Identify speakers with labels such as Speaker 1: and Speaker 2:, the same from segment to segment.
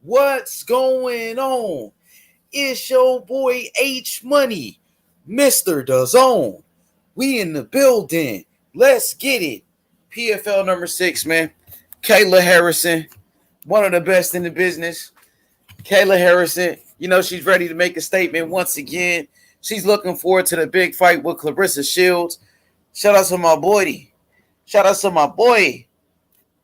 Speaker 1: What's going on? It's your boy H Money, Mr. DAZN. We in the building. Let's get it. PFL number 6, man. Kayla Harrison, one of the best in the business. Kayla Harrison, she's ready to make a statement once again. She's looking forward to the big fight with Clarissa Shields. Shout out to my boy. Shout out to my boy.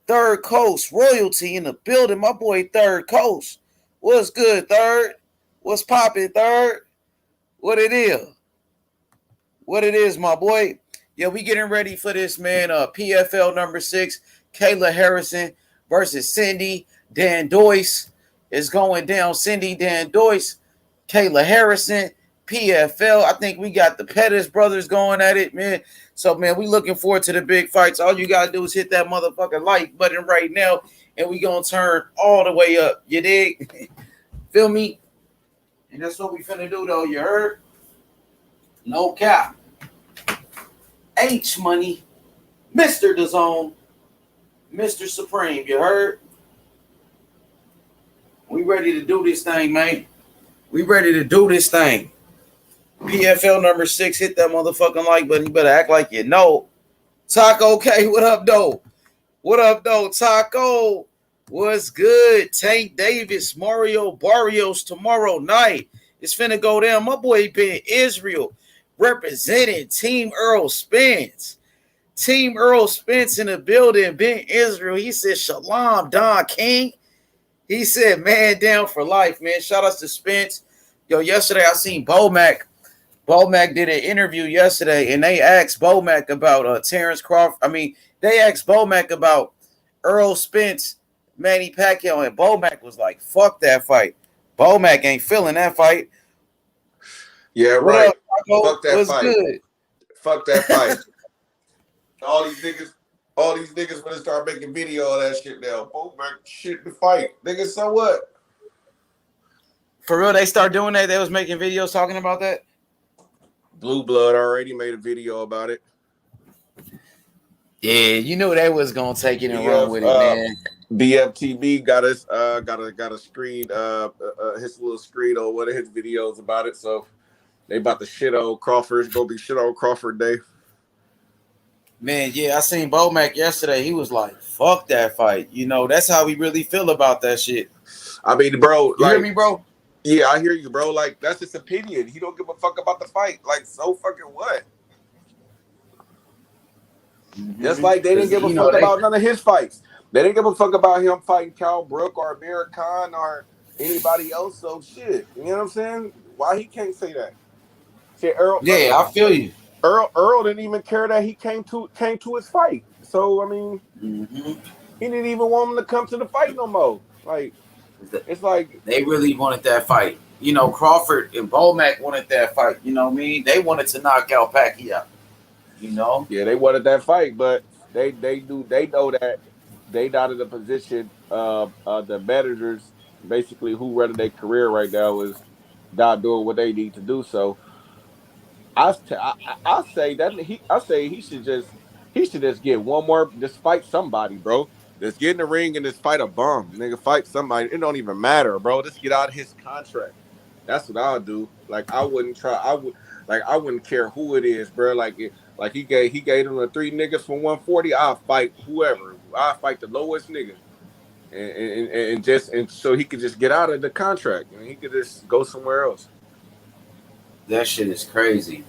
Speaker 1: Third Coast royalty in the building. My boy Third Coast. What's good, Third? What's poppin', Third? What it is? What it is, my boy? Yeah, we getting ready for this, man. PFL number 6, Kayla Harrison versus Cindy Dandois is going down. Cindy Dandois, Kayla Harrison, PFL. I think we got the Pettis brothers going at it, man. So, man, we looking forward to the big fights. All you got to do is hit that motherfucking like button right now, and we going to turn all the way up. You dig? Feel me? And that's what we finna do, though. You heard? No cap. H Money, Mr. DAZN, Mr. Supreme. You heard? We ready to do this thing, man. We ready to do this thing. PFL number 6, hit that motherfucking like button. You better act like you know. Taco K, what up, though? What up, though? Taco, what's good? Tank Davis, Mario Barrios tomorrow night. It's finna go down. My boy Ben Israel representing Team Earl Spence. Team Earl Spence in the building. Ben Israel, he said, Shalom, Don King. He said, man down for life, man. Shout out to Spence. Yo, yesterday I seen Bomac. Bomac did an interview yesterday, and they asked Bomac about Terrence Crawford. They asked Bomac about Earl Spence, Manny Pacquiao, and Bomac was like, fuck that fight. Bomac ain't feeling that fight.
Speaker 2: Yeah, right.
Speaker 1: Fuck that fight. Good?
Speaker 2: Fuck that fight. all these niggas want to start making video of that shit now. Bomac shit the fight. Niggas, so what?
Speaker 1: For real, they start doing that? They was making videos talking about that?
Speaker 2: Blue Blood already made a video about it.
Speaker 1: Yeah, you knew they was gonna take it and run with it, man.
Speaker 2: BFTB got a screen, his little screen on one of his videos about it. So they about to shit on Crawford. It's gonna be shit on Crawford Day.
Speaker 1: Man, yeah, I seen Bomac yesterday. He was like, "Fuck that fight." That's how we really feel about that shit.
Speaker 2: I mean, bro,
Speaker 1: you hear me, bro?
Speaker 2: Yeah, I hear you, bro. Like, that's his opinion. He don't give a fuck about the fight. Like, so fucking what? Mm-hmm. Just like they didn't give a fuck about none of his fights. They didn't give a fuck about him fighting Cal Brook or Amir Khan or anybody else. So shit, you know what I'm saying? Why he can't say that? Shit, Earl.
Speaker 1: Yeah, I feel you.
Speaker 2: Earl didn't even care that he came to his fight. So I mean, he didn't even want him to come to the fight no more. Like. It's like
Speaker 1: they really wanted that fight. Crawford and Bomac wanted that fight. You know what I mean? They wanted to knock out Pacquiao.
Speaker 2: Yeah, they wanted that fight, but they know that they not in the position of the managers, basically who running their career right now is not doing what they need to do. So I say he should just get one more, just fight somebody, bro. Just get in the ring and just fight a bum. Nigga, fight somebody. It don't even matter, bro. Just get out of his contract. That's what I'll do. Like, I wouldn't care who it is, bro. Like he gave them the 3 niggas for 140. I'll fight whoever. I'll fight the lowest nigga. And so he could just get out of the contract and he could just go somewhere else.
Speaker 1: That shit is crazy.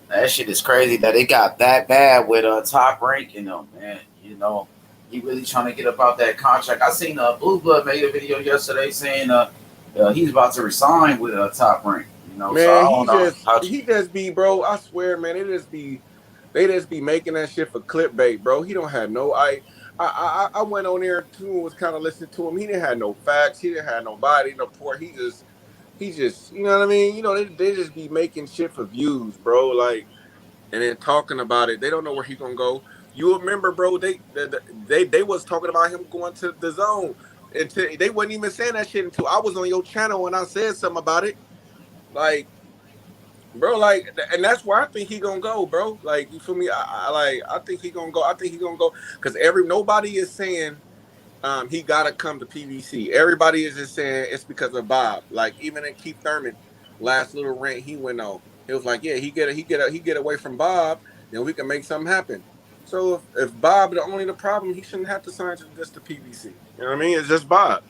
Speaker 1: That shit is crazy that it got that bad with Top Rank, man. He really trying to get up out that contract. I seen Blue Blood made a video yesterday saying he's about to resign with Top Rank.
Speaker 2: Man, so he just be, bro. I swear, man, they just be making that shit for clickbait, bro. He don't have no. I went on there too and was kind of listening to him. He didn't have no facts. He didn't have nobody, no port. He just, you know what I mean? They just be making shit for views, bro. Like, and then talking about it. They don't know where he gonna go. You remember, bro? They was talking about him going to the zone. They wasn't even saying that shit until I was on your channel and I said something about it. Like, bro, like, and that's where I think he gonna go, bro. Like, you feel me? I think he gonna go. I think he gonna go because nobody is saying he gotta come to PBC. Everybody is just saying it's because of Bob. Like even in Keith Thurman, last little rant he went on, he was like, yeah, he get away from Bob, then we can make something happen. So if Bob the only the problem, he shouldn't have to sign to just the PBC. You know what I mean? It's just Bob.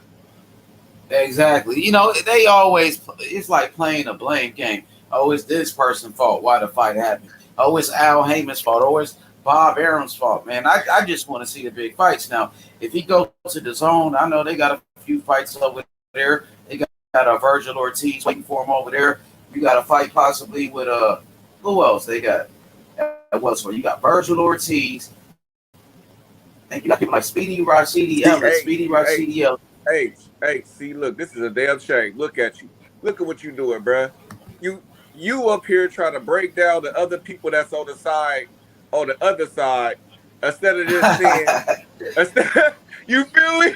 Speaker 1: Exactly. You know, they always, it's like playing a blame game. Oh, it's this person's fault. Why the fight happened? Oh, it's Al Heyman's fault. Oh, it's Bob Arum's fault. Man, I just want to see the big fights. Now, if he goes to the zone, I know they got a few fights over there. They got a Virgil Ortiz waiting for him over there. You got a fight possibly with who else they got? What's for you got Virgil Ortiz. And you got people like Speedy Rashidi Ellis.
Speaker 2: Hey, see, look, this is a damn shame. Look at you. Look at what you doing, bruh. You up here trying to break down the other people that's on the other side, instead of just saying, you feel me?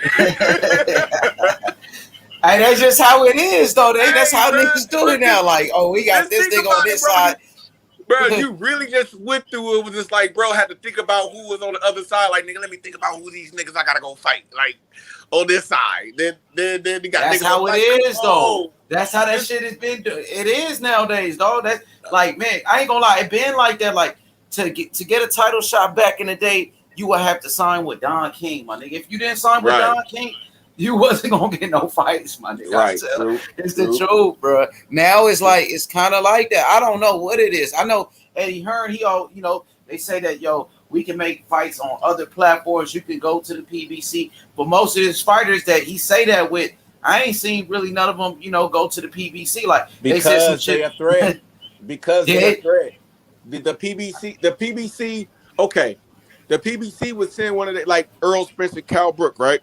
Speaker 1: Hey, that's just how it is, though. That's how niggas do it now. Like, oh, we got this nigga on this side.
Speaker 2: Bro, you really just went through it. Was just like, bro, had to think about who was on the other side. Like, nigga, let me think about who these niggas I gotta go fight. Like, on this side. Then you got.
Speaker 1: That's how it is, though. That's how that shit has been. It is nowadays, dog. That like, man, I ain't gonna lie. It been like that. Like to get a title shot back in the day, you would have to sign with Don King, my nigga. If you didn't sign with Don King, you wasn't gonna get no fights, my nigga.
Speaker 2: Right,
Speaker 1: it's the truth, bro. Now it's like it's kind of like that. I don't know what it is. I know Eddie Hearn. They say that we can make fights on other platforms. You can go to the PBC, but most of his fighters that he say that with, I ain't seen really none of them, go to the PBC. Like
Speaker 2: because
Speaker 1: they said some shit.
Speaker 2: They're a threat. Because they're a threat. The PBC. Okay, the PBC would send one of the like Earl Spence and Cal Brook, right?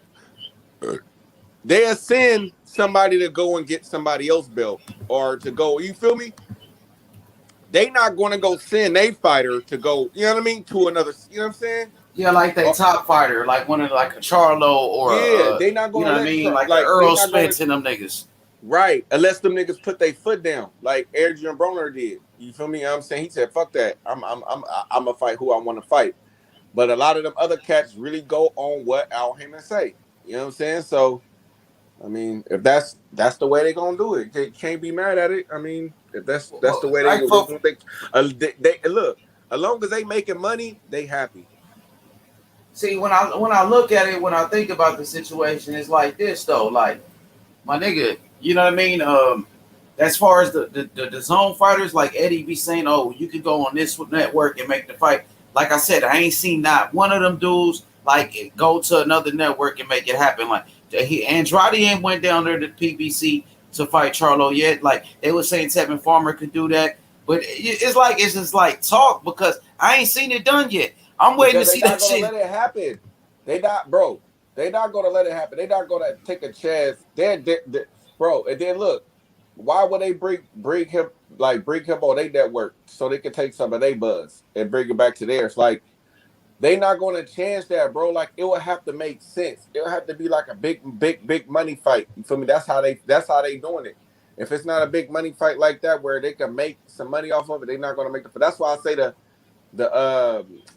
Speaker 2: They'll send somebody to go and get somebody else belt or to go. You feel me? They not going to go send a fighter to go. You know what I mean? To another. You know what I'm saying?
Speaker 1: Yeah, like they top fighter, like one of like a Charlo or
Speaker 2: they not going.
Speaker 1: You know what I mean? Like Earl Spence and them niggas.
Speaker 2: Right, unless them niggas put their foot down, like Adrian Broner did. You feel me? You know what I'm saying? He said, "Fuck that. I'm gonna fight who I want to fight." But a lot of them other cats really go on what Al Heyman say. You know what I'm saying? So, I mean, if that's the way they gonna do it, they can't be mad at it. I mean, if that's the way they look. As long as they making money, they happy.
Speaker 1: See, when I look at it, when I think about the situation, it's like this though. Like, my nigga, you know what I mean? As far as the zone fighters, like Eddie be saying, oh, you can go on this network and make the fight. Like I said, I ain't seen not one of them dudes like go to another network and make it happen. Like Andrade ain't went down there to PBC to fight Charlo yet. Like they were saying Tevin Farmer could do that, but it's just like talk because I ain't seen it done yet. I'm waiting to see that shit.
Speaker 2: Let it happen. They not, bro. They not gonna let it happen. They not gonna take a chance. They're bro. And then look, why would they bring him on their network so they can take some of their buzz and bring it back to theirs? Like they not gonna chance that, bro. Like it would have to make sense. It would have to be like a big money fight. You feel me? That's how they doing it. If it's not a big money fight like that where they can make some money off of it, they're not gonna make it. That's why I say the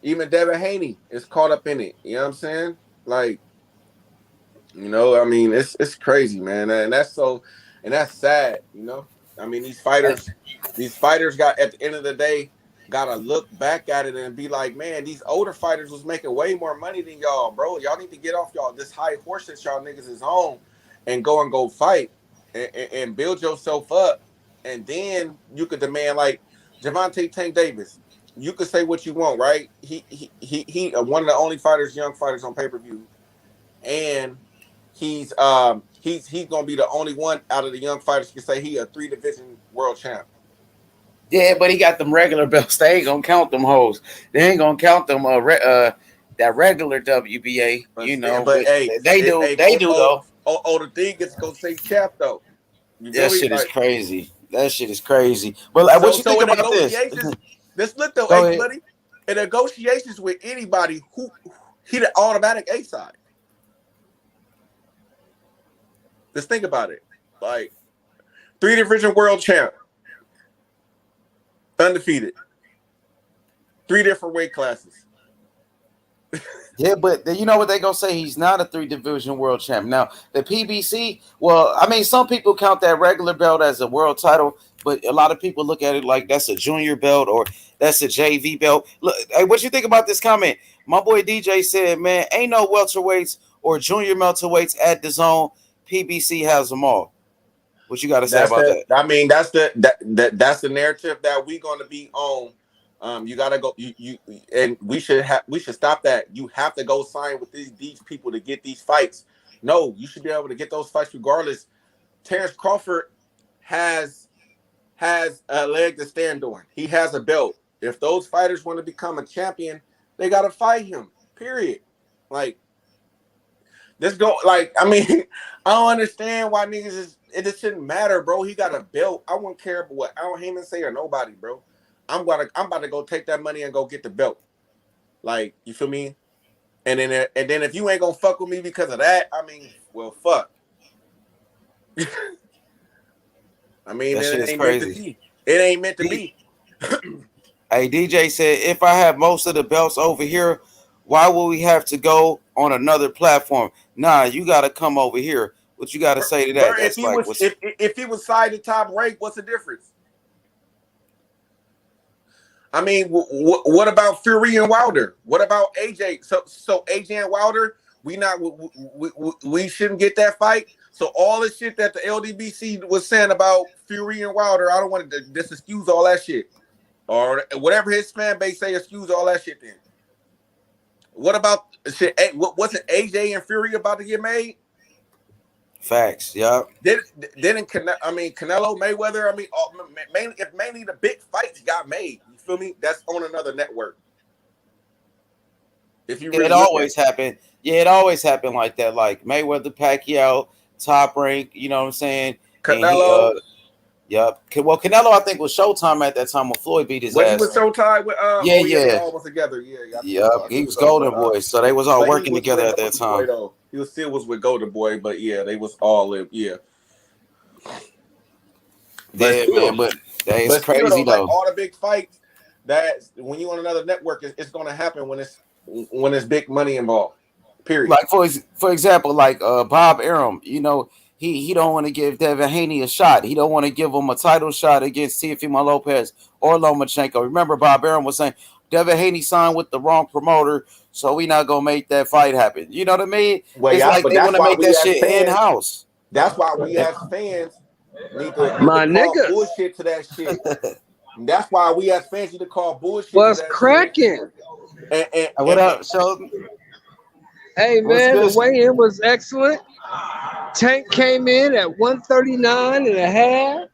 Speaker 2: even Devin Haney is caught up in it. You know what I'm saying? Like, I mean, it's crazy, man, and that's sad. I mean, these fighters got at the end of the day gotta look back at it and be like, man, these older fighters was making way more money than y'all, bro. Y'all need to get off this high horse that y'all niggas is on and go fight and build yourself up, and then you could demand like Gervonta Tank Davis. You could say what you want, right? He one of the only young fighters on pay-per-view, and he's gonna be the only one out of the young fighters who can say he a 3-division world champ.
Speaker 1: Yeah, but he got them regular belts. They ain't gonna count them hoes. They ain't gonna count them that regular WBA.
Speaker 2: But hey,
Speaker 1: they do though.
Speaker 2: The thing is gonna say champ though.
Speaker 1: That shit is crazy. That shit is crazy. But like, what you think about this?
Speaker 2: Let's look though, hey, buddy. In negotiations with anybody, he the automatic A side. Let's think about it. Like 3-division world champ, undefeated, 3 different weight classes,
Speaker 1: Yeah, but you know what they gonna say? He's not a 3 division world champ. Now the PBC, well, I mean, some people count that regular belt as a world title, but a lot of people look at it like that's a junior belt or that's a JV belt. Look, hey, what you think about this comment? My boy DJ said, "Man, ain't no welterweights or junior welterweights at the zone. PBC has them all." What you got to say about that?
Speaker 2: I mean, that's the narrative that we gonna be on. You gotta go. You and we should stop that. You have to go sign with these people to get these fights. No, you should be able to get those fights regardless. Terrence Crawford has a leg to stand on. He has a belt. If those fighters want to become a champion, they gotta fight him. Period. Like, let's go. Like, I mean, I don't understand why niggas it just shouldn't matter, bro. He got a belt. I wouldn't care what Al Heyman say or nobody, bro. I'm about to go take that money and go get the belt. Like, you feel me? And then if you ain't gonna fuck with me because of that, I mean, well, fuck. I mean,
Speaker 1: That shit
Speaker 2: it
Speaker 1: is
Speaker 2: ain't
Speaker 1: crazy.
Speaker 2: meant to be. It ain't meant to be.
Speaker 1: Hey, DJ said, if I have most of the belts over here, why would we have to go on another platform? Nah, you got to come over here. What you got to say to that?
Speaker 2: If he was side to top rank, what's the difference? I mean, what about Fury and Wilder? What about AJ? So AJ and Wilder, we shouldn't get that fight. So all the shit that the LDBC was saying about Fury and Wilder, I don't want to just excuse all that shit, or whatever his fan base say, excuse all that shit. Then what about shit? Wasn't AJ and Fury about to get made?
Speaker 1: Facts, yeah.
Speaker 2: Didn't Canelo Mayweather? I mean, mainly the big fights got made. You feel me? That's on another network. If you really
Speaker 1: it always happened. Yeah, it always happened like that. Like Mayweather, Pacquiao, Top Rank. You know what I'm saying?
Speaker 2: Canelo.
Speaker 1: Yep. Well, Canelo, I think, was Showtime at that time when Floyd beat his ass.
Speaker 2: He was Showtime with
Speaker 1: yeah.
Speaker 2: All was together. Yeah.
Speaker 1: Yep. He was Golden Boy, so they was all working together at that time.
Speaker 2: He still was with Golden Boy, but yeah, they was all in. Yeah.
Speaker 1: Yeah, man, but it's crazy though.
Speaker 2: Like, all the big fights that when you on another network, it's going to happen when it's big money involved. Period.
Speaker 1: Like for example, like Bob Arum, you know, he don't want to give Devin Haney a shot. He don't want to give him a title shot against Teofimo Lopez or Lomachenko. Remember, Bob Arum was saying Devin Haney signed with the wrong promoter, so we not gonna make that fight happen. You know what I mean?
Speaker 2: Well,
Speaker 1: it's like they want to make that shit in house.
Speaker 2: That's why we as fans need to call bullshit to that shit. That's why we as fans need to call bullshit.
Speaker 3: What's cracking?
Speaker 1: And what up, Shelton?
Speaker 3: Hey man, the weigh-in was excellent. Tank came in at 139 and a half.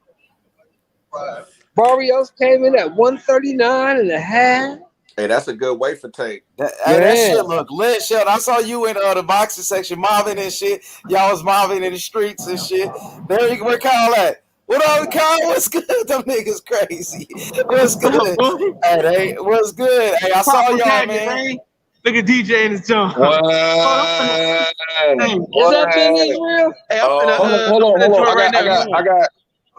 Speaker 3: Barrios came in at 139 and a half.
Speaker 2: Hey, that's a good weight for Tank.
Speaker 1: That shit look lit, Shelton. I saw you in the boxing section mobbing and shit. Y'all was mobbing in the streets and shit. Where Kyle at? What up, Kyle? What's good? Them niggas crazy. What's good? Hey, what's good? Hey, I saw y'all, man.
Speaker 4: Look at DJ in his jump.
Speaker 3: Is that been Israel?
Speaker 4: Hey,
Speaker 5: hold on.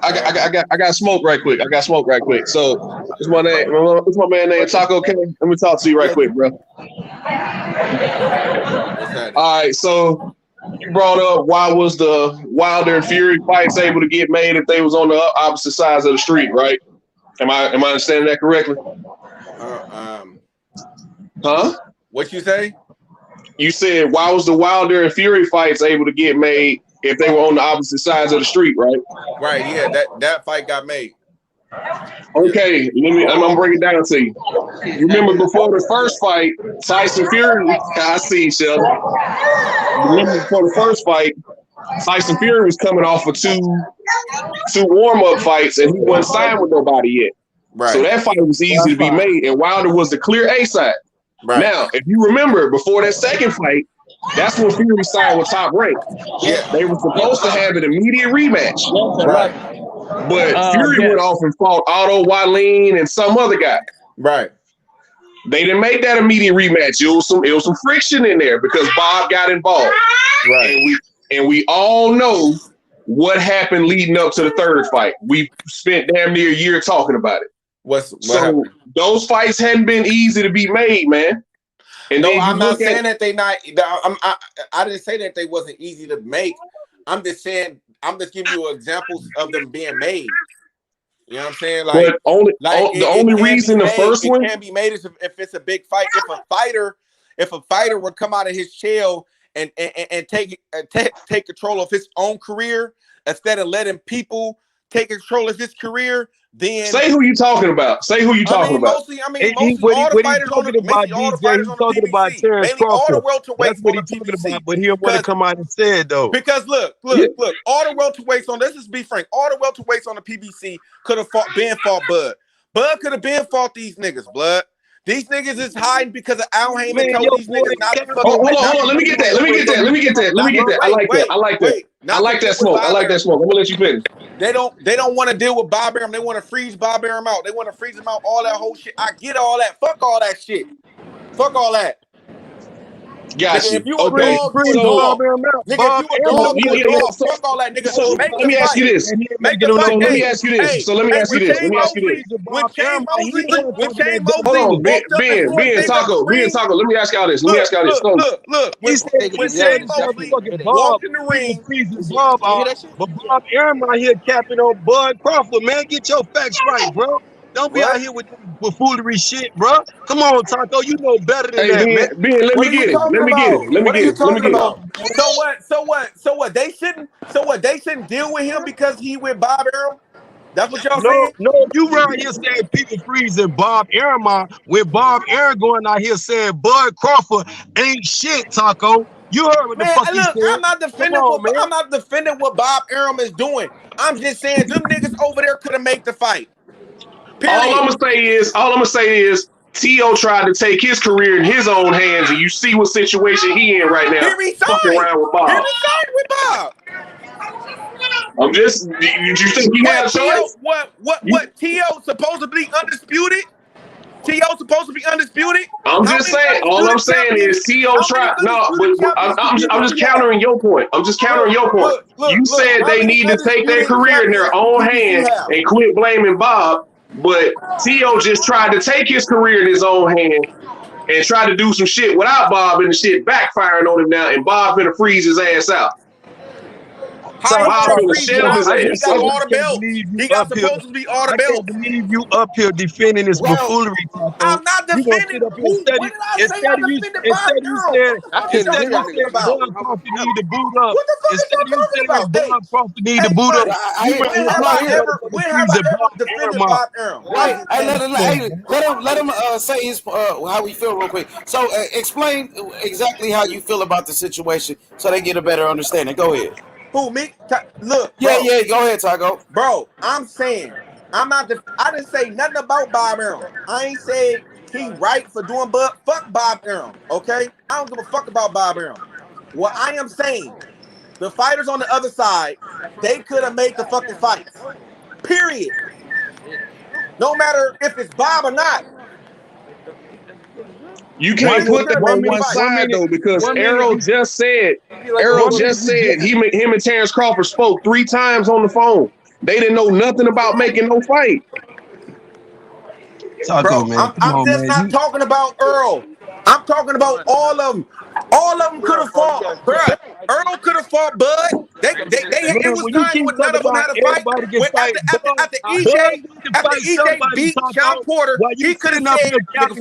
Speaker 5: I got smoke right quick. So it's my man named Taco K. Let me talk to you right quick, bro. All right, so you brought up why was the Wilder and Fury fights able to get made if they was on the opposite sides of the street, right? Am I understanding that correctly? Huh?
Speaker 2: What you say?
Speaker 5: You said why was the Wilder and Fury fights able to get made if they were on the opposite sides of the street, right?
Speaker 2: Right. Yeah. That fight got made.
Speaker 5: Okay. I'm gonna break it down to you. Remember before the first fight, Tyson Fury. I see, Shelton. Remember before the first fight, Tyson Fury was coming off of two warm-up fights, and he wasn't signed with nobody yet. Right. So that fight was easy to be made, and Wilder was the clear A side. Right. Now, if you remember, before that second fight, that's when Fury signed with Top Rank. Yeah. They were supposed to have an immediate rematch. Right. But Fury went off and fought Otto Wallin and some other guy.
Speaker 2: Right.
Speaker 5: They didn't make that immediate rematch. It was some friction in there because Bob got involved. Right. And we all know what happened leading up to the third fight. We spent damn near a year talking about it.
Speaker 2: What happened?
Speaker 5: Those fights hadn't been easy to be made, man. And
Speaker 2: No,
Speaker 5: then you
Speaker 2: I'm not
Speaker 5: look
Speaker 2: saying
Speaker 5: at
Speaker 2: that they not. I didn't say that they wasn't easy to make. I'm just saying. I'm just giving you examples of them being made. You know what I'm saying?
Speaker 5: but the only
Speaker 2: can
Speaker 5: reason
Speaker 2: be
Speaker 5: the
Speaker 2: made.
Speaker 5: first
Speaker 2: It
Speaker 5: one.
Speaker 2: can be made if it's a big fight. If a fighter would come out of his shell and take control of his own career instead of letting people take control of his career, then
Speaker 5: Say who you talking about. Say who you talking about.
Speaker 2: mostly all the fighters on the
Speaker 3: about
Speaker 2: PBC,
Speaker 3: Terrence
Speaker 2: mainly all the
Speaker 3: Crawford. That's
Speaker 2: welterweights
Speaker 3: what
Speaker 2: on the
Speaker 3: he's talking
Speaker 2: PBC.
Speaker 3: about, but he don't want to come out and say it though.
Speaker 2: Because look, all the welterweights on. Let's just be frank. All the welterweights on the PBC could have fought Bud. Bud could have been fought these niggas, blood. These niggas is hiding because of Al Heyman told these niggas not to fucking.
Speaker 5: Hold on. Let me get that. I like that. I like that smoke. I'm gonna let you finish.
Speaker 2: They don't want to deal with Bob Arum. They want to freeze Bob Arum out. They want to freeze him out. All that whole shit. I get all that. Fuck all that shit. Fuck all that.
Speaker 5: Got
Speaker 2: nigga,
Speaker 5: you.
Speaker 2: if you
Speaker 5: Okay.
Speaker 2: a dog, you a dog. Nigga, if you a dog, you a dog. Fuck all that, nigga.
Speaker 5: So let me ask you this.
Speaker 2: Make the fight.
Speaker 5: Let me ask you this.
Speaker 2: When Shane Mosley
Speaker 5: Hold on,
Speaker 2: walked up and
Speaker 5: Ben, Taco. Let me ask y'all this.
Speaker 2: Look. When Shane Mosley walked in the ring,
Speaker 3: but Bob Arum out here capping on Bud Crawford, man. Get your facts right, bro. Don't be out here with foolery shit, bro. Come on, Taco. You know better than that, man.
Speaker 5: Ben, let me get it.
Speaker 2: What are you talking about? So what? They shouldn't deal with him because he with Bob Arum. That's what y'all saying?
Speaker 3: No, you right here saying people freezing Bob Arum out when Bob Arum going out here saying Bud Crawford ain't shit, Taco. You heard what the fuck he said.
Speaker 2: I'm not defending what Bob Arum is doing. I'm just saying them niggas over there could have made the fight. Period.
Speaker 5: All I'm gonna say is T.O. tried to take his career in his own hands, and you see what situation he in right now.
Speaker 2: He resigned with Bob.
Speaker 5: I'm just. You think he had a choice?
Speaker 2: What? T.O. supposed to be undisputed?
Speaker 5: I'm just saying. All I'm saying is T.O. tried. No, but I'm just countering your point. You said they need to take their career in their own hands and quit blaming Bob. But T.O. just tried to take his career in his own hand and try to do some shit without Bob, and the shit backfiring on him now, and Bob finna freeze his ass out.
Speaker 2: He got all the belts. He got supposed to be all the belts.
Speaker 3: I can't believe you up here defending this buffoonery.
Speaker 2: I'm not defending. What did I say? I defended Bob Arum.
Speaker 3: Instead you said Bob Crawford need to boot up.
Speaker 2: What the fuck is you talking about?
Speaker 3: Bob Crawford need to boot up.
Speaker 2: When have I ever defended Bob Arum?
Speaker 1: Let him say his how we feel real quick. So explain exactly how you feel about the situation so they get a better understanding. Go ahead.
Speaker 2: Who, me? Look,
Speaker 1: bro. Yeah, go ahead, Taco.
Speaker 2: Bro, I'm saying, I didn't say nothing about Bob Arum. I ain't say he right for doing fuck Bob Arum, okay? I don't give a fuck about Bob Arum. What I am saying, the fighters on the other side, they could have made the fucking fights. Period. No matter if it's Bob or not.
Speaker 5: You can't put them on one side though, because Errol just said him and Terrence Crawford spoke 3 times on the phone. They didn't know nothing about making no fight.
Speaker 2: Bro, I'm just not talking about Earl. I'm talking about all of them. All of them could have fought, bro. Earl could have fought Bud. It was time when none of them had a fight. After EJ beat Sean Porter, he could have said,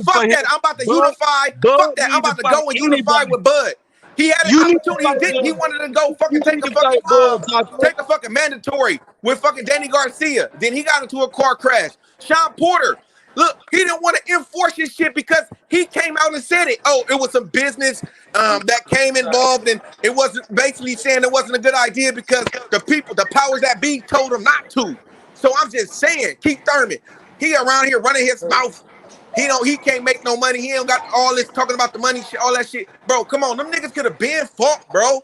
Speaker 2: fuck that, I'm about to unify. Fuck that, I'm about to go and unify with Bud. He had an opportunity. He wanted to go fucking take the fucking mandatory with fucking Danny Garcia. Then he got into a car crash. Sean Porter. Look, he didn't want to enforce his shit because he came out and said it. Oh, it was some business that came involved, and it wasn't basically saying it wasn't a good idea because the powers that be told him not to. So I'm just saying, Keith Thurman, he around here running his mouth. He can't make no money. He don't got all this talking about the money shit, all that shit. Bro, come on, them niggas could have been fought, bro.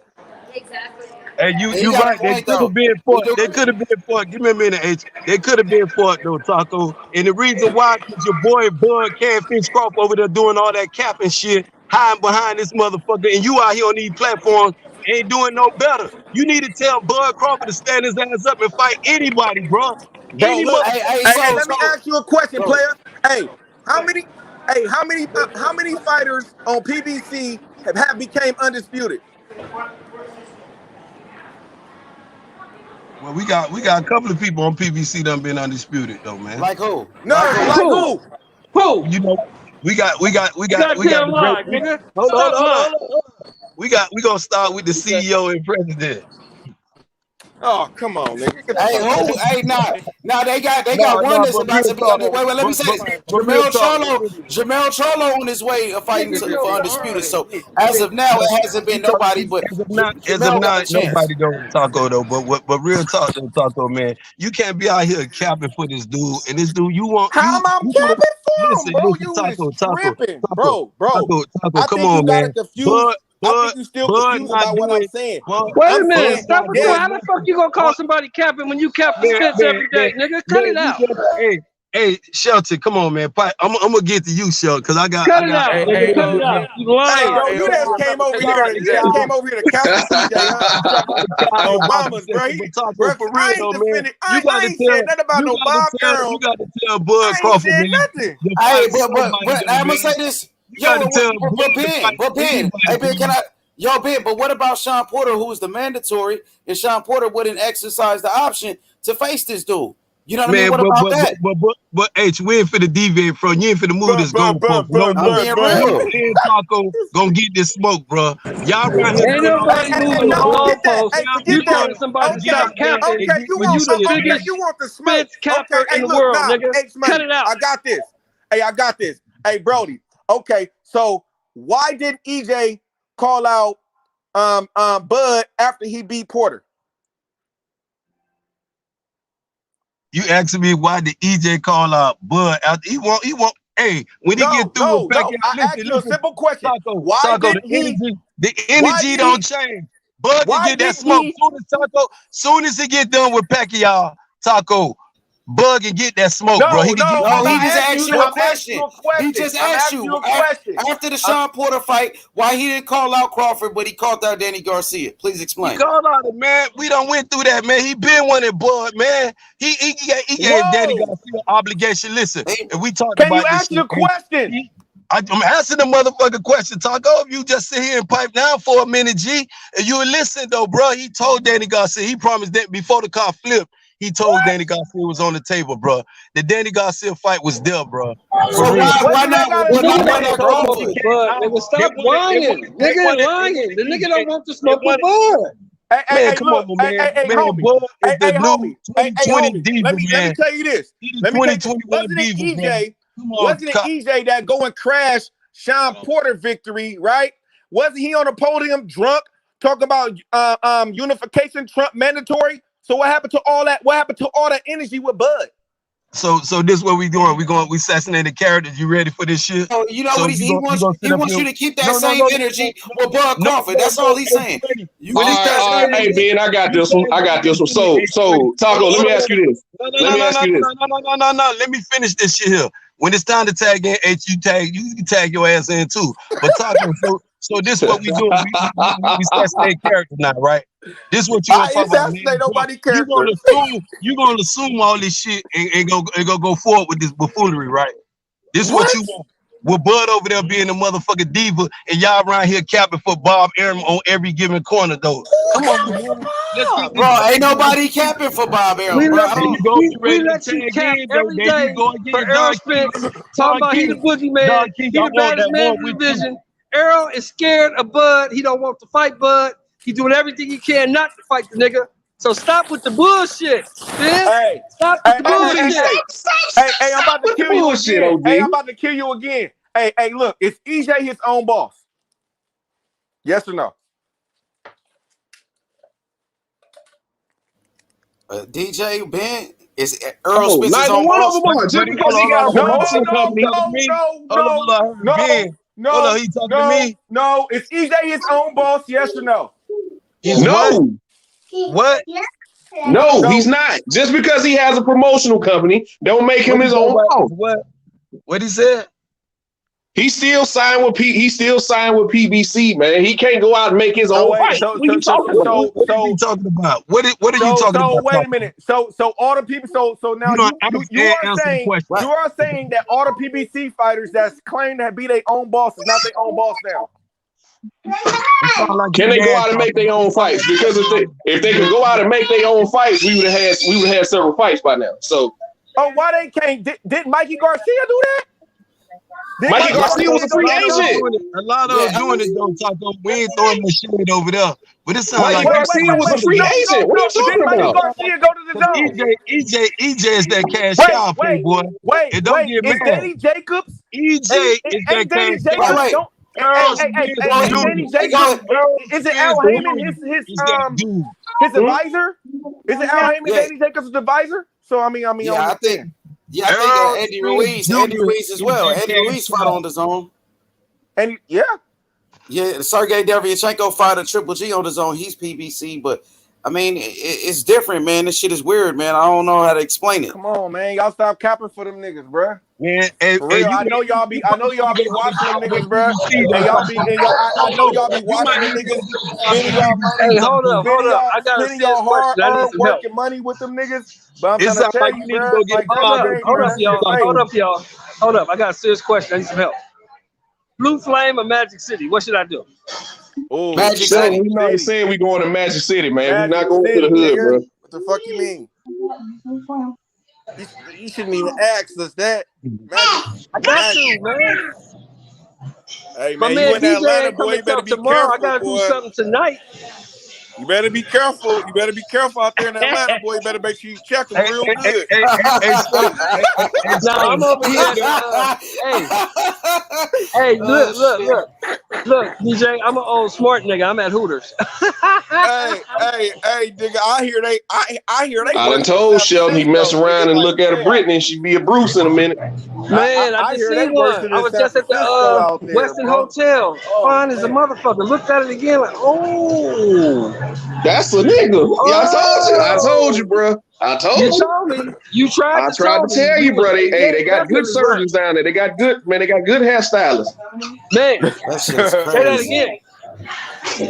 Speaker 6: Exactly.
Speaker 3: And you right. They could have been fought. They could have been fought. Give me a minute, H. They could have been fought though, Taco. And the reason why is your boy Bud Catfish Crawford over there doing all that capping shit, hiding behind this motherfucker, and you out here on these platforms ain't doing no better. You need to tell Bud Crawford to stand his ass up and fight anybody, bro.
Speaker 2: Bro, look, let me ask you a question, player. Hey, how Hey, how many fighters on PBC have became undisputed?
Speaker 3: Well, we got a couple of people on PBC done been undisputed though, man.
Speaker 1: Like who?
Speaker 2: No, like who?
Speaker 4: Who?
Speaker 3: You know, we got the great.
Speaker 4: Nigga.
Speaker 3: Hold on. We gonna start with the CEO and president.
Speaker 2: Oh, come on, nigga.
Speaker 1: Hey, who? Hey, nah, they got one that's about to be under. Wait, let me say this. Jamel Charlo on his way of fighting for undisputed. So as of now, it hasn't been nobody. But
Speaker 3: as of now, nobody going Taco though. But real talk though, Taco, man, you can't be out here capping for this dude. And this dude, you want
Speaker 2: how am I capping for him, bro? You is tripping, bro.
Speaker 3: Taco, come on, man.
Speaker 2: I think you still confused about what I'm saying.
Speaker 4: Wait a minute. Stop it. How the fuck you gonna call somebody capping when you cap the fence every day, nigga? Cut it out.
Speaker 3: Hey, Shelton, come on, man. I'm gonna get to you, Shelton, because I got.
Speaker 4: Cut it out. You lying.
Speaker 2: Bro, you just came over here. You just came over here to cap the TJ, huh? Obama's, bro.
Speaker 3: For real, though, man.
Speaker 2: I ain't said nothing about no Bob Arrow.
Speaker 3: You got to tell Bud Crawford.
Speaker 2: I ain't said nothing.
Speaker 1: Hey, but I'm gonna say this. Yo, but Ben, hey Ben, Ben, but what about Sean Porter, who is the mandatory, and Sean Porter wouldn't exercise the option to face this dude? You know what I mean? What about that?
Speaker 3: But H, we ain't for the deviate from you ain't for the move this goalpost. Taco gonna get this smoke, bro. Y'all right here.
Speaker 4: Ain't nobody moving the goalpost. You telling somebody to stop capping.
Speaker 2: Okay, you want the smoke
Speaker 4: capper in the world, nigga. Cut it out.
Speaker 2: I got this. Hey, Brody. Okay, so why did EJ call out Bud after he beat Porter?
Speaker 3: You asking me why did EJ call out Bud after he won't hey, when he get through with Becky,
Speaker 2: I asked you a simple question.
Speaker 3: Why did the energy don't change? Bud can get that smoke soon as he get done with Pacquiao, Taco. Bug and get that smoke, bro.
Speaker 1: He just asked you a question. He just asked you after the Sean Porter fight why he didn't call out Crawford, but he called out Danny Garcia. Please explain.
Speaker 3: He called out him, man. We done went through that, man. He been winning, Bud, man. He gave Danny Garcia obligation. Listen, and we talked about this.
Speaker 2: Can you ask the question?
Speaker 3: I'm asking the motherfucking question, Taco. If you just sit here and pipe down for a minute, G, and you listen though, bro. He told Danny Garcia. He promised that before the car flipped. He told Danny Garcia was on the table, bro. The Danny Garcia fight was there, bro.
Speaker 1: So why not?
Speaker 4: Stop lying. Nigga lying. The nigga don't want to smoke with Bud.
Speaker 2: Hey, come on, man. Hey, homie. Hey, homie. Let me tell you this. Wasn't it EJ that go and crash Sean Porter victory, right? Wasn't he on the podium drunk, talking about unification, Trump mandatory? So what happened to all that? What happened to all that energy with Bud?
Speaker 3: So this what we doing? We assassinating characters. You ready for this shit?
Speaker 1: Oh, you know what he wants you to keep that same energy with Bud Crawford. That's all he's saying.
Speaker 5: Hey Ben, I got this one. So Taco, let me ask you this.
Speaker 3: No. Let me finish this shit here. When it's time to tag in, you can tag your ass in too. But Taco, so this what we doing? We assassinate characters now, right? This what you gonna
Speaker 2: assassinate nobody character.
Speaker 3: You gonna assume all this shit and go forward with this buffoonery, right? This what you want. With Bud over there being a motherfucking diva and y'all around here capping for Bob Arum on every given corner though. Come on,
Speaker 1: bro. Ain't nobody capping for Bob Arum.
Speaker 4: We let you cap every day for Errol Spence. Talking about he the boogeyman. He the baddest man in the division. Errol is scared of Bud. He don't want to fight Bud. He's doing everything he can not to fight the nigga. So stop with the bullshit, man. Stop with the bullshit.
Speaker 2: Hey, I'm about to kill you again. Hey, I'm about to kill you again. Hey, look, is EJ his own boss? Yes or no?
Speaker 1: DJ Ben is Earl Spence his own boss.
Speaker 5: Just because he got a promotion company.
Speaker 3: No, he talking to me.
Speaker 2: No, is EJ his own boss? Yes or no?
Speaker 5: No.
Speaker 3: What?
Speaker 5: No, he's not. Just because he has a promotional company, don't make him his own boss.
Speaker 3: What he said?
Speaker 5: He still signed with PBC, man. He can't go out and make his own fight. What are you talking about?
Speaker 3: What are you talking about? What are you talking about?
Speaker 2: So wait a minute. So all the people. So now you are saying that all the PBC fighters that's claimed to be their own boss is not their own boss now.
Speaker 5: Can they go out and make their own fights? Because if they could go out and make their own fights, we would have had several fights by now. So,
Speaker 2: why they can't? Did Mikey Garcia do that?
Speaker 5: Mikey Garcia was a free agent.
Speaker 3: A lot of them doing it though, Taco. We ain't throwing the shit over there. But it sounds
Speaker 5: Mikey Garcia was a free agent. What are you talking about?
Speaker 2: Garcia go to the zone.
Speaker 3: EJ is that cash cow, boy.
Speaker 2: Wait,
Speaker 3: don't get mad.
Speaker 2: Is Danny Jacobs?
Speaker 3: EJ is that cash cow.
Speaker 2: Danny Jacobs. Is it Al Heyman? His advisor? Is it Al Heyman? Danny Jacobs' advisor? So I think
Speaker 1: Andy Ruiz as well. Andy Ruiz fought on the zone.
Speaker 2: And
Speaker 1: Sergey Devyachenko fought a Triple G on the zone. He's PBC, but I mean, it's different, man. This shit is weird, man. I don't know how to explain it.
Speaker 2: Come on, man. Y'all stop capping for them niggas, bro.
Speaker 3: Yeah,
Speaker 2: for real, I know y'all be watching them niggas, bro. I know y'all be watching them niggas.
Speaker 4: Hey, hold up. I got a serious question. I need some help.
Speaker 2: Working money with them niggas. But I'm trying to tell you, bro.
Speaker 4: Hold up, y'all. Hold up. I got a serious question. I need some help. Blue Flame or Magic City? What should I do?
Speaker 2: Oh,
Speaker 5: Magic City. We're not saying we going to Magic City, man. We're not going to the hood, bro.
Speaker 2: What the fuck you mean? You shouldn't even ask us that.
Speaker 4: I got to, man.
Speaker 2: Hey, man, you in Atlanta, boy. You better be careful,
Speaker 4: I got to do something tonight.
Speaker 2: You better be careful. You better be careful out there in Atlanta, boy. You better make sure you check them real good.
Speaker 4: Now I'm over here. Hey, look, DJ. I'm an old smart nigga. I'm at Hooters.
Speaker 2: hey, nigga. I hear they. I
Speaker 5: done told Shelton he mess around and look at a Brittany and she be a Bruce in a minute.
Speaker 4: Man, I just seen one. I was just at the Westin Hotel. Fine as a motherfucker. Looked at it again like, oh.
Speaker 5: That's a nigga. I told you, bro. I told you.
Speaker 4: You told me. You tried.
Speaker 5: I tried to tell you, bro. They got good surgeons down there. They got good hairstylists.
Speaker 4: Man,
Speaker 1: that's just crazy.
Speaker 4: Say that again.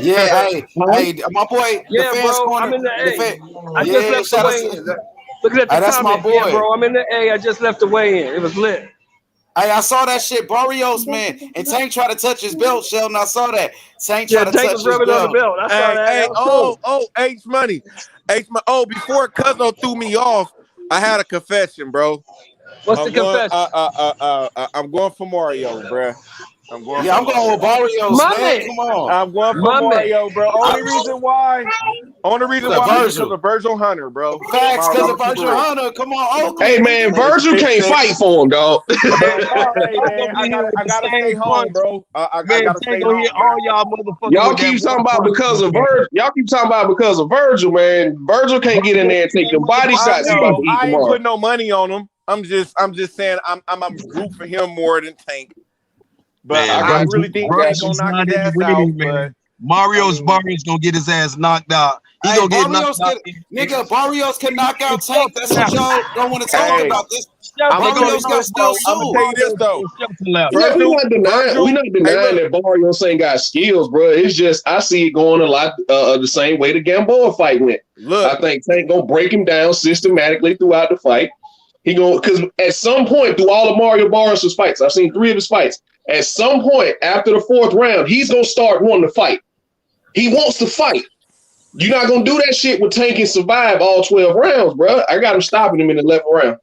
Speaker 1: Yeah, hey, my boy.
Speaker 4: Yeah, bro. I'm in the A. I just left the weigh in. Look at the
Speaker 1: that's my boy.
Speaker 4: Yeah, bro. I'm in the A. I just left the weigh in. It was lit.
Speaker 1: Hey, I saw that shit, Barrios, man, and Tank tried to touch his belt, Sheldon. I saw that. Tank tried to touch his belt.
Speaker 4: On the belt. I saw that.
Speaker 2: H Money. Before Cuzzo threw me off, I had a confession, bro.
Speaker 4: What's the confession?
Speaker 2: I'm going for Mario, bro.
Speaker 1: I'm going with Barrios, man. Come on.
Speaker 2: I'm going for Mario, bro. Only reason why is because of Virgil Hunter, bro.
Speaker 1: Facts, because of Virgil Hunter. Come on,
Speaker 5: hey, man, Virgil can't fight for him, dog.
Speaker 2: I gotta stay home, bro. I gotta stay home.
Speaker 3: All y'all motherfuckers.
Speaker 5: Y'all keep talking about because of Virgil. Y'all keep talking about because of Virgil, man. Virgil can't get in there and take them body shots.
Speaker 2: I ain't putting no money on him. I'm just saying I'm root for him more than Tank. But man, I really think that's gonna knock his ass out. But
Speaker 3: Barrios gonna get his ass knocked out. He gonna get knocked out.
Speaker 1: Nigga, Barrios can knock out Tank. That's what y'all don't want to talk about. This Barrios got still
Speaker 2: I'm gonna tell you this though.
Speaker 5: Yeah, we not denying that Barrios ain't got skills, bro. It's just I see it going a lot the same way the Gamboa fight went. Look, I think Tank gonna break him down systematically throughout the fight. He gonna because at some point through all of Mario Barrios' fights, I've seen 3 of his fights. At some point after the 4th round, he's going to start wanting to fight. He wants to fight. You're not going to do that shit with Tank and survive all 12 rounds, bro. I got him stopping him in the 11th round.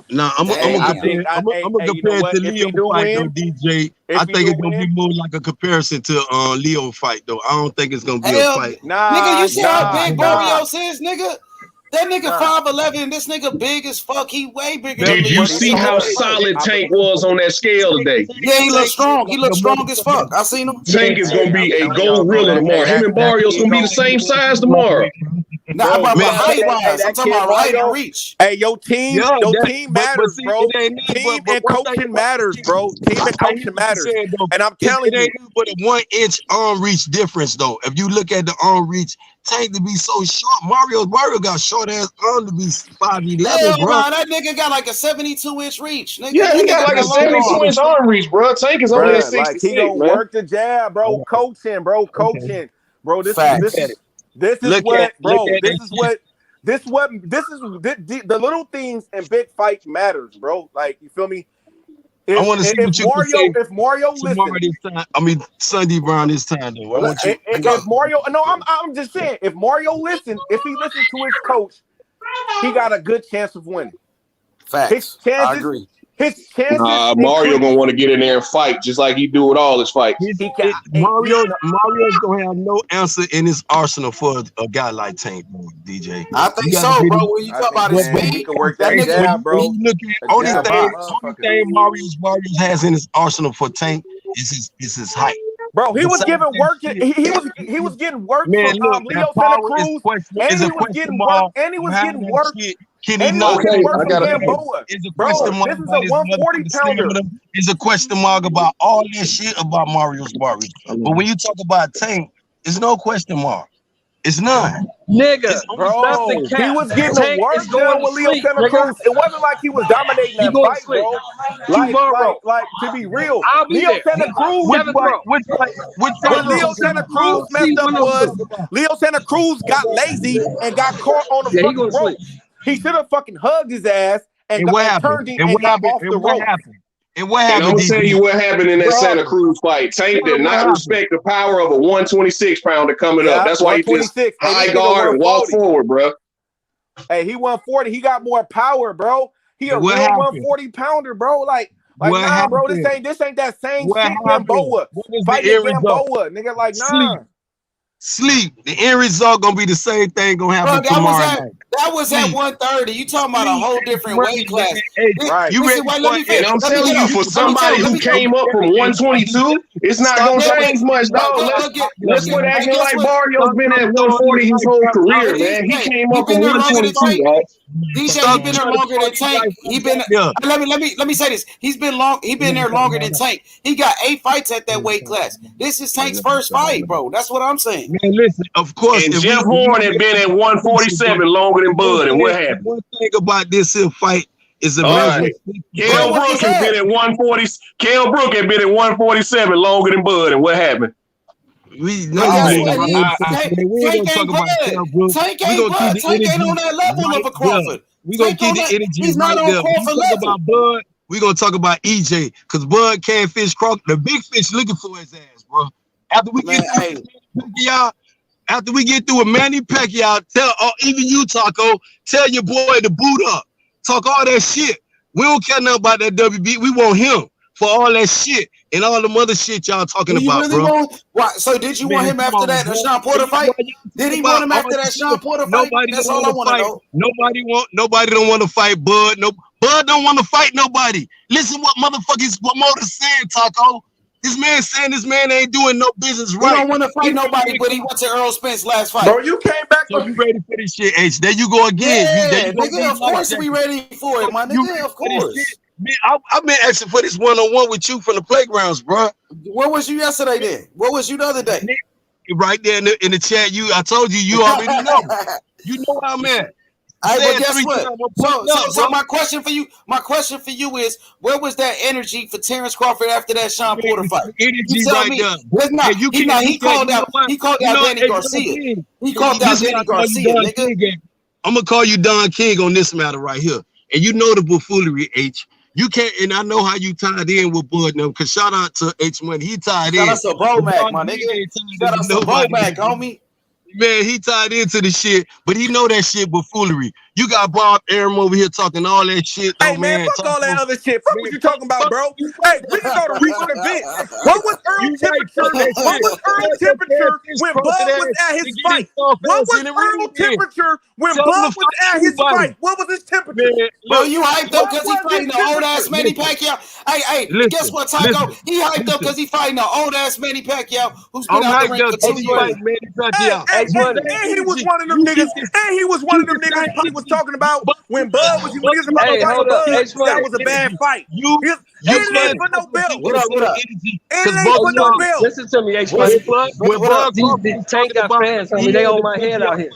Speaker 3: No, I'm going to compare it to Leo fight, though, DJ. I think it's going to be more like a comparison to Leo fight, though. I don't think it's going to be a fight.
Speaker 1: Nigga, you see how big Barrios is, nigga? That nigga 5'11", this nigga big as fuck. He way bigger than me.
Speaker 5: Did you see how solid Tank was on that scale today?
Speaker 1: Yeah, he looked strong. He looked strong as fuck. I seen him.
Speaker 5: Tank is gonna be a gorilla tomorrow. Him and Barrios gonna be the same size tomorrow.
Speaker 1: Nah, I'm talking about height-wise. I'm talking about height and reach.
Speaker 2: Hey, your team matters, bro. Team and coaching matters, bro. Team and coaching matters. And I'm telling you,
Speaker 3: but a 1-inch arm reach difference, though. If you look at the arm reach, Tank to be so short. Mario got short ass arm to be 5'11",
Speaker 1: Hell
Speaker 3: bro.
Speaker 1: nah, that nigga got like a 72-inch reach. Nigga,
Speaker 5: Yeah, he got like a 72-inch arm reach, bro. Tank is only at 66,
Speaker 2: like he gonna work the jab, bro. Coaching, bro. Coaching, bro. This is what the little things in big fight matters, bro. Like, you feel me?
Speaker 3: I want to see
Speaker 2: if Mario listens.
Speaker 3: Sunday Brown this time though. I want you.
Speaker 2: If Mario, no, I'm just saying, if Mario listens, if he listens to his coach, he got a good chance of winning.
Speaker 1: Facts. I agree.
Speaker 2: His chances.
Speaker 5: Mario gonna want to get in there and fight just like he do with all his fights.
Speaker 3: Mario's gonna have no answer in his arsenal for a guy like Tank, DJ.
Speaker 1: I think so, bro. When you talk about his speed,
Speaker 2: he can work that jab, bro.
Speaker 3: When you look at only thing Mario's has in his arsenal for Tank is his height.
Speaker 2: Bro, he was giving work. He was getting work from Leo Santa Cruz, and he was getting work. And he was getting work.
Speaker 3: Can he not?
Speaker 2: Bro, this is a 140 pounder.
Speaker 3: It's a question mark about all this shit about Mario's barriers. But when you talk about Tank, it's no question mark. It's none.
Speaker 4: Nigga,
Speaker 2: bro, he was getting work done with Leo Santa Cruz. It wasn't like he was dominating that fight, bro. Like to be real, Leo Santa Cruz. What Leo Santa Cruz messed up was Leo Santa Cruz got lazy and got caught on the fucking rope. He should have fucking hugged his ass and turned him and got off the rope.
Speaker 3: And what happened?
Speaker 5: I'm gonna tell you what happened in that Santa Cruz fight. Tank did not respect the power of a 126 pounder coming up. That's why he just high guard and walk forward, bro.
Speaker 2: Hey, he 140. He got more power, bro. He a real 140 pounder, bro. Like nah, bro. This ain't that same shit. Gamboa fighting Gamboa, nigga. Like nah.
Speaker 3: Sleep. The end result gonna be the same thing gonna happen tomorrow night.
Speaker 1: That was at 130. You talking about a whole different weight class.
Speaker 5: Right. And I'm telling you, for somebody who came up from 122, it's not gonna change much, dog. Let's quit acting like Mario's been at 140 his whole career, man. He came up from 122, dog.
Speaker 1: DJ, he been there longer than Tank. He been. Let me say this. He been there longer than Tank. He got 8 fights at that weight class. This is Tank's first fight, bro. That's what I'm saying.
Speaker 3: Man, listen. Of course,
Speaker 5: and Jeff Horn had been at 147 longer than Bud. And what happened?
Speaker 3: One thing about this here fight is
Speaker 5: Kell Brook has been at 140. Kell Brook had been at 147 longer than Bud. And what happened?
Speaker 3: We ain't talk about Kell Brook.
Speaker 1: Tank ain't on that level of a Crawford.
Speaker 3: We gonna keep the energy.
Speaker 1: He's not on Crawford level.
Speaker 3: About Bud, we gonna talk about EJ because Bud can't fish Crawford. The big fish looking for his ass, bro. After we get through with Manny Pacquiao, tell even you, Taco, tell your boy to boot up. Talk all that shit. We don't care nothing about that WB. We want him for all that shit and all the other shit y'all talking about, bro.
Speaker 1: So did you want him after that Sean Porter fight? Did he want him after that Sean Porter fight? That's all I want to know.
Speaker 3: Nobody don't want to fight Bud. Bud don't want to fight nobody. Listen what motherfucking promoter's saying, Taco. This man saying this man ain't doing no business right.
Speaker 1: He don't want to fight nobody, but he went to Earl Spence last fight.
Speaker 2: Bro, you came back.
Speaker 3: So you ready for this shit, H? There you go again.
Speaker 1: Yeah, nigga, of course we ready for it, my nigga. Of course.
Speaker 3: I've been asking for this one-on-one with you from the playgrounds, bro.
Speaker 1: Where was you yesterday then? Where was you the other day?
Speaker 3: Right there in the chat. I told you already know. You know where I'm at.
Speaker 1: But guess what? So my question for you is, where was that energy for Terrence Crawford after that Sean Porter fight?
Speaker 3: Energy right there.
Speaker 1: He called out Danny Garcia. He called out Danny Garcia, nigga.
Speaker 3: I'm gonna call you Don King on this matter right here. And you know the buffoonery, H. You can't, and I know how you tied in with Bud now, because shout out to H Money. He tied in.
Speaker 1: Shout out to Bomac, my nigga. Shout out to Bomac, homie.
Speaker 3: Man, he tied into the shit, but he know that shit buffoonery. You got Bob Arum over here talking all that shit.
Speaker 2: Hey, man, fuck all that other shit. Fuck what you talking about, bro. Hey, we can go to recent events. What was Earl's temperature? What was Earl's temperature when Bud was at his fight? What was Earl's temperature when Bud was at his fight? What was his temperature?
Speaker 1: Bro, you hyped up because he fighting the old-ass Manny Pacquiao. Hey, guess what, Taco? He hyped up because he fighting the old-ass Manny Pacquiao who's been out the ring for 2 years.
Speaker 2: Hey, and he was one of them niggas. And he was one of them niggas Pop was talking about when Bud was when he was about to fight Bud. That was a bad fight. You ain't for no belt.
Speaker 3: What up?
Speaker 2: It ain't for no belt.
Speaker 4: Listen to me, H-Money. These Tank got fans on me. They on my head out here.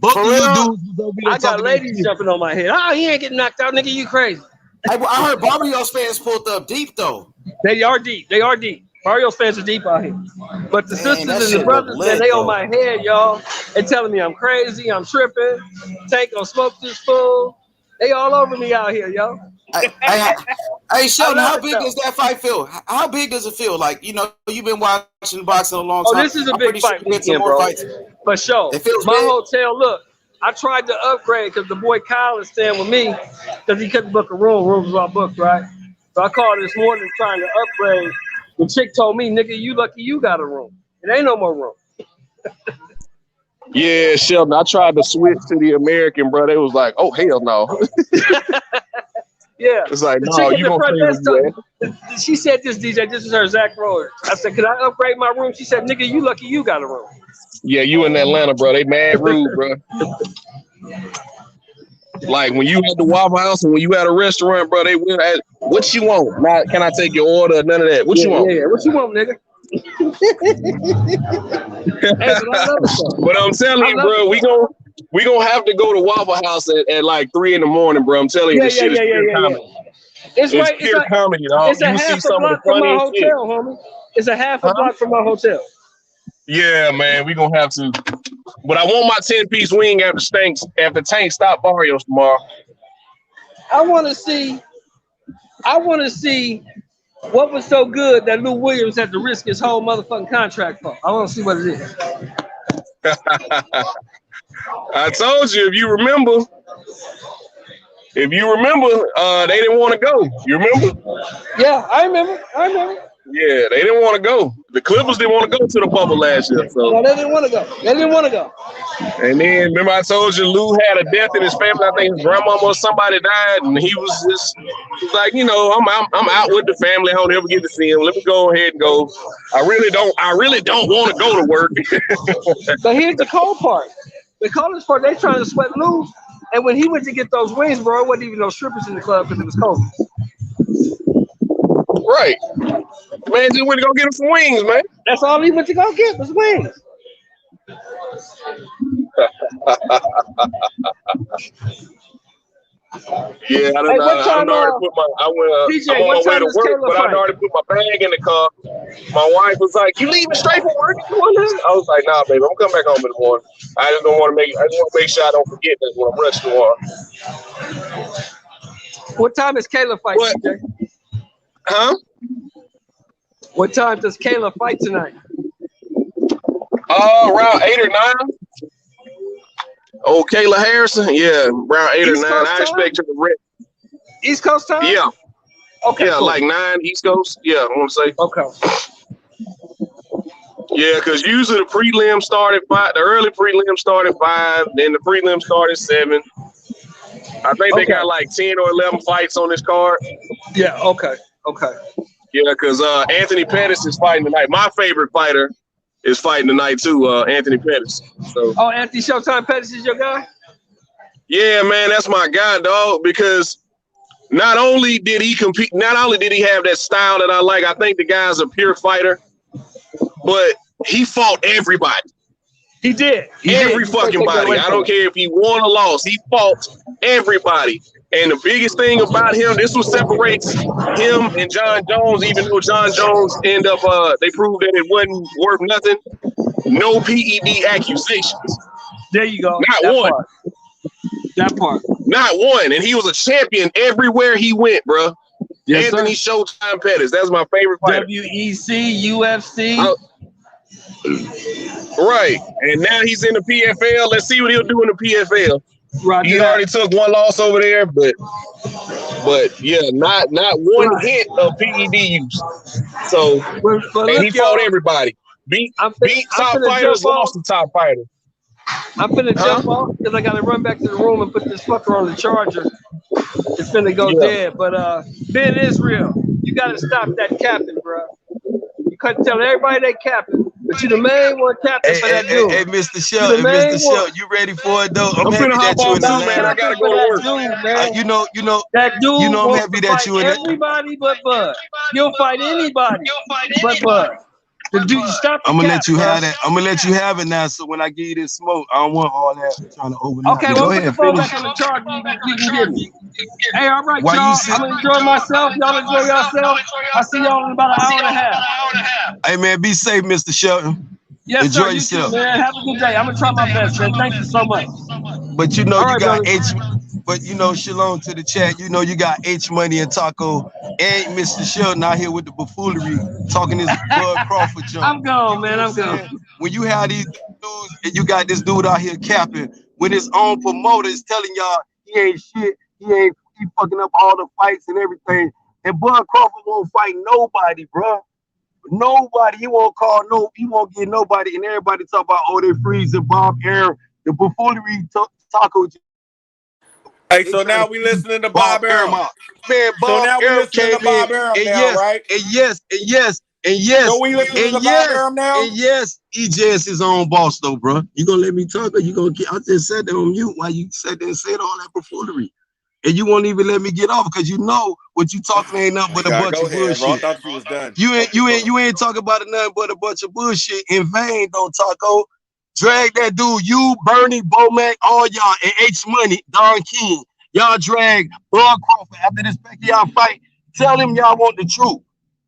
Speaker 4: I got ladies jumping on my head. Oh, he ain't getting knocked out, nigga. You crazy?
Speaker 1: I heard Barrios fans pulled up deep though.
Speaker 4: They are deep. Barrios fans are deep out here. But the sisters and the brothers, man, they on my head, y'all. They telling me I'm crazy, I'm tripping. Tank gonna smoke this fool. They all over me out here, yo.
Speaker 1: Hey, Shelton, how big does that fight feel? How big does it feel? Like, you know, you've been watching boxing a long time.
Speaker 4: Oh, this is a big fight weekend, bro. For sure.
Speaker 1: It feels
Speaker 4: my
Speaker 1: big.
Speaker 4: Hotel, look, I tried to upgrade because the boy Kyle is staying with me because he couldn't book a room. Rooms were all booked, right? So I called this morning trying to upgrade. The chick told me, nigga, you lucky you got a room. It ain't no more room.
Speaker 5: Yeah, Shelton, I tried to switch to the American, bro. They was like, oh, hell no.
Speaker 4: Yeah.
Speaker 5: It's like, no, you gonna stay.
Speaker 4: She said this, DJ, this is her Zach Royer. I said, can I upgrade my room? She said, nigga, you lucky you got a room.
Speaker 5: Yeah, you in Atlanta, bro. They mad rude, bro. Like when you at the Waffle House and when you at a restaurant, bro, they will ask, what you want? Not, can I take your order? None of that. What you want?
Speaker 4: Yeah, what you want, nigga?
Speaker 5: But I'm telling you, bro, we gonna have to go to Waffle House at like 3 a.m, bro. I'm telling you, this shit is pure comedy.
Speaker 4: It's right.
Speaker 5: Pure comedy, dog.
Speaker 4: It's a half a block from my hotel, homie. It's a half a block from my hotel.
Speaker 5: Yeah, man, we gonna have to. But I want my 10-piece wing after Tank stop Barrios tomorrow.
Speaker 4: I want to see what was so good that Lou Williams had to risk his whole motherfucking contract for. I want to see what it is.
Speaker 5: I told you, if you remember, they didn't want to go. You remember?
Speaker 4: Yeah, I remember.
Speaker 5: Yeah, they didn't want to go. The Clippers didn't want to go to the bubble last year. So
Speaker 4: no, they didn't want to go.
Speaker 5: And then remember I told you Lou had a death in his family. I think his grandmama or somebody died, and he was like, you know, I'm out with the family. I don't ever get to see him. Let me go ahead and go. I really don't want to go to work.
Speaker 4: But here's the cold part. The coldest part, they trying to sweat Lou. And when he went to get those wings, bro, it wasn't even no strippers in the club because it was cold.
Speaker 5: Right. Man just went to go get him some wings, man.
Speaker 4: That's all he went to go get was wings.
Speaker 5: Yeah, I don't know. I went on my way to work, but I already put my bag in the car. My wife was like, "You leaving straight from work? I was like, "Nah, baby, I'm coming back home in the morning. I just want to make sure I don't forget that when I'm rushing tomorrow."
Speaker 4: What time is Kayla fight, DJ?
Speaker 5: Huh?
Speaker 4: What time does Kayla fight tonight?
Speaker 5: Around 8 or 9. Oh, Kayla Harrison? Yeah, around 8 or 9. I expect her to rip.
Speaker 4: East Coast time?
Speaker 5: Yeah.
Speaker 4: Okay.
Speaker 5: Yeah, cool. Like 9 East Coast. Yeah, I want to say.
Speaker 4: Okay.
Speaker 5: Yeah, because usually the prelim start at 5. The early prelim start at 5. Then the prelim start at 7. I think they got like 10 or 11 fights on this card.
Speaker 4: Yeah, okay.
Speaker 5: Yeah, because Anthony Pettis is fighting tonight. My favorite fighter is fighting tonight too, Anthony Pettis. So.
Speaker 4: Oh, Anthony Showtime Pettis is your guy?
Speaker 5: Yeah, man, that's my guy, dog. Because not only did he compete, not only did he have that style that I like, I think the guy's a pure fighter, but he fought everybody.
Speaker 4: He did.
Speaker 5: Every fucking body. I don't care if he won or lost. He fought everybody. And the biggest thing about him, this what separates him and John Jones, even though John Jones ended up, they proved that it wasn't worth nothing. No PED accusations.
Speaker 4: There you go.
Speaker 5: Not one.
Speaker 4: That part.
Speaker 5: Not one. And he was a champion everywhere he went, bro.
Speaker 4: Yes,
Speaker 5: Anthony Showtime Pettis. That's my favorite fighter.
Speaker 4: WEC, UFC.
Speaker 5: Right. And now he's in the PFL. Let's see what he'll do in the PFL.
Speaker 4: Right.
Speaker 5: He already took one loss over there, but yeah, not one hit of PED use. So and he fought everybody. Beat top fighters, lost the top fighter.
Speaker 4: I'm finna jump off because I gotta run back to the room and put this fucker on the charger. It's finna go dead. But Ben Israel, you gotta stop that capping, bro. You couldn't tell everybody they capping, But you the main one captain for that dude.
Speaker 3: Hey, Mr. Shelton, you ready for it though? I'm happy that you in the
Speaker 5: man. I gotta go to work.
Speaker 4: Dude, man.
Speaker 3: That dude
Speaker 4: I'm happy that you in everybody but Bud. He'll fight anybody but Bud. I'm gonna let you have that. I'm gonna let you have it now. So when I give you this smoke, I don't want all that trying to open. Okay, well, put the phone back on the charge. You can get me. Hey, all right, y'all. I'm gonna enjoy myself. Y'all enjoy yourself. I'll see y'all in about an hour and a half. Hey, man, be safe, Mr. Shelton. Yes, enjoy yourself, man. Have a good day. I'm gonna try my best, man. Thank you so much. But you know, you got H. But you know, shalom to the chat. You know, you got H Money and Taco and Mr. Shelton out here with the buffoonery talking this Bud Crawford jump. I'm gone, man. I'm gone. When you have these dudes and you got this dude out here capping with his own promoters telling y'all he ain't shit, he fucking up all the fights and everything. And Bud Crawford won't fight nobody, bro. Nobody. He won't get nobody. And everybody talk about, oh, they freezing Bob Arum, the buffoonery Taco.
Speaker 2: Hey, so now we listening to Bob Arum.
Speaker 3: Man, Bob Arum came in,
Speaker 2: right?
Speaker 3: And yes.
Speaker 2: So we listening to Bob Arum now?
Speaker 3: And yes, EJ is his own boss, though, bro. You gonna let me talk, or you gonna get? I just said that on mute while you sat there and said all that buffoonery, and you won't even let me get off because you know what you talking ain't nothing but a bunch of bullshit. Bro.
Speaker 2: I thought you was done.
Speaker 3: You ain't talking about it nothing but a bunch of bullshit in vain, though, Taco. Drag that dude, you, Bernie, Bomac, all y'all, and H Money, Don King. Y'all drag Bud Crawford after this Pacquiao fight. Tell him y'all want the truth.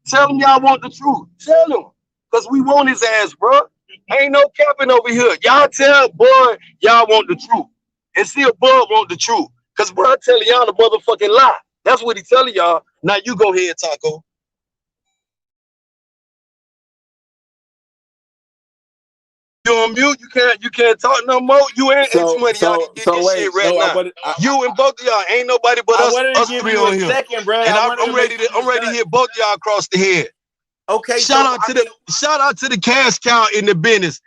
Speaker 3: Tell him y'all want the truth. Tell him. Because we want his ass, bro. Ain't no capping over here. Y'all tell Bud y'all want the truth. And see if Bud want the truth. Because Bud telling y'all the motherfucking lie. That's what he telling y'all. Now you go ahead, Taco. You on mute? You can't talk no more. You ain't H Money. Y'all can get this shit right now. You and both of y'all ain't nobody but us three on here.
Speaker 2: Second, bro.
Speaker 3: And I'm ready to hit both of y'all across the head.
Speaker 2: Okay.
Speaker 3: Shout out to the cash cow in the business.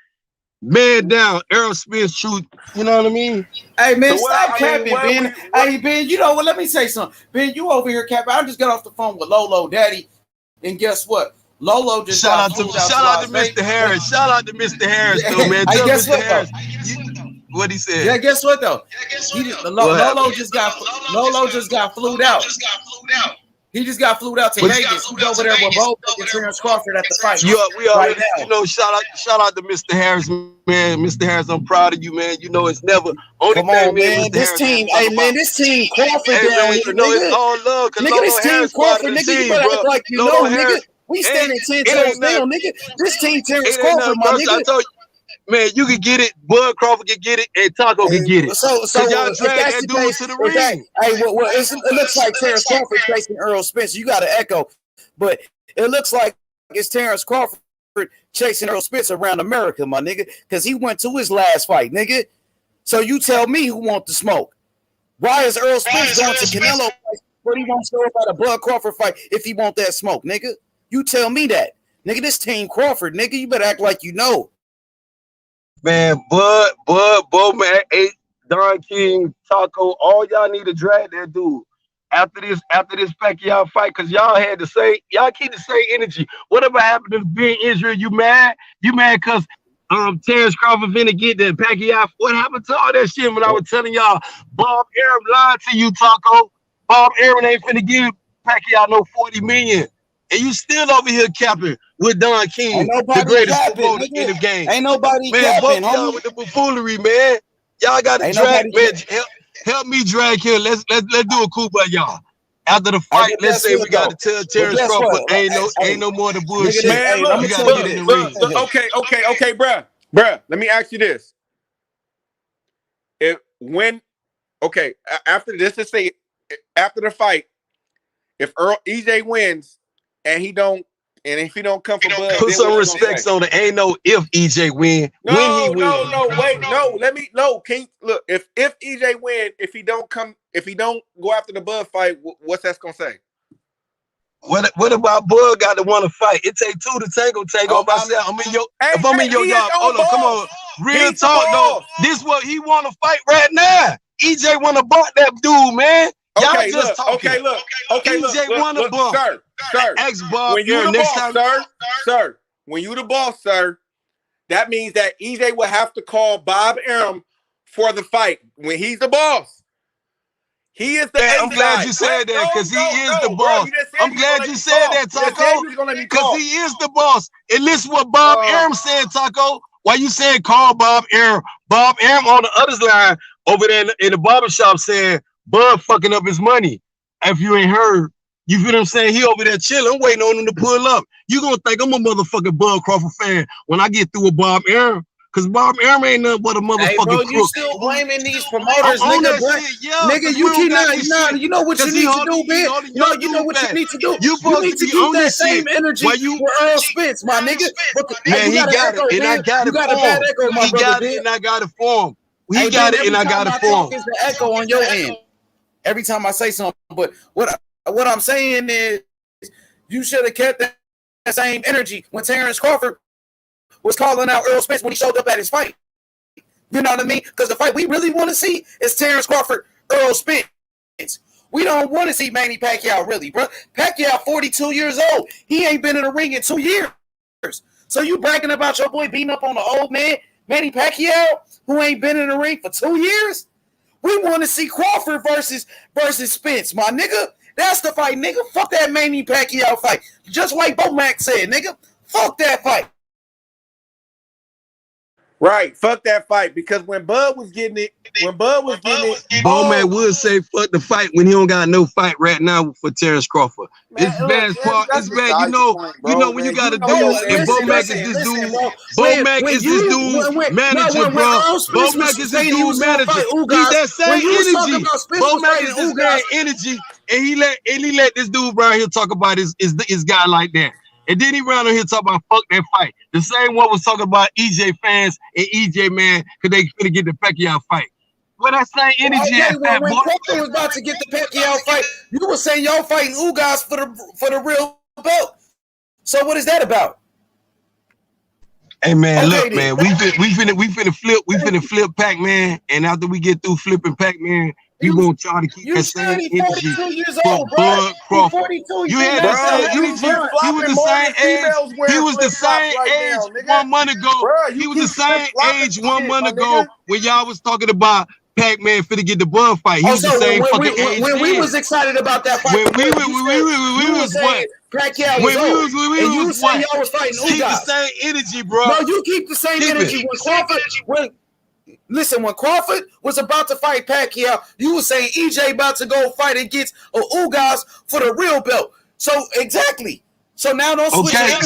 Speaker 3: Man down, Errol Smith truth. You know what I mean?
Speaker 1: Hey man, stop capping, Ben. Hey Ben, you know what? Let me say something. Ben, you over here capping. I just got off the phone with Lolo Daddy, and guess what? Lolo just
Speaker 3: shout out to Mr. Harris. Shout out to Mr. Harris, though, man.
Speaker 1: Hey, guess what though?
Speaker 3: What he said?
Speaker 1: Yeah, guess what though? Lolo just got flued out. He just got flued out to Vegas. He's over there with Bo and Terrence Crawford at the fight.
Speaker 3: We already, you know, shout out to Mr. Harris, man. Mr. Harris, I'm proud of you, man. You know, it's never only
Speaker 1: come on, man. This team, this team Crawford down here,
Speaker 3: you know, it's all love.
Speaker 1: Nigga, this team Crawford, nigga, you better act like you know, nigga. We standing 10 toes down, nigga. This team Terrence Crawford, my nigga.
Speaker 3: I told you, man, you can get it. Bud Crawford can get it, and Taco can get it.
Speaker 1: So
Speaker 3: y'all drag that dude to the ring.
Speaker 1: It looks like Terrence Crawford chasing Earl Spence. You got to echo, but it looks like it's Terrence Crawford chasing Earl Spence around America, my nigga, because he went to his last fight, nigga. So you tell me who wants the smoke. Why is Earl Spence going to Canelo fight, but he won't show up at a Bud Crawford fight if he want that smoke, nigga? You tell me that. Nigga, this team Crawford, nigga, you better act like you know.
Speaker 3: Man, Bud, Bomac, Don King, Taco, all y'all need to drag that dude after this Pacquiao fight, because y'all keep the same energy. Whatever happened to being Israel, you mad? You mad because Terrence Crawford finna get that Pacquiao? What happened to all that shit when I was telling y'all Bob Arum lied to you, Taco? Bob Arum ain't finna give Pacquiao no 40 million. And you still over here capping with Don King, the greatest promoter in the game.
Speaker 1: Ain't nobody
Speaker 3: man,
Speaker 1: capping,
Speaker 3: both y'all with the buffoonery, man. Y'all got to drag, man. Help me drag here. Let's do a coup by y'all. After the fight, let's say we got to tell Terrence Crawford, ain't no more the bullshit.
Speaker 2: Man, look, you got to get in the ring. Okay, bruh. Let me ask you this. After this, let's say after the fight, if EJ wins, and if he don't come for Bud,
Speaker 3: put some respect on it. Ain't no if EJ win.
Speaker 2: Wait, can you look if EJ win, if he don't go after the Bud fight, what's that gonna say?
Speaker 3: What about Bud got to want to fight? It take two to tango myself. If I'm in your yard, hold on, come on. Real talk though. This what he want to fight right now. EJ want to buck that dude, man.
Speaker 2: Okay, look. EJ
Speaker 3: want to buck.
Speaker 2: Sir.
Speaker 3: Ex Bob
Speaker 2: when you the boss, sir. When you the boss, sir, that means that EJ will have to call Bob Arum for the fight when he's the boss. He is the
Speaker 3: I'm glad you said that because he is the boss. I'm glad you said that, Taco, because he is the boss. And listen what Bob Arum said, Taco. Why you saying call Bob Arum? Bob Arum on the other line over there in the barbershop saying Bud fucking up his money. If you ain't heard, you feel what I'm saying? He over there chilling. I'm waiting on him to pull up. You gonna think I'm a motherfucking Bud Crawford fan when I get through with Bob Arum. Cause Bob Arum ain't nothing but a motherfucking
Speaker 1: hey, bro,
Speaker 3: crook.
Speaker 1: You still blaming these promoters, nigga? Nigga, you keep not. You know what you need to do, man. You know what you need to do. You need to keep that same energy for Earl Spence, my nigga.
Speaker 3: Man, he got it, and I got it for him. He got it, and I got it for him. He got it, and I got it for him.
Speaker 1: It's the echo on your end every time I say something. But what I'm saying is, you should have kept that same energy when Terrence Crawford was calling out Earl Spence when he showed up at his fight. You know what I mean? Because the fight we really want to see is Terrence Crawford, Earl Spence. We don't want to see Manny Pacquiao, really, bro. Pacquiao, 42 years old. He ain't been in the ring in 2 years. So you bragging about your boy beating up on the old man, Manny Pacquiao, who ain't been in the ring for 2 years? We want to see Crawford versus Spence, my nigga. That's the fight, nigga. Fuck that Manny Pacquiao fight. Just like Bo Mac said, nigga. Fuck that fight.
Speaker 2: Right, fuck that fight because when Bud was getting it,
Speaker 3: Bowman would say fuck the fight when he don't got no fight right now for Terrence Crawford. It's bad part. It's bad. You know when you got to do and Bowmac is this dude. Bowmac is this dude manager, bro. Bowmac is this dude manager. He's that same energy. Bowmac is this man energy, and he let this dude right here talk about his guy like that. And then he ran on here talking about fuck that fight. The same one was talking about EJ fans and EJ man because they finna get the Pacquiao fight. Well, that same energy
Speaker 1: when Crawford was about to get the Pacquiao fight, you were saying y'all fighting Ugas for the real belt. So what is that about?
Speaker 3: Hey man, look, man, we finna flip Pac-Man, and after we get through flipping Pac-Man, we won't try to keep that same energy for Bud Crawford. You had that same energy. He was the same age. He was the same age 1 month ago. He was the same age 1 month ago when y'all was talking about Pac-Man finna get the Bud fight. He was the same fucking age.
Speaker 1: When we was excited about that fight,
Speaker 3: when we was what?
Speaker 1: Pacquiao was old. And you saying y'all was fighting Ugas.
Speaker 3: Keep the same energy, bro.
Speaker 1: No, you keep the same energy. When Crawford was about to fight Pacquiao, you were saying EJ about to go fight against Ugas for the real belt. So exactly. So now don't switch.
Speaker 3: Okay,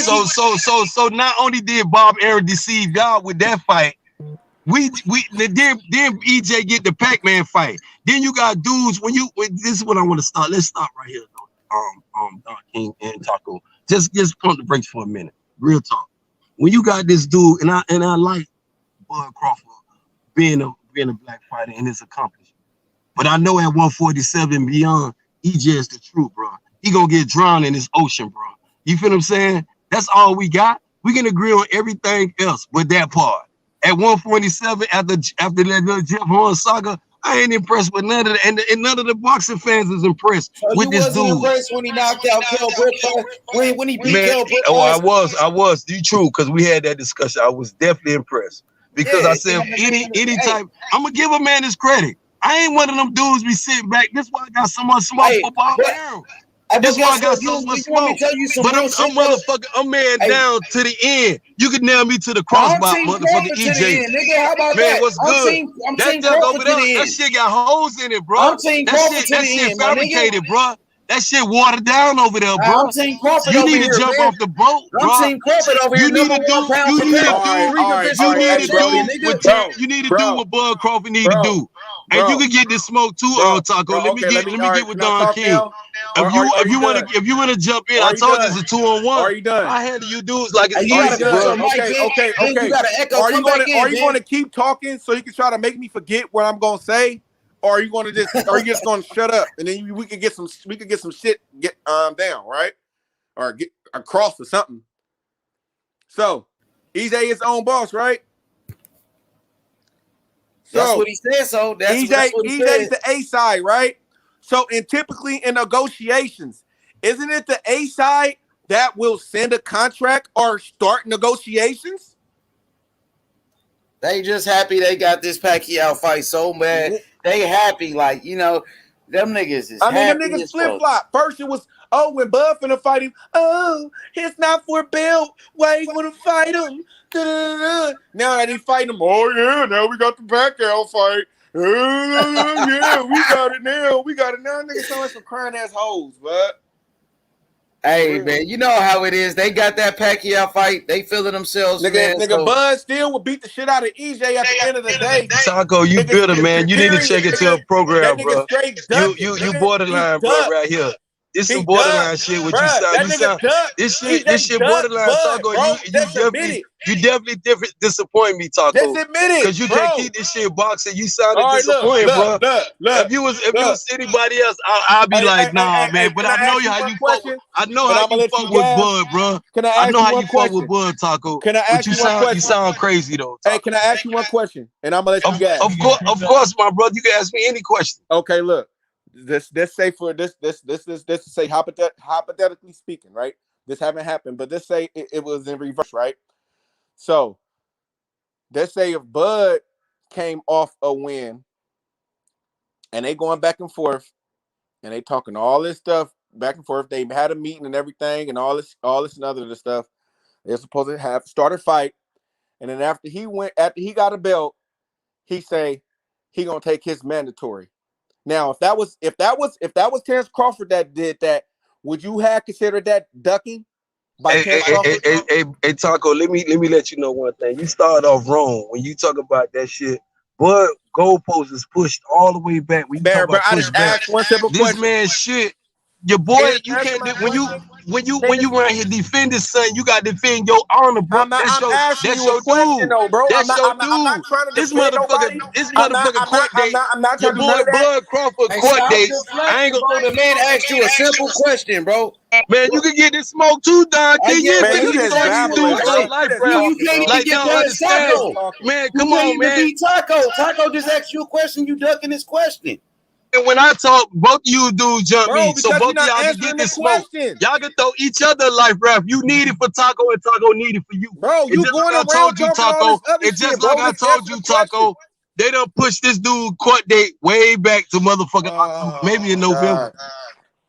Speaker 3: so not only did Bob Arum deceive y'all with that fight, then EJ get the Pac-Man fight. Then you got dudes when this is what I want to start. Let's start right here, Don King and Taco. Just pump the brakes for a minute. Real talk. When you got this dude, and I like Bud Crawford being a black fighter and his accomplishment. But I know at 147 and beyond, EJ is the truth, bro. He gonna get drowned in this ocean, bro. You feel what I'm saying? That's all we got. We can agree on everything else with that part. At 147, after that Jeff Horn saga, I ain't impressed with none of that, and none of the boxing fans is impressed with this dude.
Speaker 1: You wasn't impressed when he knocked out Kell Brook, when he beat Kell Brook.
Speaker 3: Oh, I was. You true, because we had that discussion. I was definitely impressed. Because I said any type, I'm gonna give a man his credit. I ain't one of them dudes be sitting back. This why I got so much smoke for Bob Arum. That's why I got so much smoke. But I'm man down to the end. You can nail me to the crossbar, motherfucking EJ. Man, what's good? That duck over there, that shit got holes in it, bro. That shit fabricated, bro. That shit watered down over there, bro. You need to jump off the boat, bro. You need to do what Bud Crawford need to do. And you can get this smoke too, Taco. Let me get with Don King. If you wanna jump in, I told you it's a 2-on-1.
Speaker 2: Are you done?
Speaker 3: I handle you dudes like it's
Speaker 2: easy, bro. Okay. Are you gonna keep talking so you can try to make me forget what I'm gonna say? Or are you just gonna shut up and then we can get some shit down, right? Or get across or something. So EJ is his own boss, right?
Speaker 1: That's what he said. So
Speaker 2: EJ is the A side, right? So typically in negotiations, isn't it the A side that will send a contract or start negotiations?
Speaker 1: They just happy they got this Pacquiao fight so bad. They happy, like, you know, them niggas is happy.
Speaker 2: Them niggas flip-flop. First it was, when Bud finna fight him, it's not for belt. Why you wanna fight him? Da-da-da-da. Now that he fighting him, now we got the Pacquiao fight. Yeah, we got it now. Niggas sound like some crying ass hoes, bud.
Speaker 1: Hey, man, you know how it is. They got that Pacquiao fight. They feeling themselves.
Speaker 2: Nigga, Bud still would beat the shit out of EJ at the end of the day.
Speaker 3: Taco, you bitter, man. You need to check into a program, bro. You borderline, bro, right here. It's some borderline shit. What you sound? This shit borderline, Taco. You definitely disappoint me, Taco.
Speaker 2: Let's admit it,
Speaker 3: because you can't keep this shit boxing. You sounded disappointed, bro. If you was anybody else, I'll be like, nah, man. But I know how you fuck. I know how you fuck with Bud, bro. I know how you fuck with Bud, Taco.
Speaker 2: Can I ask you one question?
Speaker 3: You sound crazy though.
Speaker 2: Hey, can I ask you one question? And I'm gonna let you gas.
Speaker 3: Of course, my brother. You can ask me any question.
Speaker 2: Okay, look. Let's say hypothetically speaking, right? This haven't happened, but let's say it was in reverse, right? So let's say if Bud came off a win and they going back and forth and they talking all this stuff back and forth, they had a meeting and everything and all this and other stuff. They're supposed to have started fight, and then after he got a belt, he say he gonna take his mandatory. Now, if that was Terrence Crawford that did that, would you have considered that ducking?
Speaker 3: Hey, Taco, let me let you know one thing. You started off wrong when you talk about that shit. But goalposts is pushed all the way back. When you talk about push back,
Speaker 2: one simple
Speaker 3: this
Speaker 2: question.
Speaker 3: man shit. Your boy, you can't when you around here defend his son, you got to defend your honor, bro. That's your dude.
Speaker 2: Though, bro.
Speaker 3: That's your dude.
Speaker 2: I'm not trying to
Speaker 3: this motherfucker court date.
Speaker 2: I'm not
Speaker 3: your boy Bud Crawford court date.
Speaker 1: I ain't gonna. The man asked you a simple question, bro.
Speaker 3: Man, you can get this smoke too, Don. You can't even get past Taco. Man, come on, man.
Speaker 1: Taco just asked you a question. You ducking his question.
Speaker 3: And when I talk, both of you dudes jump me, so both of y'all can get this smoke. Y'all can throw each other life rap. You need it for Taco, and Taco need it for you.
Speaker 2: Bro, you going around talking all this other shit,
Speaker 3: just like I told you, Taco, they done push this dude court date way back to motherfucking maybe in November.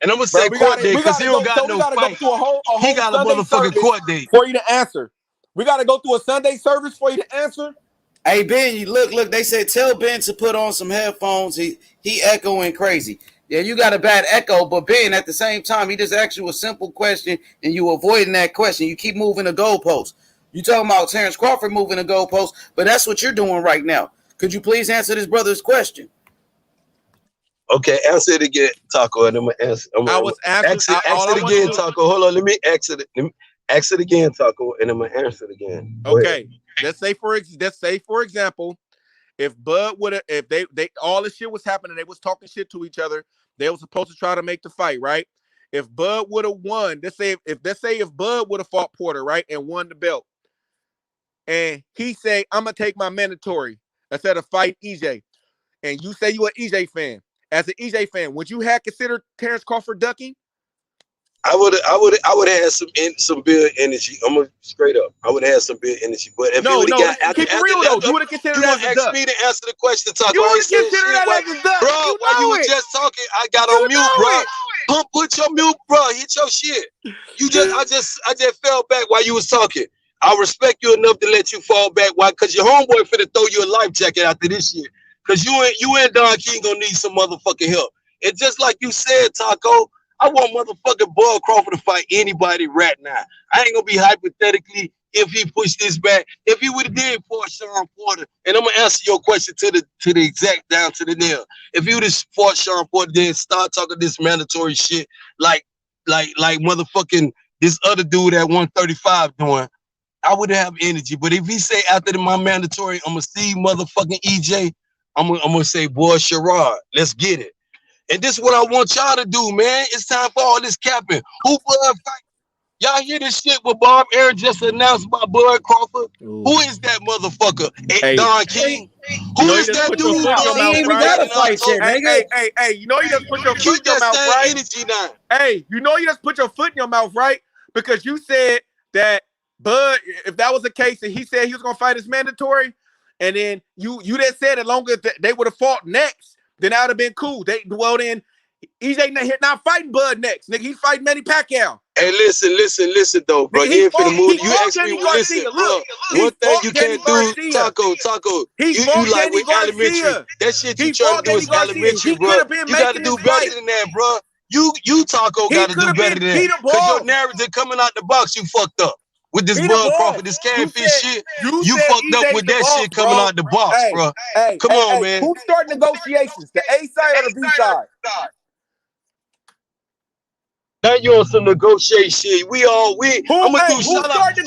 Speaker 3: And I'm gonna say court date because he don't got no fight. He got a motherfucking court date
Speaker 2: for you to answer. We got to go through a Sunday service for you to answer.
Speaker 1: Hey Ben, you look. They said tell Ben to put on some headphones. He echoing crazy. Yeah, you got a bad echo, but Ben at the same time he just asked you a simple question and you avoiding that question. You keep moving the goalpost. You talking about Terrence Crawford moving the goalpost, but that's what you're doing right now. Could you please answer this brother's question?
Speaker 3: Okay, answer it again, Taco, and I'm gonna answer. Ask it again, Taco. Hold on, let me ask it. Let me ask it again, Taco, and I'm gonna answer it again.
Speaker 2: Okay. Let's say for example, if Bud would have, if they all this shit was happening, they was talking shit to each other, they were supposed to try to make the fight, right? If Bud would have won, let's say if Bud would have fought Porter, right, and won the belt, and he say, I'm gonna take my mandatory instead of fight EJ, and you say you an EJ fan. As an EJ fan, would you have considered Terrence Crawford ducking?
Speaker 3: I would have had some big energy. I'm gonna straight up. I would have had some big energy. But if you would have got after
Speaker 2: though, you would have considered that as a duck.
Speaker 3: Me to answer the question, Taco.
Speaker 2: You would have considered that as a duck,
Speaker 3: bro. While you were just talking, I got on mute, bro. Put your mute, bro. Hit your shit. I just fell back while you was talking. I respect you enough to let you fall back. Why? Because your homeboy finna throw you a life jacket after this shit. Because you and Don King gonna need some motherfucking help. And just like you said, Taco, I want motherfucking Bud Crawford to fight anybody right now. I ain't gonna be hypothetically if he pushed this back. If he would have did for Sean Porter, and I'm gonna answer your question to the exact down to the nail. If he would have fought Sean Porter, then start talking this mandatory shit like motherfucking this other dude at 135 doing, I wouldn't have energy. But if he say after my mandatory, I'm gonna see motherfucking EJ, I'm gonna say, boy, Sherrod, let's get it. And this is what I want y'all to do, man. It's time for all this capping. Who Bud fight? Y'all hear this shit with Bob Aaron just announced by Bud Crawford? Ooh. Who is that motherfucker? Hey, Don King? Who is that dude?
Speaker 1: He ain't even got a fight yet, nigga.
Speaker 2: Hey, you know you just put your foot in your mouth, right?
Speaker 3: Energy now.
Speaker 2: Hey, you know you just put your foot in your mouth, right? Because you said that Bud, if that was the case and he said he was gonna fight his mandatory, And then you just said as long as they would have fought next, then that would have been cool. Then he's not fighting Bud next. Nigga, he's fighting Manny Pacquiao.
Speaker 3: Hey, listen, though, bro. You ain't finna move. You asked me, listen, bro. One thing you can't do, Taco. You like with elementary. That shit you trying to do is elementary, bro. You got to do better than that, bro. You Taco got to do better than that. Because your narrative coming out the box, you fucked up. With this Bud Crawford, this catfish shit, you fucked up with that shit coming out the box, bro. Come on, man.
Speaker 2: Who's starting negotiations? The A side or the B side?
Speaker 3: Now you on some negotiation shit. I'm gonna do shout out to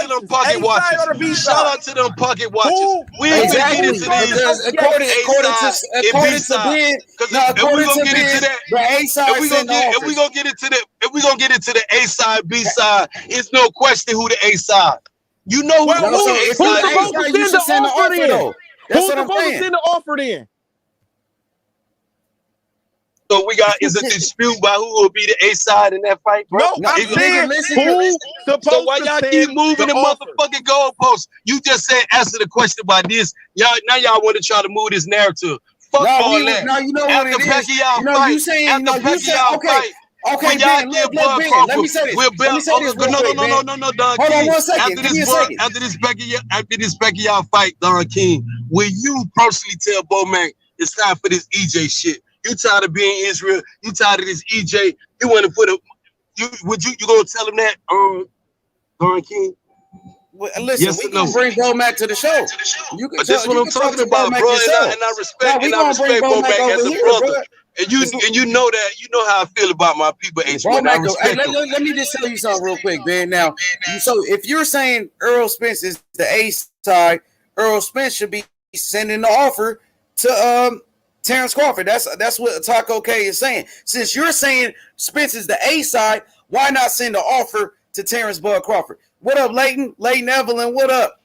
Speaker 3: them pocket watches. Shout out to them pocket watches. We ain't gonna get into these.
Speaker 1: According to Ben,
Speaker 3: if we gonna get into the A side, B side, it's no question who the A side. You know who the A side is.
Speaker 2: Who's supposed to send the offer then? Who's supposed to send the offer then?
Speaker 3: So is a dispute about who will be the A side in that fight, bro?
Speaker 2: No, I'm saying who's supposed to.
Speaker 3: So why y'all keep moving the motherfucking goalposts? You just said answer the question about this. Y'all want to try to move this narrative. Fuck all that.
Speaker 1: No, you know what it is. You saying okay. Okay, Ben, let me say this.
Speaker 3: No, Don
Speaker 1: Hold
Speaker 3: King.
Speaker 1: on 1 second.
Speaker 3: After this Pacquiao fight, Don King, will you personally tell Bowman it's time for this EJ shit? You tired of being Israel? You tired of this EJ? You want to put you gonna tell him that, Don King?
Speaker 1: Well, listen, we can bring Bomac to the show.
Speaker 3: That's what I'm talking about, bro. And I respect Bomac as a brother. And you know that. You know how I feel about my people.
Speaker 1: Let me just tell you something real quick, Ben. Now, so if you're saying Earl Spence is the A side, Earl Spence should be sending the offer to Terrence Crawford. That's what Taco K is saying. Since you're saying Spence is the A side, why not send an offer to Terrence Bud Crawford? What up, Leighton? Leighton Evelyn, what up?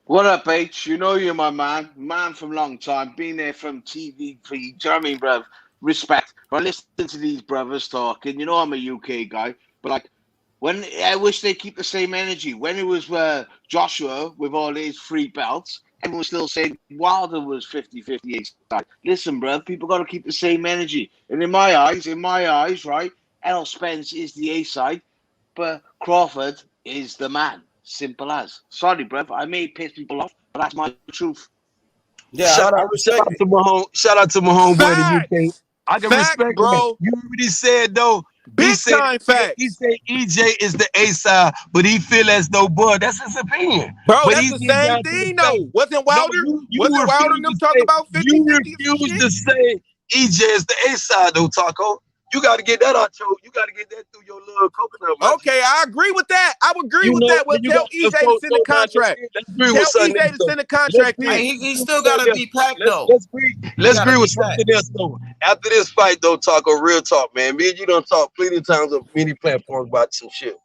Speaker 6: What up, H? You know you're my man from long time. Been there from TV for you. Do you know what I mean, bruv? Respect. I listen to these brothers talking. You know I'm a UK guy, but I wish they keep the same energy. When it was Joshua with all his 3 belts, everyone was still saying Wilder was 50-50 A-side. Listen, bruv, people got to keep the same energy. And in my eyes, right, Errol Spence is the A-side, but Crawford is the man. Simple as. Sorry, bruv, I may piss people off, but that's my truth.
Speaker 1: Yeah,
Speaker 3: shout out to my homeboy in the UK. I can respect, bro. You already said though.
Speaker 2: Big time fact.
Speaker 3: He said EJ is the A side, but he feel as though Bud. That's his opinion.
Speaker 2: Bro,
Speaker 3: but
Speaker 2: that's the same thing though. Wasn't Wilder? Wasn't Wilder them talk about 50-50?
Speaker 3: You refuse to say EJ is the A side though, Taco. You got to get that out, you got to get that through your little coconut. Man.
Speaker 2: Okay, I agree with that. I would agree with that. Well, tell EJ to send the contract. Tell EJ to send the contract.
Speaker 1: He still got to be packed though.
Speaker 3: Let's agree with something else though. After this fight though, Taco, real talk, man. Me and you don't talk plenty of times on many platforms about some shit.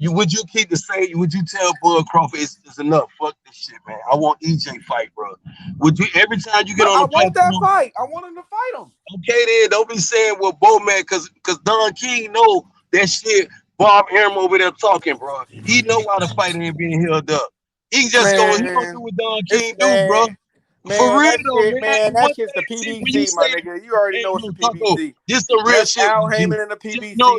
Speaker 3: Would you keep the same? Would you tell Bud Crawford it's enough? Fuck this shit, man. I want EJ fight, bro. Would you every time you get on the platform?
Speaker 2: I want that fight. I want him to fight him.
Speaker 3: Okay, then don't be saying Bowman, cause Don King know that shit. Bob Arum over there talking, bro. He know why the fight ain't being held up. He just going do what Don King do, bro.
Speaker 2: Man,
Speaker 3: for real though,
Speaker 2: man. That shit's the PBC, my nigga. You already know it's the PBC.
Speaker 3: This some real shit.
Speaker 2: Al Heyman and the PBC,
Speaker 3: No,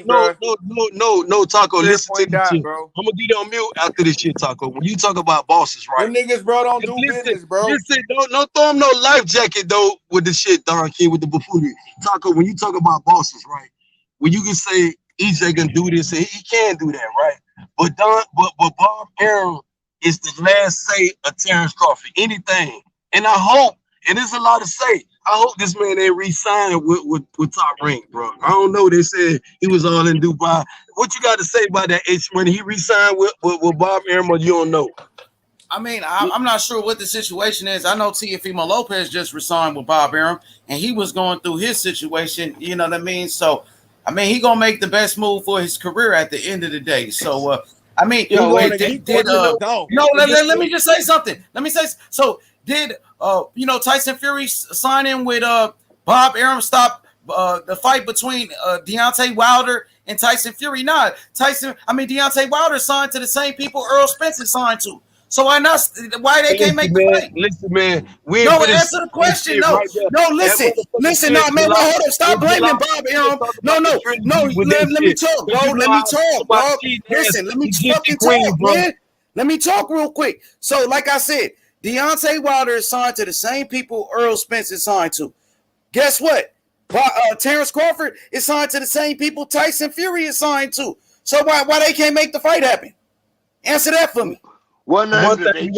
Speaker 3: Taco. Listen to
Speaker 2: that,
Speaker 3: shit.
Speaker 2: bro.
Speaker 3: I'm gonna get on mute after this shit, Taco. When you talk about bosses, right?
Speaker 2: Them niggas, bro, don't do business, bro.
Speaker 3: Listen, don't throw him no life jacket though with the shit, Don King, with the buffoonery. Taco, when you talk about bosses, right? When you can say EJ can do this, and he can do that, right? But Bob Arum is the last say of Terrence Crawford. Anything. And I hope, and there's a lot to say, I hope this man ain't re-signed with Top Rank, bro. I don't know. They said he was all in Dubai. What you got to say about that H money? He re-signed with Bob Arum, or you don't know?
Speaker 1: I mean, I'm not sure what the situation is. I know Teofimo Lopez just resigned with Bob Arum, and he was going through his situation. You know what I mean? So, I mean, he gonna make the best move for his career at the end of the day. So, I mean, let me just say something. Did Tyson Fury sign in with Bob Arum stop the fight between Deontay Wilder and Tyson Fury? Nah, Deontay Wilder signed to the same people Earl Spence signed to. So why not? Why they can't make the fight?
Speaker 3: Listen, man. We
Speaker 1: no, answer the question. No,
Speaker 3: right
Speaker 1: no, listen. No, man, hold up. Stop blaming Bob Arum. No, let me talk, bro. Let me talk, dog. Listen, let me fucking talk, man. Let me talk real quick. So, like I said, Deontay Wilder is signed to the same people Earl Spence is signed to. Guess what? Terrence Crawford is signed to the same people Tyson Fury is signed to. So why they can't make the fight happen? Answer that for me.
Speaker 3: One thing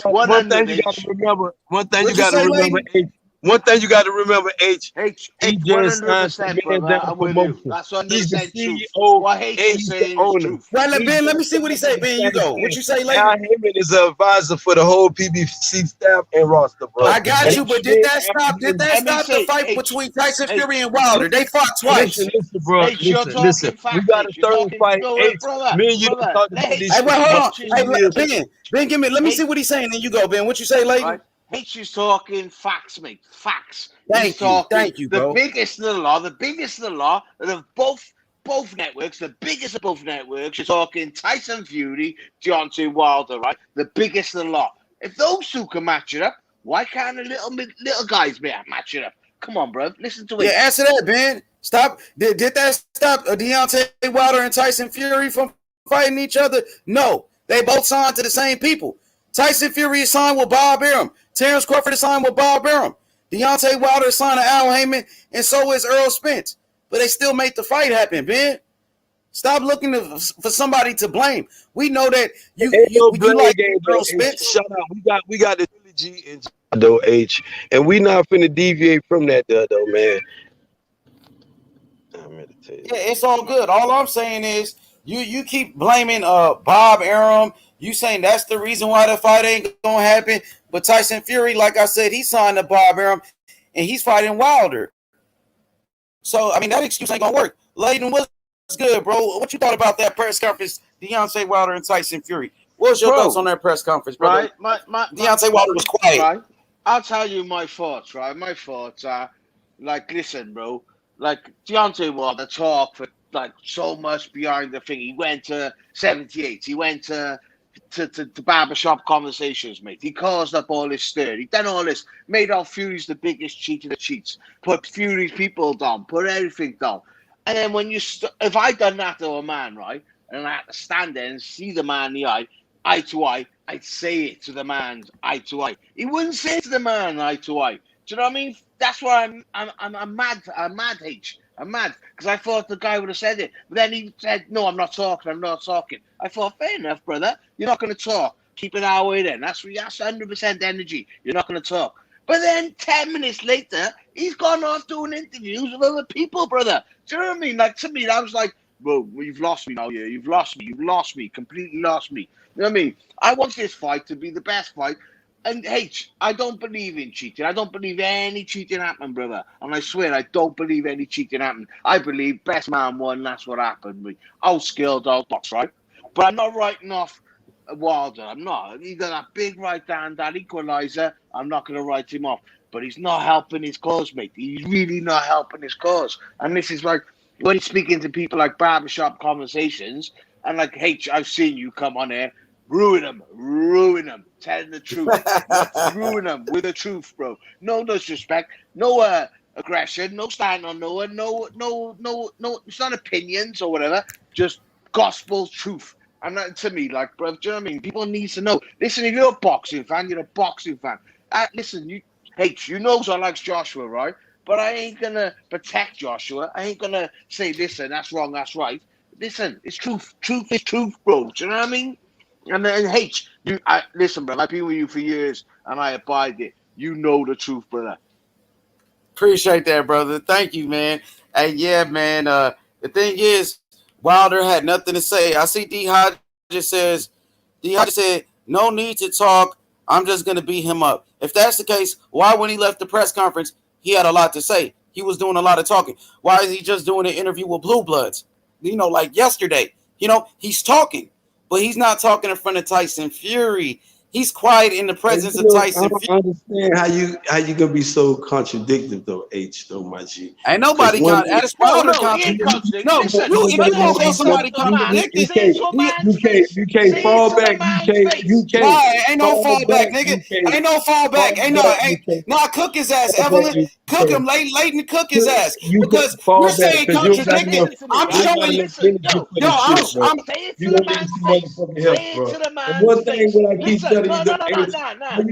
Speaker 3: you got to remember. One thing you got to remember, H. One thing you got to remember, H.
Speaker 6: He just signed the promotion. That's 100% true. What H is saying is true.
Speaker 1: Right, Ben, let me see what he say. Ben, you go. What you say, Leighton?
Speaker 3: Al Heyman is an advisor for the whole PBC staff and roster, bro.
Speaker 1: I got you, but did that stop the fight between Tyson Fury and Wilder? They fought twice.
Speaker 3: Listen, bro. Listen. We got a third fight. H. Me and you talk about this.
Speaker 1: Hey, hold on. Hey, Ben, give me. Let me see what he's saying. Then you go, Ben. What you say, Leighton?
Speaker 6: H is talking facts, mate. Facts.
Speaker 1: Thank you, bro.
Speaker 6: The biggest of the law of both networks, the biggest of both networks. You're talking Tyson Fury, Deontay Wilder, right? The biggest of the lot. If those two can match it up, why can't the little guys match it up? Come on, bro. Listen to it.
Speaker 1: Yeah, answer that, Ben. Stop. Did that stop Deontay Wilder and Tyson Fury from fighting each other? No. They both signed to the same people. Tyson Fury is signed with Bob Arum. Terrence Crawford is signed with Bob Arum. Deontay Wilder is signed to Al Heyman, and so is Earl Spence. But they still make the fight happen, Ben. Stop looking for somebody to blame. We know that you like Earl Spence.
Speaker 3: Shout out. We got the trilogy in though, H, and we not finna deviate from that though, man.
Speaker 1: Yeah, it's all good. All I'm saying is you keep blaming Bob Arum. You saying that's the reason why the fight ain't gonna happen. But Tyson Fury, like I said, he signed to Bob Arum, and he's fighting Wilder. So, I mean, that excuse ain't gonna work. Leighton, what's good, bro? What you thought about that press conference, Deontay Wilder and Tyson Fury? What was your thoughts on that press conference, bro?
Speaker 6: Right,
Speaker 1: Deontay Wilder was quiet.
Speaker 6: Right? I'll tell you my thoughts, right? My thoughts are, like, listen, bro. Like, Deontay Wilder talked for, like, so much behind the thing. He went to 78. He went to barbershop conversations, mate. He caused up all this stir. He done all this, made out Fury's the biggest cheat of the cheats, put Fury's people down, put everything down. And then when if I done that to a man, right, and I had to stand there and see the man in the eye to eye, I'd say it to the man eye to eye. He wouldn't say it to the man eye to eye. Do you know what I mean? That's why I'm mad, H. I'm mad because I thought the guy would have said it. But then he said, no, I'm not talking. I thought, fair enough, brother. You're not going to talk. Keep it our way then. That's 100% energy. You're not going to talk. But then 10 minutes later, he's gone off doing interviews with other people, brother. Do you know what I mean? Like, to me, that was like, bro, you've lost me now, yeah. You've lost me. Completely lost me. You know what I mean? I want this fight to be the best fight. And H, I don't believe in cheating. I don't believe any cheating happened, brother. And I swear, I don't believe any cheating happened. I believe best man won. That's what happened. Outskilled, outboxed, right? But I'm not writing off Wilder. I'm not. He got that big right hand, that equalizer. I'm not going to write him off. But he's not helping his cause, mate. He's really not helping his cause. And this is like when he's speaking to people like barbershop conversations. And like, H, I've seen you come on here. Ruin them, telling the truth. Ruin them with the truth, bro. No disrespect, no aggression, no standing on no, it's not opinions or whatever, just gospel truth. And that, to me, like, bro, do you know what I mean? People need to know. Listen, if you're a boxing fan, you're a boxing fan. Listen, you know I likes Joshua, right? But I ain't gonna protect Joshua. I ain't gonna say, listen, that's wrong, that's right. Listen, it's truth. Truth is truth, bro. Do you know what I mean? And then H, listen, bro. I've been with you for years, and I abide it. You know the truth, brother.
Speaker 1: Appreciate that, brother. Thank you, man. Hey, yeah, man. The thing is, Wilder had nothing to say. I see D Hodges said, no need to talk. I'm just gonna beat him up. If that's the case, why when he left the press conference, he had a lot to say? He was doing a lot of talking. Why is he just doing an interview with Blue Bloods? You know, like yesterday. You know, he's talking. But he's not talking in front of Tyson Fury. He's quiet in the presence of Tyson Fury.
Speaker 3: I don't understand how you gonna be so contradictory though, H though, my G.
Speaker 1: Ain't nobody that's Wilder contradicting. No,
Speaker 6: listen,
Speaker 1: you gonna call somebody contradicted?
Speaker 3: You can't fall back. You can't.
Speaker 1: Nah, ain't no fall back, nigga. Ain't no fall back. Nah, cook his ass, Evelyn. Cook him, Leighton, cook his ass. Because you're saying contradicting. I'm showing you. Yo, I'm
Speaker 6: saying to the man's face. Say it to the man's
Speaker 3: one thing
Speaker 6: face.
Speaker 3: when I keep telling you,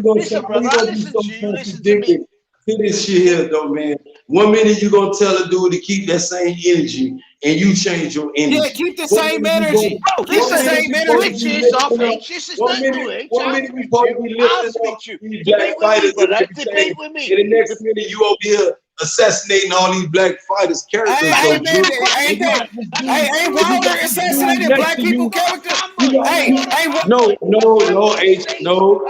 Speaker 6: No. Listen, brother, I listen to you. Listen to me.
Speaker 3: To this shit here, though, man. 1 minute you gonna tell a dude to keep that same energy, and you change your energy.
Speaker 1: Yeah, keep the same energy. Keep the same energy.
Speaker 6: This is not you. I'll speak to you. Debate with me, brother. Debate with me.
Speaker 3: And the next minute you over here assassinating all these black fighters' characters.
Speaker 1: Ain't Wilder assassinating black people characters?
Speaker 3: No, H, no.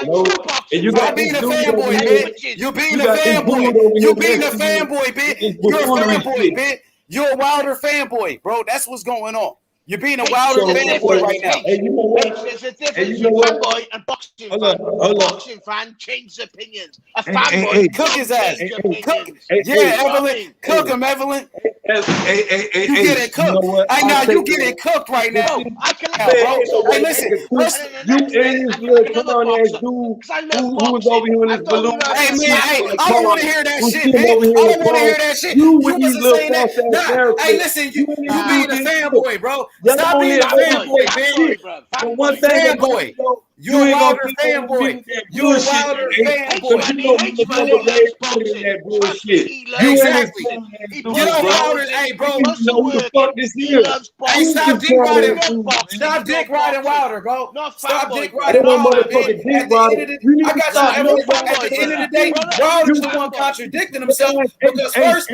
Speaker 3: And you got
Speaker 1: being a fanboy, man. You being a fanboy. You being a fanboy, man. You're a fanboy, man. You're a Wilder fanboy, bro. That's what's going on. You're being a Wilder fanboy right now.
Speaker 6: Hey, you know what? There's a difference between fanboy and boxing fan. A boxing fan changes opinions. A fanboy
Speaker 1: cook his ass. Evelyn. Cook him, Evelyn. You getting cooked. You getting cooked right now.
Speaker 6: I can
Speaker 1: bro. Hey, listen.
Speaker 3: You and this little come on ass dude who was over here in this balloon.
Speaker 1: Hey, man, I don't want to hear that shit, man. I don't want to hear that shit. You wasn't saying that. Hey, listen, you being a fanboy, bro. Stop being a fanboy, man.
Speaker 3: One thing,
Speaker 1: fanboy. You a Wilder fanboy. You a Wilder fanboy. Exactly. Get on Wilder. Hey, bro.
Speaker 3: Who the fuck this is?
Speaker 1: Hey, stop dick riding. Stop dick riding Wilder, bro. Stop dick riding Wilder, man. I got you. At the end of the day, Wilder's the one contradicting himself because first,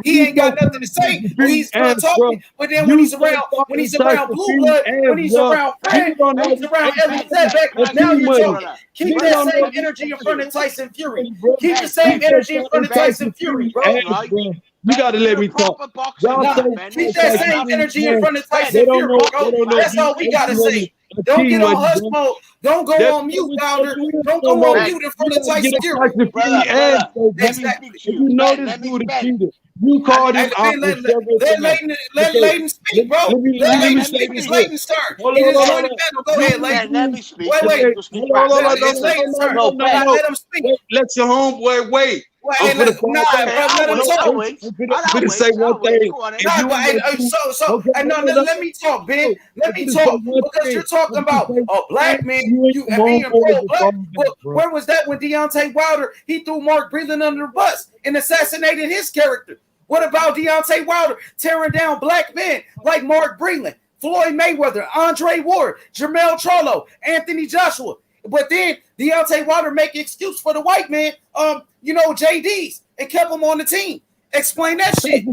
Speaker 1: he ain't got nothing to say when he's talking, but then when he's around Blue Blood, when he's around Fred, when he's around Ellie Setback, now you're talking. Keep that same energy in front of Tyson Fury. Keep the same energy in front of Tyson Fury, bro.
Speaker 3: You gotta let me talk.
Speaker 1: Keep that same energy in front of Tyson Fury, bro. That's all we gotta say. Don't get on hush mode. Don't go on mute, Wilder. Don't go on mute in front of Tyson Fury.
Speaker 3: Exactly. You know this dude is cheated. You called him out.
Speaker 1: Let Leighton speak, bro. Let Leighton speak. It's Leighton's turn. He just joined the panel. Go ahead, Leighton.
Speaker 6: Let me speak.
Speaker 1: Wait. It's Leighton's turn. Let him speak.
Speaker 3: Let your homeboy wait.
Speaker 1: Let him talk.
Speaker 3: Say one thing.
Speaker 1: Let me talk, Ben. Let me talk because you're talking about a black man. You being pro-black. Where was that when Deontay Wilder he threw Mark Breland under the bus and assassinated his character? What about Deontay Wilder tearing down black men like Mark Breland, Floyd Mayweather, Andre Ward, Jermell Charlo, Anthony Joshua? But then Deontay Wilder make an excuse for the white man, JD's, and kept him on the team. Explain that shit.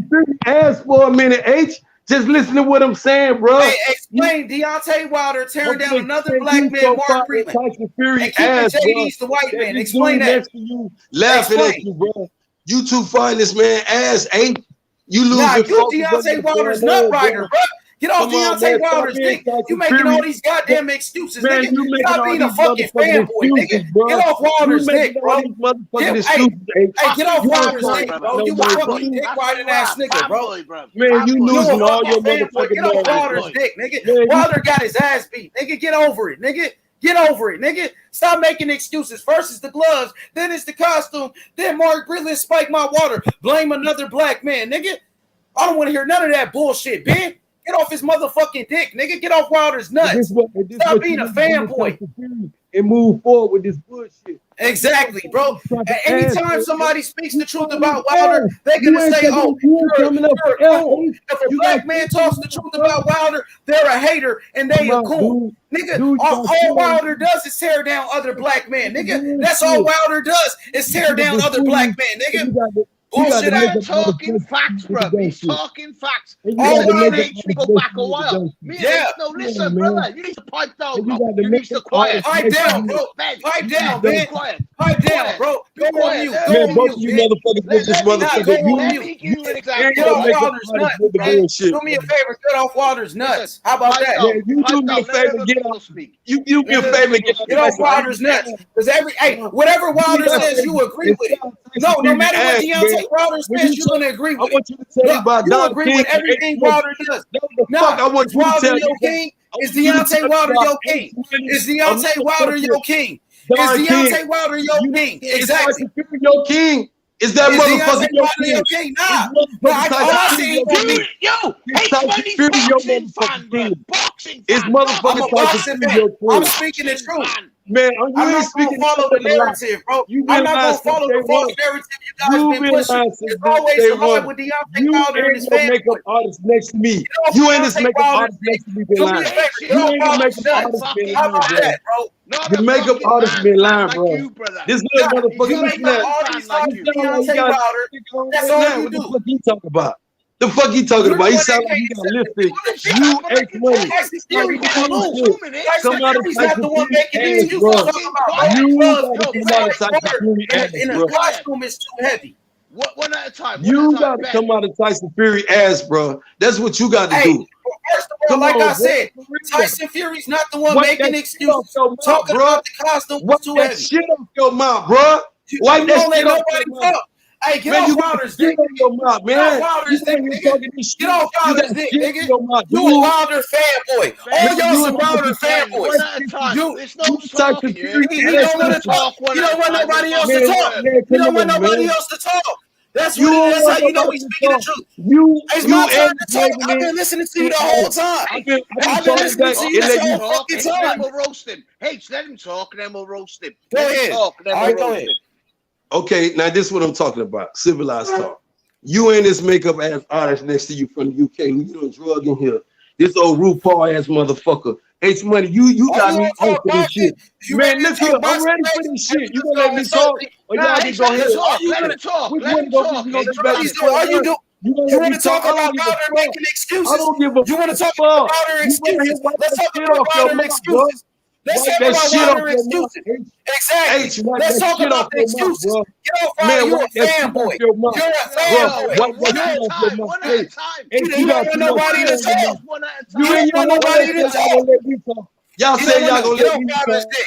Speaker 3: Ask for a minute, H. Just listen to what I'm saying, bro.
Speaker 1: Hey, explain Deontay Wilder tearing down another black man, Mark Breland, and keeping JD's the white man. Explain that.
Speaker 3: Laughing at you, bro. You two fighting this man ass, ain't you losing?
Speaker 1: Nah, you Deontay Wilder's nut rider, bro. Get off Deontay Wilder's dick. You making all these goddamn excuses,
Speaker 3: man,
Speaker 1: nigga. Stop being a fucking fanboy, nigga. Get off Wilder's dick, bro. Get off Wilder's dick, bro. You a fucking dick riding ass nigga, bro.
Speaker 3: Man, you losing all your motherfucking.
Speaker 1: Get off Wilder's dick, nigga. Wilder got his ass beat, nigga. Get over it, nigga. Get over it, nigga. Stop making excuses. First is the gloves, then it's the costume, then Mark Breland spiked my water. Blame another black man, nigga. I don't want to hear none of that bullshit, Ben. Get off his motherfucking dick, nigga. Get off Wilder's nuts. Stop being a fanboy.
Speaker 3: And move forward with this bullshit.
Speaker 1: Exactly, bro. Anytime somebody speaks the truth about Wilder, they're gonna say, "Oh, if a black man talks the truth about Wilder, they're a hater and they are cool." Nigga, all Wilder does is tear down other black men. Nigga, that's all Wilder does is tear down other black men. Nigga, bullshit.
Speaker 6: We're talking facts, bro. He's talking facts. All we go back a while. No, listen, brother. You need to pipe down. You need to quiet.
Speaker 1: Pipe down, bro. Pipe down, man.
Speaker 6: Quiet.
Speaker 1: Pipe down, bro. Go on mute.
Speaker 3: Man, both of you motherfuckers with this motherfucker.
Speaker 6: Let me give you an example.
Speaker 1: Get off Wilder's nuts. Do me a favor. Get off Wilder's nuts. How about that?
Speaker 3: Yeah, you do me a favor. Get off. You do me a favor.
Speaker 1: Get off Wilder's nuts. Because whatever Wilder says, you agree with it. No matter what Deontay Wilder says, you're gonna agree with it.
Speaker 3: I want you to tell me about
Speaker 1: you agree with everything Wilder does.
Speaker 3: I want you to tell me.
Speaker 1: Your king? Is Deontay Wilder your king? Is Deontay Wilder your king? Is Deontay Wilder your king? Exactly.
Speaker 3: Your king. Is that motherfucker your king?
Speaker 1: Nah. I see
Speaker 6: yo, boxing fan.
Speaker 3: Is motherfucker
Speaker 1: I'm speaking the truth.
Speaker 3: Man,
Speaker 1: I'm not going to follow the narrative, bro. I'm not going to follow the false narrative you guys been pushing. It's always a lie with Deontay Wilder and his family.
Speaker 3: Makeup artist next to me. You ain't this makeup artist next to me been lying. You ain't the makeup artist been lying, bro. The makeup artist been lying, bro. This little motherfucker.
Speaker 1: That's all you do.
Speaker 3: What the fuck he talking about? The fuck he talking about? He sound like he got lifted. You ain't money. Come out of Tyson Fury ass, bro. You gotta come out of Tyson Fury ass,
Speaker 1: bro. The costume is too heavy.
Speaker 6: One at a time.
Speaker 3: You gotta come out of Tyson Fury ass, bro. That's what you got to do.
Speaker 1: First of all, like I said, Tyson Fury's not the one making excuses. Talking about the costume was too heavy.
Speaker 3: Shit off your mouth, bro. Why that shit off your mouth?
Speaker 1: Hey, get off Wilder's dick,
Speaker 3: man.
Speaker 1: Get off Wilder's dick, nigga. Get off Wilder's dick, nigga. You a Wilder fanboy. All y'all some Wilder fanboys. You
Speaker 6: Tyson Fury.
Speaker 1: You don't want to talk. You don't want nobody else to talk. You don't want nobody else to talk. That's how you know he's speaking the truth. It's my turn to talk. I've been listening to you the whole time. I've been listening to you the whole fucking time.
Speaker 6: Then we'll roast him. Hey, let him talk, and then we'll roast him.
Speaker 1: Go ahead. All right, go ahead.
Speaker 3: Okay, now this is what I'm talking about. Civilized talk. You ain't this makeup ass artist next to you from the UK. You done drug in here. This old RuPaul ass motherfucker. H Money, you got me on for this shit. Man, look here, I'm ready for this shit. You gonna let me talk? Or y'all just go ahead?
Speaker 6: Let him talk.
Speaker 3: Which one go?
Speaker 1: You want to talk about Wilder making excuses?
Speaker 3: I don't give a fuck.
Speaker 1: You want to talk about Wilder excuses? Let's talk about Wilder excuses. Let's talk about Wilder excuses. Exactly. Let's talk about the excuses. Get off Wilder. You're a fanboy. You're a fanboy. One at a time. You don't want nobody to talk. You ain't want nobody to talk.
Speaker 3: Y'all say y'all gonna let me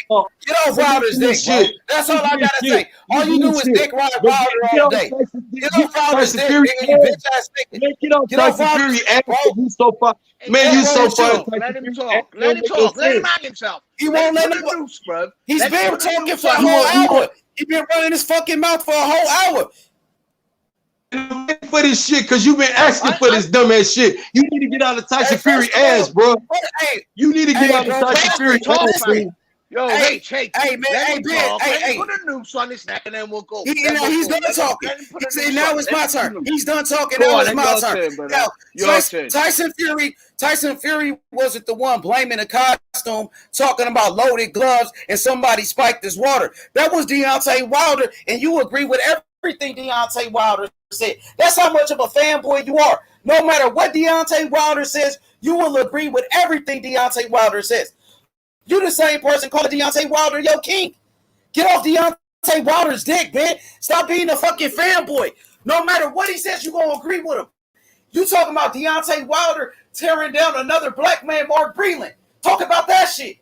Speaker 1: talk. Get off Wilder's dick, bro. That's all I gotta say. All you do is dick ride Wilder all day. Get off Wilder's dick, nigga, you bitch ass nigga.
Speaker 3: Get off Tyson Fury ass, you so far. Man, you so far.
Speaker 6: Let him talk. Let him talk. Let him out himself.
Speaker 1: He won't let him loose, bro. He's been talking for a whole hour. He's been running his fucking mouth for a whole hour.
Speaker 3: For this shit, cause you've been asking for this dumbass shit. You need to get out of Tyson Fury ass, bro. You need to get out of Tyson Fury ass.
Speaker 6: Yo,
Speaker 1: hey,
Speaker 6: man,
Speaker 1: hey,
Speaker 6: put a noose on his neck and then we'll go.
Speaker 1: He's done talking. He said, now it's my turn. He's done talking. Now it's my turn. Now, Tyson Fury wasn't the one blaming the costume, talking about loaded gloves and somebody spiked his water. That was Deontay Wilder, and you agree with everything Deontay Wilder said. That's how much of a fanboy you are. No matter what Deontay Wilder says, you will agree with everything Deontay Wilder says. You the same person calling Deontay Wilder your king. Get off Deontay Wilder's dick, man. Stop being a fucking fanboy. No matter what he says, you're going to agree with him. You talking about Deontay Wilder tearing down another black man, Mark Breland. Talk about that shit.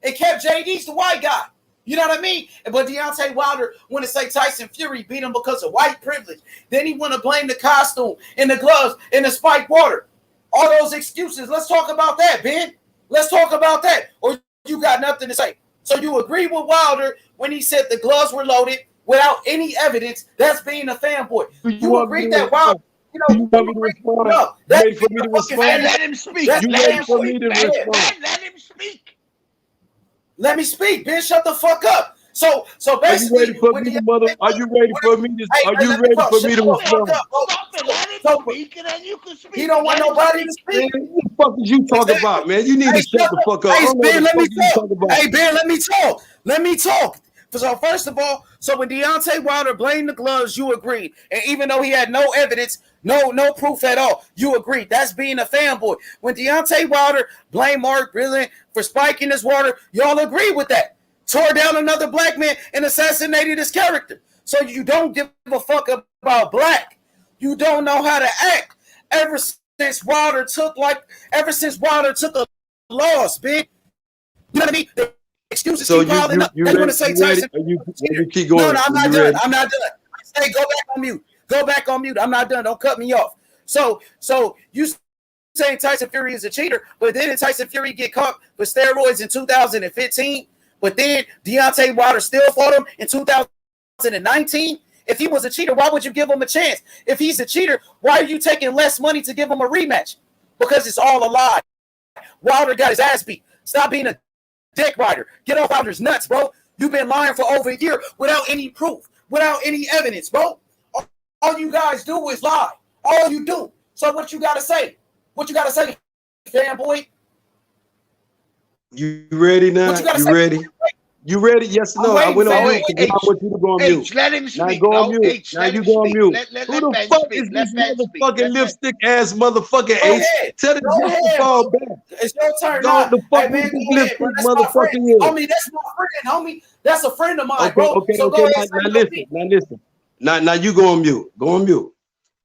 Speaker 1: It kept JD's the white guy. You know what I mean? But Deontay Wilder want to say Tyson Fury beat him because of white privilege. Then he want to blame the costume and the gloves and the spiked water. All those excuses. Let's talk about that, Ben. Let's talk about that. Or you got nothing to say. So you agree with Wilder when he said the gloves were loaded without any evidence. That's being a fanboy. You agree that Wilder,
Speaker 3: you want me to respond? No, ready for me to respond?
Speaker 6: Let him speak.
Speaker 3: You ready for me to respond?
Speaker 6: Let him speak.
Speaker 1: Let me speak, Ben. Shut the fuck up. So basically,
Speaker 3: are you ready for me to respond? Are you ready for me to respond?
Speaker 6: Let him speak, and then you can speak.
Speaker 1: He don't want nobody to speak.
Speaker 3: Man, what the fuck is you talking about, man? You need to shut the fuck up.
Speaker 1: Hey, Ben, let me talk. Hey, Ben, let me talk. Let me talk. So first of all, so when Deontay Wilder blamed the gloves, you agreed. And even though he had no evidence, no proof at all, you agreed. That's being a fanboy. When Deontay Wilder blamed Mark Brilliant for spiking his water, y'all agree with that. Tore down another black man and assassinated his character. So you don't give a fuck about black. You don't know how to act. Ever since Wilder took a loss, big. You know what I mean? The excuses keep piling up. They want to say Tyson.
Speaker 3: You keep going.
Speaker 1: No, I'm not done. I'm not done. I say go back on mute. Go back on mute. I'm not done. Don't cut me off. So you saying Tyson Fury is a cheater, but didn't Tyson Fury get caught for steroids in 2015? But then Deontay Wilder still fought him in 2019. If he was a cheater, why would you give him a chance? If he's a cheater, why are you taking less money to give him a rematch? Because it's all a lie. Wilder got his ass beat. Stop being a dick rider. Get off Wilder's nuts, bro. You've been lying for over a year without any proof, without any evidence, bro. All you guys do is lie. All you do. So what you got to say? What you got to say, fanboy?
Speaker 3: You ready now? You ready? You ready? Yes or no? I went on mute. I want you to go on mute.
Speaker 6: Let him speak.
Speaker 3: Now go on mute. Now you go on mute. Who the fuck is this motherfucking lipstick ass motherfucking H? Tell the bitch to fall back.
Speaker 1: It's your turn
Speaker 3: now. The fuck is this lipstick motherfucking is?
Speaker 1: Homie, that's my friend, homie. That's a friend of mine, bro.
Speaker 3: Okay. Now listen. Now you go on mute. Go on mute.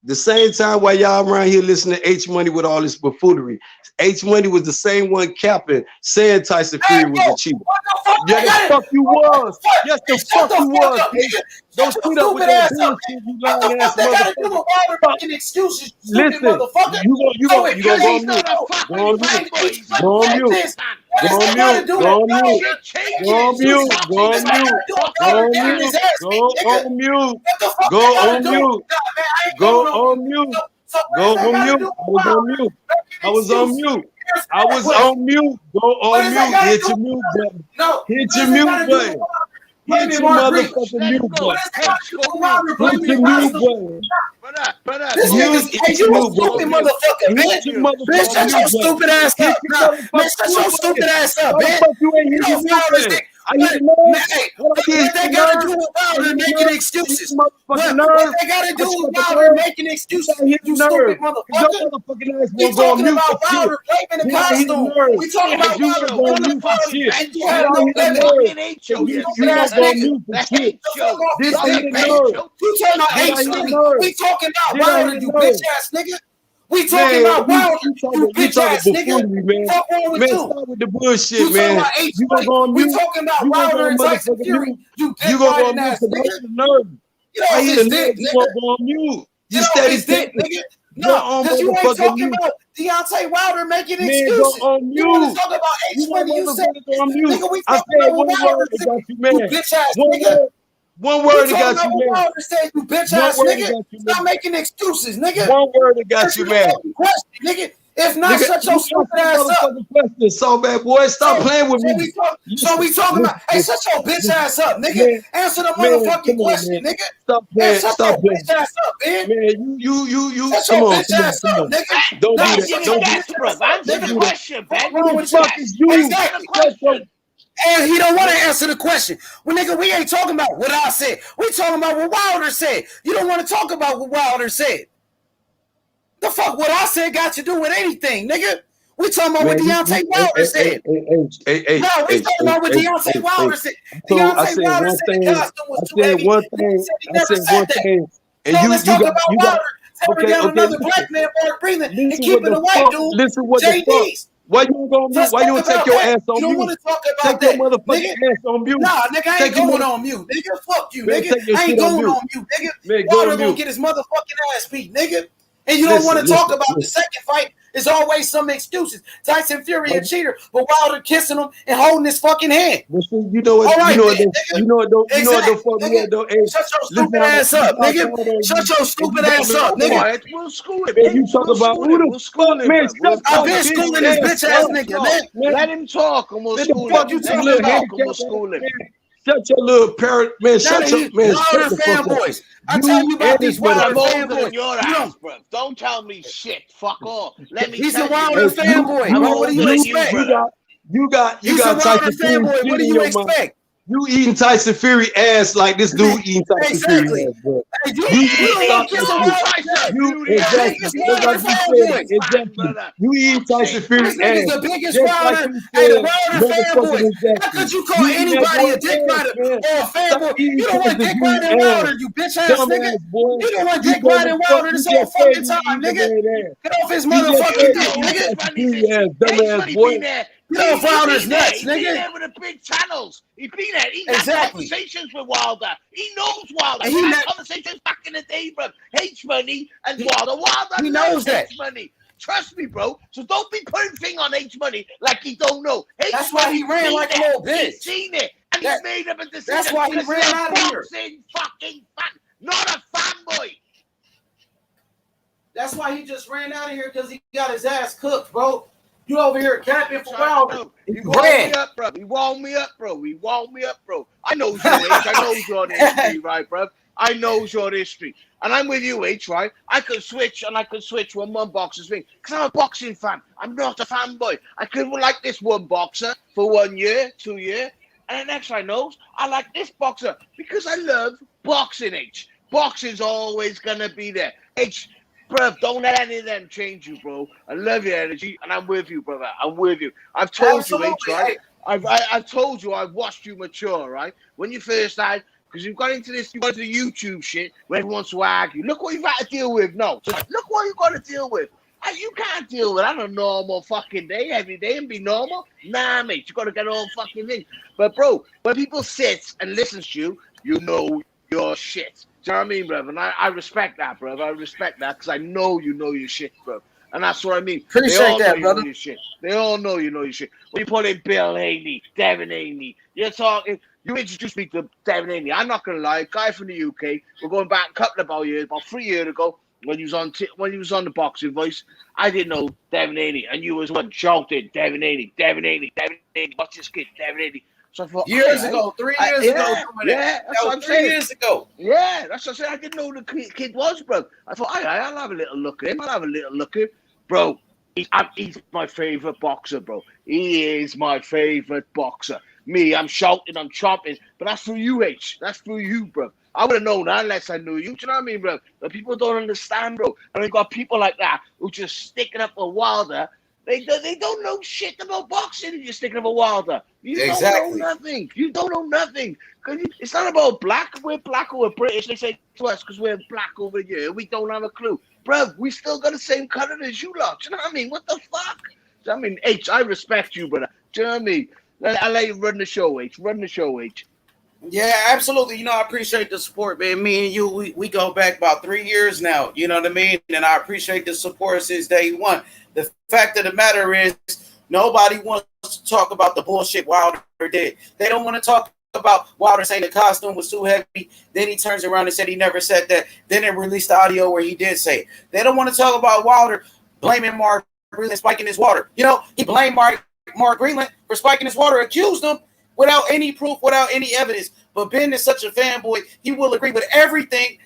Speaker 3: The same time while y'all around here listening to H Money with all this buffoonery, H Money was the same one capping, saying Tyson Fury was a cheater. Yeah, the fuck you was. Yes, the fuck you was. Don't sit up with that bullshit, you lying ass motherfucker.
Speaker 1: Excuses,
Speaker 3: listen, you go on mute. Go on mute. Go on mute. Go on mute. Go on mute. Go on mute. Go on mute. Go on mute. Go on mute. Go on mute. Go on mute. I was on mute. I was on mute. Go on mute. Hit your mute button. Hit your mute button. Hit your motherfucking mute button. Hit your mute button.
Speaker 1: This nigga's stupid motherfucker, man. Bitch, shut your stupid ass up. Man, shut your stupid ass up, man. You know Wilder's what they gotta do with Wilder making excuses? What they gotta do with Wilder making excuses? You stupid motherfucker. We talking about Wilder blaming the costume. We talking about Wilder blaming the costume. You have no evidence. You talking about Wilder, you bitch ass nigga. We talking about Wilder, you bitch ass nigga. Fuck wrong with you?
Speaker 3: Stop with the bullshit, man.
Speaker 1: We talking about Wilder and Tyson Fury. You dick riding ass nigga.
Speaker 3: I hear the nigga. You go on mute. You steady dick, nigga.
Speaker 1: No, because you ain't talking about Deontay Wilder making excuses. You want to talk about H-Money, you said, nigga, we talking about what Wilder said, you bitch ass nigga.
Speaker 3: One word that got you, man.
Speaker 1: Wilder said, you bitch ass nigga. Stop making excuses, nigga.
Speaker 3: One word that got you, man.
Speaker 1: Nigga. If not, shut your stupid ass up.
Speaker 3: So bad, boy. Stop playing with me.
Speaker 1: So we talking about, hey, shut your bitch ass up, nigga. Answer the motherfucking question, nigga.
Speaker 3: Stop playing.
Speaker 1: Shut your bitch ass up, man.
Speaker 3: Man, you.
Speaker 1: Shut your bitch ass up, nigga.
Speaker 3: Don't do that. Don't do that.
Speaker 6: Answer the question, man.
Speaker 3: Who the fuck is you?
Speaker 1: Exactly. And he don't want to answer the question. Well, nigga, we ain't talking about what I said. We talking about what Wilder said. You don't want to talk about what Wilder said. The fuck what I said got to do with anything, nigga? We talking about what Deontay Wilder said. No, we talking about what Deontay Wilder said. Deontay Wilder said the costume was too heavy.
Speaker 3: I said one thing.
Speaker 1: And so let's talk about Wilder tearing down another black man, Mark Breland, and keeping a white dude, JD's.
Speaker 3: Why you go on mute? Why you don't take your ass on mute?
Speaker 1: You don't want to talk about
Speaker 3: that. Take your motherfucking ass on mute.
Speaker 1: Nah, nigga, I ain't going on mute. Nigga, fuck you, nigga. I ain't going on mute, nigga. Wilder gonna get his motherfucking ass beat, nigga. And you don't want to talk about the second fight. There's always some excuses. Tyson Fury a cheater, but Wilder kissing him and holding his fucking hand.
Speaker 3: You know what?
Speaker 1: Right,
Speaker 3: you know what? Don't fuck me up, though.
Speaker 1: Shut your stupid ass up, nigga. Shut your stupid ass up, nigga.
Speaker 6: We'll school him.
Speaker 3: You talk about who the fuck, man?
Speaker 1: I've been schooling this bitch ass nigga, man.
Speaker 6: Let him talk and we'll school him.
Speaker 3: Shut your little parrot, man. Shut your man.
Speaker 1: Wilder fanboys. I tell you about these Wilder fanboys.
Speaker 6: Your ass, bro. Don't tell me shit. Fuck off. Let me.
Speaker 1: He's a Wilder fanboy. What do you expect?
Speaker 3: You got
Speaker 1: Tyson Fury. What do you expect?
Speaker 3: You eating Tyson Fury ass like this dude eating Tyson Fury ass, bro.
Speaker 1: Hey, you
Speaker 3: stop
Speaker 1: kiss
Speaker 3: that
Speaker 1: him,
Speaker 3: shit. Exactly. You eating Tyson Fury
Speaker 1: This nigga's
Speaker 3: ass.
Speaker 1: the biggest
Speaker 3: Just like
Speaker 1: Wilder.
Speaker 3: you
Speaker 1: Hey, the
Speaker 3: said,
Speaker 1: Wilder
Speaker 3: motherfucking
Speaker 1: fanboy. How
Speaker 3: Jackson.
Speaker 1: could you call
Speaker 3: You eating that
Speaker 1: anybody
Speaker 3: boy
Speaker 1: a dick
Speaker 3: ass,
Speaker 1: rider
Speaker 3: man.
Speaker 1: or a
Speaker 3: Stop
Speaker 1: fanboy?
Speaker 3: eating
Speaker 1: You don't want
Speaker 3: Tyson
Speaker 1: dick
Speaker 3: Fury
Speaker 1: riding
Speaker 3: ass.
Speaker 1: Wilder, you bitch ass nigga.
Speaker 3: Dumbass boy.
Speaker 1: You don't want
Speaker 3: You
Speaker 1: dick
Speaker 3: dumb
Speaker 1: riding
Speaker 3: as fuck.
Speaker 1: Wilder
Speaker 3: You
Speaker 1: this whole
Speaker 3: just said
Speaker 1: fucking
Speaker 3: you
Speaker 1: time,
Speaker 3: eating the
Speaker 1: nigga.
Speaker 3: man ass.
Speaker 1: Get off his
Speaker 3: You just
Speaker 1: motherfucking
Speaker 3: said
Speaker 1: dick,
Speaker 3: you eating
Speaker 1: nigga.
Speaker 3: Tyson Fury ass, dumbass boy.
Speaker 1: Get off Wilder's nuts,
Speaker 6: He's been
Speaker 1: nigga.
Speaker 6: there with the big channels. He's been there. He's
Speaker 1: Exactly.
Speaker 6: had conversations with Wilder. He knows Wilder.
Speaker 1: And
Speaker 6: He
Speaker 1: he
Speaker 6: had
Speaker 1: not-
Speaker 6: conversations back in the day, bro. H-Money and Wilder. Wilder
Speaker 1: he knows that.
Speaker 6: H-Money. Trust me, bro. So don't be putting thing on H-Money like he don't know.
Speaker 1: That's why he ran like a little bitch.
Speaker 6: He's seen it. And he's made up a decision.
Speaker 1: That's why he
Speaker 6: Because
Speaker 1: ran
Speaker 6: he's a
Speaker 1: out of here.
Speaker 6: boxing fucking fan, not a fanboy.
Speaker 1: That's why he just ran out of here because he got his ass cooked, bro. You over here capping for Wilder.
Speaker 6: He wound me up, bro. He wound me up, bro. He wound me up, bro. I know your age. I know your history, right, bro? I know your history. And I'm with you, H, right? I could switch and I could switch one boxer's thing. Because I'm a boxing fan. I'm not a fanboy. I could like this one boxer for 1 year, 2 years. And the next I knows, I like this boxer because I love boxing, H. Boxing's always going to be there. H, bruv, don't let any of them change you, bro. I love your energy, and I'm with you, brother. I'm with you. I've told you, H, right? I've told you I've watched you mature, right? When you first started, because you've got into this, you got into the YouTube shit where everyone wants to argue. Look what you've got to deal with now. So look what you've got to deal with. And you can't deal with that on a normal fucking day, every day, and be normal. Nah, mate, you got to get all fucking thing. But, bro, when people sit and listen to you, you know your shit. Do you know what I mean, bro? And I respect that, bro. I respect that because I know you know your shit, bro. And that's what I mean.
Speaker 1: Appreciate that, brother.
Speaker 6: Know your shit. They all know you know your shit. When you put in Bill Haney, Devin Haney, you're talking. You introduced me to Devin Haney. I'm not gonna lie, guy from the UK. We're going back a couple of years, about 3 years ago, when he was on the Boxing Voice. I didn't know Devin Haney, and you was one shouting, Devin Haney, Devin Haney, Devin Haney. What's this kid, Devin Haney? So I thought,
Speaker 1: 3 years ago.
Speaker 6: Yeah, that's what I'm
Speaker 1: 3 years ago.
Speaker 6: Yeah, that's what I said. I didn't know who the kid was, bro. I thought, I'll have a little look at him. I'll have a little look at him. Bro, he's my favorite boxer, bro. He is my favorite boxer. Me, I'm shouting, I'm chopping, but that's through you, H. That's through you, bro. I would have known that unless I knew you. Do you know what I mean, bro? But people don't understand, bro. And we got people like that who just sticking up for Wilder. They don't know shit about boxing. You're sticking up for Wilder. You don't know nothing. You don't know nothing. It's not about black. We're black or we're British. They say to us because we're black over here. We don't have a clue. Bruv, we still got the same color as you lot. Do you know what I mean? What the fuck? I mean, H, I respect you, brother. Do you know what I mean? I'll let you run the show, H. Run the show, H.
Speaker 1: Yeah, absolutely. You know, I appreciate the support, man. Me and you, we go back about 3 years now. You know what I mean? And I appreciate the support since day one. The fact of the matter is, nobody wants to talk about the bullshit Wilder did. They don't want to talk about Wilder saying the costume was too heavy. Then he turns around and said he never said that. Then they released the audio where he did say it. They don't want to talk about Wilder blaming Mark Greenland spiking his water. You know, he blamed Mark Greenland for spiking his water, accused him without any proof, without any evidence. But Ben is such a fanboy, he will agree with everything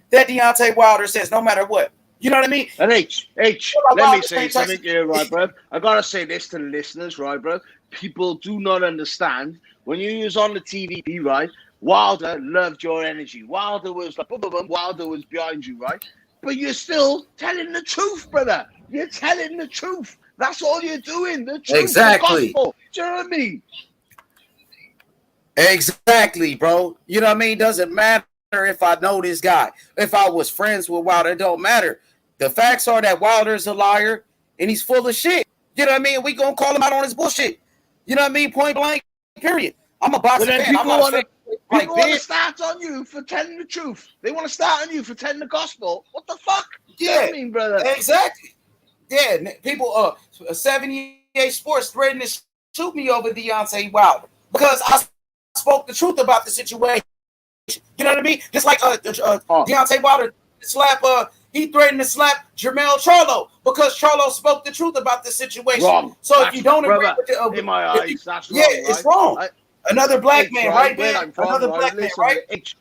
Speaker 1: that Deontay Wilder says, no matter what. You know what I mean?
Speaker 6: And H, let me say something here, right, bro? I gotta say this to the listeners, right, bro? People do not understand when you use on the TV, right? Wilder loved your energy. Wilder was like, boom, boom, boom. Wilder was behind you, right? But you're still telling the truth, brother. You're telling the truth. That's all you're doing. The truth.
Speaker 1: Exactly.
Speaker 6: The gospel. Do you know what I mean?
Speaker 1: Exactly, bro. You know what I mean? Doesn't matter if I know this guy. If I was friends with Wilder, it don't matter. The facts are that Wilder's a liar and he's full of shit. You know what I mean? We gonna call him out on his bullshit. You know what I mean? Point blank, period. I'm a boxing fan.
Speaker 6: People want to start on you for telling the truth. They want to start on you for telling the gospel. What the fuck?
Speaker 1: Yeah,
Speaker 6: you know what I mean, brother.
Speaker 1: Exactly. Yeah, people. 78 Sports threatened to shoot me over Deontay Wilder because I spoke the truth about the situation. You know what I mean? Just like Deontay Wilder slap. He threatened to slap Jermell Charlo because Charlo spoke the truth about the situation.
Speaker 6: Wrong.
Speaker 1: So
Speaker 6: that's
Speaker 1: if you don't agree with
Speaker 6: it, in my eyes, that's wrong.
Speaker 1: Yeah, it's wrong. Another black man, right, man? Another black man, right?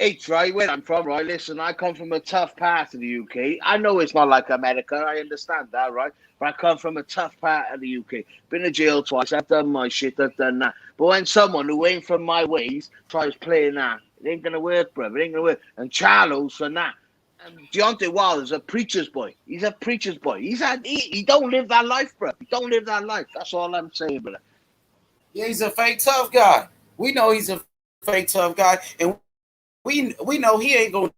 Speaker 6: H, right, where I'm from, right? Listen, I come from a tough part of the UK. I know it's not like America. I understand that, right? But I come from a tough part of the UK. Been to jail twice. I've done my shit. I've done that. But when someone who ain't from my ways tries playing that, it ain't going to work, bro. It ain't going to work. And Charlo's for that. And Deontay Wilder's a preacher's boy. He's a preacher's boy. He don't live that life, bro. He don't live that life. That's all I'm saying, brother.
Speaker 1: Yeah, he's a fake tough guy. We know he's a fake tough guy. And we know he ain't going to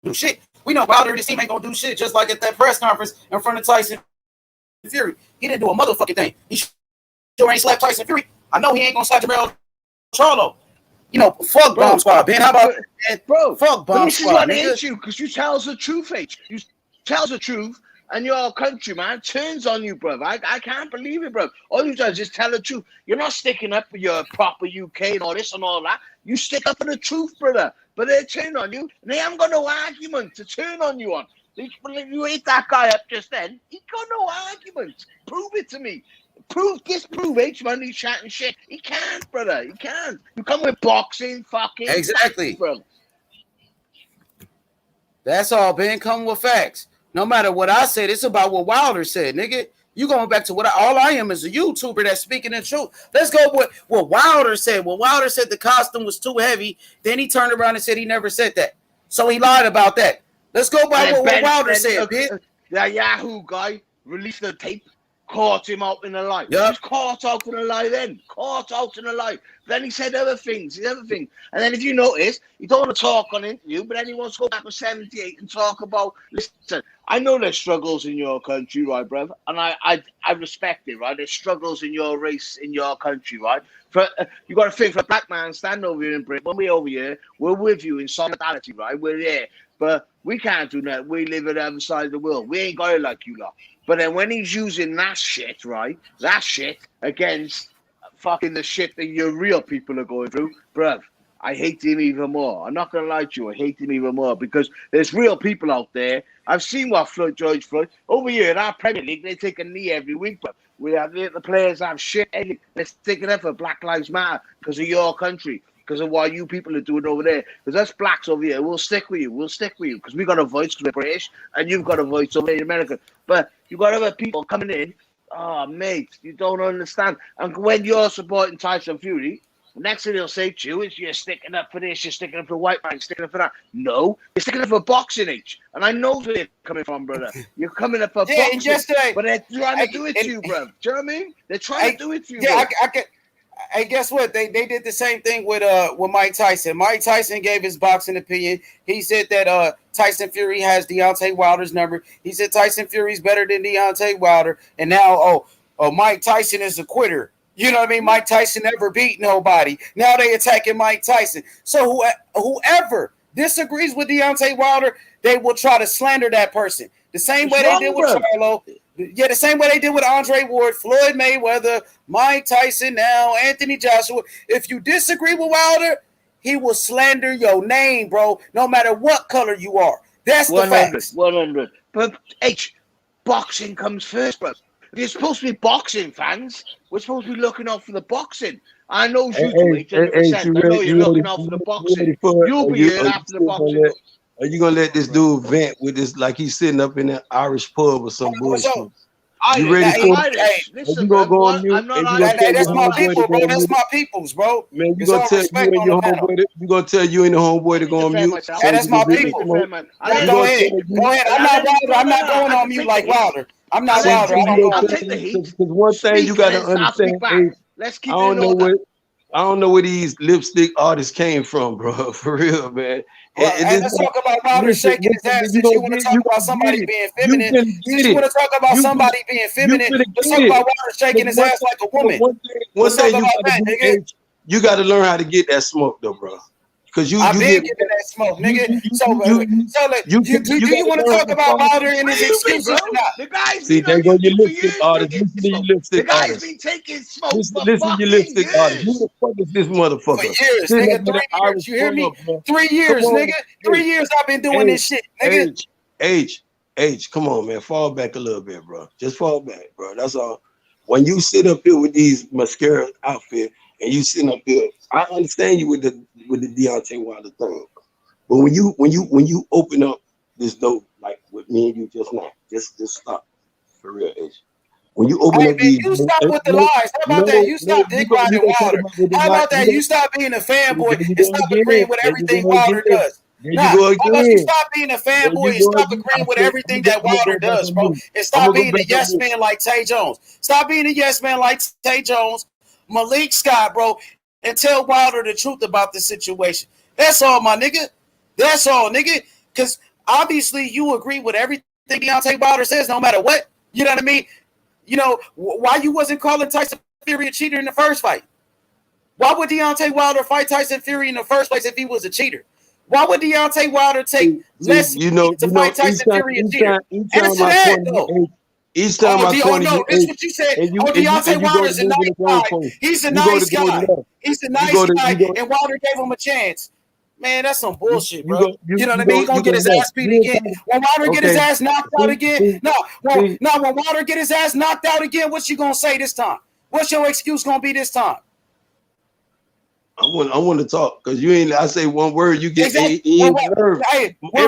Speaker 1: do shit. We know Wilder and his team ain't going to do shit, just like at that press conference in front of Tyson Fury. He didn't do a motherfucking thing. He sure ain't slapped Tyson Fury. I know he ain't going to slap Jermell Charlo. You know, fuck Bomb Squad, Ben. How about
Speaker 6: bro?
Speaker 1: Fuck Bomb
Speaker 6: This
Speaker 1: Squad,
Speaker 6: is what
Speaker 1: nigga.
Speaker 6: hates you, because you tell the truth, H. You tell the truth, and your country, man, turns on you, bro. I can't believe it, bro. All you do is just tell the truth. You're not sticking up for your proper UK and all this and all that. You stick up for the truth, brother. But they turn on you, and they haven't got no argument to turn on you on. If you ate that guy up just then, he got no argument. Prove it to me. Disprove H, man. He's chatting shit. He can't, brother. He can't. You come with boxing, fucking
Speaker 1: exactly,
Speaker 6: facts, bro.
Speaker 1: That's all, Ben. Come with facts. No matter what I said, it's about what Wilder said, nigga. You going back to what all I am is a YouTuber that's speaking the truth. Let's go with what Wilder said. Well, Wilder said the costume was too heavy. Then he turned around and said he never said that. So he lied about that. Let's go by what Wilder said, bitch.
Speaker 6: The Yahoo guy released the tape, caught him out in a lie.
Speaker 1: Yep.
Speaker 6: He was caught out in a lie then. Caught out in a lie. Then he said other things. And then if you notice, he don't want to talk on interview, but then he wants to go back to 78 and talk about, listen, I know there's struggles in your country, right, bruv? And I respect it, right? There's struggles in your race, in your country, right? You got to think, for a black man, stand over here in Britain, when we're over here, we're with you in solidarity, right? We're there. But we can't do that. We live at the other side of the world. We ain't got it like you lot. But then when he's using that shit, right? That shit against fucking the shit that your real people are going through, bruv, I hate him even more. I'm not going to lie to you. I hate him even more because there's real people out there. I've seen what George Floyd, over here in our Premier League, they take a knee every week, but we have the players have shit. Let's take it up for Black Lives Matter because of your country, because of what you people are doing over there. Because us blacks over here, we'll stick with you. We'll stick with you because we got a voice because we're British and you've got a voice over there in America. But you got other people coming in. Oh, mate, you don't understand. And when you're supporting Tyson Fury, the next thing they'll say to you is you're sticking up for this, you're sticking up for white man, you're sticking up for that. No, you're sticking up for boxing, H. And I know where you're coming from, brother. You're coming up for boxing.
Speaker 1: Yesterday,
Speaker 6: but they're trying to do it to you, bro. Do you know what I mean? They're trying to do it to you,
Speaker 1: yeah,
Speaker 6: bro.
Speaker 1: Hey, guess what? They did the same thing with Mike Tyson. Mike Tyson gave his boxing opinion. He said that Tyson Fury has Deontay Wilder's number. He said Tyson Fury's better than Deontay Wilder. And now, Mike Tyson is a quitter. You know what I mean? Mike Tyson never beat nobody. Now they attacking Mike Tyson. So whoever disagrees with Deontay Wilder, they will try to slander that person. The same way they did with Charlo. Yeah, the same way they did with Andre Ward, Floyd Mayweather, Mike Tyson now, Anthony Joshua. If you disagree with Wilder, he will slander your name, bro, no matter what color you are. That's the facts.
Speaker 6: 100. But, H, boxing comes first, bro. If you're supposed to be boxing fans, we're supposed to be looking out for the boxing. I know you do, 100%. I know you're looking out for the boxing. You'll be here after the boxing.
Speaker 3: Are you gonna let this dude vent with this like he's sitting up in an Irish pub or some bullshit? You ready for it?
Speaker 6: Listen,
Speaker 3: you gonna go on mute?
Speaker 6: I'm not
Speaker 1: that's my people, bro. That's my peoples, bro.
Speaker 3: Man, you gonna tell you and your homeboy you gonna tell you and the homeboy to go on mute?
Speaker 1: Hey, that's my people. Go ahead. I'm not going on mute like Wilder. I'm not Wilder.
Speaker 6: I'll take the heat.
Speaker 3: Because one thing you gotta understand,
Speaker 6: let's keep
Speaker 3: I don't know where these lipstick artists came from, bro. For real, man.
Speaker 1: Well, let's talk about Wilder shaking his ass. Since you want to talk about somebody being feminine, since you want to talk about somebody being feminine, let's talk about Wilder shaking his ass like a woman.
Speaker 3: One thing you got to learn how to get that smoke, though, bro. Because
Speaker 1: I've been getting that smoke, nigga. Do you want to talk about Wilder and his excuses or not?
Speaker 6: The guys,
Speaker 3: see, there go your lipstick artist. Listen to your lipstick artist.
Speaker 6: The guy's been taking smoke.
Speaker 3: Listen to your lipstick artist. Who the fuck is this motherfucker?
Speaker 1: For years, nigga. 3 years. You hear me? 3 years, nigga. 3 years I've been doing this shit, nigga.
Speaker 3: H, come on, man. Fall back a little bit, bro. Just fall back, bro. That's all. When you sit up here with these mascara outfit and you sitting up here, I understand you with the Deontay Wilder thing. But when you open up this door, like with me and you just now, just stop for real, H. When you open up these,
Speaker 1: you stop with the lies. How about that? You stop dick riding Wilder. How about that? You stop being a fanboy and stop agreeing with everything Wilder does. Nah, how about you stop being a fanboy and stop agreeing with everything that Wilder does, bro? And stop being a yes man like Tay Jones. Stop being a yes man like Tay Jones, Malik Scott, bro, and tell Wilder the truth about the situation. That's all, my nigga. That's all, nigga. Because obviously you agree with everything Deontay Wilder says, no matter what. You know what I mean? You know, why you wasn't calling Tyson Fury a cheater in the first fight? Why would Deontay Wilder fight Tyson Fury in the first place if he was a cheater? Why would Deontay Wilder take less to fight Tyson Fury a cheater? Answer that, though.
Speaker 3: Each time I corner you,
Speaker 1: this what you said. Deontay Wilder's a nice guy. He's a nice guy. He's a nice guy, and Wilder gave him a chance. Man, that's some bullshit, bro. You know what I mean? He's gonna get his ass beat again. When Wilder get his ass knocked out again, when Wilder get his ass knocked out again, what you gonna say this time? What's your excuse gonna be this time?
Speaker 3: I want to talk because you ain't. I say one word, you get
Speaker 1: when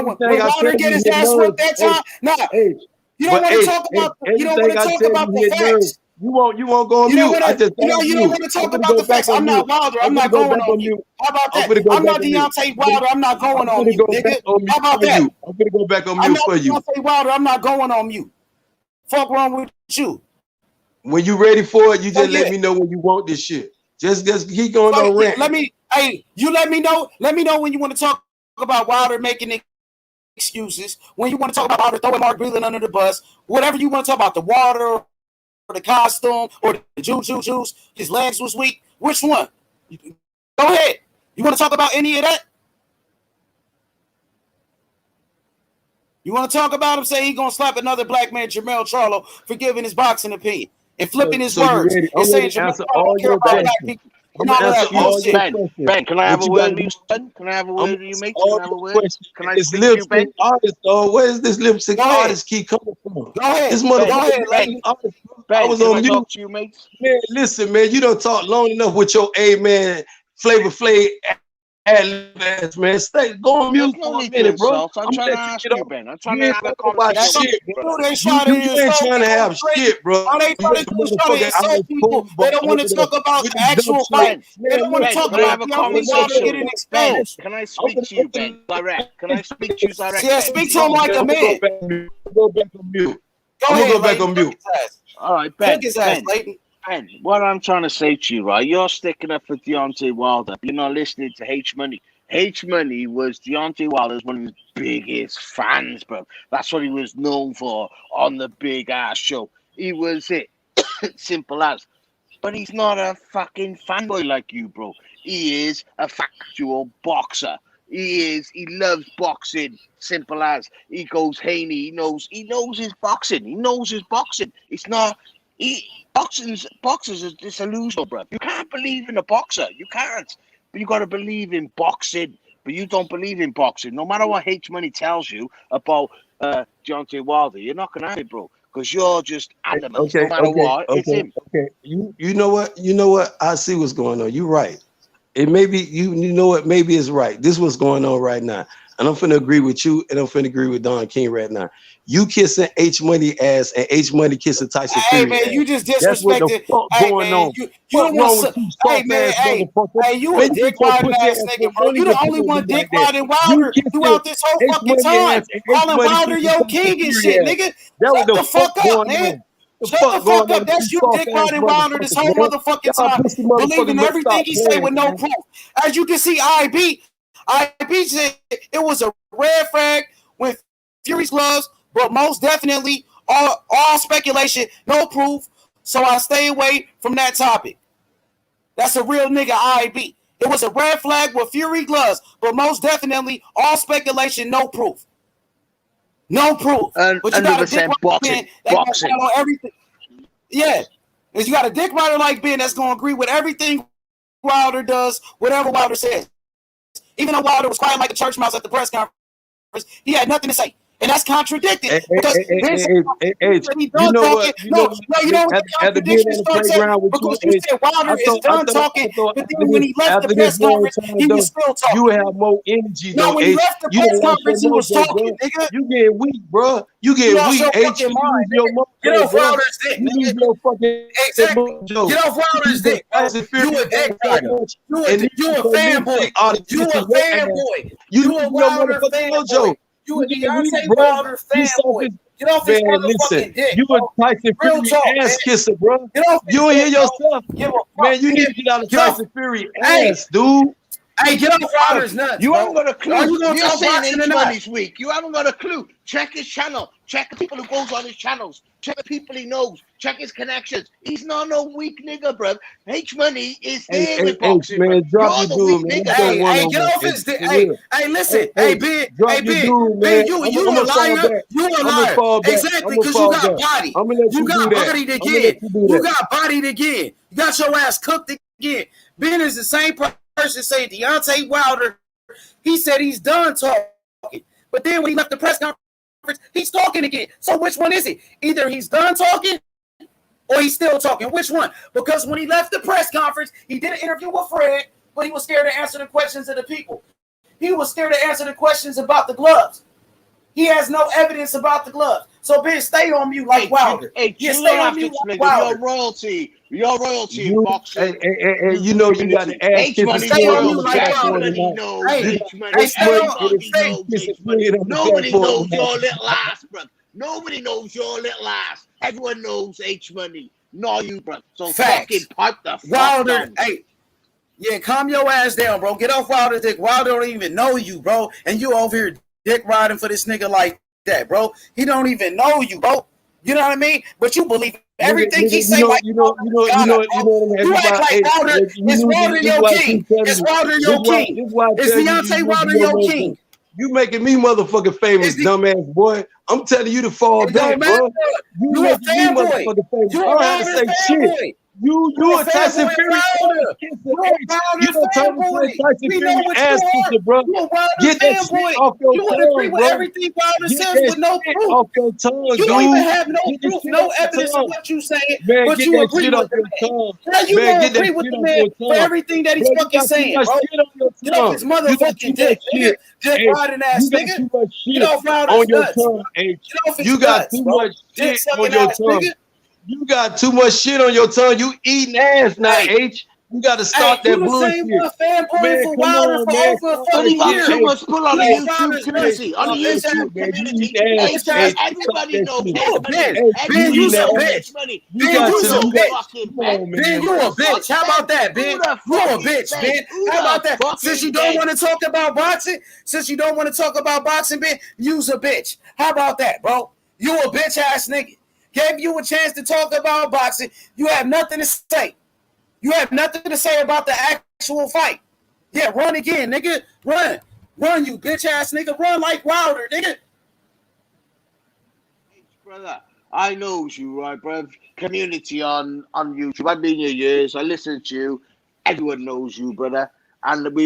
Speaker 1: Wilder get his ass whooped that time, you don't want to talk about. You don't want to talk about the facts.
Speaker 3: You won't go on mute.
Speaker 1: You don't want to talk about the facts. I'm not Wilder. I'm not going on mute. How about that? I'm not Deontay Wilder. I'm not going on mute, nigga. How about that?
Speaker 3: I'm gonna go back on mute for you.
Speaker 1: I'm not Deontay Wilder. I'm not going on mute. Fuck wrong with you?
Speaker 3: When you ready for it, you just let me know when you want this shit. Just keep going on rant.
Speaker 1: Let me know. Let me know when you want to talk about Wilder making excuses. When you want to talk about Wilder throwing Mark Breland under the bus. Whatever you want to talk about, the water, or the costume, or the juice, his legs was weak. Which one? Go ahead. You want to talk about any of that? You want to talk about him saying he's going to slap another black man, Jermell Charlo, for giving his boxing opinion and flipping his words and saying Jermell Charlo don't care about black people.
Speaker 6: Ben, can I have a word with you, son? Can I have a word with you, mate? Can I have a word? Can I speak to you, Ben?
Speaker 3: Artist, where is this lipstick artist keep coming from?
Speaker 1: Go ahead.
Speaker 3: This motherfucker,
Speaker 6: Ben,
Speaker 3: I was on mute.
Speaker 6: Talk to you, mate?
Speaker 3: Man, listen, man, you don't talk long enough with your A-man, Flavor Flav ass, man. Go on mute for a minute, bro.
Speaker 6: I'm trying to ask you, Ben. I'm trying to have a conversation.
Speaker 3: You ain't trying to have shit, bro.
Speaker 1: All they trying to do is try to insult people. They don't want to talk about the actual fight. They don't want to talk about Wilder getting exposed.
Speaker 6: Can I speak to you, Ben? Direct. Can I speak to you direct?
Speaker 1: Yeah, speak to him like a man.
Speaker 3: Go back on mute. I'm gonna go back on mute.
Speaker 6: All right, Ben. Ben, what I'm trying to say to you, right? You're sticking up for Deontay Wilder. You're not listening to H Money. H Money was Deontay Wilder's one of his biggest fans, bro. That's what he was known for on the big ass show. He was it. Simple as. But he's not a fucking fanboy like you, bro. He is a factual boxer. He loves boxing. Simple as. He goes Haney. He knows his boxing. He knows his boxing. It's not. Boxers is disillusional, bro. You can't believe in a boxer. You can't. But you got to believe in boxing. But you don't believe in boxing. No matter what H Money tells you about Deontay Wilder, you're not going to have it, bro. Because you're just adamant. No matter what, it's him.
Speaker 3: Okay. You know what? I see what's going on. You're right. It may be, you know what? Maybe it's right. This is what's going on right now. And I'm finna agree with you, and I'm finna agree with Don King right now. You kissing H Money ass, and H Money kissing Tyson Fury.
Speaker 1: Hey man, you just disrespected.
Speaker 3: That's what the fuck going on.
Speaker 1: You don't want to. Hey man, hey, you a dick riding ass nigga, bro. You the only one dick riding Wilder throughout this whole fucking time. Calling Wilder your king and shit, nigga. Shut the fuck up, man. Shut the fuck up. That's you dick riding Wilder this whole motherfucking time, believing everything he say with no proof. As you can see, IB said it was a red flag when Fury's gloves, but most definitely all speculation, no proof. So I stay away from that topic. That's a real nigga, IB. It was a red flag with Fury gloves, but most definitely all speculation, no proof. No proof.
Speaker 6: But you got a dick boxing.
Speaker 1: On everything. Yeah. Because you got a dick rider like Ben that's going to agree with everything Wilder does, whatever Wilder says. Even though Wilder was quiet like a church mouse at the press conference, he had nothing to say. And that's contradicted. Because
Speaker 3: you know what?
Speaker 1: After being on the playground with you, you said Wilder is done talking, but then when he left the press conference, he was still talking.
Speaker 3: You have more energy,
Speaker 1: though. No, when he left the press conference, he was talking, nigga.
Speaker 3: You get weak, bro. You get weak. H, you lose your mojo,
Speaker 1: get off Wilder's dick,
Speaker 3: you lose your fucking
Speaker 1: mojo. Get off Wilder's dick, bro. You a dick rider. You a fanboy. You a fanboy. You a Wilder fanboy. You a Deontay Wilder fanboy. Get off his motherfucking dick.
Speaker 3: You a Tyson Fury ass kisser, bro. You don't hear yourself. Man, you need to get out of Tyson Fury ass, dude.
Speaker 1: Hey, get off Wilder's nuts.
Speaker 6: You haven't got a clue. You're saying H Money's weak. You haven't got a clue. Check his channel. Check the people who goes on his channels. Check the people he knows. Check his connections. He's not no weak nigga, bro. H Money is there with boxing.
Speaker 3: Man, drop your dude, man.
Speaker 1: Hey, get off his dick. Hey, listen. Hey, Ben. Hey, Ben. You a liar. You a liar. Exactly, because you got body. You got bodied again. You got bodied again. You got your ass cooked again. Ben is the same person saying Deontay Wilder. He said he's done talking. But then when he left the press conference, he's talking again. So which one is it? Either he's done talking or he's still talking. Which one? Because when he left the press conference, he did an interview with Fred, but he was scared to answer the questions of the people. He was scared to answer the questions about the gloves. He has no evidence about the gloves. So Ben, stay on mute like Wilder.
Speaker 6: Hey, stay on mute like Wilder. Your royalty in boxing.
Speaker 3: And you know you got to ask
Speaker 6: H Money.
Speaker 1: Stay on mute like Wilder.
Speaker 6: Nobody knows your little ass, bro. Nobody knows your little ass. Everyone knows H Money, not you, bro. So fucking pipe the fuck
Speaker 1: Wilder,
Speaker 6: down.
Speaker 1: hey. Yeah, calm your ass down, bro. Get off Wilder's dick. Wilder don't even know you, bro. And you over here dick riding for this nigga like that, bro. He don't even know you, bro. You know what I mean? But you believe everything he say. Like, you act like Wilder is Wilder your king. It's Wilder your king. It's Deontay Wilder your king.
Speaker 3: You making me motherfucking famous, dumbass boy. I'm telling you to fall back, bro.
Speaker 1: You a fanboy. You a Wilder fanboy.
Speaker 3: You a Tyson Fury You don't tell me Tyson Fury ass kisser, bro. Get that shit off your tongue, bro.
Speaker 1: You agree with everything Wilder says with no proof.
Speaker 3: Off your tongue,
Speaker 1: you don't even have no proof, no evidence of what you saying, but you agree with the man. Now you don't agree with the man for everything that he's fucking saying, bro. Get off his motherfucking dick, nigga. Dick riding ass nigga. Get off Wilder's nuts.
Speaker 3: You got too much shit on your tongue. You got too much shit on your tongue. You eating ass now, H. You got to stop that bullshit.
Speaker 1: Man, for Wilder for over a fucking year.
Speaker 6: Too much pull on the YouTube community. On the YouTube community. Everybody knows.
Speaker 1: Ben, you a bitch. Ben, you a bitch. How about that, Ben? You a bitch, Ben. How about that? Since you don't want to talk about boxing, Ben, you's a bitch. How about that, bro? You a bitch ass nigga. Gave you a chance to talk about boxing. You have nothing to say. You have nothing to say about the actual fight. Yeah, run again, nigga. Run. Run, you bitch ass nigga. Run like Wilder, nigga.
Speaker 6: Brother, I knows you, right, bro? Community on YouTube. I've been here years. I listen to you. Everyone knows you, brother. And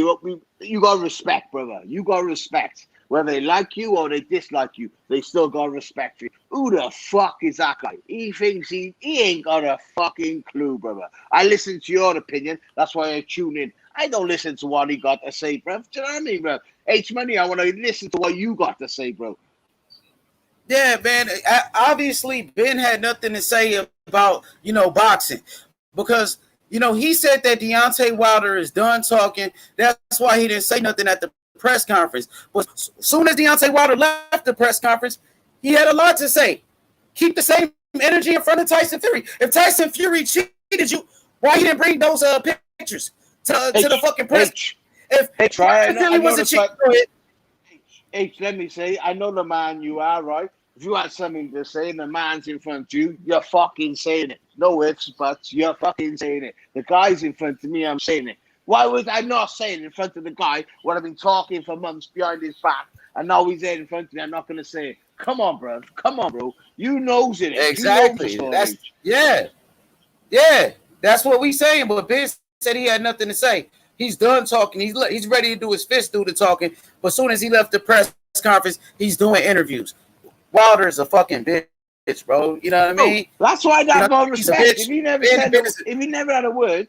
Speaker 6: you got respect, brother. You got respect. Whether they like you or they dislike you, they still got respect for you. Who the fuck is that guy? He thinks he ain't got a fucking clue, brother. I listen to your opinion. That's why I tune in. I don't listen to what he got to say, bro. Do you know what I mean, bro? H Money, I want to listen to what you got to say, bro.
Speaker 1: Yeah, man. Obviously, Ben had nothing to say about, boxing. Because, he said that Deontay Wilder is done talking. That's why he didn't say nothing at the press conference. But as soon as Deontay Wilder left the press conference, he had a lot to say. Keep the same energy in front of Tyson Fury. If Tyson Fury cheated you, why he didn't bring those pictures to the fucking press? If Tyson Fury was a cheat,
Speaker 6: H, let me say, I know the man you are, right? If you had something to say and the man's in front of you, you're fucking saying it. No ifs, buts, you're fucking saying it. The guy's in front of me, I'm saying it. Why would I not say it in front of the guy when I've been talking for months behind his back and now he's there in front of me? I'm not going to say it. Come on, bro. You knows it.
Speaker 1: Exactly. Yeah. That's what we saying. But Ben said he had nothing to say. He's done talking. He's ready to do his fist do the talking. But as soon as he left the press conference, he's doing interviews. Wilder is a fucking bitch, bro. You know what I mean?
Speaker 6: That's why I'd have more respect. If he never had a word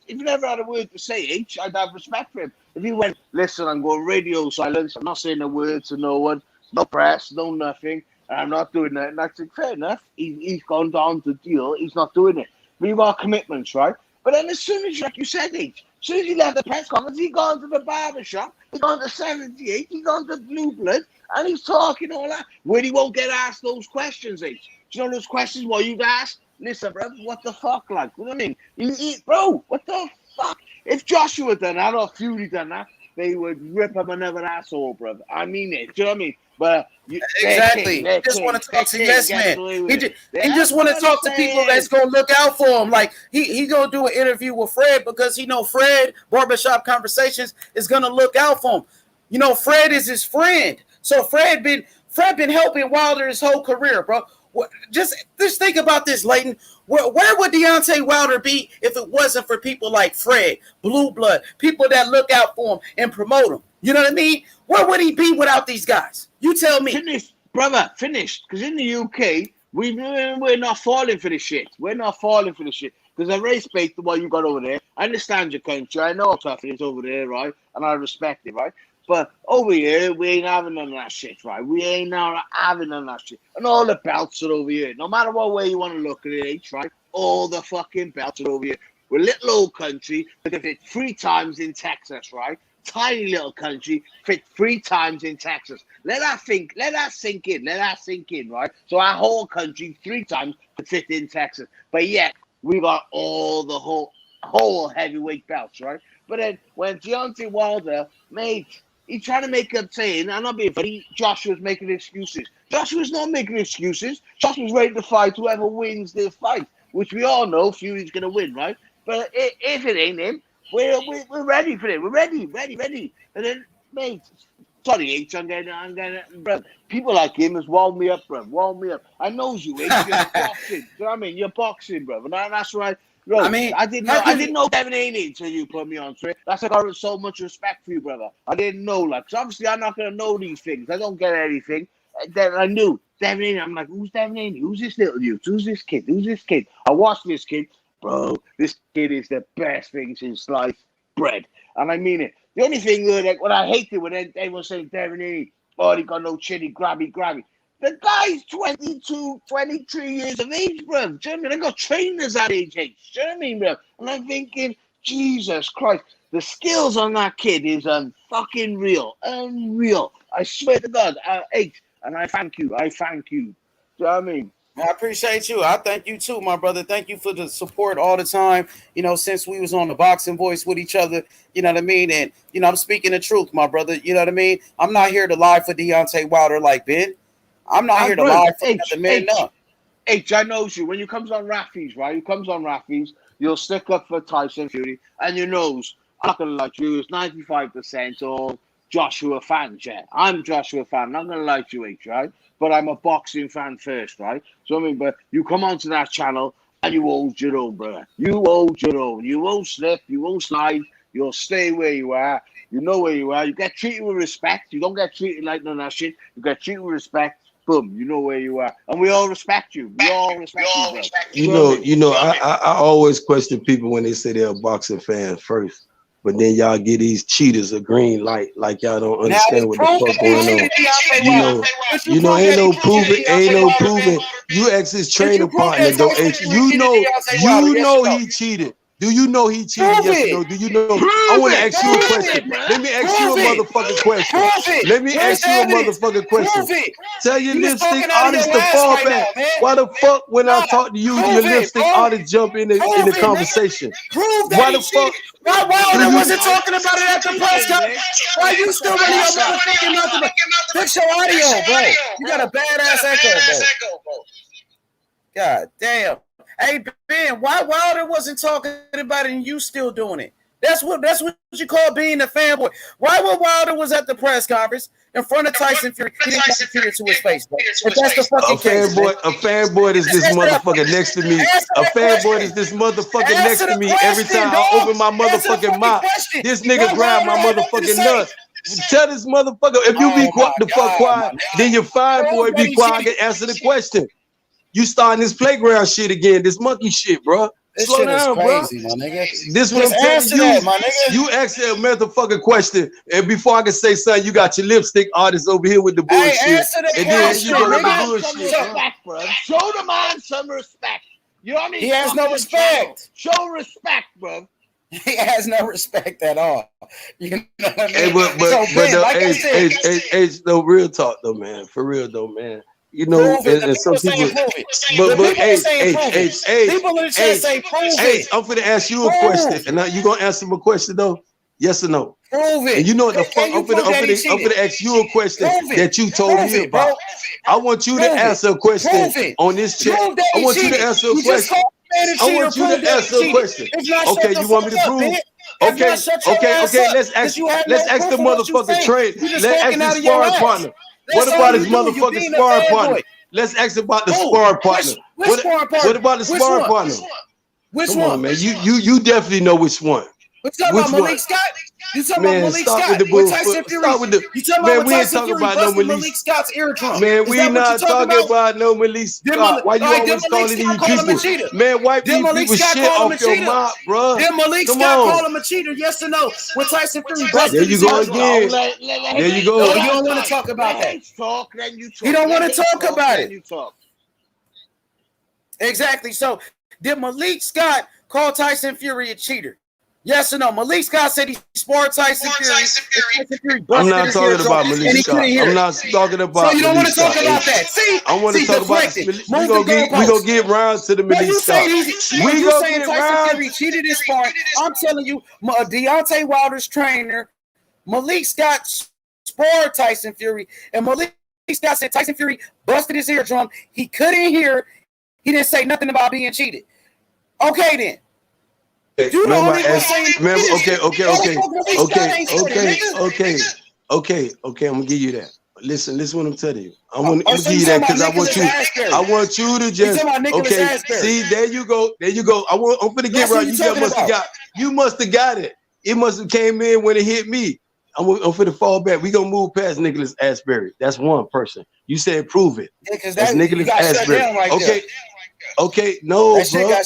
Speaker 6: to say, I'd have respect for him. If he went, listen, I'm going radio silence. I'm not saying a word to no one, no press, no nothing. I'm not doing that. And that's fair enough. He's gone down to deal. He's not doing it. We've got commitments, right? But then as soon as, like you said, as soon as he left the press conference, he gone to the barber shop. He gone to 78. He gone to Blue Blood, and he's talking all that. When he won't get asked those questions, Do you know those questions what you've asked? Listen, bro, what the fuck, like? You know what I mean? Bro, what the fuck? If Joshua done that or Fury done that, they would rip him another asshole, brother. I mean it. Do you know what I mean? But
Speaker 1: exactly, he just want to talk to yes man. He just want to talk to people that's gonna look out for him. Like he gonna do an interview with Fred because he know Fred Barbershop Conversations is gonna look out for him. You know, Fred is his friend, so Fred been helping Wilder his whole career, bro. Just think about this, Leighton. Where would Deontay Wilder be if it wasn't for people like Fred, Blue Blood, people that look out for him and promote him? You know what I mean? Where would he be without these guys? You tell me.
Speaker 6: Finished, brother, finished. Because in the UK, we're not falling for this shit. We're not falling for this shit. Because I respect what you got over there. I understand your country. I know how tough it is over there, right? And I respect it, right? But over here, we ain't having none of that shit, right? We ain't now having none of that shit. And all the belts are over here. No matter what way you want to look at it, right? All the fucking belts are over here. We're a little old country that fit 3 times in Texas, right? Tiny little country fit 3 times in Texas. Let that sink in, right? So our whole country 3 times could fit in Texas. But yet, we got all the whole heavyweight belts, right? But then when Deontay Wilder, mate, he's trying to make up saying, I'm not being funny, Joshua's making excuses. Joshua's not making excuses. Joshua's ready to fight whoever wins this fight, which we all know Fury's going to win, right? But if it ain't him, we're ready for it. We're ready. And then, mate, sorry, I'm getting, bro. People like him has wound me up, bro. Wound me up. I know you, You're boxing. Do you know what I mean? You're boxing, bro. And that's right. Bro, I mean, I didn't know Devin Haney until you put me on to it. That's like I have so much respect for you, brother. I didn't know, like, so obviously I'm not gonna know these things. I don't get anything. Then I knew Devin Haney. I'm like, who's Devin Haney? Who's this little youth? Who's this kid? I watched this kid, bro. This kid is the best thing since sliced bread, and I mean it. The only thing, like, what I hated when everyone was saying Devin Haney, oh, he got no chin, he grabby. The guy's 22, 23 years of age, bro. Do you know what I mean? I got trainers at age 8. Do you know what I mean, bro? And I'm thinking, Jesus Christ, the skills on that kid is fucking real. Unreal. I swear to God, H, and I thank you. Do you know what I mean?
Speaker 1: I appreciate you. I thank you too, my brother. Thank you for the support all the time. You know, since we was on the Boxing Voice with each other, you know what I mean? And, you know, I'm speaking the truth, my brother. You know what I mean? I'm not here to lie for Deontay Wilder like Ben. I'm not here to lie for the man. No.
Speaker 6: H, I knows you. When you comes on Rafi's, right? You'll stick up for Tyson Fury, and you knows, I'm not going to lie to you, it's 95% all Joshua fans, yeah. I'm a Joshua fan, I'm not going to lie to you, H, right? But I'm a boxing fan first, right? So, I mean, but you come onto that channel, and you hold your own, brother. You hold your own. You won't slip, you won't slide, you'll stay where you are. You know where you are. You get treated with respect. You don't get treated like none of that shit. You get treated with respect. Boom, you know where you are, and we all respect you. We all respect you, bro.
Speaker 3: You know. I always question people when they say they're a boxing fan first, but then y'all get these cheaters a green light, like y'all don't understand what the fuck going on. You know, ain't no proving. You ex his training partner though. You know he cheated. Do you know he cheated? Yes or no? Do you know? I want to ask you a question. Let me ask you a motherfucking question. Tell your lipstick artist to fall back. Why the fuck when I talk to you, your lipstick artist jump in the conversation? Why the fuck?
Speaker 1: Why Wilder wasn't talking about it at the press conference? Why you still running your motherfucking mouth? Fix your audio, bro. You got a badass echo, bro. God damn. Hey Ben, why Wilder wasn't talking about it and you still doing it? That's what you call being a fanboy. Why when Wilder was at the press conference in front of Tyson Fury, he didn't computer to his face, bro? If that's the fucking case,
Speaker 3: a fanboy is this motherfucker next to me. A fanboy is this motherfucker next to me. Every time I open my motherfucking mouth, this nigga grab my motherfucking nuts. Tell this motherfucker, if you be quiet, then your fine boy be quiet and answer the question. You starting this playground shit again, this monkey shit, bro.
Speaker 1: This
Speaker 3: Slow
Speaker 1: shit
Speaker 3: down,
Speaker 1: is crazy,
Speaker 3: bro.
Speaker 1: my nigga.
Speaker 3: This what I'm telling you.
Speaker 1: That, my nigga.
Speaker 3: You asked a motherfucking question, and before I can say something, you got your lipstick artist over here with the bullshit.
Speaker 1: Hey, answer the
Speaker 3: and
Speaker 1: question,
Speaker 3: then you go with
Speaker 6: the
Speaker 3: bullshit,
Speaker 6: respect, bro. Show the man some respect. You don't need
Speaker 1: he has no respect.
Speaker 6: Show respect, bro.
Speaker 1: He has no respect at all. You know what I mean?
Speaker 3: Hey, but no, real talk though, man. For real though, man. You know, and some people, but hey,
Speaker 1: people in the chat say prove it.
Speaker 3: I'm finna ask you a question, and now you gonna answer my question though? Yes or no?
Speaker 1: Prove it.
Speaker 3: And you know what the fuck? I'm finna ask you a question that you told me about. I want you to answer a question on this chat. I want you to answer a question. I want you to answer a question. Okay, you want me to prove? Okay, let's ask the motherfucking trade. Let's ask the sparring partner. What about his motherfucking sparring partner? Let's ask about the sparring partner. What about the sparring partner?
Speaker 1: Which one?
Speaker 3: Come on, man. You definitely know which one.
Speaker 1: What's up about Malik Scott? You talking about Malik Scott?
Speaker 3: With the bullshit. Stop with the.
Speaker 1: You talking
Speaker 3: man,
Speaker 1: about
Speaker 3: we ain't talking about no
Speaker 1: Malik Scott's eardrum?
Speaker 3: Man, we not talking about no Malik Scott. Why you always calling these people? Man, wipe these people shit off your mouth, bro.
Speaker 1: Did Malik Scott call him a cheater? Yes or no? When Tyson Fury busted
Speaker 3: there you go again. There you go.
Speaker 1: No, you don't want to talk about that. You don't want to talk about it. Exactly. So, did Malik Scott call Tyson Fury a cheater? Yes or no? Malik Scott said he sparred Tyson Fury.
Speaker 3: I'm not talking about Malik Scott. I'm not talking about.
Speaker 1: So you don't want to talk about that? See,
Speaker 3: I want to talk about. We gonna get round to the Malik Scott.
Speaker 1: We gonna get Tyson Fury cheated in sparring. I'm telling you, Deontay Wilder's trainer, Malik Scott sparred Tyson Fury, and Malik Scott said Tyson Fury busted his eardrum. He couldn't hear. He didn't say nothing about being cheated. Okay, then.
Speaker 3: Remember, okay. I'm gonna give you that. Listen what I'm telling you. I'm gonna give you that because I want you to just See, there you go. I'm gonna get right. You must have got it. It must have came in when it hit me. I'm finna fall back. We gonna move past Nicholas Asbury. That's one person. You said prove it. That's Nicholas Asbury. Okay, no, bro.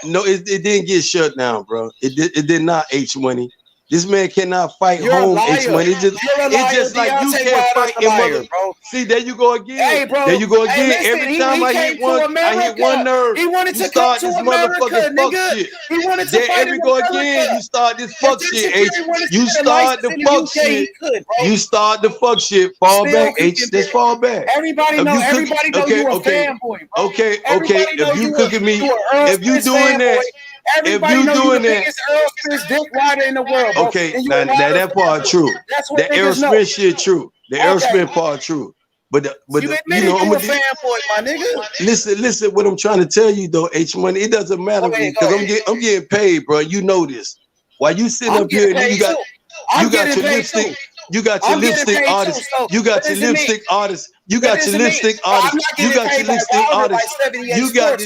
Speaker 3: No, it didn't get shut down, bro. It did not. H Money. This man cannot fight home. H Money. It's just like you can't fight in mother. Bro. See, there you go again.
Speaker 1: Hey, bro.
Speaker 3: There you go again.
Speaker 1: Hey, listen,
Speaker 3: every time I hit one nerve.
Speaker 1: He wanted to
Speaker 3: start
Speaker 1: come
Speaker 3: this
Speaker 1: to America,
Speaker 3: motherfucking
Speaker 1: nigga.
Speaker 3: fuck shit.
Speaker 1: He wanted to fight
Speaker 3: every go again. You start this fuck shit, H. You start the fuck shit. You start the fuck shit. Fall back, H. Just fall back.
Speaker 1: Everybody know you a fanboy, bro.
Speaker 3: Okay. If you cooking me, if you doing that.
Speaker 1: Everybody
Speaker 3: if you doing that,
Speaker 1: Earl Smith's dick rider in the world, bro.
Speaker 3: Okay, now that part true. The Aerosmith shit true. The Aerosmith part true. But you know, I'm a fanboy, my nigga. Listen, what I'm trying to tell you though, H Money, it doesn't matter because I'm getting paid, bro. You know this. While you sitting up here and you got your lipstick. You got your lipstick artist. You got your lipstick artist. You got your lipstick artist. You got your lipstick artist. You got.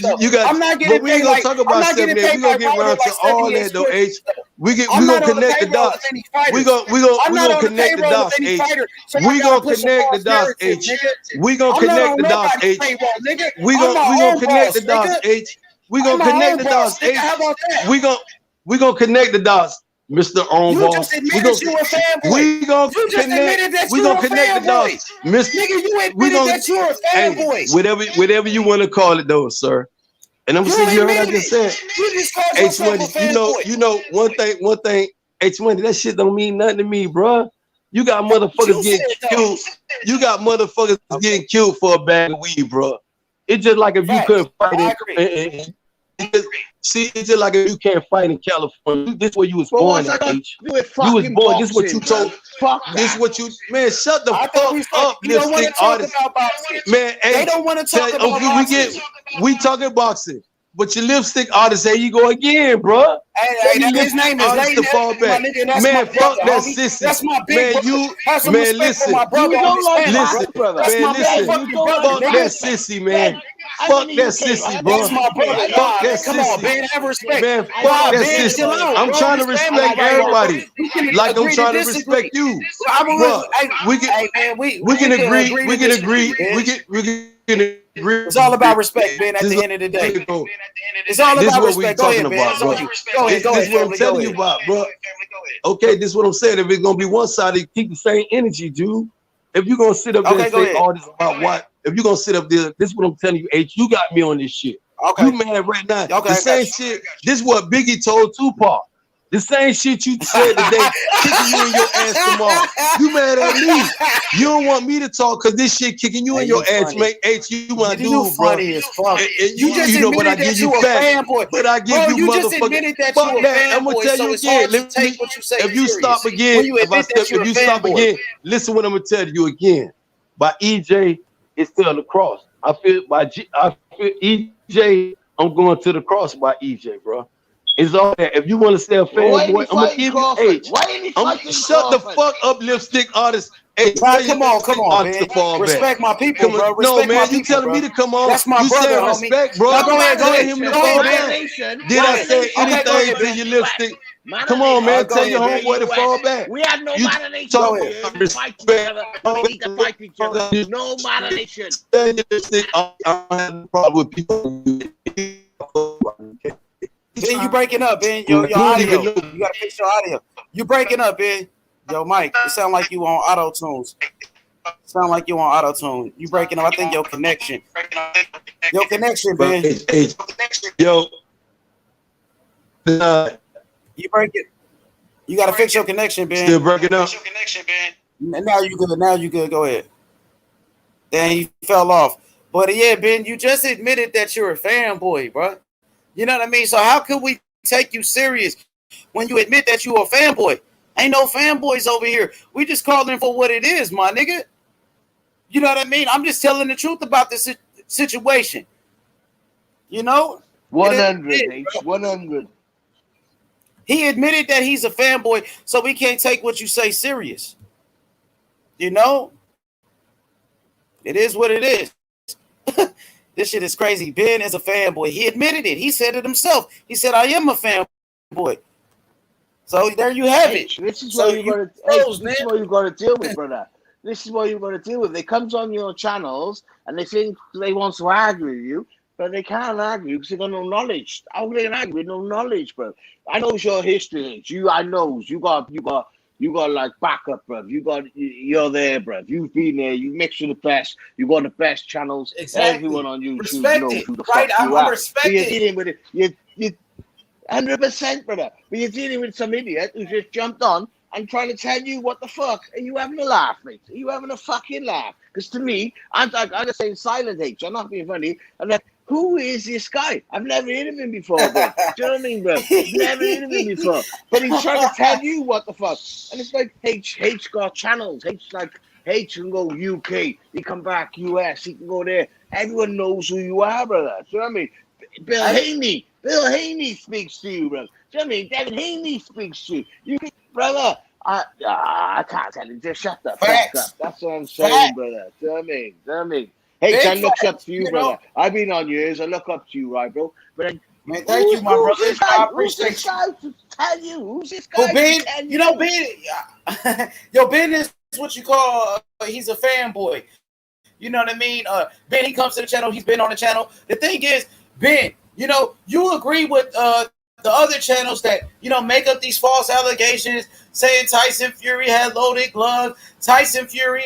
Speaker 3: But we ain't gonna talk about 78. We gonna get around to all that though, H. We gonna connect the dots. We gonna connect the dots, H. We gonna connect the dots, H. We gonna connect the dots, H. We gonna connect the dots, H. We gonna connect the dots, H. We gonna connect the dots. Mr. On Boss. We gonna connect the dots. Whatever you want to call it though, sir. And I'm gonna say you heard what I just said. H Money, you know one thing, H Money, that shit don't mean nothing to me, bro. You got motherfuckers getting killed. You got motherfuckers getting killed for a bag of weed, bro. It's just like if you couldn't fight it. See, it's just like if you can't fight in California. This is where you was born at, H. You was born. This is what you told. This is what you, man. Shut the fuck up, lipstick artist. Man, hey,
Speaker 1: they don't want to talk about boxing.
Speaker 3: We talking boxing, but your lipstick artist, there you go again, bro.
Speaker 1: Hey, his name is Leighton Evelyn.
Speaker 3: Man, fuck that sissy.
Speaker 1: That's my big
Speaker 3: man, listen. Fuck that sissy, man. Fuck that sissy, bro.
Speaker 1: That's my brother.
Speaker 3: Fuck that
Speaker 1: Come
Speaker 3: sissy.
Speaker 1: on, Ben. Have respect.
Speaker 3: Man, fuck that sissy. I'm trying to respect everybody. Like I'm trying to respect you. Bro, we can agree. We can agree.
Speaker 1: It's all about respect, Ben. At the end of the day, it's all about respect. Go ahead, Ben. Go ahead.
Speaker 3: This is what I'm telling you about, bro. Okay, this is what I'm saying. If it's gonna be one sided, keep the same energy, dude. If you're gonna sit up there and say all this about what, if you're gonna sit up there, this is what I'm telling you, H. You got me on this shit. Okay. You mad right now? Okay, the same shit. This is what Biggie told Tupac. The same shit you said today, kicking you in your ass tomorrow. You mad at me? You don't want me to talk because this shit kicking you in your ass, mate. H, you my dude, bro.
Speaker 1: Funny as fuck.
Speaker 3: You just know, but I give you facts. But I give you motherfucking. Fuck that. I'm gonna tell you again. If you stop again, if you stop again, listen what I'm gonna tell you again. By EJ, it's still on the cross. I feel EJ. I'm going to the cross by EJ, bro. It's all that. If you want to say a fanboy, I'm gonna give you H. Shut the fuck up, lipstick artist. Hey,
Speaker 1: come on, man. Respect my people, bro.
Speaker 3: No, man, you telling me to come on.
Speaker 1: That's my brother, homie.
Speaker 3: Respect, bro.
Speaker 1: Go ahead.
Speaker 3: Him to fall back. Did I say anything to your lipstick? Come on, man. Tell your homeboy to fall back.
Speaker 6: We have no moderation. We fight together. We need to fight each other. No moderation.
Speaker 3: I don't have a problem with people.
Speaker 1: Ben, you breaking up, Ben. Your audio. You gotta fix your audio. You breaking up, Ben. Yo, Mike, it sound like you on auto tunes. You breaking up. I think your connection. Your connection, Ben.
Speaker 3: Yo.
Speaker 1: You break it. You gotta fix your connection, Ben.
Speaker 3: Still breaking up.
Speaker 1: Now you good. Go ahead. Then he fell off. But yeah, Ben, you just admitted that you're a fanboy, bro. You know what I mean? So how could we take you serious when you admit that you a fanboy? Ain't no fanboys over here. We just calling for what it is, my nigga. You know what I mean? I'm just telling the truth about this situation. You know?
Speaker 6: 100, 100.
Speaker 1: He admitted that he's a fanboy, so we can't take what you say serious. You know? It is what it is. This shit is crazy. Ben is a fanboy. He admitted it. He said it himself. He said, I am a fanboy. So there you have it.
Speaker 6: This is what you're going to deal with, brother. This is what you're going to deal with. They comes on your channels and they think they want to argue with you, but they can't argue because they got no knowledge. How can they argue with no knowledge, bro? I know your history. I know you got like backup, bro. You're there, bro. You've been there. You mix with the best. You got the best channels.
Speaker 1: Exactly.
Speaker 6: Everyone on YouTube
Speaker 1: knows who the fuck you are.
Speaker 6: But you're dealing with it. You 100%, brother. But you're dealing with some idiot who just jumped on and trying to tell you what the fuck. Are you having a laugh, mate? Are you having a fucking laugh? Because to me, I'm just saying silent H. I'm not being funny. I'm like, who is this guy? I've never heard of him before, bro. Do you know what I mean, bro? Never heard of him before. But he's trying to tell you what the fuck. And it's like H got channels. H can go UK. He come back US. He can go there. Everyone knows who you are, brother. Do you know what I mean? Bill Haney speaks to you, bro. Do you know what I mean? David Haney speaks to you. Brother, I can't tell you. Just shut the fuck up. That's what I'm saying, brother. Do you know what I mean? Hey, I look up to you, brother. I've been on yours. I look up to you, right, bro? But
Speaker 1: man, thank you, my brother.
Speaker 6: Who's this guy to tell you? Who's this guy?
Speaker 1: Ben, Ben, Ben is what you call he's a fanboy. You know what I mean? Ben, he comes to the channel. He's been on the channel. The thing is, Ben, you agree with the other channels that, make up these false allegations saying Tyson Fury had loaded gloves. Tyson Fury,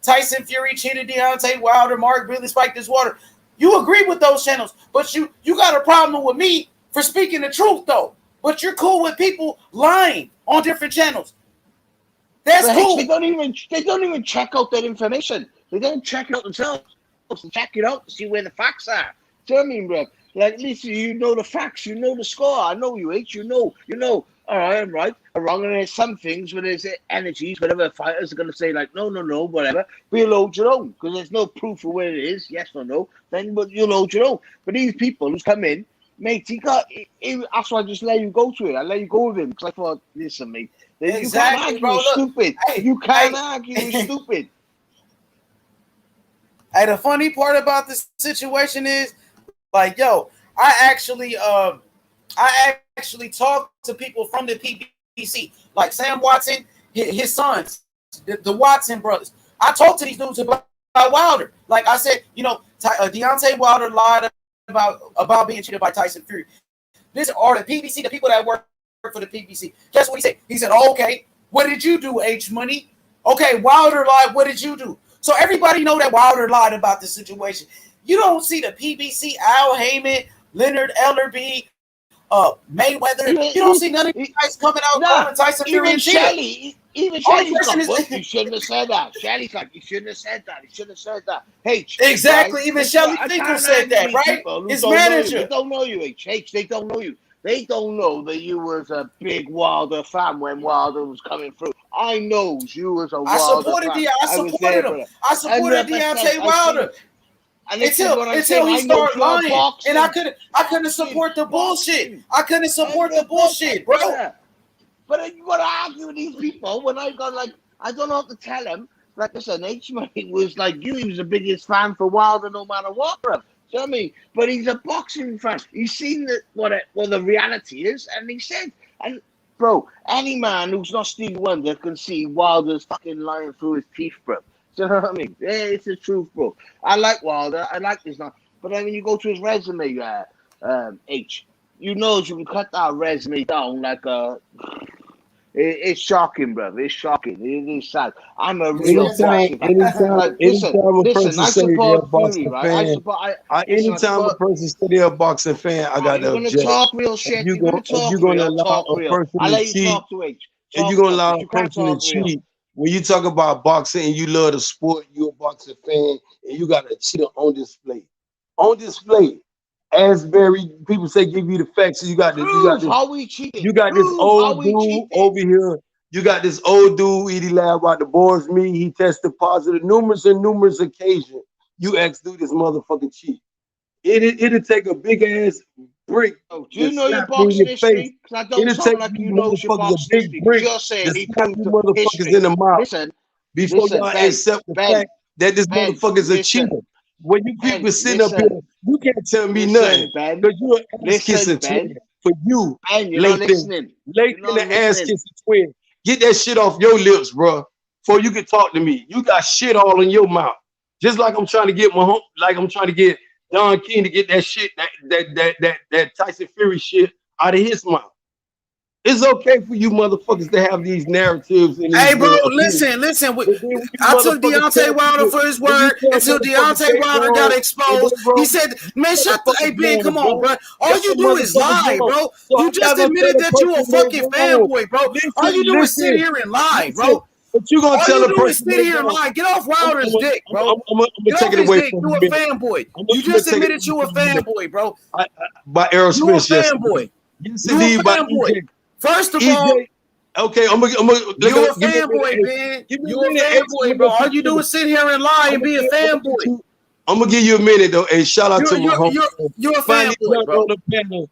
Speaker 1: Tyson Fury cheated Deontay Wilder. Mark really spiked his water. You agree with those channels, but you got a problem with me for speaking the truth, though. But you're cool with people lying on different channels. That's cool.
Speaker 6: They don't even check out that information. They don't check it out themselves. They check it out to see where the facts are. Do you know what I mean, bro? Like, at least you know the facts, you know the score. I know you, H. You know. All right, I'm right. I'm wrong. And there's some things where there's energies, whatever fighters are going to say, like, no, whatever. But you'll load your own because there's no proof of where it is, yes or no. Then, but you'll load your own. But these people who's come in, mate, that's why I just let you go to it. I let you go with him because I thought, listen, mate,
Speaker 1: exactly,
Speaker 6: you can't argue,
Speaker 1: bro.
Speaker 6: you're stupid. You can't argue, you're stupid.
Speaker 1: Hey, the funny part about this situation is, like, yo, I actually talked to people from the PBC, like Sam Watson, his sons, the Watson brothers. I talked to these dudes about Wilder. Like I said, you know, Deontay Wilder lied about being cheated by Tyson Fury. This are the PBC, the people that work for the PBC. Guess what he said? He said, oh, okay, what did you do, H Money? Okay, Wilder lied. What did you do? So everybody know that Wilder lied about this situation. You don't see the PBC, Al Heyman, Leonard Ellerby, Mayweather. You don't see none of these guys coming out calling Tyson Fury and cheating.
Speaker 6: Even Shelly's like, you shouldn't have said that. Shelly's like, you shouldn't have said that. You shouldn't have said that. H.
Speaker 1: Exactly.
Speaker 6: Right?
Speaker 1: Even Shelly Finkel said that, right? His manager.
Speaker 6: They don't know you, H. They don't know you. They don't know that you was a big Wilder fan when Wilder was coming through. I know you was a Wilder fan.
Speaker 1: I supported him. I supported Deontay Wilder. Until he started lying, and I couldn't support the bullshit. I couldn't support the bullshit, bro.
Speaker 6: But you gotta argue with these people when I got like I don't know what to tell him. Like I said, H-Money was like you. He was the biggest fan for Wilder, no matter what, bro. Do you know what I mean? But he's a boxing fan. He's seen what the reality is, and he said, and bro, any man who's not Stevie Wonder can see Wilder's fucking lying through his teeth, bro. Do you know what I mean? Yeah, it's the truth, bro. I like Wilder. I like this now. But then when you go to his resume, H, you know you can cut that resume down like a. It's shocking, bro. It's shocking. It is sad. I'm a real fan. Listen, I support Fury, right?
Speaker 3: Anytime a person say they're a boxing fan, I got to object.
Speaker 6: You're going to talk real shit. You're going to allow a person to cheat. And you're going to allow a person to cheat. When you talk about boxing and you love the sport, you're a boxing fan, and you got a cheater on display. On display. Asbury, people say give you the facts. You got this. You got this old dude over here. You got this old dude eating lab about the boys meat. He tested positive numerous occasions. You ask, do this motherfucking cheat? It'll take a big ass brick. Do you know your boxing history? Because I don't sound like you know your boxing history. You're saying he proved
Speaker 3: motherfuckers in the mouth. Before y'all accept the fact that this motherfucker's a cheater. When you people sitting up here, you can't tell me nothing because you're an ass kissing twin. For you, Leighton the ass kissing twin. Get that shit off your lips, bro. Before you can talk to me, you got shit all in your mouth. Just like I'm trying to get Don King to get that shit, that Tyson Fury shit out of his mouth. It's okay for you motherfuckers to have these narratives.
Speaker 1: Hey, bro, listen. I took Deontay Wilder for his word until Deontay Wilder got exposed. He said, man, shut the... Hey, Ben, come on, bro. All you do is lie, bro. You just admitted that you a fucking fanboy, bro. All you do is sit here and lie, bro.
Speaker 3: But you gonna tell a person
Speaker 1: sit here and lie. Get off Wilder's dick, bro. Get off his dick. You a fanboy. You just admitted you a fanboy, bro.
Speaker 3: By Aerosmith,
Speaker 1: yes. You a fanboy.
Speaker 3: Yes, indeed. By EJ.
Speaker 1: First of all,
Speaker 3: okay, I'm gonna
Speaker 1: you're a fanboy, man. You're a fanboy, bro. All you do is sit here and lie and be a fanboy.
Speaker 3: I'm gonna give you a minute though. Hey, shout out to my homie.
Speaker 1: You're a fanboy, bro.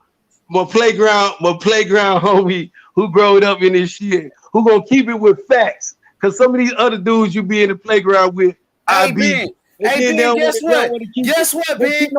Speaker 3: My playground homie who growed up in this shit. Who gonna keep it with facts? Cause some of these other dudes you be in the playground with,
Speaker 1: Hey, Ben, guess what? Guess what, Ben?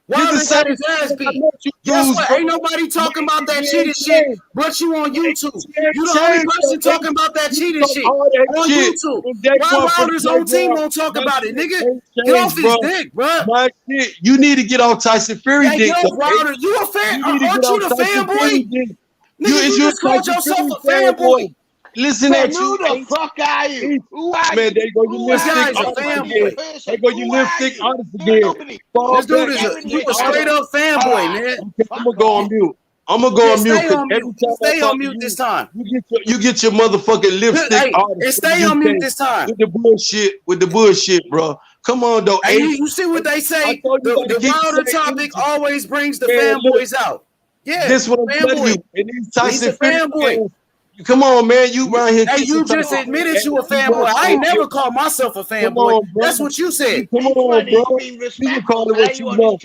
Speaker 1: Wilder got his ass beat. Guess what? Ain't nobody talking about that cheating shit but you on YouTube. You the only person talking about that cheating shit on YouTube. Why Wilder's own team won't talk about it, nigga? Get off his dick, bro.
Speaker 3: My shit, you need to get off Tyson Fury dick.
Speaker 1: Get off Wilder. You a fan? Aren't you the fanboy? Nigga, you just called yourself a fanboy.
Speaker 3: Listen at
Speaker 6: you. Who the fuck are you? Who are you?
Speaker 3: Man, they go you lipstick artist again. They go you lipstick artist again.
Speaker 1: This dude is a straight up fanboy, man.
Speaker 3: Okay, I'm gonna go on mute. I'm gonna go on mute.
Speaker 1: Stay on mute this time.
Speaker 3: You get your motherfucking lipstick artist.
Speaker 1: And stay on mute this time.
Speaker 3: With the bullshit, bro. Come on, though.
Speaker 1: Hey, you see what they say? The Wilder topic always brings the fanboys out. Yeah,
Speaker 3: this what I'm telling you. And these Tyson
Speaker 1: fanboy.
Speaker 3: Come on, man. You around here.
Speaker 1: Hey, you just admitted you a fanboy. I ain't never called myself a fanboy. That's what you said.
Speaker 3: Come on, bro. You can call it what you want.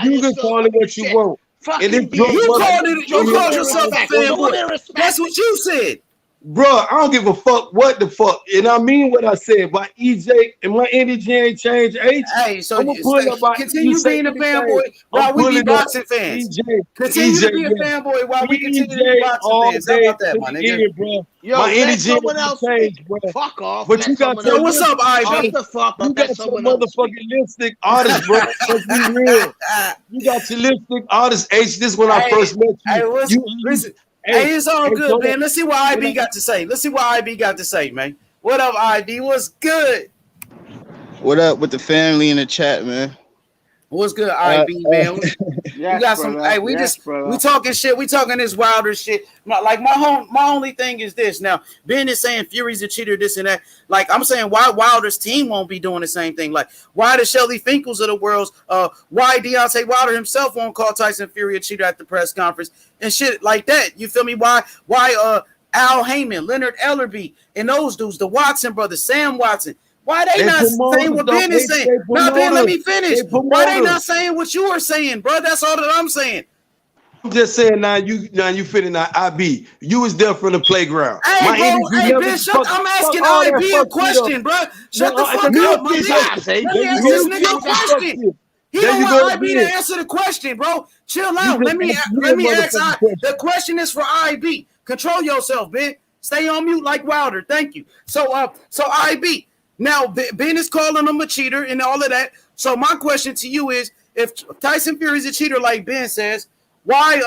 Speaker 3: You can call it what you want.
Speaker 1: You called yourself a fanboy. That's what you said.
Speaker 3: Bro, I don't give a fuck what the fuck. And I mean what I said. By EJ and my energy ain't changed.
Speaker 1: Hey, so
Speaker 3: I'm gonna pull up by
Speaker 1: continue being a fanboy while we be boxing fans. Continue to be a fanboy while we continue to be boxing fans. How about that, my nigga?
Speaker 3: Bro.
Speaker 6: Yo,
Speaker 3: my energy
Speaker 6: someone else
Speaker 3: changed, bro.
Speaker 6: Fuck off.
Speaker 3: But you got
Speaker 1: yo, what's up, Ivy?
Speaker 6: The fuck
Speaker 3: you got your motherfucking lipstick artist, bro. Let's be real. You got your lipstick artist, H. This when I first met you.
Speaker 1: Listen. Hey, it's all good, man. Let's see what IB got to say. Man. What up, IB? What's good?
Speaker 7: What up with the family in the chat, man?
Speaker 1: What's good, IB, man? We got some. Hey, we talking shit. We talking this Wilder shit. Like my only thing is this. Now, Ben is saying Fury's a cheater, this and that. Like I'm saying, why Wilder's team won't be doing the same thing? Like why the Shelly Finkles of the world? Why Deontay Wilder himself won't call Tyson Fury a cheater at the press conference and shit like that? You feel me? Why Al Heyman, Leonard Ellerby, and those dudes, the Watson brothers, Sam Watson. Why they not saying what Ben is saying? Now, Ben, let me finish. Why they not saying what you are saying, bro? That's all that I'm saying.
Speaker 3: I'm just saying now you fitting out IB. You was there from the playground.
Speaker 1: Hey, bro, Ben, I'm asking IB a question, bro. Shut the fuck up, my nigga. Let me ask this nigga a question. He don't want IB to answer the question, bro. Chill out. Let me ask. The question is for IB. Control yourself, Ben. Stay on mute like Wilder. Thank you. So IB. Now, Ben is calling him a cheater and all of that. So my question to you is, if Tyson Fury is a cheater like Ben says, why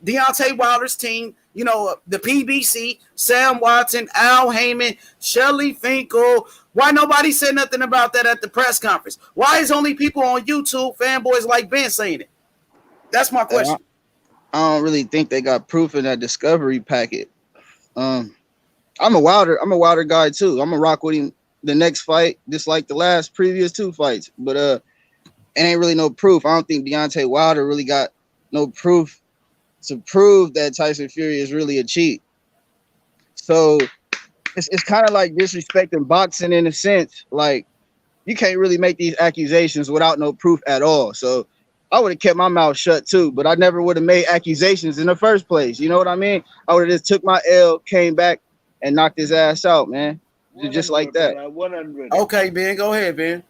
Speaker 1: Deontay Wilder's team, you know, the PBC, Sam Watson, Al Heyman, Shelly Finkel, why nobody said nothing about that at the press conference? Why is only people on YouTube, fanboys like Ben, saying it? That's my question.
Speaker 7: I don't really think they got proof in that discovery packet. I'm a Wilder guy too. I'm gonna rock with him the next fight, just like the previous two fights. But it ain't really no proof. I don't think Deontay Wilder really got no proof to prove that Tyson Fury is really a cheat. So it's kind of like disrespecting boxing in a sense. Like you can't really make these accusations without no proof at all. So I would have kept my mouth shut too, but I never would have made accusations in the first place. You know what I mean? I would have just took my L, came back, and knocked his ass out, man. Just like that.
Speaker 6: 100.
Speaker 1: Okay, Ben, go ahead, Ben.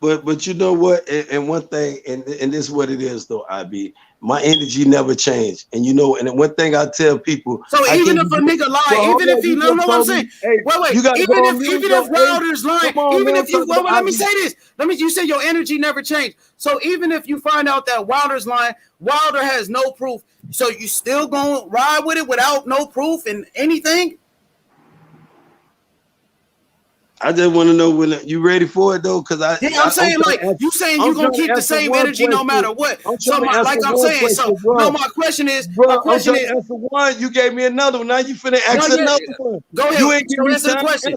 Speaker 3: But you know what? And one thing, and this is what it is, though, IB. My energy never changed. And you know, and one thing I tell people.
Speaker 1: So even if a nigga lie, even if he know what I'm saying. Wait, even if Wilder's lying, even if you let me say this. You say your energy never changed. So even if you find out that Wilder's lying, Wilder has no proof. So you still gonna ride with it without no proof and anything?
Speaker 3: I just want to know when you ready for it though, because
Speaker 1: I'm saying you saying you're gonna keep the same energy no matter what. So my question is,
Speaker 3: answer one. You gave me another one. Now you finna ask another one.
Speaker 1: Go ahead. You ain't give me answer the question.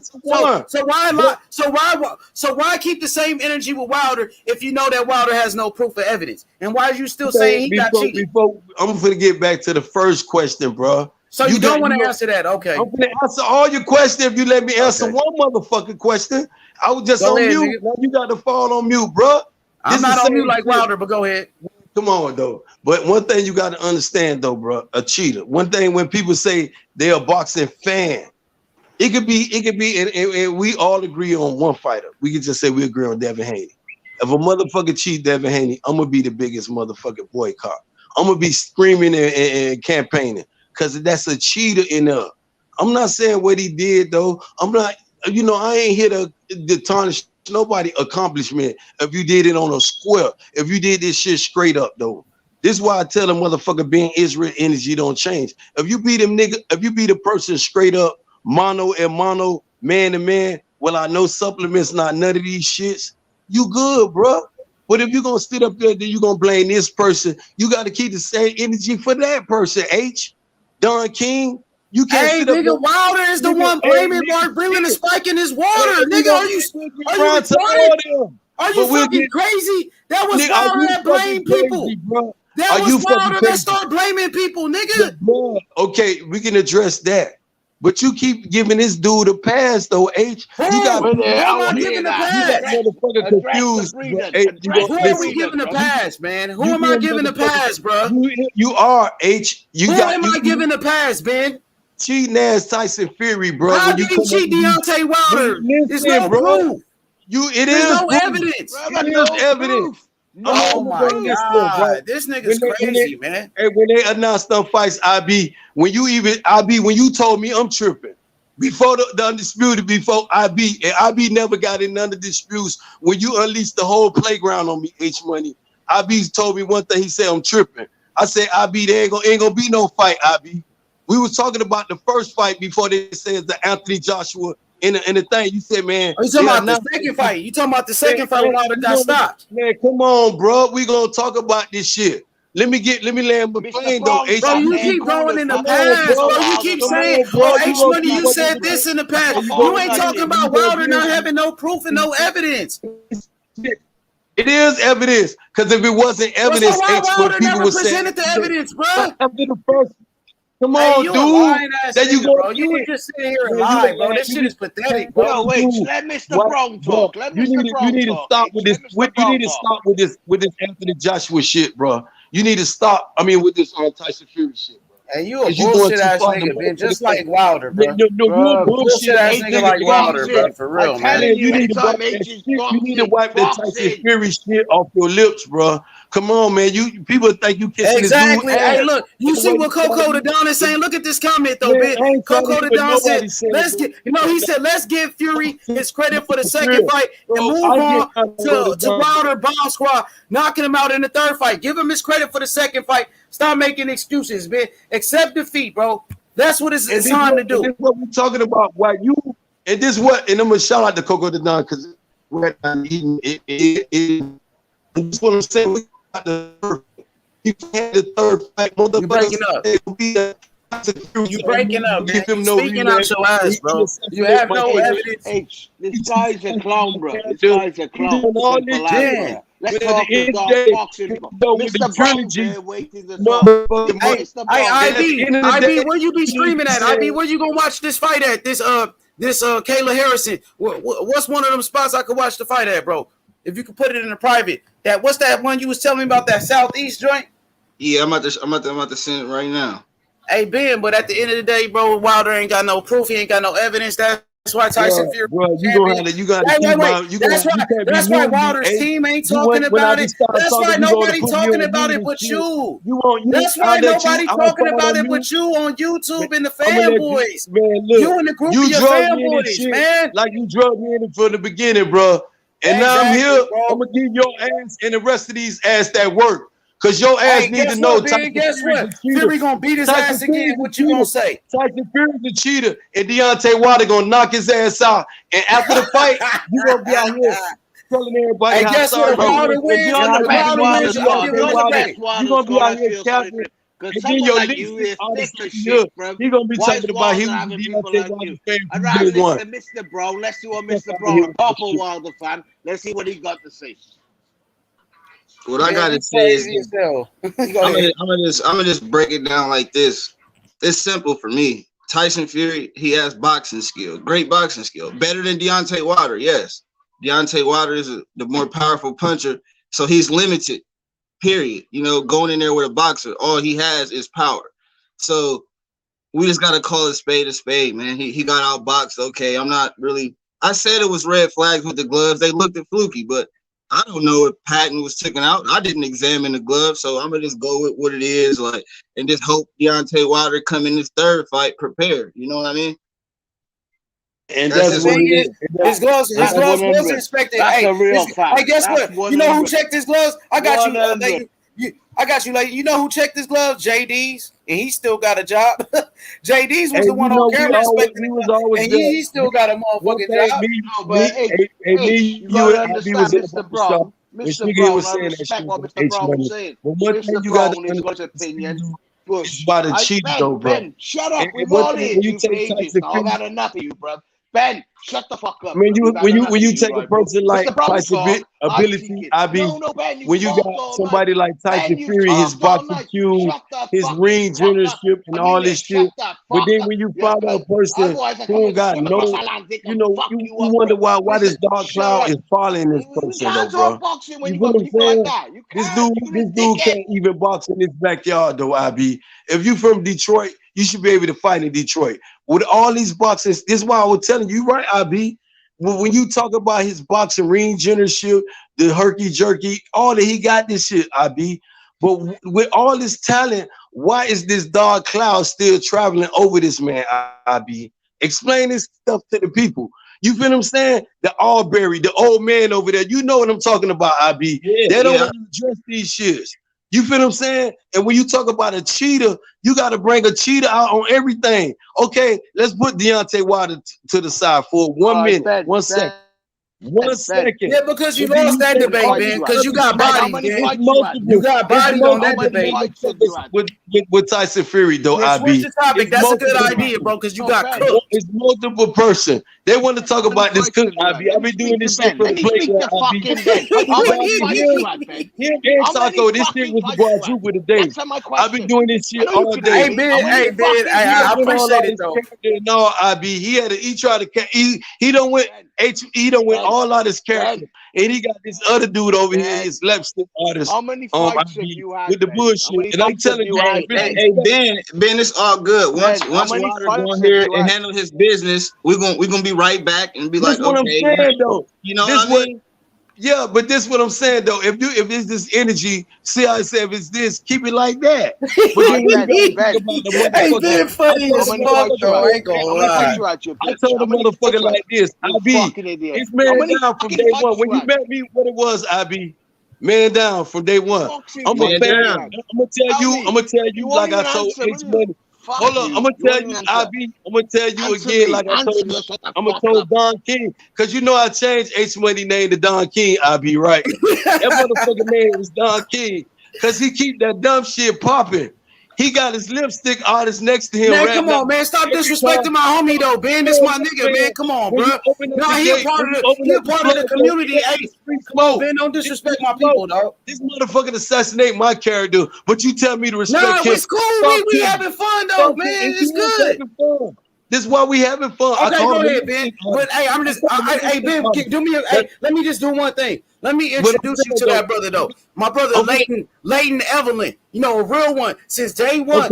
Speaker 1: So why keep the same energy with Wilder if you know that Wilder has no proof or evidence? And why are you still saying he got cheated?
Speaker 3: I'm gonna get back to the first question, bro.
Speaker 1: So you don't want to answer that, okay?
Speaker 3: I'm going to answer all your questions if you let me answer one motherfucking question. I was just on mute. Now you got to fall on mute, bro.
Speaker 1: I'm not on mute like Wilder, but go ahead.
Speaker 3: Come on, though. But one thing you got to understand, though, bro, a cheater. One thing when people say they're a boxing fan, it could be, and we all agree on one fighter. We could just say we agree on Devin Haney. If a motherfucker cheat Devin Haney, I'm gonna be the biggest motherfucking boycott. I'm gonna be screaming and campaigning. Because that's a cheater in there. I'm not saying what he did, though. I'm not, I ain't here to tarnish nobody accomplishment if you did it on a square. If you did this shit straight up, though. This is why I tell them motherfucker being Israel energy don't change. If you beat a person straight up, mono and mono, man to man, well, I know supplements, not none of these shits, you good, bro. But if you're gonna sit up there, then you're gonna blame this person. You got to keep the same energy for that person, H. Don King, you can't.
Speaker 1: Hey, nigga, Wilder is the one blaming Mark bringing the spike in his water. Nigga, are you retarded? Are you fucking crazy? That was Wilder that blamed people. That was Wilder that started blaming people, nigga.
Speaker 3: Okay, we can address that. But you keep giving this dude a pass, though, H. You got
Speaker 1: giving a pass.
Speaker 3: Confused.
Speaker 1: Who are we giving a pass, man? Who am I giving a pass, bro?
Speaker 3: You are, H.
Speaker 1: Who am I giving a pass, Ben?
Speaker 3: cheating ass Tyson Fury, bro.
Speaker 1: How
Speaker 3: when
Speaker 1: did
Speaker 3: you
Speaker 1: he cheat Deontay Wilder? There's no proof.
Speaker 3: There's
Speaker 1: no evidence.
Speaker 3: It is evidence.
Speaker 1: Oh my God, this nigga's crazy, man.
Speaker 3: Hey, when they announced them fights, when you told me I'm tripping before the undisputed, before IB, and IB never got in none of the disputes. When you unleashed the whole playground on me, H Money, IB told me one thing. He said I'm tripping. I said IB, there ain't gonna be no fight, IB. We was talking about the first fight before they said the Anthony Joshua in the thing. You said, man,
Speaker 1: you talking about the second fight? You talking about the second fight when Wilder got stopped?
Speaker 3: Man, come on, bro. We gonna talk about this shit. Let me land my plane though.
Speaker 1: Bro, you keep going in the past, bro. You keep saying, H Money, you said this in the past. You ain't talking about Wilder not having no proof and no evidence.
Speaker 3: It is evidence, because if it wasn't evidence,
Speaker 1: Wilder never presented the evidence, bro.
Speaker 3: After the first. Come on,
Speaker 1: you
Speaker 3: dude.
Speaker 1: That you go, bro. You were just sitting here and lie, bro. This shit is pathetic, bro.
Speaker 6: No, wait. Let Mr. Brown talk. Let Mr. Brown talk.
Speaker 3: You need to stop with this. You need to stop with this Anthony Joshua shit, bro. You need to stop. I mean, with this Tyson Fury shit, bro.
Speaker 1: And you a bullshit ass nigga, man. Just like Wilder, bro.
Speaker 3: No, you a
Speaker 1: bullshit ass nigga like Wilder, bro. For real, man.
Speaker 3: You need to wipe that Tyson Fury shit off your lips, bro. Come on, man. People think you kissing
Speaker 1: exactly. Hey, look, you see what Coco the Don is saying? Look at this comment though, man. Coco the Don said, he said, let's give Fury his credit for the second fight and move on to Wilder Bomb Squad, knocking him out in the third fight. Give him his credit for the second fight. Stop making excuses, man. Accept defeat, bro. That's what it's time to do.
Speaker 3: This is what we're talking about. Why you and this what? And I'm gonna shout out to Coco the Don because that's what I'm saying. We got you had the third fight.
Speaker 1: You breaking up. You breaking up, man. You speaking out your ass, bro. You have no evidence.
Speaker 6: This guy's a clown, bro. This guy's a clown. Let's talk about boxing. Mr. Brown waiting to talk.
Speaker 1: IB, where you be streaming at? IB, where you gonna watch this fight at? This Kayla Harrison. What's one of them spots I could watch the fight at, bro? If you could put it in a private. What's that one you was telling me about, that Southeast joint?
Speaker 7: Yeah, I'm about to send it right now.
Speaker 1: Hey Ben, but at the end of the day, bro, Wilder ain't got no proof. He ain't got no evidence. That's why Tyson Fury. That's why Wilder's team ain't talking about it. That's why nobody talking about it but you. That's why nobody talking about it but you on YouTube and the fanboys. You and the group of your fanboys, man.
Speaker 3: Like you drugged me in from the beginning, bro. And now I'm here. I'm gonna give your ass and the rest of these ass that work. Cause your ass need to know.
Speaker 1: Guess what? Fury gonna beat his ass again. What you gonna say?
Speaker 3: Tyson Fury's a cheater, and Deontay Wilder gonna knock his ass out. And after the fight, you gonna be out here telling everybody how sorry.
Speaker 1: Wilder wins.
Speaker 3: You gonna be out here capping. And then your lips he gonna be talking about he was Deontay Wilder's favorite one.
Speaker 6: Mr. Bro, let's do a Mr. Bro, a proper Wilder fan. Let's see what he got to say.
Speaker 7: What I gotta say is, I'm gonna just break it down like this. It's simple for me. Tyson Fury, he has boxing skill, great boxing skill, better than Deontay Wilder. Yes, Deontay Wilder is the more powerful puncher, so he's limited. Period. You know, going in there with a boxer, all he has is power. So we just gotta call a spade, man. He got outboxed. Okay, I said it was red flags with the gloves. They looked at fluky, but I don't know if patent was taken out. I didn't examine the glove, so I'm gonna just go with what it is, and just hope Deontay Wilder come in this third fight prepared. You know what I mean?
Speaker 3: And that's what it is.
Speaker 1: His gloves was inspected. Hey, guess what? You know who checked his gloves? I got you. I got you. Like, you know who checked his gloves? JD's, and he still got a job. JD's was the one on camera inspecting it, and he still got a motherfucking job.
Speaker 6: You gotta understand, Mr. Brown. Mr. Brown, I respect what Mr. Brown was saying. Mr. Brown has got his opinion.
Speaker 3: It's about a cheat, though, bro.
Speaker 6: Ben, shut up. We've all in you for ages. I've had enough of you, bro. Ben, shut the fuck up.
Speaker 3: When you take a person like Tyson ability, when you got somebody like Tyson Fury, his boxing cues, his ring generalship, and all this shit. But then when you find a person who ain't got no, you wonder why this dark cloud is following this person, though, bro. You know what I'm saying? This dude can't even box in his backyard, though. If you from Detroit, you should be able to fight in Detroit. With all these boxers, this is why I was telling you, right, IB? When you talk about his boxing ring generalship, the herky jerky, all that he got this shit, IB. But with all this talent, why is this dog cloud still traveling over this man, IB? Explain this stuff to the people. You feel what I'm saying? The Albury, the old man over there. You know what I'm talking about, IB. They don't want to address these shits. You feel what I'm saying? And when you talk about a cheater, you got to bring a cheater out on everything. Okay, let's put Deontay Wilder to the side for 1 minute, 1 second. 1 second.
Speaker 1: Yeah, because you lost that debate, man. Because you got bodied, man. You got bodied on that debate.
Speaker 3: With Tyson Fury, though,
Speaker 1: yeah,
Speaker 3: IB.
Speaker 1: Switch the topic. That's a good idea, bro, because you got cooked.
Speaker 3: It's multiple person. They want to talk about this cook, IB. I've been doing this shit for the Taco, this shit was quadruple today. I've been doing this shit all day.
Speaker 1: Hey, Ben, I appreciate it, though.
Speaker 3: No, IB, he tried to, he don't win all out his character. And he got this other dude over here, his lipstick artist.
Speaker 6: How many fights have you had
Speaker 3: with the bullshit? And I'm telling you,
Speaker 7: hey, Ben, it's all good. Once Wilder go in here and handle his business, we're gonna be right back and be like,
Speaker 3: what
Speaker 7: okay,
Speaker 3: I'm saying, though.
Speaker 7: You know what I mean?
Speaker 3: Yeah, but this is what I'm saying though. If it's this energy, see how I say if it's this, keep it like that.
Speaker 1: Hey, Ben, funny as fuck, though. I ain't gonna lie.
Speaker 3: I told the motherfucker like this. It's man down from day one. When you met me, what it was, IB? Man down from day one. I'm gonna tell you like I told H Money. Hold on, I'm gonna tell you, IB. I'm gonna tell you again, like I told you. I'm gonna tell Don King, cause you know I changed H Money name to Don King. IB, right? That motherfucker name was Don King, cause he keep that dumb shit popping. He got his lipstick artist next to him.
Speaker 1: Man, come on, man. Stop disrespecting my homie, though, Ben. This my nigga, man. Come on, bro. No, he a part of the community. Hey, come on, Ben. Don't disrespect my people, dog.
Speaker 3: This motherfucker assassinate my character, but you tell me to respect him.
Speaker 1: No, it's cool. We having fun, though, man. It's good.
Speaker 3: This is why we having fun.
Speaker 1: Okay, go ahead, Ben. But hey, hey, Ben, do me. Let me just do one thing. Let me introduce you to that brother, though. My brother, Leighton Evelyn. You know, a real one since day one.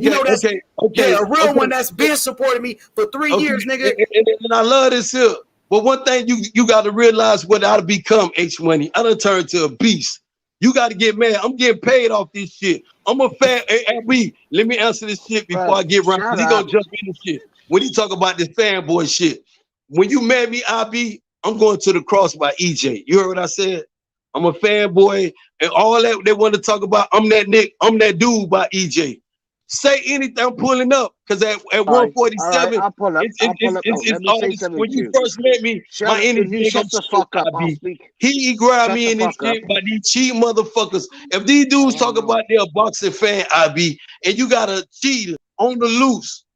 Speaker 1: You know, that's a real one that's been supporting me for 3 years, nigga.
Speaker 3: And I love this here. But one thing you got to realize what I become, H Money. I done turned to a beast. You got to get mad. I'm getting paid off this shit. I'm a fan. Hey, let me answer this shit before I get around. He gonna jump in this shit. When he talk about this fanboy shit, when you met me, IB, I'm going to the cross by EJ. You heard what I said? I'm a fanboy, and all that they want to talk about. I'm that dude by EJ. Say anything, I'm pulling up because at 147, it's when you first met me, my energy. He grabbed me in this shit by these cheat motherfuckers. If these dudes talk about they're a boxing fan, IB, and you got a cheater on the loose.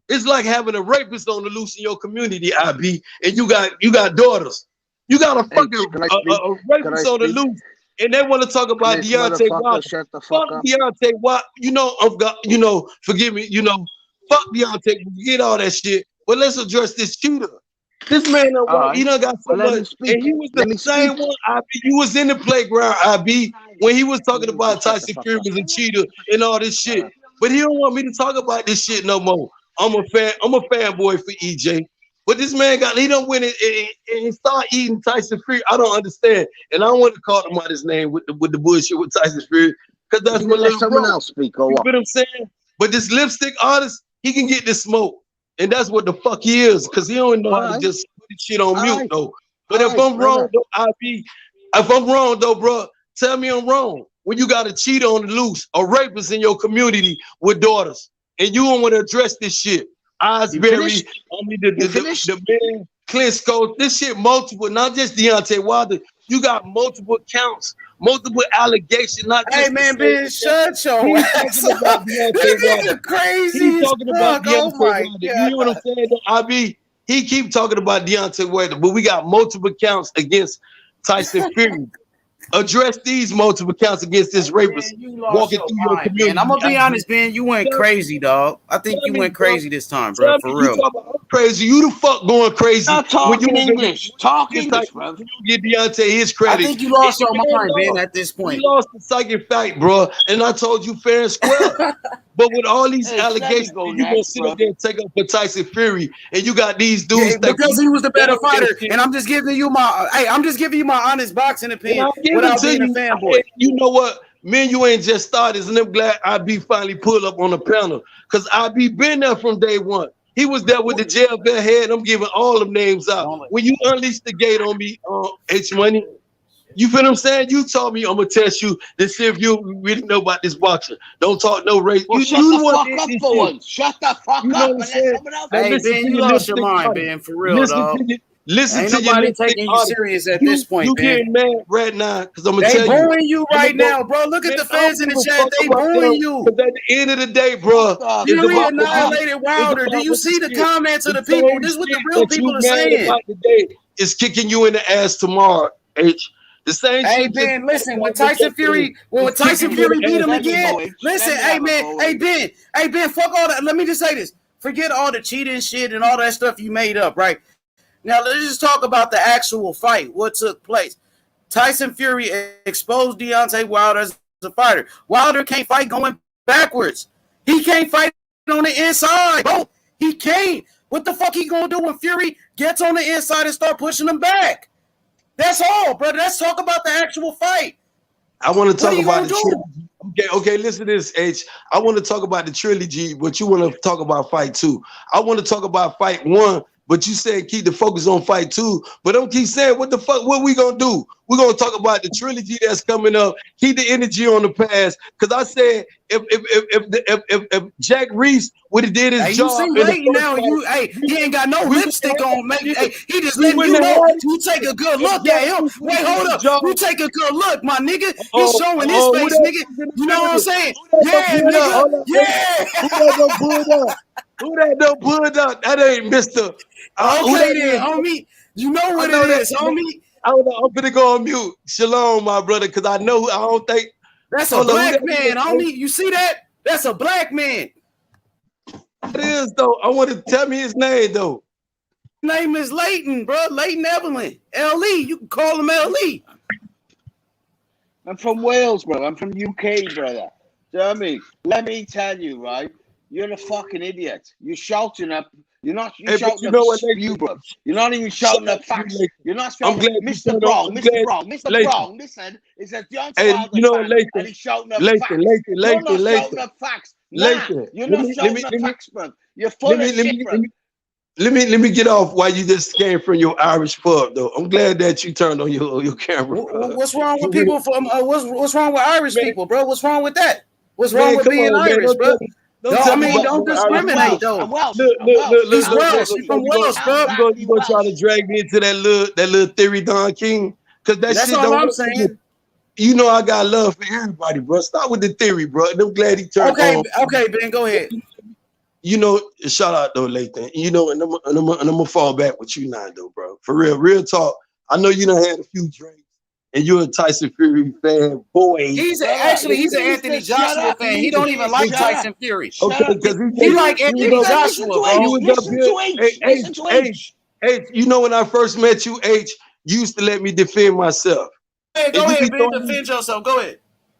Speaker 3: It's like having a rapist on the loose in your community, IB, and you got daughters. You got a fucking rapist on the loose, and they want to talk about Deontay Wilder. Fuck Deontay Wilder. Forgive me. Fuck Deontay. Forget all that shit. But let's address this shooter. This man, he done got so much, and he was the same one. IB, you was in the playground, IB, when he was talking about Tyson Fury was a cheater and all this shit. But he don't want me to talk about this shit no more. I'm a fanboy for EJ. But this man he don't win it and start eating Tyson Fury. I don't understand. And I don't want to call him out his name with the bullshit with Tyson Fury. Because that's what
Speaker 6: someone else speak.
Speaker 3: You know what I'm saying? But this lipstick artist, he can get this smoke. And that's what the fuck he is. Because he don't know how to just put this shit on mute, though. But if I'm wrong, though, bro, tell me I'm wrong. When you got a cheater on the loose, a rapist in your community with daughters, and you don't want to address this shit. Osbury, the man, Klitschko, this shit multiple, not just Deontay Wilder. You got multiple counts, multiple allegations. Not just
Speaker 1: man, Ben, shut your ass up. This is crazy.
Speaker 3: He's talking about Deontay Wilder. You know what I'm saying? IB, he keep talking about Deontay Wilder, but we got multiple counts against Tyson Fury. Address these multiple counts against this rapist walking through your community.
Speaker 1: Man, I'm gonna be honest, Ben. You went crazy, dog. I think you went crazy this time, bro. For real.
Speaker 3: Crazy. You the fuck going crazy.
Speaker 6: When you English. Talk English, bro.
Speaker 3: You give Deontay his credit.
Speaker 1: I think you lost your mind, Ben, at this point.
Speaker 3: You lost the second fight, bro. And I told you fair and square. But with all these
Speaker 6: Hey, let me
Speaker 3: allegations,
Speaker 6: go
Speaker 3: you gonna
Speaker 6: next,
Speaker 3: sit
Speaker 6: bro.
Speaker 3: up there and take up for Tyson Fury, and you got these dudes that
Speaker 1: because he was the better fighter, and I'm just giving you my honest boxing opinion without being a fanboy.
Speaker 3: You know what? Man, you ain't just started, and I'm glad IB finally pulled up on the panel because IB been there from day one. He was there with the jail bell head. I'm giving all them names out. When you unleashed the gate on me, H Money, you feel what I'm saying? You told me I'm gonna test you to see if you really know about this boxing. Don't talk no race.
Speaker 6: Well, shut the fuck up for once. Shut the fuck up and let someone else.
Speaker 1: Hey, Ben, you lost your mind, Ben, for real, dog.
Speaker 3: Listen
Speaker 1: Ain't
Speaker 3: to
Speaker 1: nobody
Speaker 3: your
Speaker 1: taking you serious at this point,
Speaker 3: you
Speaker 1: Ben.
Speaker 3: getting mad right now because I'm gonna
Speaker 1: they
Speaker 3: tell you.
Speaker 1: booing you right now, bro. Look at the fans in the chat. They booing you.
Speaker 3: Because at the end of the day, bro,
Speaker 1: Fury annihilated Wilder. Do you see the comments of the people? This is what the real people are saying.
Speaker 3: About today is kicking you in the ass tomorrow, H. The same
Speaker 1: hey,
Speaker 3: shit.
Speaker 1: Ben, listen, when Tyson Fury beat him again, listen, hey, Ben, fuck all that. Let me just say this. Forget all the cheating shit and all that stuff you made up, right? Now, let's just talk about the actual fight, what took place. Tyson Fury exposed Deontay Wilder as a fighter. Wilder can't fight going backwards. He can't fight on the inside, bro. He can't. What the fuck he gonna do when Fury gets on the inside and start pushing him back? That's all, brother. Let's talk about the actual fight.
Speaker 3: I want to talk about the trilogy. Okay, listen to this, H. I want to talk about the trilogy, but you want to talk about fight 2. I want to talk about fight 1, but you said keep the focus on fight 2. But don't keep saying what the fuck, what we gonna do? We're gonna talk about the trilogy that's coming up. Keep the energy on the past. Cause I said if Jack Reese would have did his job.
Speaker 1: You see Leighton now, he ain't got no lipstick on. Maybe he just letting you know. You take a good look at him. Wait, hold up. You take a good look, my nigga. He's showing his face, nigga. You know what I'm saying? Yeah, nigga. Yeah.
Speaker 3: Who that don't pull it up? That ain't Mr.
Speaker 1: Okay then, homie. You know what it is, homie.
Speaker 3: I'm gonna go on mute. Shalom, my brother, because I don't think
Speaker 1: that's a black man, homie. You see that? That's a black man.
Speaker 3: It is though. I want to tell me his name though.
Speaker 1: His name is Leighton, bro. Leighton Evelyn. L.E. You can call him L.E.
Speaker 6: I'm from Wales, bro. I'm from UK, brother. Do you know what I mean? Let me tell you, right? You're a fucking idiot. You're shouting up. You're not shouting up spew, bro. You're not even shouting up facts. You're not shouting up Mr. Brown. Mr. Brown, listen, it's a Deontay Wilder fan, and he's shouting up facts. You're not shouting up facts. You're not shouting up facts, bro. You're full of shit, bro.
Speaker 3: Let me get off while you just came from your Irish pub, though. I'm glad that you turned on your camera.
Speaker 1: What's wrong with people from what's wrong with Irish people, bro? What's wrong with that? What's wrong with being Irish, bro? Don't discriminate, though. He's Welsh. He's from Wales, bro.
Speaker 3: You gonna try to drag me into that little theory, Don King? Because that's shit
Speaker 1: all I'm saying.
Speaker 3: You know I got love for everybody, bro. Start with the theory, bro. And I'm glad he turned on.
Speaker 1: Okay, Ben, go ahead.
Speaker 3: You know, shout out though, Leighton. You know, and I'm gonna fall back with you now, though, bro. For real talk. I know you done had a few drinks. And you're a Tyson Fury fan, boy.
Speaker 1: He's an Anthony Joshua fan. He don't even like Tyson Fury.
Speaker 3: Okay, because
Speaker 1: he like Anthony Joshua, bro.
Speaker 3: H, you know when I first met you, H, you used to let me defend myself.
Speaker 1: Hey, go ahead, Ben. Defend yourself. Go ahead.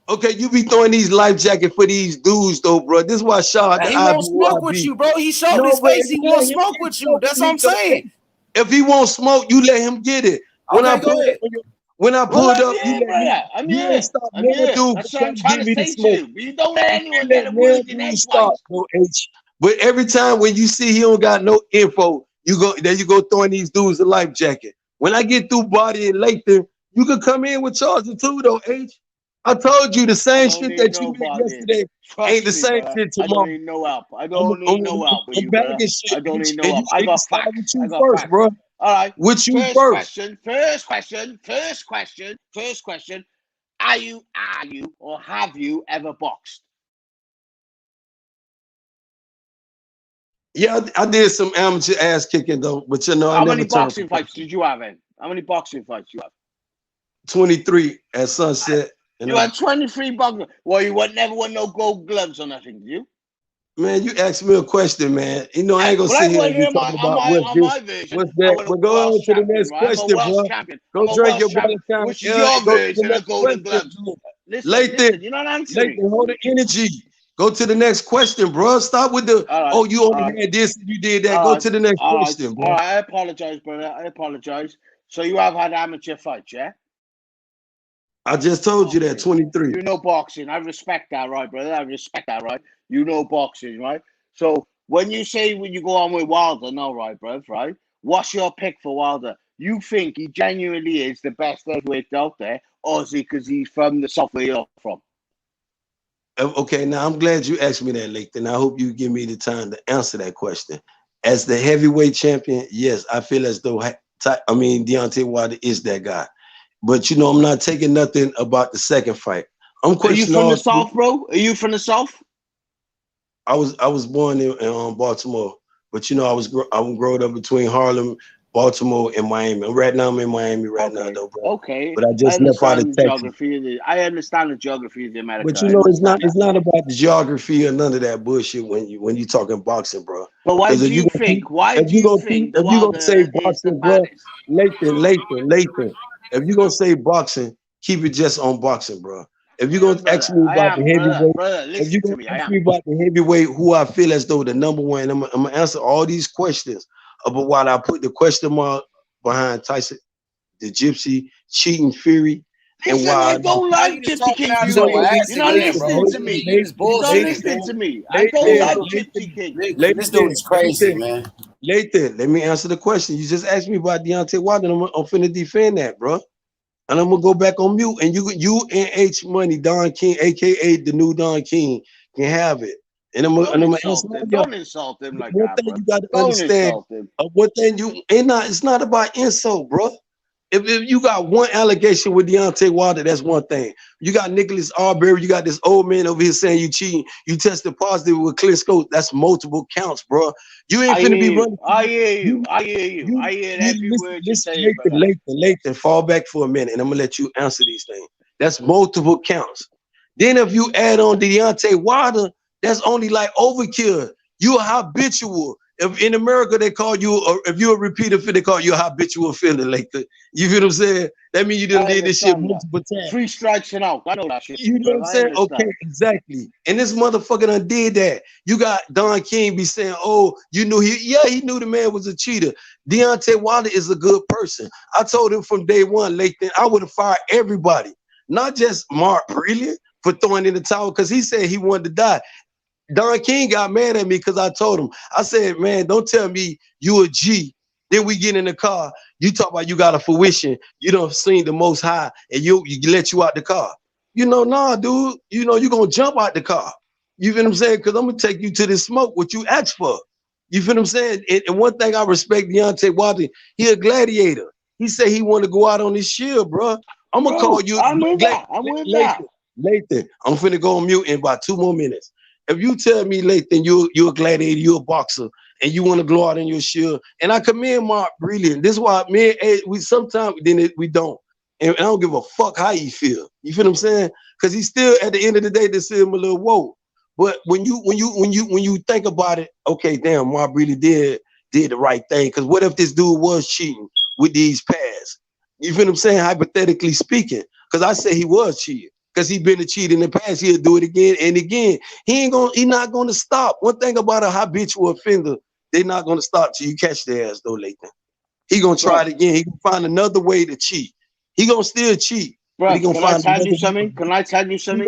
Speaker 3: Okay, you be throwing these life jackets for these dudes, though, bro. This is why Sean.
Speaker 1: He won't smoke with you, bro. He showed his face. He won't smoke with you. That's what I'm saying.
Speaker 3: If he won't smoke, you let him get it. When I pulled up,
Speaker 6: I'm here. That's what I'm trying to say to you. You don't let anyone get a word in edgewise.
Speaker 3: But every time when you see he don't got no info, you go throwing these dudes a life jacket. When I get through bodying Leighton, you could come in with charges too, though, H. I told you the same shit that you did yesterday ain't the same shit tomorrow.
Speaker 6: I don't need no help. I don't need no help. I don't need no help. I got facts. I got
Speaker 3: first, bro.
Speaker 6: All right.
Speaker 3: With you first.
Speaker 6: First question. Are you or have you ever boxed?
Speaker 3: Yeah, I did some amateur ass kicking though, but you know,
Speaker 6: how many boxing fights did you have in? How many boxing fights you have?
Speaker 3: 23 at Sunset.
Speaker 6: You had 23 boxing. Well, you never won no gold gloves or nothing, did you?
Speaker 3: Man, you asked me a question, man. You know, I ain't gonna sit here and be talking about what's that. But go on to the next question, bro. Go drink your brother time.
Speaker 6: Which is your version of golden gloves?
Speaker 3: Leighton, you know what I'm saying? Leighton, hold the energy. Go to the next question, bro. Stop with the you only had this and you did that. Go to the next question, bro.
Speaker 6: All right, I apologize, brother. I apologize. So you have had amateur fights, yeah?
Speaker 3: I just told you that 23.
Speaker 6: You know boxing. I respect that, right, brother? I respect that, right? You know boxing, right? So when you go on with Wilder, no, right, bro, right? What's your pick for Wilder? You think he genuinely is the best heavyweight out there, or is he because he's from the south where you're from?
Speaker 3: Okay, now I'm glad you asked me that, Leighton. I hope you give me the time to answer that question. As the heavyweight champion, yes, I feel as though Deontay Wilder is that guy. But you know, I'm not taking nothing about the second fight. I'm questioning.
Speaker 6: Are you from the South, bro? Are you from the South?
Speaker 3: I was born in Baltimore, but you know, I was growing up between Harlem, Baltimore, and Miami. Right now, I'm in Miami now, though, bro.
Speaker 6: Okay.
Speaker 3: But I just left out of Texas.
Speaker 6: I understand the geography of the America.
Speaker 3: But you know, it's not about the geography or none of that bullshit when you talking boxing, bro.
Speaker 6: But why do you think? If you
Speaker 3: gonna say boxing, bro, Leighton, if you gonna say boxing, keep it just on boxing, bro. If you're gonna ask me about the heavyweight, if you're gonna ask me about the heavyweight, who I feel as though the number one, I'm gonna answer all these questions about why I put the question mark behind Tyson, the Gypsy, cheating Fury, and why
Speaker 6: I don't like Gypsy King. You're not listening to me. You're not listening to me. I don't like Gypsy King.
Speaker 1: This dude is crazy, man.
Speaker 3: Leighton, let me answer the question. You just asked me about Deontay Wilder, and I'm finna defend that, bro. And I'm gonna go back on mute, and you and H Money, Don King, aka the new Don King, can have it. And I'm gonna answer.
Speaker 6: Don't insult him like
Speaker 3: one
Speaker 6: that,
Speaker 3: thing
Speaker 6: bro.
Speaker 3: You gotta understand. One thing it's not about insult, bro. If you got one allegation with Deontay Wilder, that's one thing. You got Nicholas Arbery, you got this old man over here saying you cheating. You tested positive with Klitschko. That's multiple counts, bro. You ain't finna be running.
Speaker 6: I hear you. I hear every word you say.
Speaker 3: Leighton, fall back for a minute, and I'm gonna let you answer these things. That's multiple counts. Then if you add on Deontay Wilder, that's only like overkill. You a habitual. If in America they call you, or if you're a repeat offender, they call you a habitual offender. Like you feel what I'm saying? That means you done did this shit multiple times.
Speaker 6: 3 strikes and out. I know that shit.
Speaker 3: You know what I'm saying? Okay, exactly. And this motherfucker done did that. You got Don King be saying, "Oh, you knew he knew the man was a cheater." Deontay Wilder is a good person. I told him from day one, Leighton, I would have fired everybody, not just Mark Brilliant for throwing in the towel because he said he wanted to die. Don King got mad at me because I told him, I said, man, don't tell me you a G. Then we get in the car. You talk about you got a fruition. You done seen the Most High and you let you out the car. You know, nah, dude. You know, you going to jump out the car. You feel what I'm saying? Because I'm going to take you to this smoke, what you asked for. You feel what I'm saying? And one thing I respect Deontay Wilder, he a gladiator. He said he want to go out on his shield, bro. I'm going to call you.
Speaker 6: I'm with that.
Speaker 3: Leighton, I'm finna go on mute in about 2 more minutes. If you tell me, Leighton, you're a gladiator, you're a boxer, and you want to go out on your shield, and I commend Mark Brilliant. This is why we sometimes we don't. And I don't give a fuck how he feel. You feel what I'm saying? Because he's still at the end of the day, they see him a little woke. But when you think about it, okay, damn, Mark really did the right thing. Because what if this dude was cheating with these pads? You feel what I'm saying? Hypothetically speaking, because I say he was cheating. Because he been a cheat in the past, he'll do it again and again. He not gonna stop. One thing about a habitual offender, they're not gonna stop till you catch their ass, though, Leighton. He gonna try it again. He gonna find another way to cheat. He gonna still cheat.
Speaker 6: Bro, can I tell you something?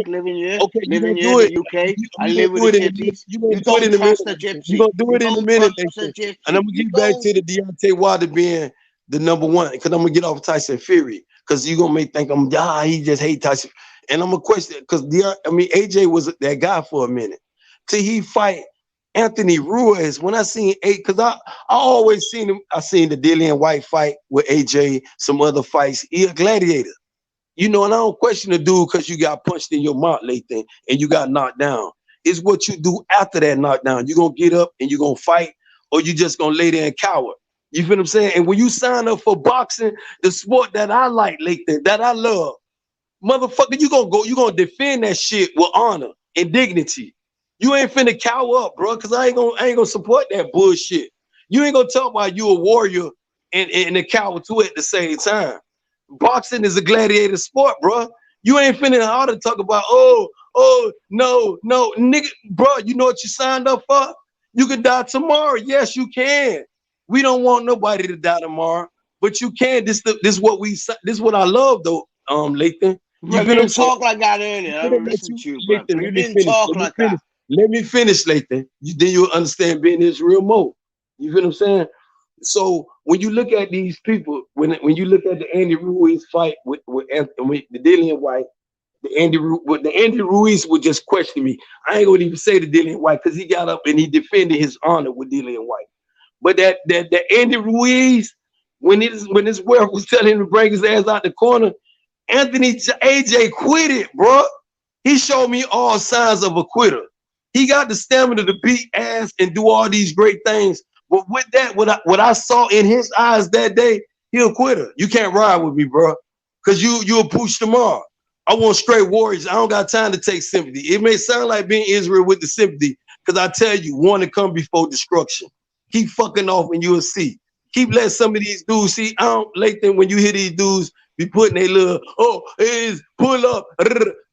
Speaker 6: Living here, living here in the UK, I live with the gypsies.
Speaker 3: You gonna do it in a minute. You gonna do it in a minute, Leighton. And I'm gonna get back to the Deontay Wilder being the number one, because I'm gonna get off Tyson Fury. Because you gonna make think he just hate Tyson. And I'm gonna question because AJ was that guy for a minute till he fight Anthony Ruiz. When I seen because I always seen him. I seen the Dillian White fight with AJ, some other fights. He a gladiator, you know. And I don't question the dude because you got punched in your mouth, Leighton, and you got knocked down. It's what you do after that knockdown. You gonna get up and you gonna fight, or you just gonna lay there and cower. You feel what I'm saying? And when you sign up for boxing, the sport that I like, Leighton, that I love. Motherfucker, you gonna defend that shit with honor and dignity. You ain't finna cower up, bro, because I ain't gonna support that bullshit. You ain't gonna talk about you a warrior and a coward too at the same time. Boxing is a gladiator sport, bro. You ain't finna how to talk about, oh, no, nigga, bro, you know what you signed up for? You can die tomorrow. Yes, you can. We don't want nobody to die tomorrow, but you can. This what I love though, Leighton.
Speaker 6: You didn't talk like that earlier. I listened to you, bro.
Speaker 3: Leighton,
Speaker 6: You didn't talk like that.
Speaker 3: Let me finish, Leighton. Then you'll understand being Israel more. You feel what I'm saying? So when you look at these people, when you look at the Andy Ruiz fight with the Dillian White, the Andy Ruiz would just question me. I ain't gonna even say the Dillian White because he got up and he defended his honor with Dillian White. But that Andy Ruiz, when his wife was telling him to bring his ass out the corner, AJ quit it, bro. He showed me all signs of a quitter. He got the stamina to beat ass and do all these great things. But with that, what I saw in his eyes that day, he a quitter. You can't ride with me, bro, because you'll push tomorrow. I want straight warriors. I don't got time to take sympathy. It may sound like being Israel with the sympathy, because I tell you, one to come before destruction. Keep fucking off and you'll see. Keep letting some of these dudes see. I don't like them when you hear these dudes be putting their little, is pull up.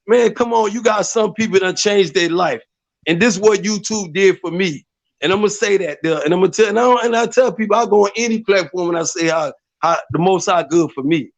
Speaker 3: Man, come on. You got some people that changed their life. And this is what YouTube did for me. And I'm gonna say that there. And I'm gonna tell, and I tell people I go on any platform and I say how the Most High good for me.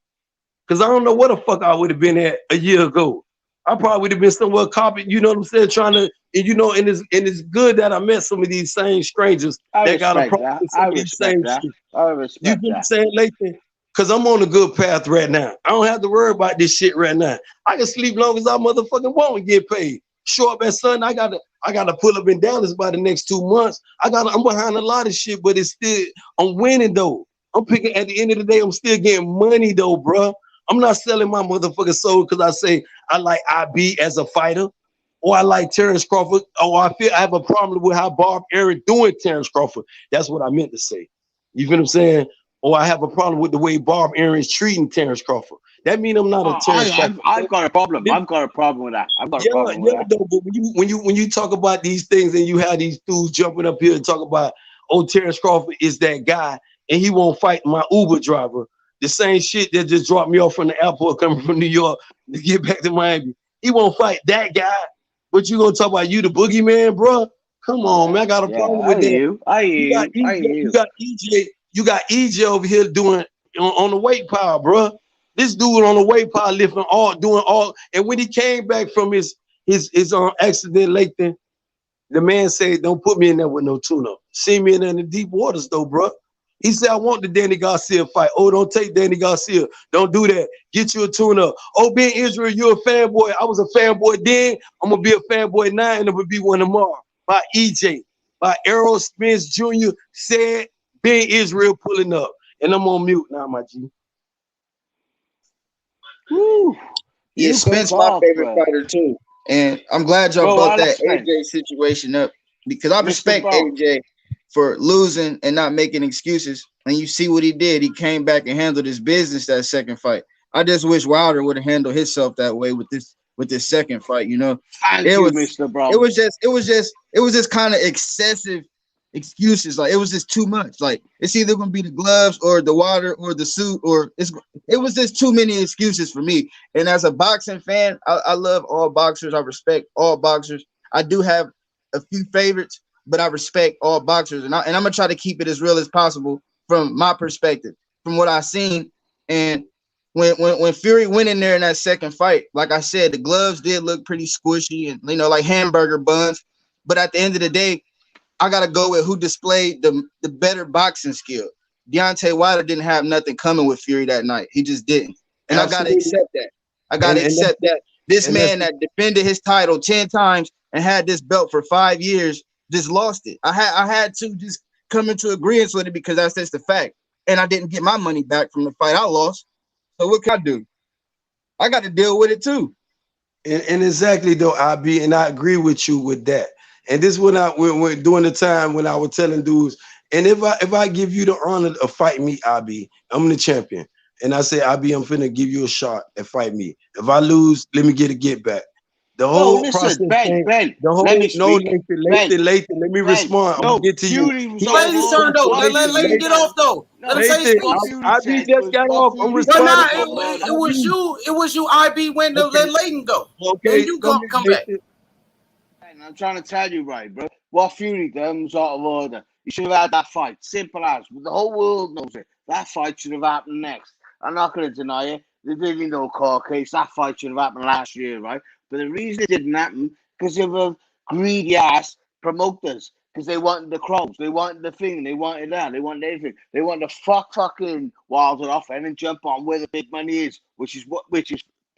Speaker 3: Because I don't know what the fuck I would have been at a year ago. I probably would have been somewhere copying, you know what I'm saying, trying to, and you know, and it's good that I met some of these same strangers that got a problem with some of these same shit.
Speaker 6: I respect
Speaker 3: you know what I'm saying, Leighton? Because I'm on a good path right now. I don't have to worry about this shit right now. I can sleep long as I motherfucking want and get paid. Show up at Sunday, I gotta pull up in Dallas by the next 2 months. I'm behind a lot of shit, but it's still, I'm winning though. I'm picking at the end of the day, I'm still getting money though, bro. I'm not selling my motherfucking soul because I say I like IB as a fighter, or I like Terrence Crawford, or I feel I have a problem with how Bob Arum doing Terrence Crawford. That's what I meant to say. You feel what I'm saying? Or I have a problem with the way Bob Arum is treating Terrence Crawford. That means I'm not a Terrence Crawford.
Speaker 6: I've got a problem. I've got a problem with that. I've got a problem with that.
Speaker 3: Though, but when you talk about these things and you have these dudes jumping up here and talk about, Terrence Crawford is that guy and he won't fight my Uber driver. The same shit that just dropped me off from the airport coming from New York to get back to Miami. He won't fight that guy. But you gonna talk about you the boogeyman, bro? Come on, man. I got a problem with that. You got EJ over here doing on the weight pile, bro. This dude on the weight pile lifting doing all. And when he came back from his accident, Leighton, the man said, "Don't put me in there with no tune-up. See me in there in the deep waters, though, bro." He said, "I want the Danny Garcia fight." Oh, don't take Danny Garcia. Don't do that. Get you a tune-up. Oh, being Israel, you're a fanboy. I was a fanboy then. I'm going to be a fanboy now, and I'm going to be one tomorrow. By EJ. By Errol Spence Jr. said, being Israel pulling up. And I'm on mute now, my G.
Speaker 7: Woo. Yeah, Spence my favorite fighter, too. And I'm glad y'all brought that AJ situation up because I respect AJ for losing and not making excuses. And you see what he did. He came back and handled his business that second fight. I just wish Wilder would have handled himself that way with this second fight, you know. It was just kind of excessive excuses. Like it was just too much. Like it's either gonna be the gloves or the water or the suit, or it was just too many excuses for me. And as a boxing fan, I love all boxers. I respect all boxers. I do have a few favorites, but I respect all boxers, and I'm gonna try to keep it as real as possible from my perspective, from what I've seen. And when Fury went in there in that second fight, like I said, the gloves did look pretty squishy and like hamburger buns. But at the end of the day, I gotta go with who displayed the better boxing skill. Deontay Wilder didn't have nothing coming with Fury that night. He just didn't, and I gotta accept that. I gotta accept that this man that defended his title 10 times and had this belt for 5 years just lost it. I had to just come into agreement with it because that's just the fact. And I didn't get my money back from the fight I lost. So what can I do? I got to deal with it too.
Speaker 3: And exactly though, and I agree with you with that. And this when during the time when I was telling dudes, and if I give you the honor of fighting me, I'm the champion. And I say, I'm finna give you a shot and fight me. If I lose, let me get a get back. The whole process
Speaker 6: Ben,
Speaker 3: the whole
Speaker 6: let me speak.
Speaker 3: Leighton, let me respond. I'm gonna get to you.
Speaker 1: Ladies turn though. Let Leighton get off though. Let him say his piece.
Speaker 3: IB just got off. I'm
Speaker 1: Well, nah,
Speaker 3: responding.
Speaker 1: it was you. IB went to let Leighton go.
Speaker 3: Okay,
Speaker 1: then you come back.
Speaker 6: I'm trying to tell you, right, bro. What Fury done was out of order. You should have had that fight. Simple as. The whole world knows it. That fight should have happened next. I'm not going to deny it. There didn't no court case. That fight should have happened last year, right? But the reason it didn't happen because of a greedy ass promoters. Because they wanted the crows, they wanted the thing, they wanted that, they wanted everything. They wanted to fucking Wilder off and then jump on where the big money is, which is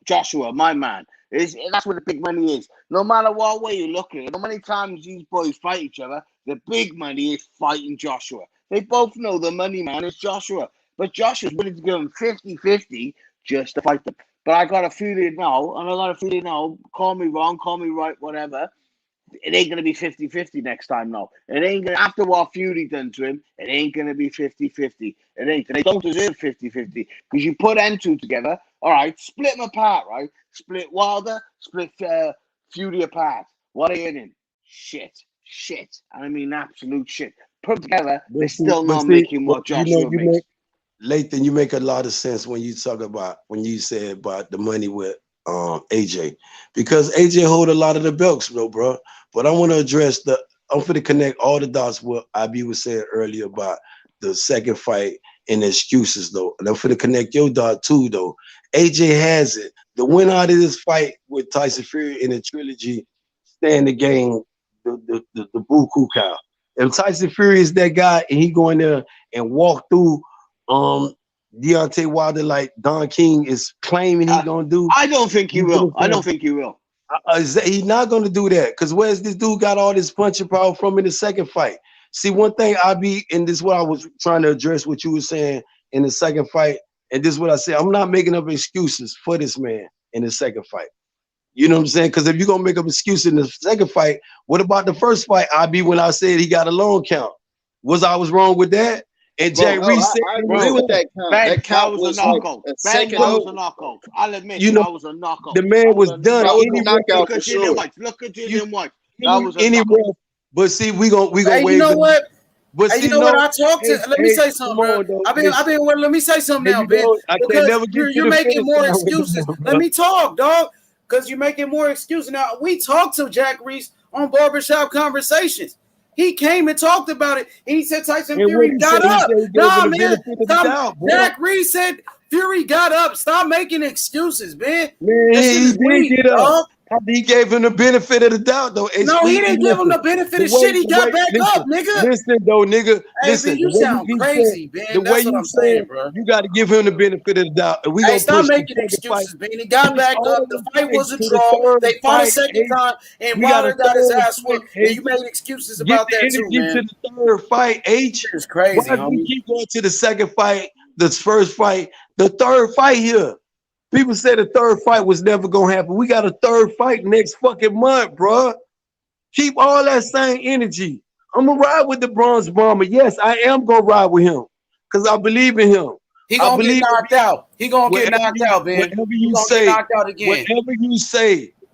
Speaker 6: Joshua, my man. That's where the big money is. No matter what way you look at it, no many times these boys fight each other, the big money is fighting Joshua. They both know the money man is Joshua. But Joshua's willing to give him 50-50 just to fight them. But I got a feeling now, and I got a feeling now, call me wrong, call me right, whatever. It ain't going to be 50-50 next time now. It ain't going to, after what Fury done to him, it ain't going to be 50-50. It ain't. They don't deserve 50-50 because you put them two together. All right, split them apart, right? Split Wilder, split Fury apart. What are you in? Shit. And I mean absolute shit. Put them together, they're still not making what Joshua makes.
Speaker 3: Leighton, you make a lot of sense when you talk about, when you say about the money with AJ, because AJ hold a lot of the belts, bro. But I want to address I'm going to connect all the dots what IB was saying earlier about the second fight and the excuses, though. And I'm going to connect your dot too, though. AJ has it. The win out of this fight with Tyson Fury in the trilogy, stay in the game, the buku cow. If Tyson Fury is that guy and he go in there and walk through Deontay Wilder like Don King is claiming he's gonna do.
Speaker 6: I don't think he will.
Speaker 3: He's not gonna do that because where's this dude got all this punching power from in the second fight? See, one thing and this is what I was trying to address what you were saying in the second fight, and this is what I said. I'm not making up excuses for this man in the second fight. You know what I'm saying? Because if you're gonna make up excuses in the second fight, what about the first fight? IB, when I said he got a long count, was wrong with that? And Jack Reese said,
Speaker 7: I agree with that count. That count was a knockout.
Speaker 6: That was a knockout. I'll admit, that was a knockout.
Speaker 3: The man was done.
Speaker 7: That was a knockout for sure.
Speaker 6: Look at Julian White. That was a knockout.
Speaker 3: But see, we gonna
Speaker 1: hey, you know what?
Speaker 3: But
Speaker 1: hey,
Speaker 3: see,
Speaker 1: you know what I talked to? Let me say something, bro. Let me say something now, Ben. Because you're making more excuses. Let me talk, dog. Because you're making more excuses. Now, we talked to Jack Reese on Barbershop Conversations. He came and talked about it, and he said Tyson Fury got up. Nah, man. Jack Reese said Fury got up. Stop making excuses, man.
Speaker 3: He did get up. He gave him the benefit of the doubt, though.
Speaker 1: No, he didn't give him the benefit of shit. He got back up, nigga.
Speaker 3: Listen, though, nigga. Listen,
Speaker 1: you sound crazy, man.
Speaker 3: The way you saying, bro. You got to give him the benefit of the doubt. And we gonna
Speaker 1: stop making excuses, man. He got back up. The fight was a draw. They fought a second time, and Wilder got his ass whooped. And you made excuses about that too, man.
Speaker 3: To the third fight, H.
Speaker 1: It's crazy,
Speaker 3: homie. We keep going to the second fight, the first fight, the third fight here. People say the third fight was never gonna happen. We got a third fight next fucking month, bro. Keep all that same energy. I'm gonna ride with the Bronze Bomber. Yes, I am gonna ride with him because I believe in him.
Speaker 1: He gonna get knocked out. He gonna get knocked out, man.
Speaker 3: Whatever you say, knocked out again.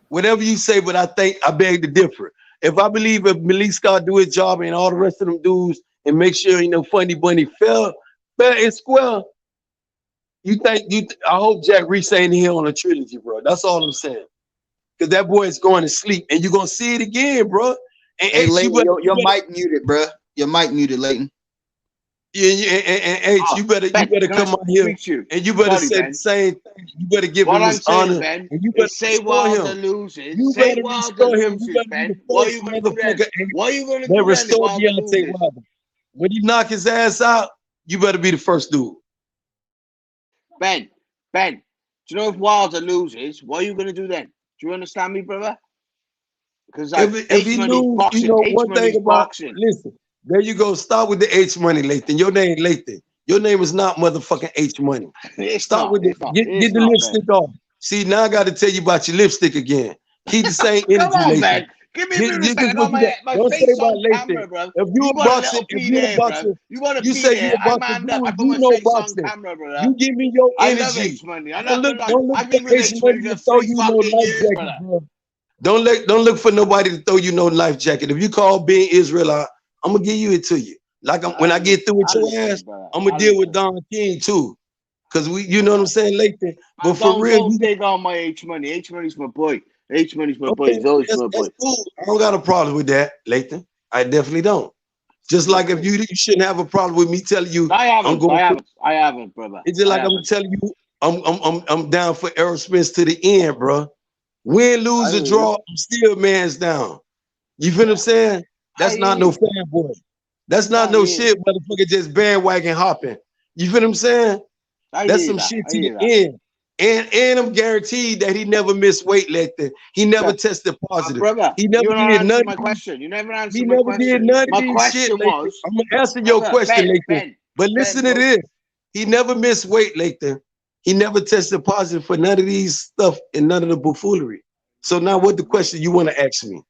Speaker 3: Whatever you say, but I beg to differ. If I believe if Malik Scott do his job and all the rest of them dudes and make sure Funny Bunny fell fair and square. I hope Jack Reese ain't here on a trilogy, bro. That's all I'm saying. Because that boy is going to sleep, and you're gonna see it again, bro. And
Speaker 7: hey, Leighton, your mic muted, bro. Your mic muted, Leighton.
Speaker 3: Yeah, you better come on here, and you better say the same thing. You better give him his honor,
Speaker 6: Ben,
Speaker 3: and you better
Speaker 6: say Wilder loses. You better restore him. Ben. What are you gonna do then? What are you gonna do?
Speaker 3: Restore Deontay Wilder. When he knock his ass out, you better be the first dude.
Speaker 6: Ben, do you know if Wilder loses, what are you going to do then? Do you understand me, brother? Because
Speaker 3: if he lose, boxing, one thing about boxing. Listen, there you go. Start with the H Money, Leighton. Your name Leighton. Your name is not motherfucking H Money. Start with it. Get the lipstick off. See, now I got to tell you about your lipstick again. Keep the same energy,
Speaker 6: Come on,
Speaker 3: Leighton.
Speaker 6: man. Give me a respect on my face on camera, bro.
Speaker 3: If you a boxer, you say you're a boxer, you know boxing. You give me your energy.
Speaker 6: I love H Money. I love
Speaker 3: H Money to show you no life jacket, bro. Don't look for nobody to throw you no life jacket. If you call being Israel out, I'm gonna give you it to you. Like when I get through with your ass, I'm gonna deal with Don King too. Cause you know what I'm saying, Leighton. But for real,
Speaker 6: don't dig on my H Money. H Money's my boy. H Money's my boy. He's always my boy.
Speaker 3: That's cool. I don't got a problem with that, Leighton. I definitely don't. Just like if you shouldn't have a problem with me telling you
Speaker 6: I haven't, brother.
Speaker 3: It's just like I'm telling you, I'm down for Aerosmith to the end, bro. Win, lose, or draw, I'm still man's down. You feel what I'm saying? That's not no fanboy. That's not no shit, motherfucker, just bandwagon hopping. You feel what I'm saying? That's some shit to the end. And I'm guaranteed that he never missed weight lifting. He never tested positive.
Speaker 6: Brother,
Speaker 3: he never did none.
Speaker 6: My question. You never answered
Speaker 3: he
Speaker 6: my
Speaker 3: never
Speaker 6: question.
Speaker 3: did none of
Speaker 6: my
Speaker 3: these
Speaker 6: question
Speaker 3: shit,
Speaker 6: was,
Speaker 3: I'm gonna answer your question, Leighton. But listen to this. He never missed weight, Leighton. He never tested positive for none of these stuff and none of the buffoonery. So now what the question you want to ask me?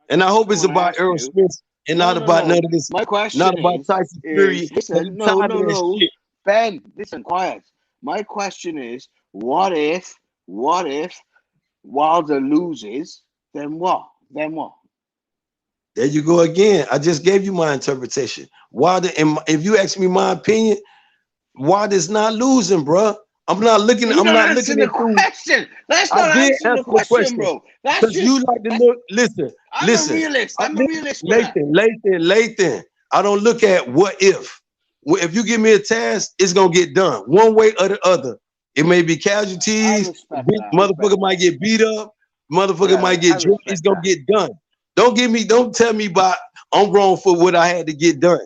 Speaker 3: And I hope it's about Aerosmith and not about none of this.
Speaker 6: My question
Speaker 3: not about Tyson Fury.
Speaker 6: Listen, no. Ben, listen, quiet. My question is, what if Wilder loses, then what?
Speaker 3: There you go again. I just gave you my interpretation. Wilder, if you ask me my opinion, Wilder's not losing, bro. I'm not looking. I'm not looking at
Speaker 6: the question. That's not answering the question, bro. That's just
Speaker 3: you like to look. Listen.
Speaker 6: I'm a realist. I'm a realist.
Speaker 3: Leighton. I don't look at what if. If you give me a task, it's gonna get done one way or the other. It may be casualties. Motherfucker might get beat up. Motherfucker might get drunk. It's gonna get done. Don't tell me about I'm wrong for what I had to get done.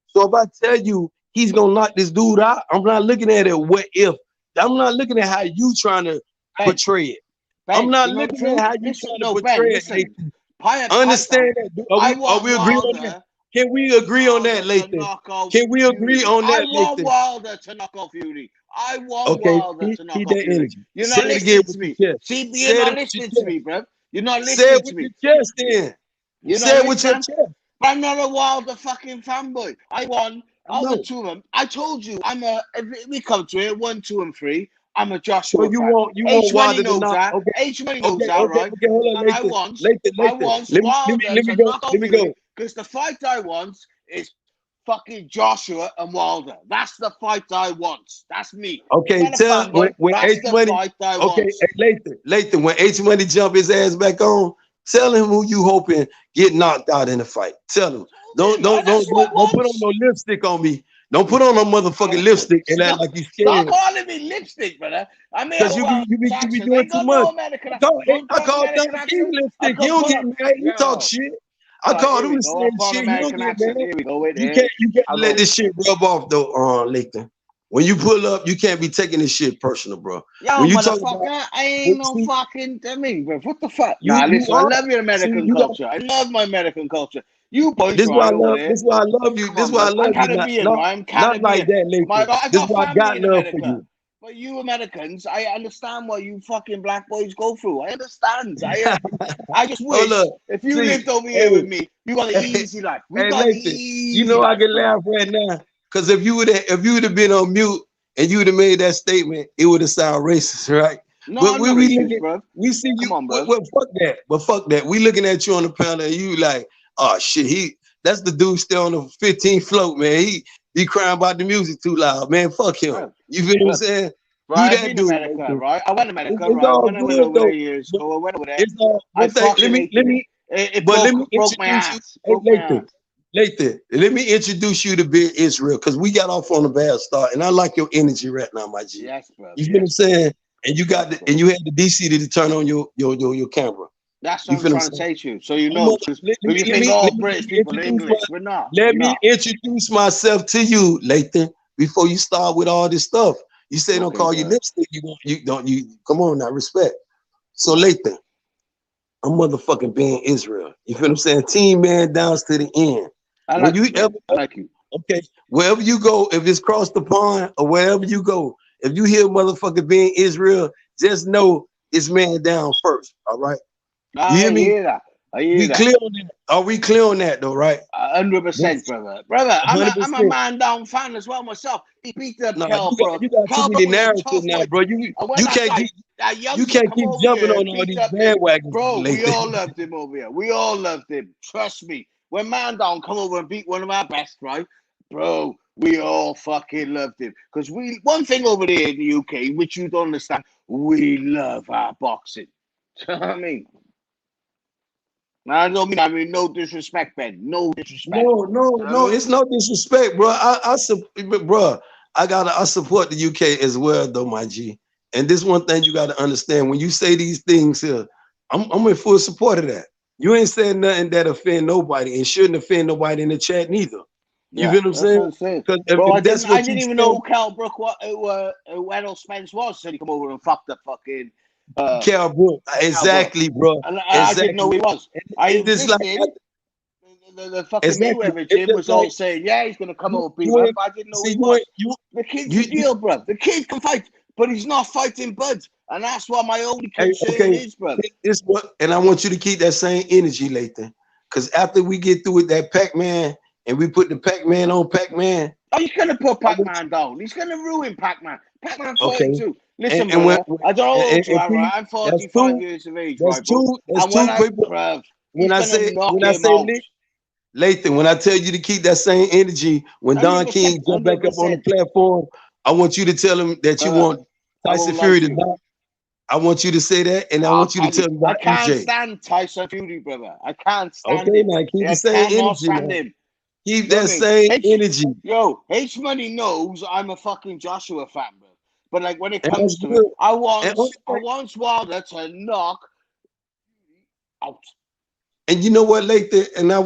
Speaker 3: So if I tell you he's gonna knock this dude out, I'm not looking at it what if. I'm not looking at how you trying to portray it. I'm not looking at how you trying to portray it. Understand that? Are we agreeing on that? Can we agree on that, Leighton? Can we agree on that, Leighton?
Speaker 6: I want Wilder to knock off Fury. I want Wilder to knock off Fury. You're not listening to me. See, you're not listening to me, bro. You're not listening to me.
Speaker 3: Say it with your chest, then.
Speaker 6: You
Speaker 3: say it with your chest.
Speaker 6: I'm not a Wilder fucking fanboy. I won. Out of the two of them, I told you if we come to it, 1, 2, and 3. I'm a Joshua.
Speaker 3: So you want Wilder to knock?
Speaker 6: Okay. H-Money knows that, right?
Speaker 3: Okay, hold on,
Speaker 6: I want Wilder to knock off Fury because the fight I want is fucking Joshua and Wilder. That's the fight I want. That's me.
Speaker 3: Okay, tell when H-Money. Okay, Leighton, when H-Money jump his ass back on, tell him who you hoping get knocked out in the fight. Tell him. Don't put on no lipstick on me. Don't put on no motherfucking lipstick and act like you scared.
Speaker 6: Stop calling me lipstick, brother. I mean,
Speaker 3: because you be doing too much. I call Don King lipstick. You don't get mad. You talk shit. I called him the same shit. You don't get mad. You can't let this shit rub off though, Leighton. When you pull up, you can't be taking this shit personal, bro.
Speaker 6: Yo, when you motherfucker, I ain't no fucking. I mean, bro, what the fuck? Nah, listen, I love your American culture. I love my American culture. You boys,
Speaker 3: this is why I love. This is why I love you. This is why I love you. Not like that, Leighton. This is why I got love for you.
Speaker 6: But you Americans, I understand what you fucking black boys go through. I understand. I just wish if you lived over here with me, you got an easy life. We got the easy.
Speaker 3: You know I can laugh right now because if you would have been on mute and you would have made that statement, it would have sounded racist, right?
Speaker 6: No, but
Speaker 3: we see you. Well, fuck that. But fuck that. We looking at you on the panel and you like, oh shit, that's the dude still on the 15th float, man. He crying about the music too loud, man. Fuck him. You feel what I'm saying?
Speaker 6: Right, I went to America, right? I went to America, right? When I went over there years ago, I went over there. Let me introduce you.
Speaker 3: Leighton, let me introduce you to Big Israel because we got off on a bad start, and I like your energy right now, my G.
Speaker 6: Yes, bro.
Speaker 3: You feel what I'm saying? And you got and you had the DC to turn on your camera.
Speaker 6: That's what I'm trying to say to you. So you know, when you think all British people English, we're not.
Speaker 3: Let me introduce myself to you, Leighton, before you start with all this stuff. You say don't call you lipstick. You come on now, respect. So Leighton, I'm motherfucking being Israel. You feel what I'm saying? Team man downs to the end.
Speaker 6: I like you.
Speaker 3: Okay, wherever you go, if it's across the pond or wherever you go, if you hear motherfucking being Israel, just know it's man down first. All right.
Speaker 6: I hear that.
Speaker 3: We clear on that. Are we clear on that though, right?
Speaker 6: 100%, brother. I'm a man down fan as well myself. He beat up Kelbrook.
Speaker 3: You got too many narratives now, bro. You can't keep jumping on all these bandwagons,
Speaker 6: bro. We all loved him over here. We all loved him. Trust me. When man down come over and beat one of our best, right, bro? We all fucking loved him because one thing over there in the UK, which you don't understand, we love our boxing. Do you know what I mean? I mean no disrespect, Ben. No disrespect.
Speaker 3: No, it's no disrespect, bro. I support the UK as well, though, my G. And this one thing you got to understand: when you say these things here, I'm in full support of that. You ain't saying nothing that offend nobody and shouldn't offend nobody in the chat neither. You feel what I'm saying?
Speaker 6: Bro, I didn't even know Kelbrook who Errol Spence was. Said he come over and fucked the fucking.
Speaker 3: Kelbrook, exactly, bro.
Speaker 6: And I didn't know he was. The fucking Mayweather gym was all saying, yeah, he's gonna come over, beat him. I didn't know he was. The kid's a deal, bro. The kid can fight, but he's not fighting buds, and that's what my only concern is, bro.
Speaker 3: And I want you to keep that same energy, Leighton, because after we get through with that Pac-Man and we put the Pac-Man on Pac-Man.
Speaker 6: Oh, he's gonna put Pac-Man down. He's gonna ruin Pac-Man. Pac-Man 42. Listen, brother, I don't know. I'm 45 years of age, right, bro? When I say
Speaker 3: Leighton, when I tell you to keep that same energy, when Don King jump back up on the platform, I want you to tell him that you want Tyson Fury to knock. I want you to say that, and I want you to tell him about
Speaker 6: EJ. I can't stand Tyson Fury, brother. I can't stand him.
Speaker 3: Now keep the same energy. Keep that same energy.
Speaker 6: Yo, H Money knows I'm a fucking Joshua fan, bro. But like when it comes to it, I want Wilder to knock out.
Speaker 3: And you know what, Leighton, and I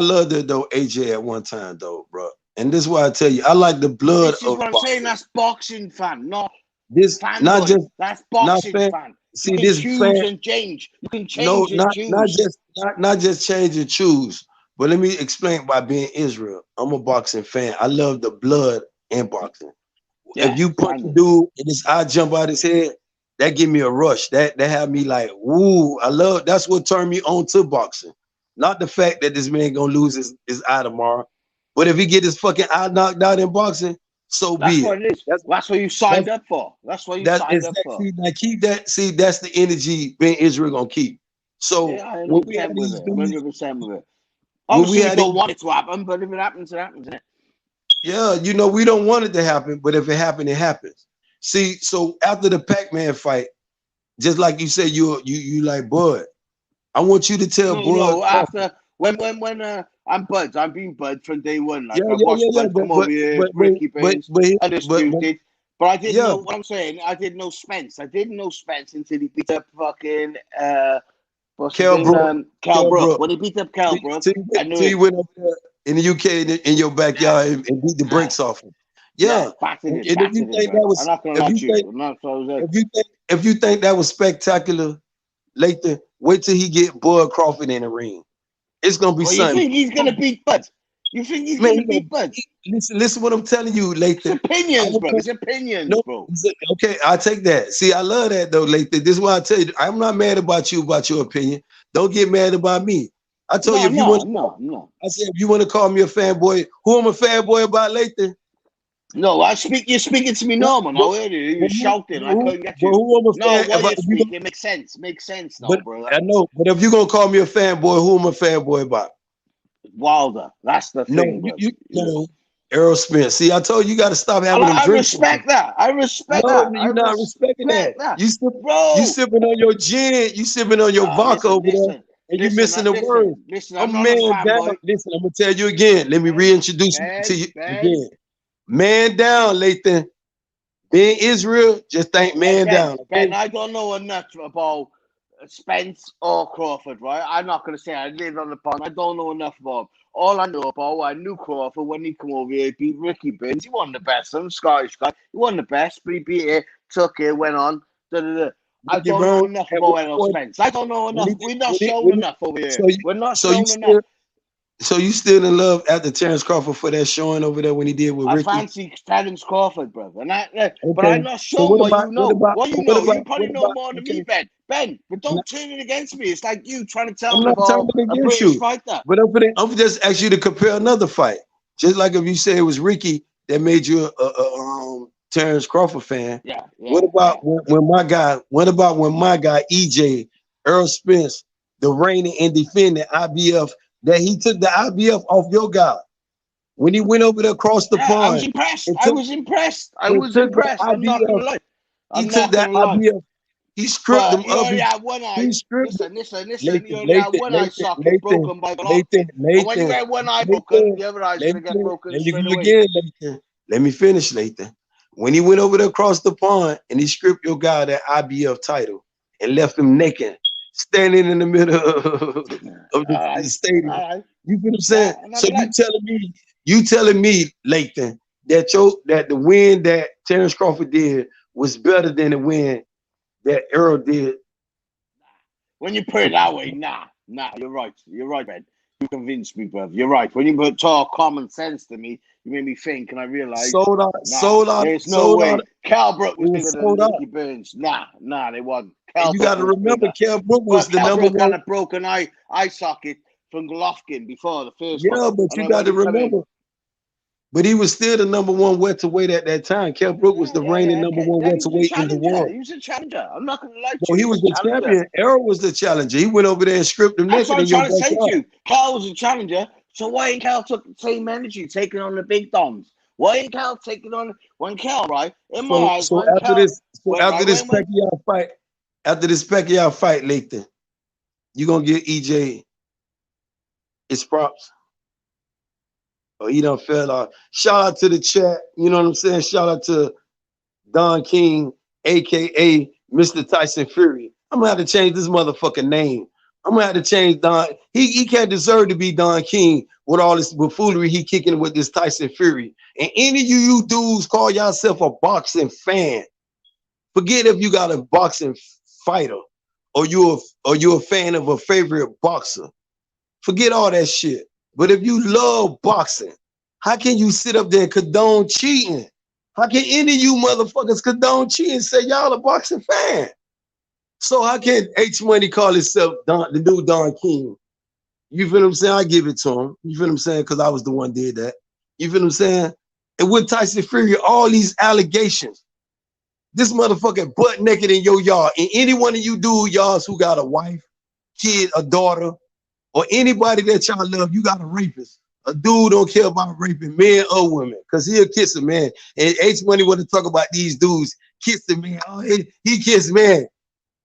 Speaker 3: loved it though, AJ at one time though, bro. And this is why I tell you, I like the blood.
Speaker 6: This is what I'm saying. That's boxing fan, not
Speaker 3: this.
Speaker 6: Fan
Speaker 3: not
Speaker 6: boy.
Speaker 3: just
Speaker 6: that's boxing fan.
Speaker 3: See, this fan
Speaker 6: and change. You can change and choose.
Speaker 3: Not just change and choose. But let me explain by being Israel. I'm a boxing fan. I love the blood in boxing. Yeah, if you punch a dude and his eye jump out his head, that give me a rush. That have me like, woo, that's what turned me on to boxing. Not the fact that this man gonna lose his eye tomorrow. But if he get his fucking eye knocked out in boxing, so be it.
Speaker 6: That's what it is. That's what you signed up for. That's what you signed up for.
Speaker 3: See, now keep that. See, that's the energy being Israel gonna keep. So
Speaker 6: yeah, when we have these 100% with it. Obviously, we don't want it to happen, but if it happens, it happens. Isn't it?
Speaker 3: Yeah, you know, we don't want it to happen, but if it happens, it happens. See, so after the Pac-Man fight, just like you said, you like Bud. I want you to tell Bud.
Speaker 6: No, after when I'm Bud, I've been Bud from day one. Like I watched Bud come over here, Ricky Baines, undisputed. But I didn't know what I'm saying. I didn't know Spence. I didn't know Spence until he beat up fucking Kelbrook. When he beat up Kelbrook, I knew
Speaker 3: he went up there in the UK in your backyard and beat the brakes off him. Yeah. If you think that was spectacular, Leighton, wait till he get Bud Crawford in the ring. It's gonna be something.
Speaker 6: You think he's gonna beat Bud? You think he's gonna beat Bud?
Speaker 3: Listen what I'm telling you, Leighton.
Speaker 6: It's opinions, bro. It's opinions, bro.
Speaker 3: Okay, I'll take that. See, I love that though, Leighton. This is why I tell you, I'm not mad about you about your opinion. Don't get mad about me. I told you if you want. I said if you want to call me a fanboy, who I'm a fanboy about, Leighton?
Speaker 6: No, you're speaking to me normal. Now, you're shouting. I couldn't get you. What you're speaking makes sense. Makes sense now, bro.
Speaker 3: I know, but if you're gonna call me a fanboy, who am I a fanboy about?
Speaker 6: Wilder. That's the thing.
Speaker 3: No, Errol Spence. See, I told you got to stop having them drinks.
Speaker 6: I respect that.
Speaker 3: You're not respecting that. You sipping on your gin. You sipping on your vodka over there. And you missing the word.
Speaker 6: Listen, I'm man
Speaker 3: down. Listen, I'm gonna tell you again. Let me reintroduce you to you again. Man down, Leighton. Being Israel, just think man down.
Speaker 6: Ben, I don't know enough about Spence or Crawford, right? I'm not gonna say I live on the pond. I don't know enough about him. All I know about, I knew Crawford when he come over here, he beat Ricky Baines. He wasn't the best, some Scottish guy. He wasn't the best, but he beat it, took it, went on. I don't know enough about Errol Spence. I don't know enough. We're not showing enough over here. We're not showing enough.
Speaker 3: So you still in love after Terrence Crawford for that showing over there when he did with Ricky?
Speaker 6: I fancy Terrence Crawford, brother. But
Speaker 3: Okay.
Speaker 6: I'm not
Speaker 3: So
Speaker 6: sure what you know. What you know, you probably know more than
Speaker 3: okay.
Speaker 6: me, Ben. Ben, but don't turn it against me. It's like you trying to tell
Speaker 3: I'm
Speaker 6: me
Speaker 3: not
Speaker 6: about
Speaker 3: turning
Speaker 6: a
Speaker 3: against
Speaker 6: British
Speaker 3: you,
Speaker 6: fighter.
Speaker 3: but I'm just ask you to compare another fight. Just like if you say it was Ricky that made you a Terrence Crawford fan.
Speaker 6: Yeah.
Speaker 3: What about when my guy? What about when my guy EJ Earl Spence, the reigning and defending IBF, that he took the IBF off your guy when he went over there across the pond?
Speaker 6: I was impressed. I was impressed. I'm not gonna lie.
Speaker 3: He took that IBF. He stripped them
Speaker 6: He
Speaker 3: up.
Speaker 6: only had one eye. Listen. He only had one eye socket broken by Golovkin. But when you had one eye broken, the other eye's gonna get broken straight away.
Speaker 3: Let me finish, Leighton. When he went over there across the pond and he stripped your guy that IBF title and left him naked, standing in the middle of the stadium. You feel what I'm saying? So you telling me, Leighton, that the win that Terrence Crawford did was better than the win that Earl did?
Speaker 6: When you put it that way, nah, you're right, Ben. You convinced me, bruv. You're right. When you talk common sense to me, you made me think, and I realized,
Speaker 3: sold out.
Speaker 6: There's no way. Cal Brook was bigger than Nicky Burns. Nah, they wasn't.
Speaker 3: You got to remember, Cal Brook was the number one.
Speaker 6: Had a broken eye socket from Golovkin before the first one.
Speaker 3: Yeah, but you got to remember. But he was still the number one welterweight at that time. Cal Brook was the reigning number one welterweight in the world.
Speaker 6: He was a challenger. I'm not going to lie to
Speaker 3: you. He was the champion. Errol was the challenger. He went over there and stripped him naked.
Speaker 6: That's what I'm trying to say to you. Cal was a challenger. So why ain't Cal took the same energy taking on the big dons? Why ain't Cal taking on when Cal, right? In my eyes, after this
Speaker 3: Pacquiao fight, Leighton, you gonna get EJ his props? Oh, he done fell off. Shout out to the chat. You know what I'm saying? Shout out to Don King, aka Mr. Tyson Fury. I'm gonna have to change this motherfucking name. I'm gonna have to change Don. He can't deserve to be Don King with all this buffoonery he kicking with this Tyson Fury. And any of you dudes call yourself a boxing fan. Forget if you got a boxing fighter or you're a fan of a favorite boxer. Forget all that shit. But if you love boxing, how can you sit up there and condone cheating? How can any of you motherfuckers condone cheating and say y'all a boxing fan? So how can H Money call himself the new Don King? You feel what I'm saying? I give it to him. You feel what I'm saying? Because I was the one did that. You feel what I'm saying? And with Tyson Fury, all these allegations, this motherfucker butt naked in your yard, and any one of you dudes, y'all who got a wife, kid, a daughter, or anybody that y'all love, you got a rapist. A dude don't care about raping men or women, because he'll kiss a man. And H Money want to talk about these dudes kissing men. Oh, he kissed men.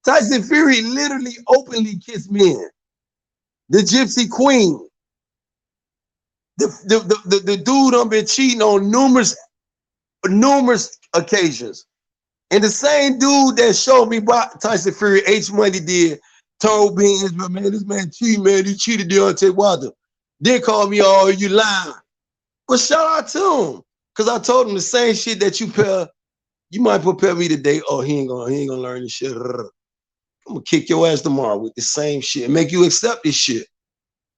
Speaker 3: Tyson Fury literally openly kissed men. The Gypsy Queen. The dude done been cheating on numerous occasions. And the same dude that showed me about Tyson Fury, H Money did, told me, man, this man cheated, man. He cheated Deontay Wilder. Then called me, oh, you lying. But shout out to him. Because I told him the same shit that you might prepare me today. Oh, he ain't gonna learn this shit. I'm gonna kick your ass tomorrow with the same shit and make you accept this shit.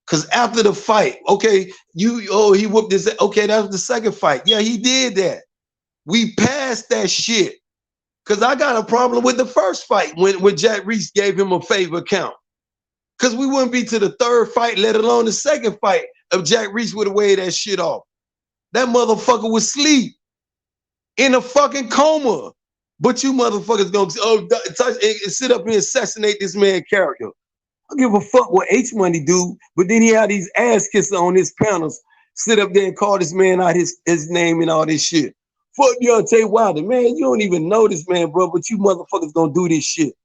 Speaker 3: Because after the fight, okay, he whooped this. Okay, that was the second fight. Yeah, he did that. We passed that shit. Because I got a problem with the first fight when Jack Reese gave him a favor count. Because we wouldn't be to the third fight, let alone the second fight, if Jack Reese would have waved that shit off. That motherfucker was asleep in a fucking coma. But you motherfuckers gonna sit up here and assassinate this man's character. I don't give a fuck what H Money do, but then he had these ass kissers on his panels sit up there and call this man out his name and all this shit. Fuck Deontay Wilder, man. You don't even know this man, bro, but you motherfuckers gonna do this shit.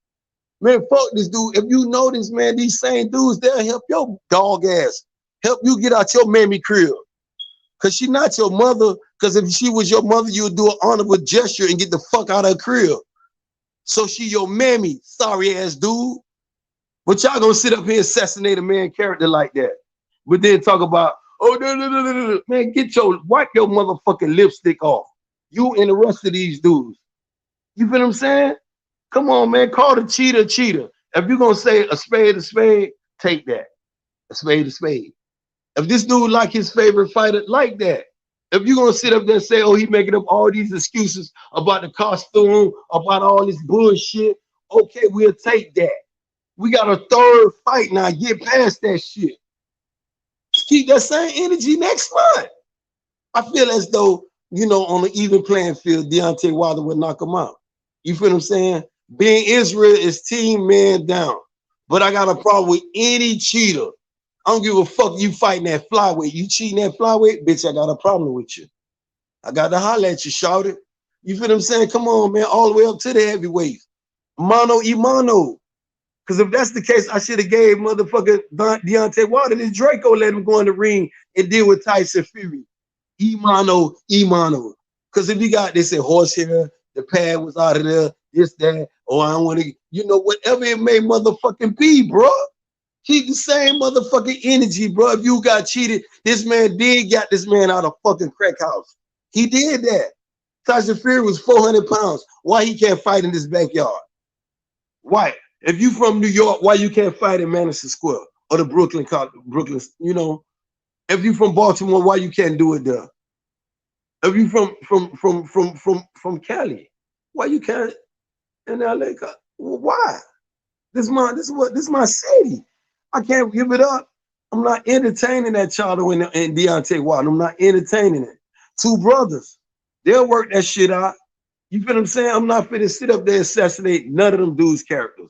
Speaker 3: Man, fuck this dude. If you know this, man, these same dudes, they'll help your dog ass. Help you get out your mammy crib. Because she not your mother. Because if she was your mother, you would do an honorable gesture and get the fuck out of her crib. So she your mammy, sorry ass dude. But y'all gonna sit up here and assassinate a man character like that. But then talk about, oh, no. Man, wipe your motherfucking lipstick off. You and the rest of these dudes. You feel what I'm saying? Come on, man. Call the cheater cheater. If you're gonna say a spade, take that. A spade. If this dude like his favorite fighter like that, if you're gonna sit up there and say, oh, he making up all these excuses about the costume, about all this bullshit, okay, we'll take that. We got a third fight now. Get past that shit. Keep that same energy next month. I feel as though, you know, on an even playing field, Deontay Wilder would knock him out. You feel what I'm saying? Being Israel is team man down. But I got a problem with any cheater. I don't give a fuck you fighting that flyweight. You cheating that flyweight, bitch, I got a problem with you. I got to holler at you, shout it. You feel what I'm saying? Come on, man, all the way up to the heavyweight. Mano y mano. Because if that's the case, I should have gave motherfucker Deontay Wilder this Draco, let him go in the ring and deal with Tyson Fury. Imano. Because if you got this horsehair, the pad was out of there, this, that, I don't want to, you know, whatever it may motherfucking be, bro. Keep the same motherfucking energy, bro. If you got cheated, this man did got this man out of fucking crack house. He did that. Tyson Fury was 400 pounds. Why he can't fight in this backyard? Why? If you from New York, why you can't fight in Madison Square or the Brooklyn, you know? If you from Baltimore, why you can't do it there? If you from Cali, why you can't in LA? Why? This is my city. I can't give it up. I'm not entertaining that child and Deontay Wilder. I'm not entertaining it. Two brothers, they'll work that shit out. You feel what I'm saying? I'm not finna sit up there and assassinate none of them dudes' characters.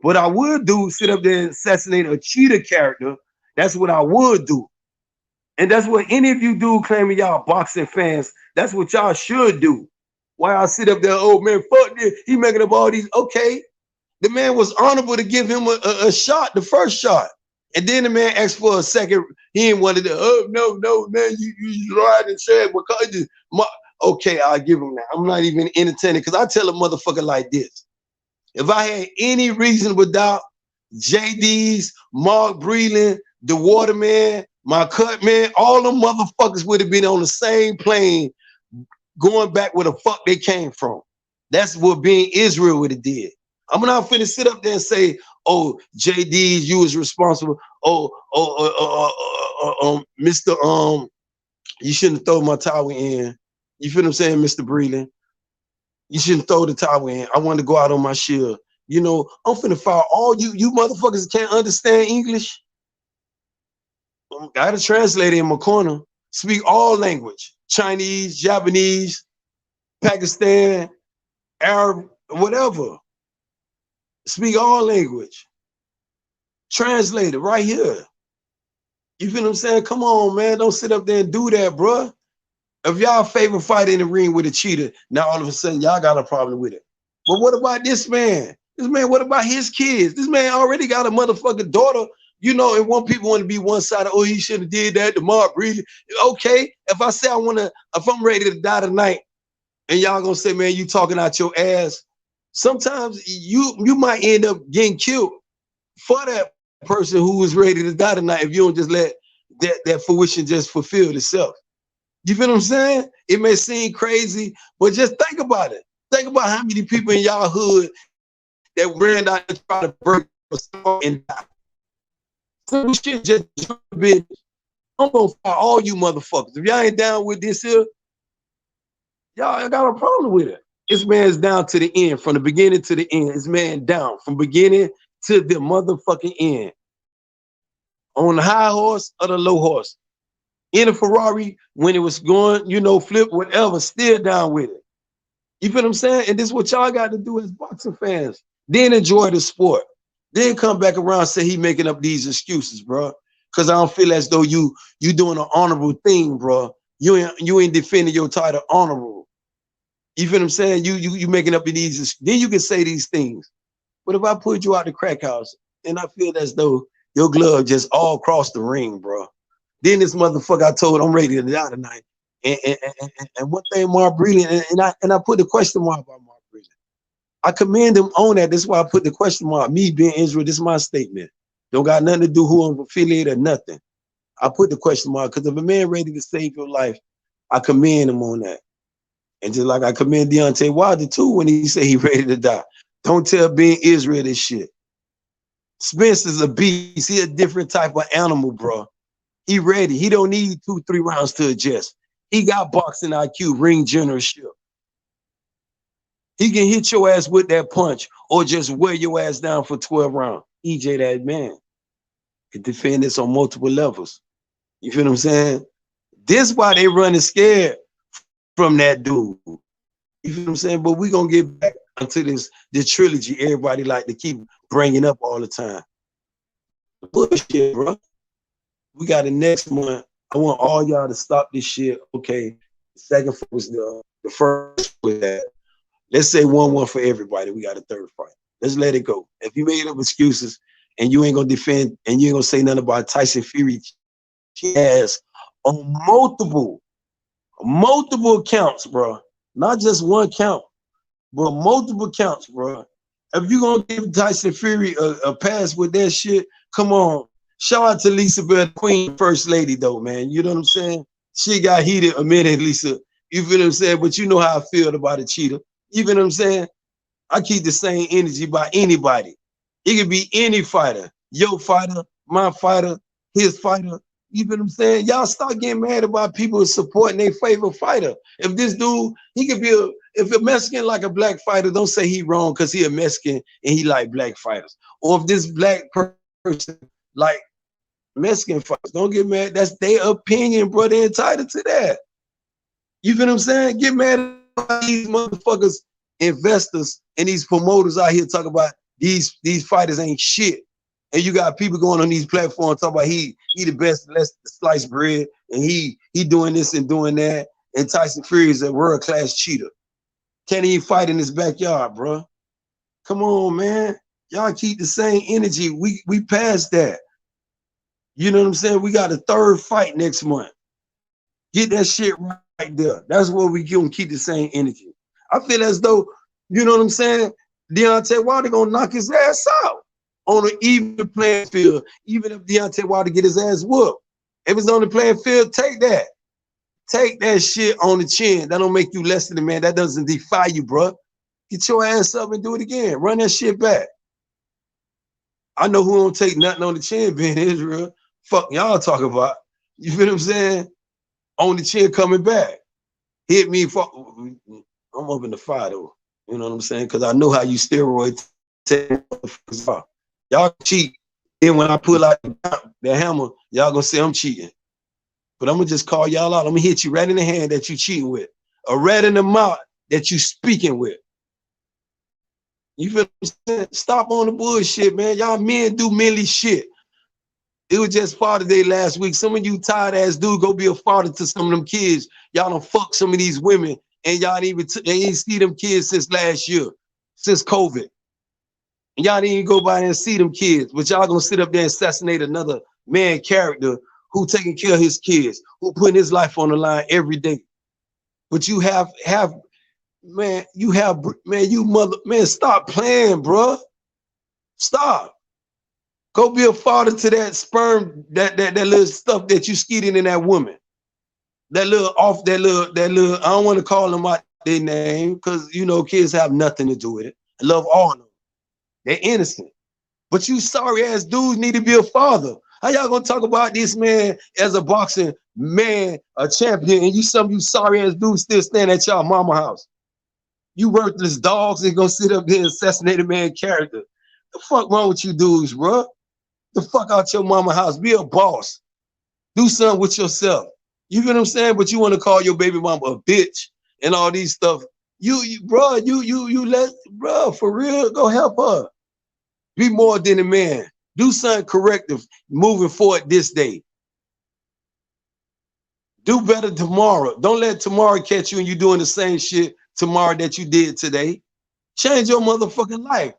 Speaker 3: What I would do, sit up there and assassinate a cheater character. That's what I would do. And that's what any of you do claiming y'all boxing fans, that's what y'all should do. Why I sit up there, oh man, fuck this, he making up all these, okay. The man was honorable to give him a shot, the first shot. And then the man asked for a second, he ain't wanted to, oh no, man, you lied and said, okay, I'll give him that. I'm not even entertaining, because I tell a motherfucker like this. If I had any reasonable doubt, JD's, Mark Breland, the Waterman, my cut man, all them motherfuckers would have been on the same plane going back where the fuck they came from. That's what being Israel would have did. I'm not finna sit up there and say, oh, JD's, you was responsible. Mr. You shouldn't have thrown my towel in. You feel what I'm saying, Mr. Breland? You shouldn't throw the towel in. I wanted to go out on my shield. You know, I'm finna fire all you motherfuckers can't understand English. I had a translator in my corner. Speak all language. Chinese, Japanese, Pakistan, Arab, whatever. Speak all language. Translator right here. You feel what I'm saying? Come on, man. Don't sit up there and do that, bro. If y'all favorite fighter in the ring with a cheater, now all of a sudden y'all got a problem with it. But what about this man? This man, what about his kids? This man already got a motherfucking daughter, you know, and people want to be one-sided. Oh, he should have did that to Mark Breland. Okay, if I say if I'm ready to die tonight, and y'all gonna say, man, you talking out your ass, sometimes you might end up getting killed for that person who is ready to die tonight if you don't just let that fruition just fulfill itself. You feel what I'm saying? It may seem crazy, but just think about it. Think about how many people in y'all hood that ran out and tried to break a storm and die. Some shit just business. I'm gonna fire all you motherfuckers. If y'all ain't down with this here, y'all got a problem with it. This man's down to the end, from the beginning to the end. This man down from beginning to the motherfucking end. On the high horse or the low horse. In a Ferrari, when it was going, you know, flip, whatever, still down with it. You feel what I'm saying? And this is what y'all got to do as boxing fans. Then enjoy the sport. Then come back around and say he making up these excuses, bro. Because I don't feel as though you doing an honorable thing, bro. You ain't defending your title honorable. You feel what I'm saying? You making up these, then you can say these things. But if I put you out the crack house and I feel as though your glove just all across the ring, bro. Then this motherfucker I told I'm ready to die tonight. And one thing Mark Breland, and I put the question mark by Mark Breland. I commend him on that. This is why I put the question mark. Me being Israel, this is my statement. Don't got nothing to do who I'm affiliated or nothing. I put the question mark because if a man ready to save your life, I commend him on that. And just like I commend Deontay Wilder too when he said he ready to die. Don't tell being Israel this shit. Spencer's a beast. He a different type of animal, bro. He ready. He don't need 2-3 rounds to adjust. He got boxing IQ, ring generalship. He can hit your ass with that punch or just wear your ass down for 12 rounds. EJ, that man, can defend this on multiple levels. You feel what I'm saying? This why they running scared from that dude. You feel what I'm saying? But we gonna get back into this trilogy everybody like to keep bringing up all the time. Bullshit, bro. We got it next month. I want all y'all to stop this shit. Okay. The second fight was the first with that. Let's say 1-1 for everybody. We got a third fight. Let's let it go. If you made up excuses and you ain't gonna defend and you ain't gonna say nothing about Tyson Fury, he has on multiple counts, bro. Not just one count, but multiple counts, bro. If you gonna give Tyson Fury a pass with that shit, come on. Shout out to Lisa Bell, Queen First Lady, though, man. You know what I'm saying? She got heated a minute, Lisa. You feel what I'm saying? But you know how I feel about a cheater. You feel what I'm saying? I keep the same energy by anybody. It could be any fighter. Your fighter, my fighter, his fighter. You feel what I'm saying? Y'all start getting mad about people supporting their favorite fighter. If this dude, he could be if a Mexican like a black fighter, don't say he wrong because he a Mexican and he like black fighters. Or if this black person like Mexican fighters, don't get mad. That's their opinion, bro. They're entitled to that. You feel what I'm saying? Get mad at these motherfuckers, investors, and these promoters out here talking about these fighters ain't shit. And you got people going on these platforms talking about he the best, let's slice bread, and he doing this and doing that. And Tyson Fury is a world-class cheater. Can't even fight in his backyard, bro. Come on, man. Y'all keep the same energy. We past that. You know what I'm saying? We got a third fight next month. Get that shit right there. That's where we gonna keep the same energy. I feel as though, you know what I'm saying? Deontay Wilder gonna knock his ass out on an even playing field, even if Deontay Wilder get his ass whooped. If it's on the playing field, take that. Take that shit on the chin. That don't make you less than a man. That doesn't defy you, bro. Get your ass up and do it again. Run that shit back. I know who don't take nothing on the chin being Israel. Fuck y'all talk about. You feel what I'm saying? On the chin coming back. Hit me. Fuck. I'm up in the fire though. You know what I'm saying? Because I know how you steroid take motherfuckers off. Y'all cheat. Then when I pull out the hammer, y'all gonna say I'm cheating. But I'm gonna just call y'all out. I'm gonna hit you right in the hand that you cheating with, or right in the mouth that you speaking with. You feel what I'm saying? Stop on the bullshit, man. Y'all men do manly shit. It was just Father Day last week. Some of you tired ass dudes go be a father to some of them kids. Y'all done fuck some of these women, and y'all ain't see them kids since last year, since COVID. And y'all didn't even go by and see them kids, but y'all gonna sit up there and assassinate another man character who taking care of his kids, who putting his life on the line every day. But you stop playing, bro. Stop. Go be a father to that sperm, that little stuff that you skeeting in that woman. That little, I don't want to call them out their name, because you know kids have nothing to do with it. I love all of them. They're innocent. But you sorry ass dudes need to be a father. How y'all gonna talk about this man as a boxing man, a champion, and you sorry ass dudes still stand at y'all mama house? You worthless dogs and gonna sit up there and assassinate a man character. The fuck wrong with you dudes, bro? The fuck out your mama house. Be a boss. Do something with yourself. You know what I'm saying? But you want to call your baby mama a bitch and all these stuff. Bro, for real, go help her. Be more than a man. Do something corrective moving forward this day. Do better tomorrow. Don't let tomorrow catch you and you doing the same shit tomorrow that you did today. Change your motherfucking life.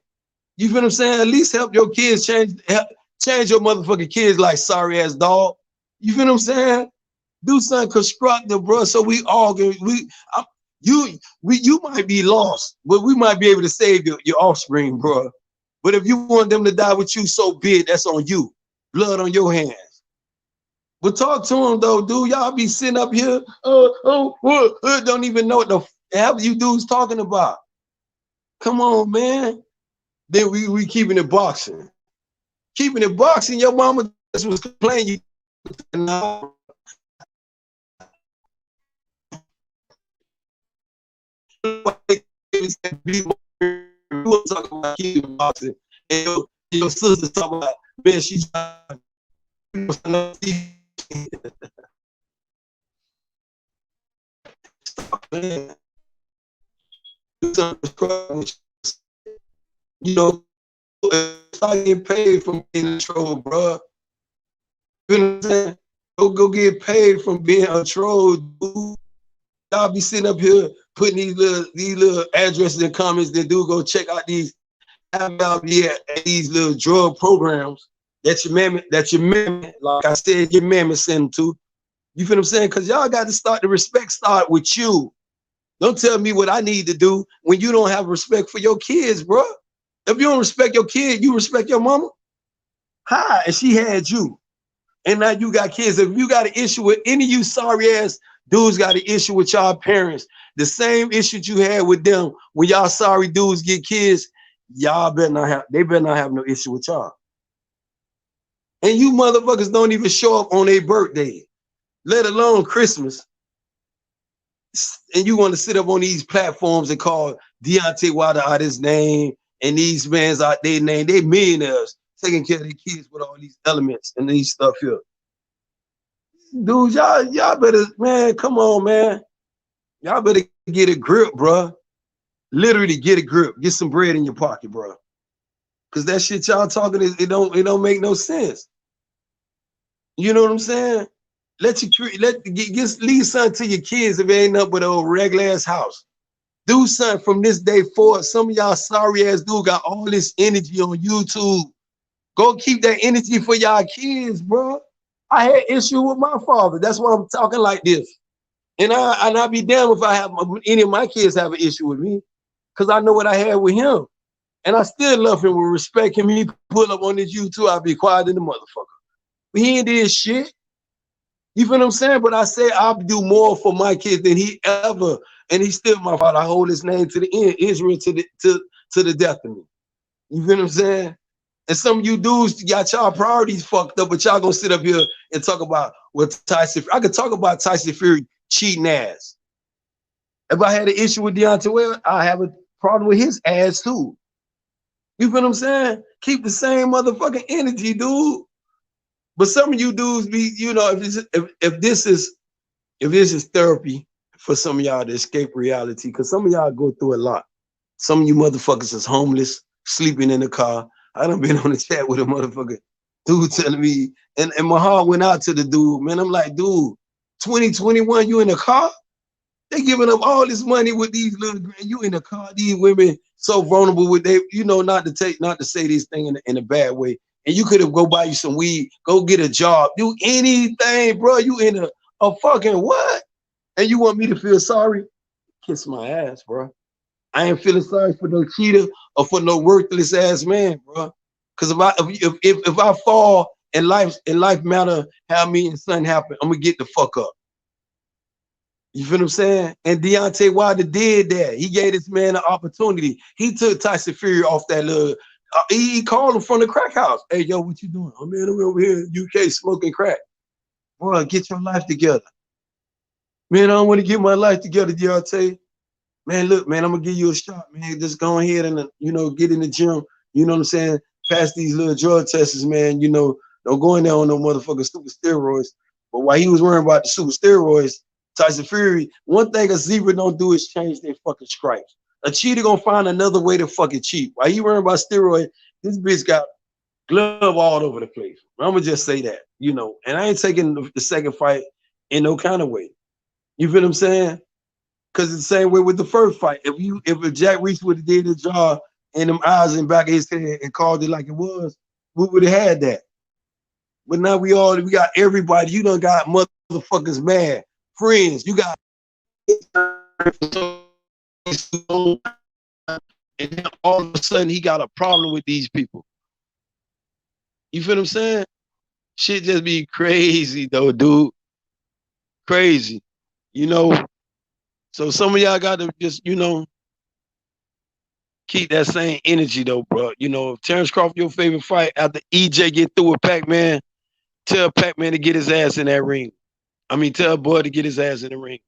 Speaker 3: You feel what I'm saying? At least help your kids change your motherfucking kids like sorry ass dog. You feel what I'm saying? Do something constructive, bro. So we all can, you might be lost, but we might be able to save your offspring, bro. But if you want them to die with you, so be it. That's on you. Blood on your hands. But talk to them though, dude. Y'all be sitting up here, don't even know what the hell you dudes talking about. Come on, man. Then we keeping it boxing. Keeping it boxing. Your mama just was complaining you Now, you talk about kickboxing, and your sister talk about, man, she's man. You know, start getting paid from being a troll, bro. You know what I'm saying? Go get paid from being a troll, dude. Y'all be sitting up here putting these little addresses and comments that do go check out these these little drug programs that your mammy, like I said, your mammy send them to. You feel what I'm saying? Because y'all got to start the respect start with you. Don't tell me what I need to do when you don't have respect for your kids, bro. If you don't respect your kid, you respect your mama. Hi, and she had you. And now you got kids. If you got an issue with any of you sorry ass dudes got an issue with y'all parents, the same issues you had with them when y'all sorry dudes get kids, y'all better not have, they better not have no issue with y'all. And you motherfuckers don't even show up on their birthday, let alone Christmas. And you want to sit up on these platforms and call Deontay Wilder out his name and these mans out their name. They millionaires taking care of their kids with all these elements and these stuff here. Dude, y'all better, man, come on, man. Y'all better get a grip, bro. Literally get a grip. Get some bread in your pocket, bro. Cause that shit y'all talking, it don't make no sense. You know what I'm saying? Leave something to your kids if it ain't nothing but an old regular ass house. Do something from this day forward. Some of y'all sorry ass dude got all this energy on YouTube. Go keep that energy for y'all kids, bro. I had issue with my father. That's why I'm talking like this. And I be damned if I have any of my kids have an issue with me, because I know what I had with him. And I still love him with respect. Him, he pull up on this YouTube, I'll be quiet in the motherfucker. But he ain't did shit. You feel what I'm saying? But I say I'll do more for my kids than he ever, and he's still my father. I hold his name to the end, Israel to the death of me. You feel what I'm saying? And some of you dudes got y'all priorities fucked up, but y'all gonna sit up here and talk about what Tyson. I could talk about Tyson Fury cheating ass. If I had an issue with Deontay Wilder, I have a problem with his ass too. You feel what I'm saying? Keep the same motherfucking energy, dude. But some of you dudes be, you know, if this is therapy for some of y'all to escape reality, because some of y'all go through a lot. Some of you motherfuckers is homeless, sleeping in the car. I done been on the chat with a motherfucker dude telling me, and my heart went out to the dude, man. I'm like, dude, 2021, you in the car? They giving up all this money with these little, you in the car, these women so vulnerable with they, you know, not to say this thing in a bad way. And you could have go buy you some weed, go get a job, do anything, bro. You in a fucking what? And you want me to feel sorry? Kiss my ass, bro. I ain't feeling sorry for no cheater or for no worthless ass man, bro. Because if I fall and life matter how me and son happen, I'm gonna get the fuck up. You feel what I'm saying? And Deontay Wilder did that. He gave this man an opportunity. He took Tyson Fury off that little. He called him from the crack house. Hey, yo, what you doing? Oh, man, I'm over here in UK smoking crack. Bro, get your life together. Man, I don't want to get my life together, Deontay. Man, look, man, I'm going to give you a shot, man. Just go ahead and, you know, get in the gym. You know what I'm saying? Pass these little drug tests, man. You know, don't go in there on no motherfucking stupid steroids. But while he was worrying about the super steroids, Tyson Fury, one thing a zebra don't do is change their fucking stripes. A cheater gonna find another way to fucking cheat. While you worrying about steroid, this bitch got glove all over the place. I'm gonna just say that, you know. And I ain't taking the second fight in no kind of way. You feel what I'm saying? Because it's the same way with the first fight. If Jack Reese would have did his job and them eyes in the back of his head and called it like it was, we would have had that. But now we got everybody. You done got motherfuckers mad. Friends, you got. And then all of a sudden he got a problem with these people. You feel what I'm saying? Shit just be crazy though, dude. Crazy. You know? So some of y'all got to just, you know, keep that same energy though, bro. You know, if Terrence Crawford your favorite fight after EJ get through with Pac-Man, Tell Pac-Man to get his ass in that ring. I mean, tell Boy to get his ass in the ring.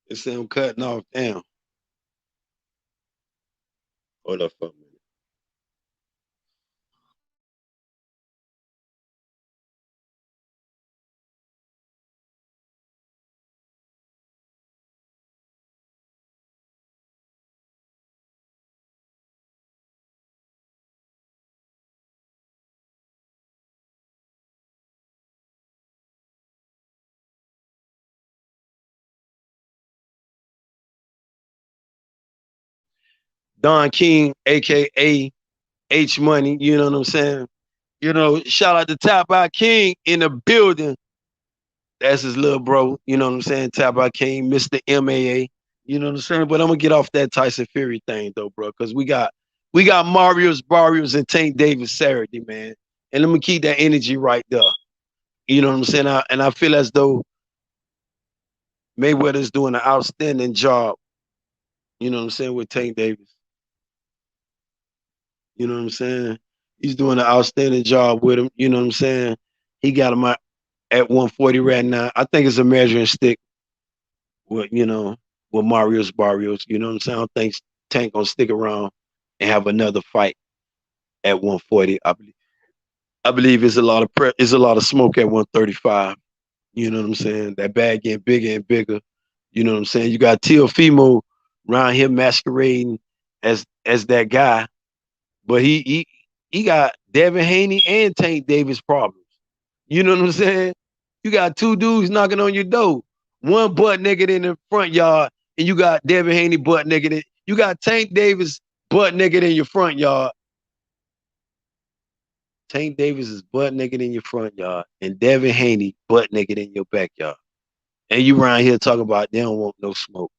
Speaker 3: It's him cutting off. Damn. Hold up for a minute. Don King, aka H Money, you know what I'm saying? You know, shout out to Top Out King in the building. That's his little bro, you know what I'm saying? Top Out King, Mr. MAA, you know what I'm saying? But I'm gonna get off that Tyson Fury thing though, bro, because we got Mario's Barrios and Tank Davis Saturday, man. And let me keep that energy right there. You know what I'm saying? I feel as though Mayweather's doing an outstanding job, you know what I'm saying, with Tank Davis. You know what I'm saying? He's doing an outstanding job with him. You know what I'm saying? He got him at 140 right now. I think it's a measuring stick with, with Mario's Barrios. You know what I'm saying? I don't think Tank gonna stick around and have another fight at 140. I believe it's a lot of smoke at 135. You know what I'm saying? That bag getting bigger and bigger. You know what I'm saying? You got Teofimo around here masquerading as that guy. But he got Devin Haney and Tank Davis problems. You know what I'm saying? You got two dudes knocking on your door. One butt naked in the front yard, and you got Devin Haney butt naked. You got Tank Davis butt naked in your front yard. Tank Davis is butt naked in your front yard, and Devin Haney butt naked in your backyard. And you around here talking about they don't want no smoke.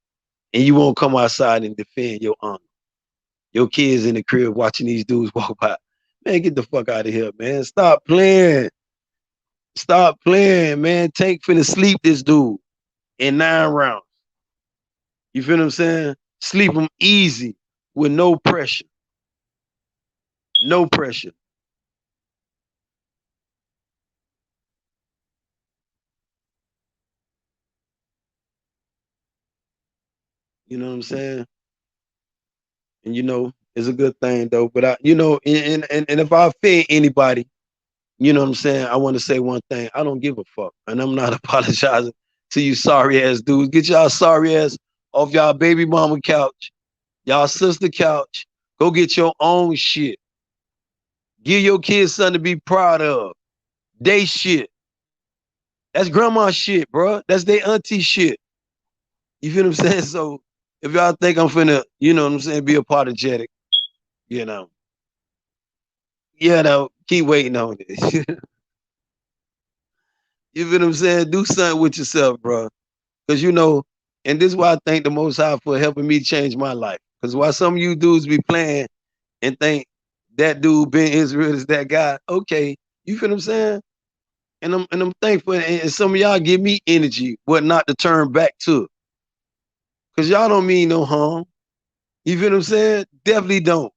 Speaker 3: And you won't come outside and defend your honor. Your kids in the crib watching these dudes walk by. Man, get the fuck out of here, man. Stop playing. Stop playing, man. Tank finna sleep this dude in 9 rounds. You feel what I'm saying? Sleep him easy with no pressure. No pressure. You know what I'm saying? And it's a good thing though. But and if I offend anybody, you know what I'm saying? I want to say one thing. I don't give a fuck. And I'm not apologizing to you sorry ass dudes. Get y'all sorry ass off y'all baby mama couch, y'all sister couch. Go get your own shit. Give your kids something to be proud of. They shit. That's grandma shit, bro. That's their auntie shit. You feel what I'm saying? So if y'all think I'm finna, you know what I'm saying, be apologetic, keep waiting on this. You feel what I'm saying? Do something with yourself, bro. Because, and this is why I thank the Most High for helping me change my life. Because while some of you dudes be playing and think that dude Ben Israel is that guy, okay, you feel what I'm saying? And I'm thankful. And some of y'all give me energy, what not to turn back to. Because y'all don't mean no harm. You feel what I'm saying? Definitely don't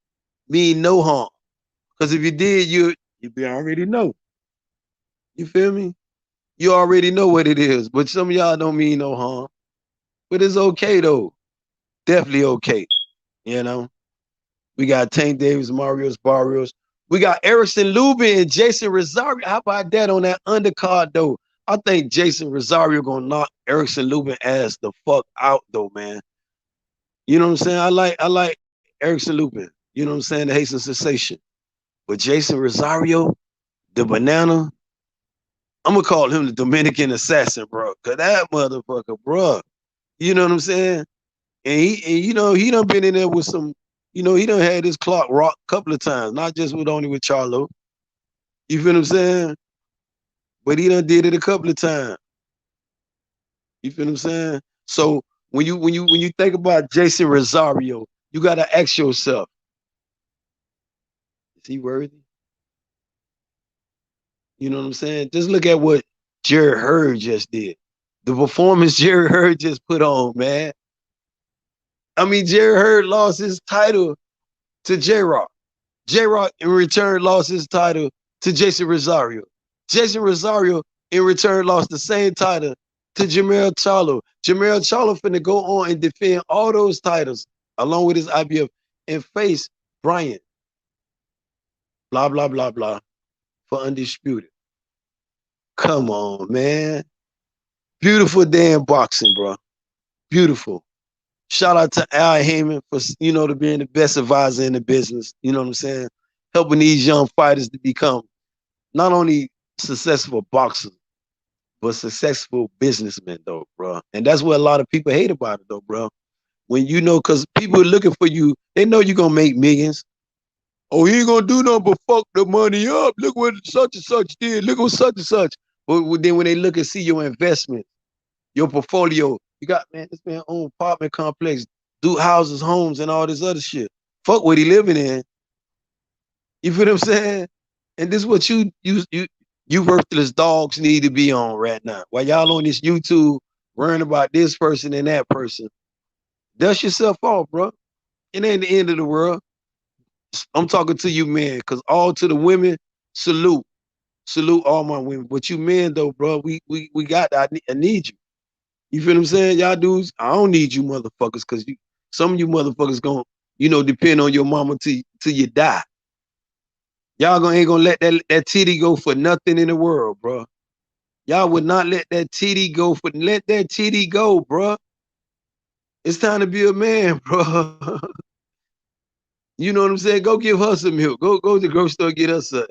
Speaker 3: mean no harm. Because if you did, you already know. You feel me? You already know what it is. But some of y'all don't mean no harm. But it's okay, though. Definitely okay. We got Tank Davis, Mario's Barrios. We got Erickson Lubin and Jason Rosario. How about that on that undercard, though? I think Jason Rosario gonna knock Erickson Lubin ass the fuck out, though, man. You know what I'm saying? I like Erickson Lubin. You know what I'm saying? The Haitian sensation. But Jason Rosario, the banana, I'm gonna call him the Dominican assassin, bro. Cause that motherfucker, bro. You know what I'm saying? And he done been in there with some, he done had his clock rock a couple of times, not just only with Charlo. You feel what I'm saying? But he done did it a couple of times. You feel what I'm saying? So when you think about Jason Rosario, you gotta ask yourself, is he worthy? You know what I'm saying? Just look at what Jared Hurd just did. The performance Jared Hurd just put on, man. Jerry Hurd lost his title to J-Rock. J-Rock in return lost his title to Jason Rosario. Jason Rosario in return lost the same title to Jermell Charlo. Jermell Charlo finna go on and defend all those titles along with his IBF and face Bryant. Blah, blah, blah, blah for Undisputed. Come on, man. Beautiful damn boxing, bro. Beautiful. Shout out to Al Heyman for, to being the best advisor in the business. You know what I'm saying? Helping these young fighters to become not only successful boxers, but successful businessmen, though, bro. And that's what a lot of people hate about it, though, bro. When because people are looking for you, they know you're going to make millions. Oh, he ain't going to do nothing but fuck the money up. Look what such and such did. Look what such and such. But then when they look and see your investment, your portfolio, you got, man, this man own apartment complex, do houses, homes, and all this other shit. Fuck what he living in. You feel what I'm saying? And this is what you worthless dogs need to be on right now. While y'all on this YouTube worrying about this person and that person, dust yourself off, bro. It ain't the end of the world. I'm talking to you, man, because all to the women, salute all my women. But you men, though, bro, we got. I need you. You feel what I'm saying? Y'all dudes, I don't need you motherfuckers, because some of you motherfuckers gonna, depend on your mama till you die. Y'all ain't gonna let that titty go for nothing in the world, bro. Y'all would not let that titty go let that titty go, bro. It's time to be a man, bro. You know what I'm saying? Go give her some milk. Go to the grocery store, get her something.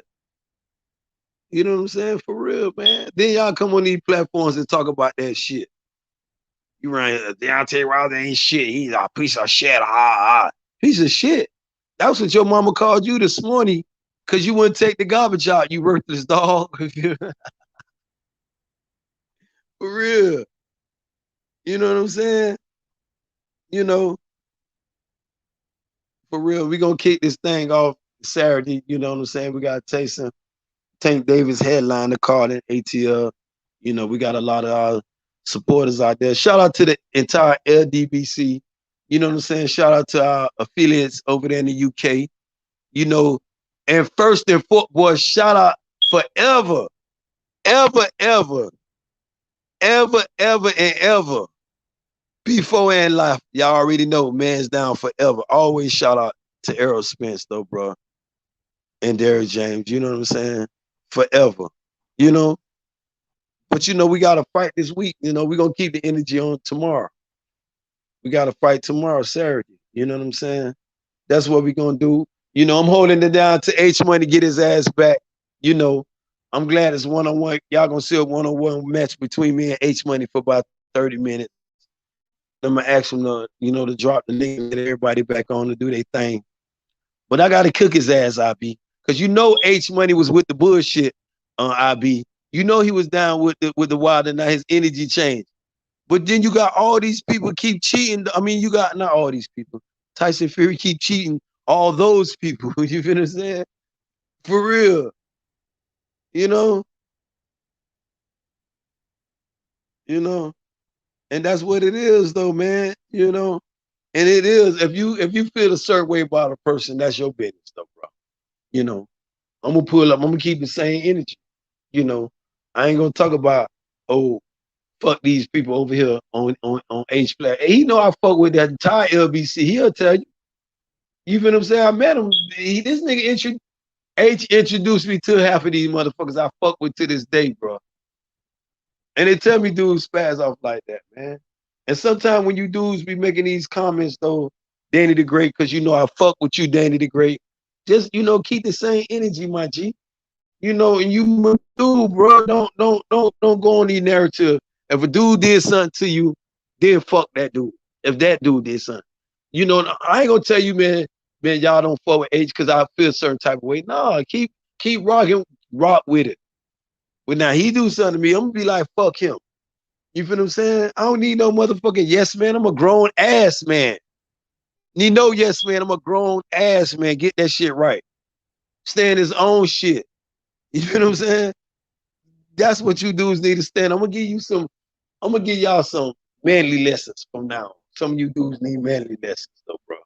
Speaker 3: You know what I'm saying? For real, man. Then y'all come on these platforms and talk about that shit. You right, Deontay Wilder ain't shit. He's a piece of shit. Piece of shit. That's what your mama called you this morning, because you wouldn't take the garbage out, you worthless dog. For real. You know what I'm saying? For real. We're going to kick this thing off Saturday. You know what I'm saying? We got Taysom Tank Davis headline the card in ATL. We got a lot of our supporters out there. Shout out to the entire LDBC. You know what I'm saying? Shout out to our affiliates over there in the UK. And first and foremost, boy, shout out forever, ever, and ever. Before and life, y'all already know, man's down forever. Always shout out to Errol Spence, though, bro. And Derrick James, you know what I'm saying? Forever, But, we got to fight this week. We're going to keep the energy on tomorrow. We got to fight tomorrow, Saturday. You know what I'm saying? That's what we're going to do. I'm holding it down to H Money to get his ass back. I'm glad it's one-on-one. Y'all going to see a one-on-one match between me and H Money for about 30 minutes. I'm going to ask him to drop the link and get everybody back on to do their thing. But I got to cook his ass, IB. Because H Money was with the bullshit on IB. He was down with the Wilder, now his energy changed. But then you got all these people keep cheating. I mean, you got not all these people. Tyson Fury keep cheating all those people. You feel what I'm saying? For real. And that's what it is, though, man. And it is, if you feel a certain way about a person, that's your business, though, bro. I'm gonna pull up. I'm gonna keep the same energy. I ain't gonna talk about, oh, fuck these people over here on H Flat. He know I fuck with that entire LBC. He'll tell you. You feel what I'm saying? I met him. This nigga introduced me to half of these motherfuckers I fuck with to this day, bro. And they tell me dudes spaz off like that, man. And sometimes when you dudes be making these comments, though, Danny the Great, because I fuck with you, Danny the Great. Just, keep the same energy, my G. And you dude, bro, don't go on the narrative. If a dude did something to you, then fuck that dude. If that dude did something. I ain't gonna tell you, man, y'all don't fuck with H because I feel a certain type of way. No, keep rocking, rock with it. But now he do something to me, I'm gonna be like, fuck him. You feel what I'm saying? I don't need no motherfucking yes man. I'm a grown ass man. Need no yes man. I'm a grown ass man. Get that shit right. Stand his own shit. You feel what I'm saying? That's what you dudes need to stand. I'm gonna give y'all some manly lessons from now on. some of you dudes need manly lessons, though, bro.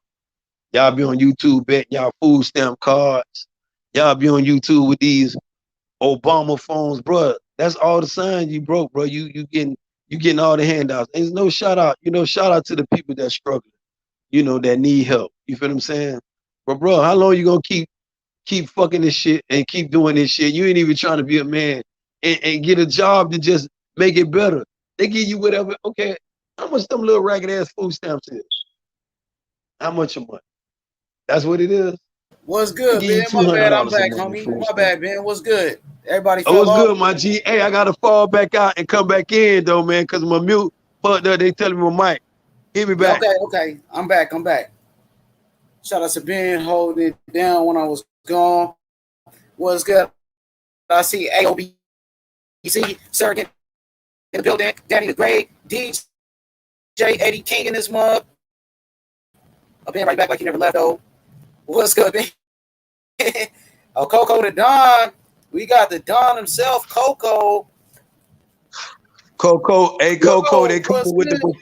Speaker 3: Y'all be on YouTube betting y'all food stamp cards. Y'all be on YouTube with these Obama phones, bro. That's all the signs you broke, bro. You getting all the handouts. There's no shout out, shout out to the people that struggling, that need help. You feel what I'm saying? But bro, how long you gonna keep fucking this shit and keep doing this shit? You ain't even trying to be a man and get a job to just make it better. They give you whatever. Okay, how much them little ragged ass food stamps is? How much a month? That's what it is.
Speaker 1: What's good, Ben? My bad, I'm back, homie. My bad, Ben. What's good? Everybody fell
Speaker 3: what's
Speaker 1: off?
Speaker 3: Good, my G? Hey, I gotta fall back out and come back in though, man, because my mute fucked up. They telling me my mic. Hit me back.
Speaker 1: Okay. I'm back. Shout out to Ben holding it down when I was gone. What's good? I see AOBC, Surrogate in the building, Danny the Great, DJ Eddie King in this month. I've been right back like he never left, though. What's good, man? Oh, Coco the Don. We got the Don himself, Coco.
Speaker 3: Hey, Coco, they coming with the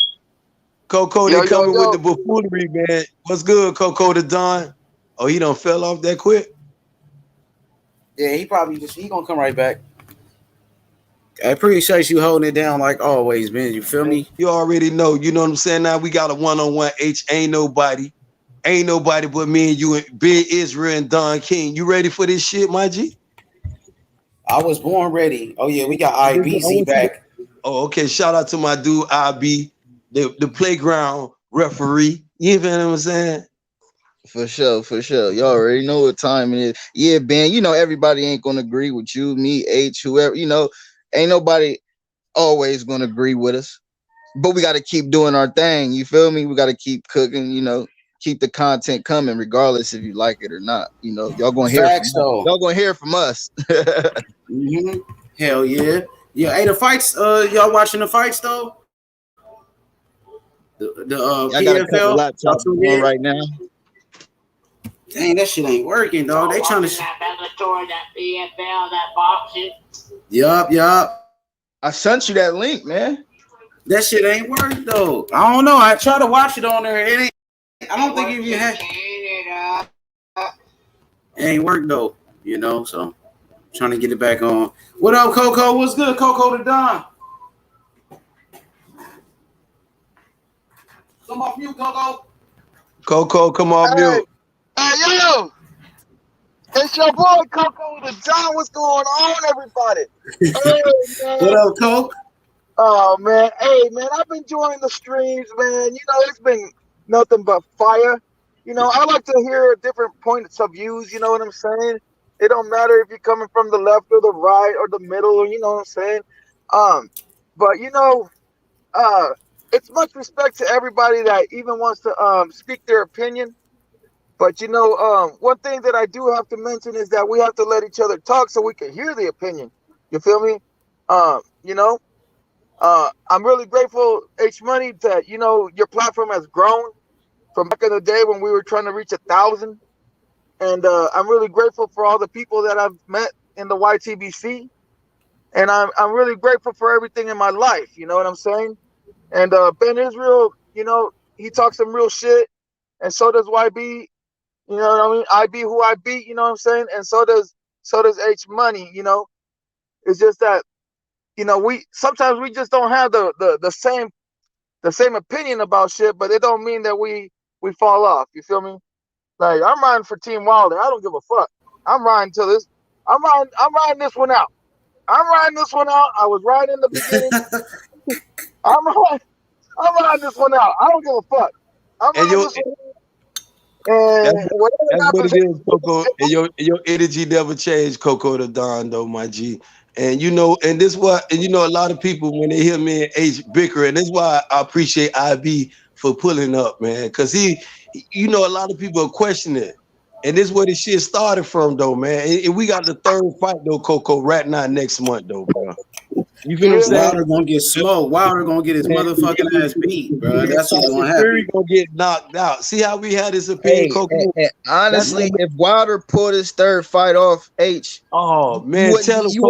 Speaker 3: with the buffoonery, man. What's good, Coco the Don? Oh, he done fell off that quick?
Speaker 1: Yeah, he gonna come right back. I appreciate you holding it down like always, man. You feel me?
Speaker 3: You already know. You know what I'm saying? Now we got a one-on-one. Ain't nobody but me and you and Big Israel and Don King. You ready for this shit, my G?
Speaker 1: I was born ready. Oh yeah, we got IBZ back.
Speaker 3: Oh, okay. Shout out to my dude IB, the playground referee. You feel what I'm saying?
Speaker 7: For sure. Y'all already know what time it is. Yeah, Ben, everybody ain't gonna agree with you, me, H, whoever, ain't nobody always gonna agree with us. But we gotta keep doing our thing. You feel me? We gotta keep cooking, keep the content coming, regardless if you like it or not. Y'all gonna hear y'all gonna hear from us.
Speaker 1: Mm-hmm. Hell yeah. Yeah, hey, the fights, y'all watching the fights though? The
Speaker 7: I got a couple laptops going right now.
Speaker 1: Dang, that shit ain't working, dog. They trying to
Speaker 8: that Bellator, that PFL, that boxing.
Speaker 1: Yup.
Speaker 7: I sent you that link, man.
Speaker 1: That shit ain't work though. I don't know. I try to watch it on there. It ain't. I don't think if you had. It ain't work though. So trying to get it back on. What up, Coco? What's good, Coco the Don? Come off mute, Coco.
Speaker 3: Coco, come off mute.
Speaker 9: Hey, yo! It's your boy Coco the Don. What's going on, everybody? Hey, man.
Speaker 1: What up, Coco?
Speaker 9: Oh, man. Hey, man, I've been enjoying the streams, man. It's been nothing but fire. I like to hear different points of views, you know what I'm saying? It don't matter if you're coming from the left or the right or the middle, or you know what I'm saying? But, it's much respect to everybody that even wants to speak their opinion. But, one thing that I do have to mention is that we have to let each other talk so we can hear the opinion. You feel me? I'm really grateful, H Money, that, your platform has grown from back in the day when we were trying to reach 1,000. And I'm really grateful for all the people that I've met in the YTBC. And I'm really grateful for everything in my life. You know what I'm saying? And Ben Israel, he talks some real shit. And so does YB. You know what I mean? I be who I be, you know what I'm saying? And so does H Money, It's just that, we sometimes we just don't have the same opinion about shit, but it don't mean that we fall off. You feel me? Like, I'm riding for Team Wilder. I don't give a fuck. I'm riding this one out. I'm riding this one out. I was riding in the beginning. I'm riding this one out. I don't give a fuck. I'm riding this one out.
Speaker 3: That's what it is, Coco. And your energy never changed, Coco the Don, though, my G. And a lot of people when they hear me and H bicker, and that's why I appreciate IB for pulling up, man, because a lot of people are questioning it. And this is where this shit started from, though, man. And we got the third fight, though, Coco, right now next month, though, bro. You feel what I'm saying?
Speaker 1: Wilder gonna get smoked. Wilder gonna get his motherfucking ass beat, bro. That's what's gonna happen.
Speaker 3: Fury gonna get knocked out. See how we had this opinion, Coco?
Speaker 7: Honestly, if Wilder pulled his third fight off, H,
Speaker 3: oh man,
Speaker 7: you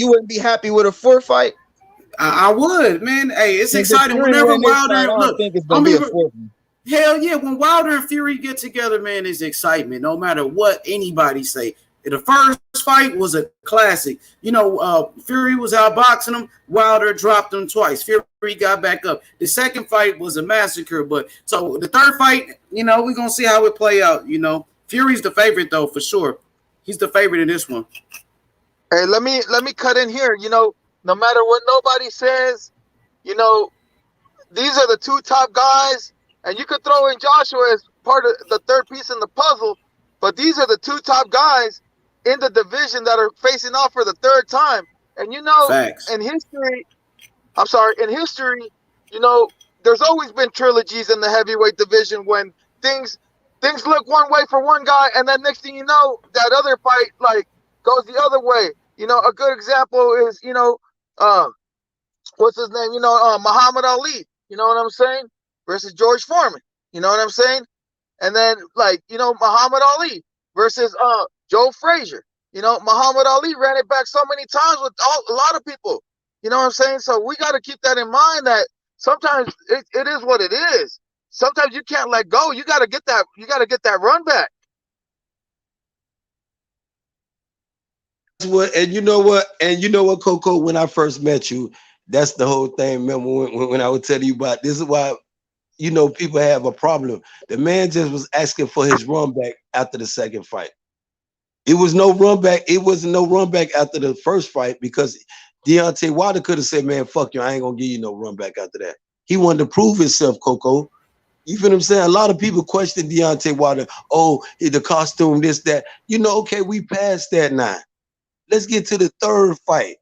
Speaker 7: wouldn't be happy with a fourth fight.
Speaker 1: I would, man. Hey, it's exciting whenever Wilder.
Speaker 3: I
Speaker 1: Look,
Speaker 3: think it's gonna be a fourth.
Speaker 1: Hell yeah, when Wilder and Fury get together, man, it's excitement. No matter what anybody say. The first fight was a classic. You know, Fury was outboxing him. Wilder dropped him twice. Fury got back up. The second fight was a massacre. But so the third fight, you know, we're gonna see how it play out. You know, Fury's the favorite though for sure. He's the favorite in this one.
Speaker 9: Hey, let me cut in here. You know, no matter what nobody says, you know, these are the two top guys, and you could throw in Joshua as part of the third piece in the puzzle. But these are the two top guys in the division that are facing off for the third time. And you know,
Speaker 1: Facts.
Speaker 9: in history, you know, there's always been trilogies in the heavyweight division when things look one way for one guy, and then next thing you know, that other fight like goes the other way. You know, a good example is, you know, what's his name? You know, Muhammad Ali. You know what I'm saying? Versus George Foreman. You know what I'm saying? And then, like, you know, Muhammad Ali versus Joe Frazier. You know, Muhammad Ali ran it back so many times with a lot of people. You know what I'm saying? So we got to keep that in mind that sometimes it is what it is. Sometimes you can't let go. You got to get that. You got to get that run back.
Speaker 3: And you know what, Coco, when I first met you, that's the whole thing. Remember when I would tell you about this is why, you know, people have a problem. The man just was asking for his run back after the second fight. It was no run back. It wasn't no run back after the first fight because Deontay Wilder could have said, man, fuck you. I ain't gonna give you no run back after that. He wanted to prove himself, Coco. You feel what I'm saying? A lot of people question Deontay Wilder. Oh, the costume, this, that. You know, okay, we passed that now. Let's get to the third fight.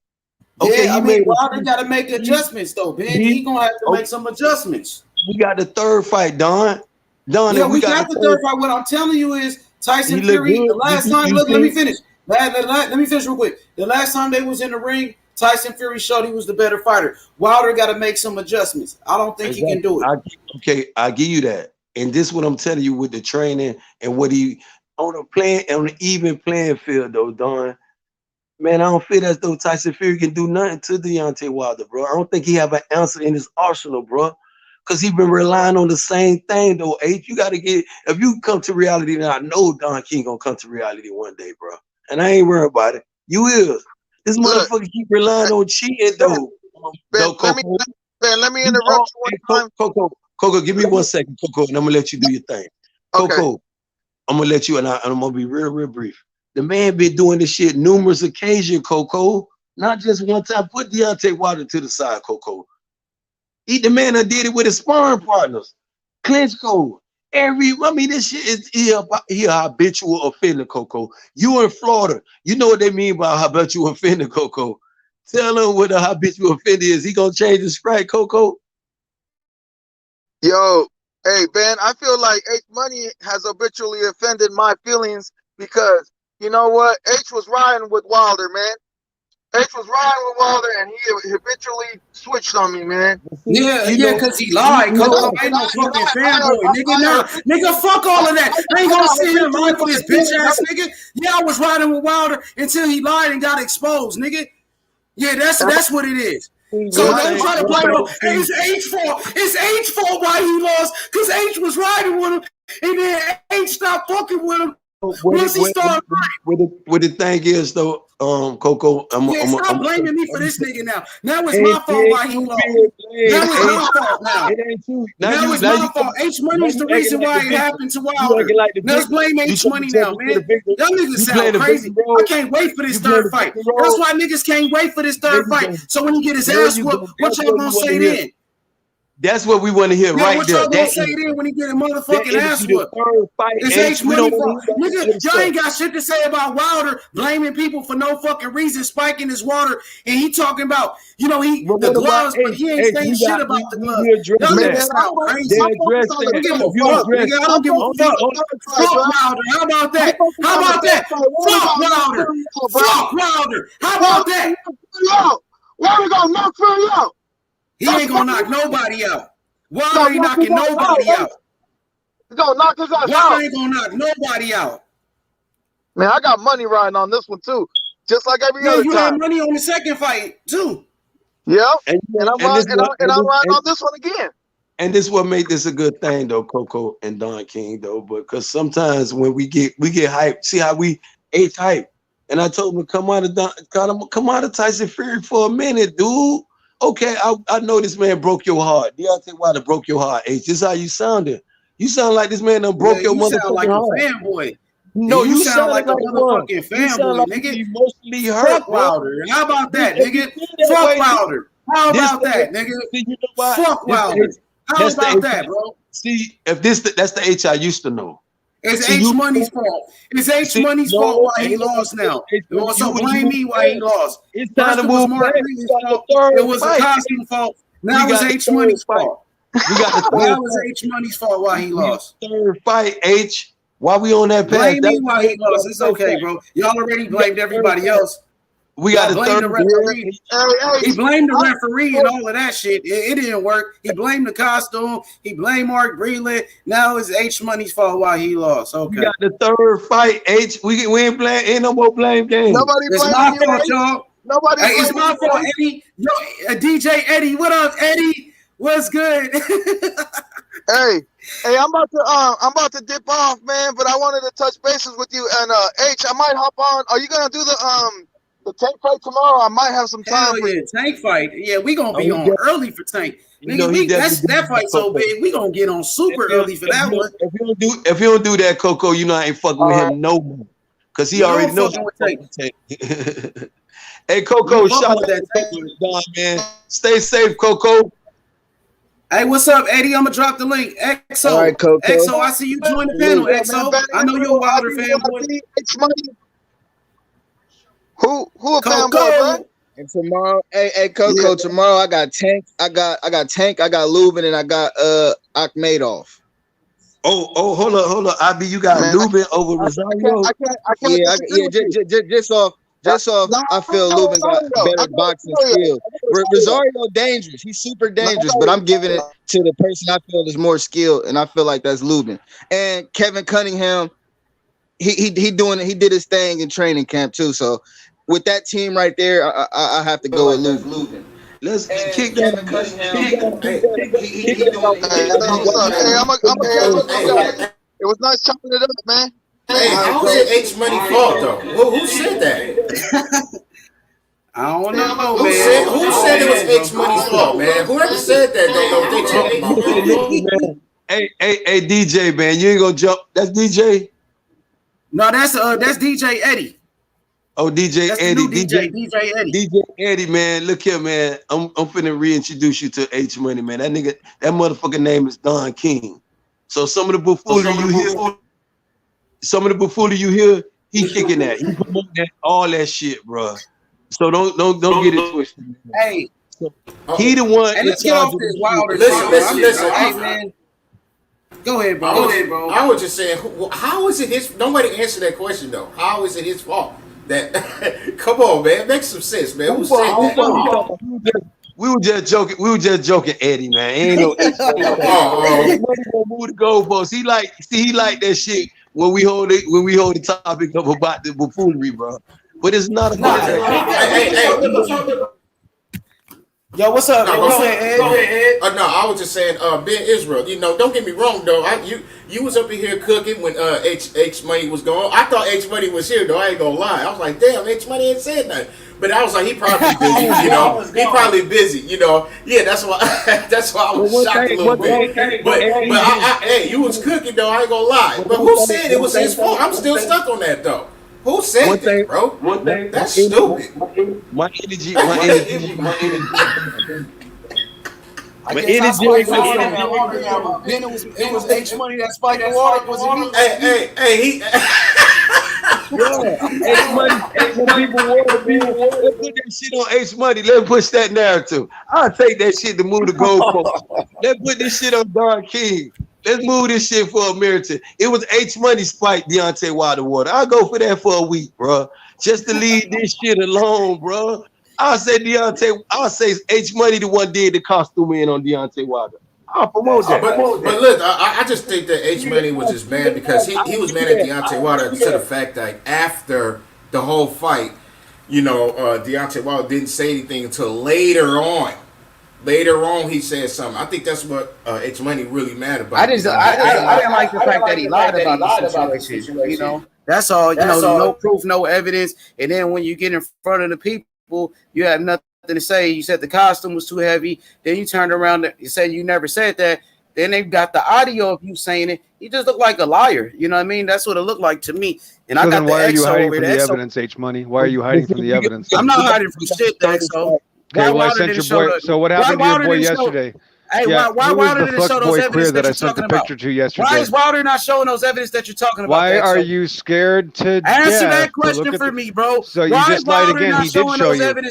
Speaker 3: Okay,
Speaker 1: yeah, I mean, Wilder got to make adjustments, though, Ben. He going to have to make some adjustments.
Speaker 3: We got the third fight, Don.
Speaker 1: Yeah, we got the third fight. What I'm telling you is Tyson Fury, the last time, look, let me finish. Let me finish real quick. The last time they was in the ring, Tyson Fury showed he was the better fighter. Wilder got to make some adjustments. I don't think he can do it.
Speaker 3: I give you that. And this is what I'm telling you with the training and what he on an even playing field, though, Don. Man, I don't feel as though Tyson Fury can do nothing to Deontay Wilder, bro. I don't think he have an answer in his arsenal, bro. Because he's been relying on the same thing, though, H. You got to get, if you come to reality, then I know Don King going to come to reality one day, bro. And I ain't worried about it. You will. This motherfucker keep relying on cheating, though.
Speaker 9: Let me interrupt you one time.
Speaker 3: Coco, give me 1 second, Coco, and I'm going to let you do your thing.
Speaker 9: Okay.
Speaker 3: Coco, I'm going to let you, and I'm going to be real brief. The man been doing this shit numerous occasions, Coco. Not just one time. Put Deontay Wilder to the side, Coco. The man that did it with his sparring partners. Klitschko. This shit is he a habitual offender, Coco. You in Florida. You know what they mean by habitual offender, Coco. Tell him what a habitual offender is. He gonna change the strike, Coco?
Speaker 9: Yo, hey, Ben, I feel like H Money has habitually offended my feelings because you know what? H was riding with Wilder, man. H was riding with Wilder, and he habitually switched on me, man.
Speaker 1: Yeah, because he lied. Coco ain't no fucking fanboy, nigga. Nigga, fuck all of that. I ain't gonna sit here and lie for this bitch ass nigga. Yeah, I was riding with Wilder until he lied and got exposed, nigga. Yeah, that's what it is. So don't try to blame him. Hey, it's H fault. It's H fault why he lost, because H was riding with him, and then H stopped fucking with him. Once he started
Speaker 3: what the thing is, though, Coco,
Speaker 1: stop blaming me for this nigga now. Now it's my fault why he lost. Now it's my fault now.
Speaker 3: It ain't true.
Speaker 1: Now it's my fault. H Money is the reason why it happened to Wilder. Let's blame H Money now, man. Y'all niggas sound crazy. I can't wait for this third fight. That's why niggas can't wait for this third fight. So when he get his ass whooped, what y'all gonna say then?
Speaker 3: That's what we want to hear right
Speaker 1: what
Speaker 3: there.
Speaker 1: What y'all gonna say then when he get a motherfucking ass whooped? It's H Money fault. Nigga, y'all ain't got shit to say about Wilder blaming people for no fucking reason, spiking his water, and he talking about, you know, the gloves, but he ain't saying shit about the gloves. Y'all niggas sound crazy. I don't give a fuck, nigga. I don't give a fuck. Fuck Wilder. How about that? How about that? Fuck Wilder. Fuck Wilder. How about that?
Speaker 9: Where we gonna knock Fury out?
Speaker 1: He ain't gonna knock nobody out. Wilder ain't knocking nobody out.
Speaker 9: He's gonna knock his ass out.
Speaker 1: Wilder ain't gonna knock nobody out.
Speaker 9: Man, I got money riding on this one too. Just like every other time.
Speaker 1: You had money on the second fight too.
Speaker 9: Yep.
Speaker 3: And
Speaker 9: I'm riding on this one again.
Speaker 3: And this what made this a good thing though, Coco and Don King though, because sometimes when we get hyped, see how we H hype. And I told him come out of Tyson Fury for a minute, dude. Okay, I know this man broke your heart. Deontay Wilder broke your heart, H. This is how you sounded. You sound like this man done broke your motherfucking
Speaker 1: sound like
Speaker 3: heart.
Speaker 1: a fanboy.
Speaker 3: No, you sound like a
Speaker 1: motherfucking fanboy,
Speaker 3: like
Speaker 1: nigga.
Speaker 3: Emotionally hurt,
Speaker 1: Fuck Wilder. How about that, nigga?
Speaker 3: Fuck
Speaker 1: Fuck Wilder. How about that, nigga?
Speaker 3: You know what?
Speaker 1: Fuck Wilder. How about that, bro?
Speaker 3: See, if that's the H I used to know.
Speaker 1: It's H Money's fault. It's H Money's fault why he lost now. So blame me why he lost.
Speaker 3: It's time to move back.
Speaker 1: It was a costume fault. Now it's H Money's fault.
Speaker 3: We got the
Speaker 1: now it's H Money's fault why he lost.
Speaker 3: Third fight, H. Why we on that path?
Speaker 1: Blame me why he lost. It's okay, bro. Y'all already blamed everybody else.
Speaker 3: We got to
Speaker 1: blame the referee. He blamed the referee and all of that shit. It didn't work. He blamed the costume. He blamed Mark Breland. Now it's H Money's fault why he lost. Okay.
Speaker 3: We got the third fight, H. We ain't blame. Ain't no more blame game.
Speaker 1: It's my fault, y'all. It's my fault, Eddie. Yo, DJ Eddie. What up, Eddie? What's good?
Speaker 9: Hey, I'm about to dip off, man. But I wanted to touch bases with you. And H, I might hop on. Are you gonna do the tank fight tomorrow? I might have some time.
Speaker 1: Hell yeah, tank fight. Yeah, we gonna be on early for tank. Nigga, that fight's so big. We gonna get on super early for that one.
Speaker 3: If you don't do that, Coco, you know I ain't fucking with him no more. Cause he already knows. Hey, Coco, shout out to Don, man. Stay safe, Coco.
Speaker 1: Hey, what's up, Eddie? I'm gonna drop the link. XO,
Speaker 7: all right, Coco.
Speaker 1: XO, I see you join the panel. XO, I know you're a Wilder fanboy.
Speaker 9: Who a fanboy, bro?
Speaker 7: And tomorrow, hey, Coco, tomorrow I got Tank, I got Lubin, and I got Akhmedov.
Speaker 3: Oh, hold up, IB, you got Lubin over Rosario.
Speaker 7: Just off, I feel Lubin got better boxing skills. Rosario dangerous. He's super dangerous, but I'm giving it to the person I feel is more skilled, and I feel like that's Lubin. And Kevin Cunningham, he did his thing in training camp too. So with that team right there, I have to go with Lubin.
Speaker 3: Let's kick that.
Speaker 9: It was nice chopping it up, man.
Speaker 10: Hey, how is it H Money fault though? Well, who said that?
Speaker 1: I don't know,
Speaker 10: who
Speaker 1: man.
Speaker 10: Who said it was H Money's fault, man? Whoever said that don't know what they talking about.
Speaker 3: Hey, DJ, man, you ain't gonna jump. That's DJ.
Speaker 1: No, that's DJ Eddie.
Speaker 3: Oh, DJ
Speaker 1: that's
Speaker 3: Eddie.
Speaker 1: DJ Eddie.
Speaker 3: DJ Eddie, man. Look here, man. I'm finna reintroduce you to H Money, man. That nigga, that motherfucking name is Don King. So some of the buffoonery you hear, he kicking that. He promoting that, all that shit, bro. So don't get it twisted. Man.
Speaker 1: Hey,
Speaker 3: so, he the one.
Speaker 1: Hey, let's get off this Wilder.
Speaker 10: Listen.
Speaker 1: Hey, man. Go ahead, bro.
Speaker 10: I was just saying, how is it his? Nobody answered that question though. How is it his fault? That come on, man, make some sense, man. Who said that?
Speaker 3: We were just joking, Eddie, man. Ain't no move the goalposts. He like that shit when we hold the topic up about the buffoonery, bro. But it's not about that.
Speaker 1: Yo, what's up?
Speaker 10: Go ahead, Ed. No, I was just saying, Ben Israel. You know, don't get me wrong though. You was up in here cooking when H Money was going. I thought H Money was here though. I ain't gonna lie. I was like, damn, H Money ain't said nothing. But I was like, he probably busy. You know, he probably busy. You know, yeah. That's why I was shocked a little bit. But hey, you was cooking though. I ain't gonna lie. But who said it was his fault? I'm still stuck on that though. Who said that, bro? That's stupid.
Speaker 3: My energy.
Speaker 1: It was H Money that spiked the water. Was it me?
Speaker 10: Hey,
Speaker 3: H Money, let's put that shit on H Money. Let's push that narrative. I'll take that shit to move the goalpost. Let's put this shit on Don King. Let's move this shit for American. It was H Money spiked Deontay Wilder water. I'll go for that for a week, bro. Just to leave this shit alone, bro. I'll say H Money the one did the costume in on Deontay Wilder. I'll promote that.
Speaker 10: But look, I just think that H Money was just mad because he was mad at Deontay Wilder to the fact that after the whole fight, Deontay Wilder didn't say anything until later on. Later on, he said something. I think that's what H Money really mad about.
Speaker 1: I didn't like the fact that he lied about the situation. That's all. No proof, no evidence. And then when you get in front of the people, you have nothing to say. You said the costume was too heavy. Then you turned around and said you never said that. Then they've got the audio of you saying it. You just look like a liar. You know what I mean? That's what it looked like to me. And
Speaker 11: so
Speaker 1: I got
Speaker 11: then why are you hiding from the
Speaker 1: XO.
Speaker 11: evidence, H Money? Why are you hiding from the evidence?
Speaker 1: I'm not hiding from shit, XO.
Speaker 11: Okay, well, I sent your boy. So what happened to your boy yesterday?
Speaker 1: Hey,
Speaker 11: yeah,
Speaker 1: why Wilder didn't show those evidence
Speaker 11: that I sent the picture to yesterday?
Speaker 1: Why is Wilder not showing those evidence that you're talking about?
Speaker 11: Why are you scared to
Speaker 1: answer that question for me, bro?
Speaker 11: So you just lied again. He did show you.